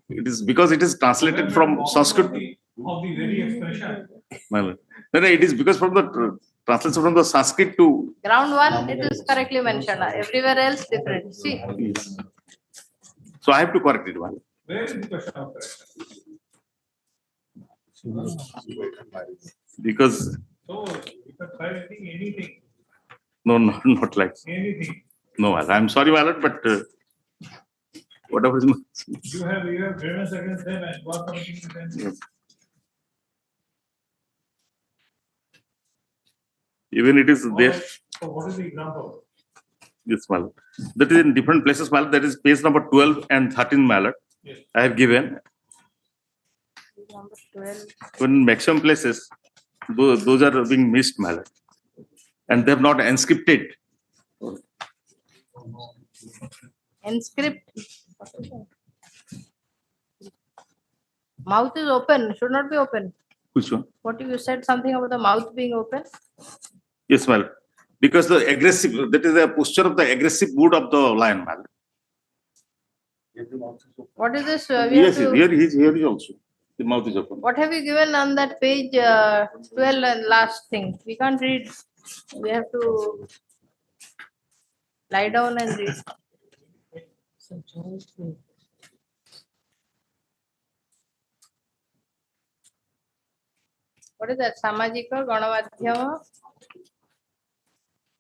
it is, because it is translated from Sanskrit. Of the very expression. Madam. Then it is because from the translation from the Sanskrit to. Ground 1 it is correctly mentioned. Everywhere else different. See. Yes. So I have to correct it, madam. Where is the question of correction? Because, So you can try anything, no, not like, anything. no, madam. I'm sorry, madam, but whatever is. You have grievance against them and work committing to them. Yes. Even it is there. So what is the example? Yes, madam. That is in different places, madam. That is page number 12 and 13, madam. Yes. I have given. Number 12. When maximum places, those are being missed, madam. And they have not inscripted. Inscript. Mouth is open, should not be open. Which one? What you said something about the mouth being open? Yes, madam. Because the aggressive, that is the posture of the aggressive mood of the lion, madam. What is this? We have Yes, to- here is also. The mouth is open. What have you given on that page 12 and last thing? We can't read. We have to lie down and read. What is that? Samajika, Ganamadhyama?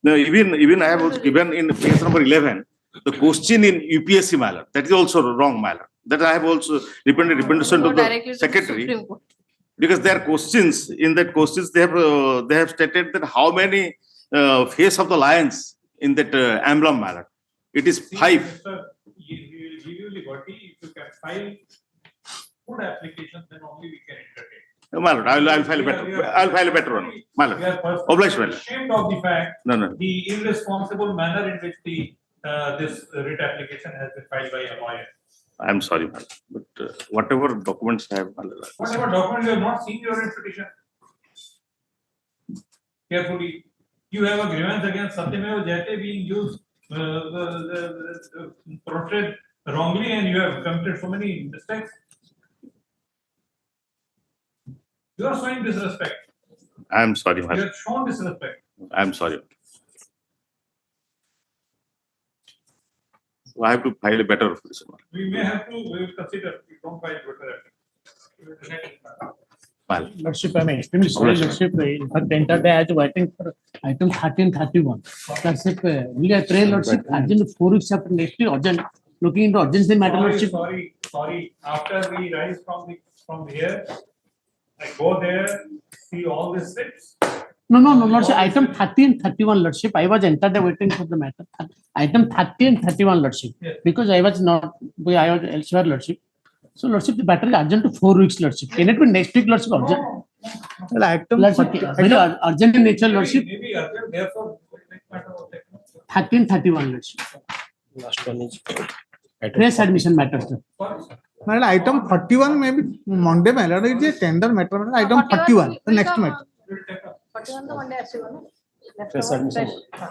No, even I have also given in page number 11, the question in UPSC matter. That is also wrong matter. That I have also representation Go to directly the to secretary. Supreme Court. Because there are questions, in that questions, they have stated that how many face of the lions in that emblem matter. It is 5. Sir, we will give you liberty if you can file good applications, then only we can entertain. My lord, I'll file a better. I'll file a better one. My lord. We are Obliged, my lord. ashamed of the fact, No. the irresponsible manner in which this writ application has been filed by a lawyer. I'm sorry, my lord. But whatever documents I have, my lord. Whatever document you have not seen your writ petition. Carefully, you have a grievance against Satyameva Jayate being used, portrayed wrongly, and you have committed so many mistakes. You are showing disrespect. I'm sorry, my You lord. have shown disrespect. I'm sorry. So I have to file a better. We may have to, we will consider, we don't file better. File. Lordship, I mean, extremely sorry, Lordship, in fact, entered as waiting for item 1331. Lordship, only I pray, Lordship, urgent 4 weeks after next week, urgent, looking into urgency matter, Lordship. Sorry, after we rise from here, I go there, see all the slips. No, Lordship, item 30 and 31, Lordship, I was entered waiting for the matter. Item 30 and 31, Lordship, Yes. because I was elsewhere, Lordship. So, Lordship, the matter is urgent to 4 weeks, Lordship. Can it be next week, Lordship, urgent? No. Lordship, very urgent in nature, Lordship. Maybe urgent, therefore, next matter was taken. 30 and 31, Lordship. Last one is. Press admission matters, sir. Madam, item 31 may be Monday, madam. It is a tender matter. Item 31, the next matter. 41 the Monday, Press admission. fresh.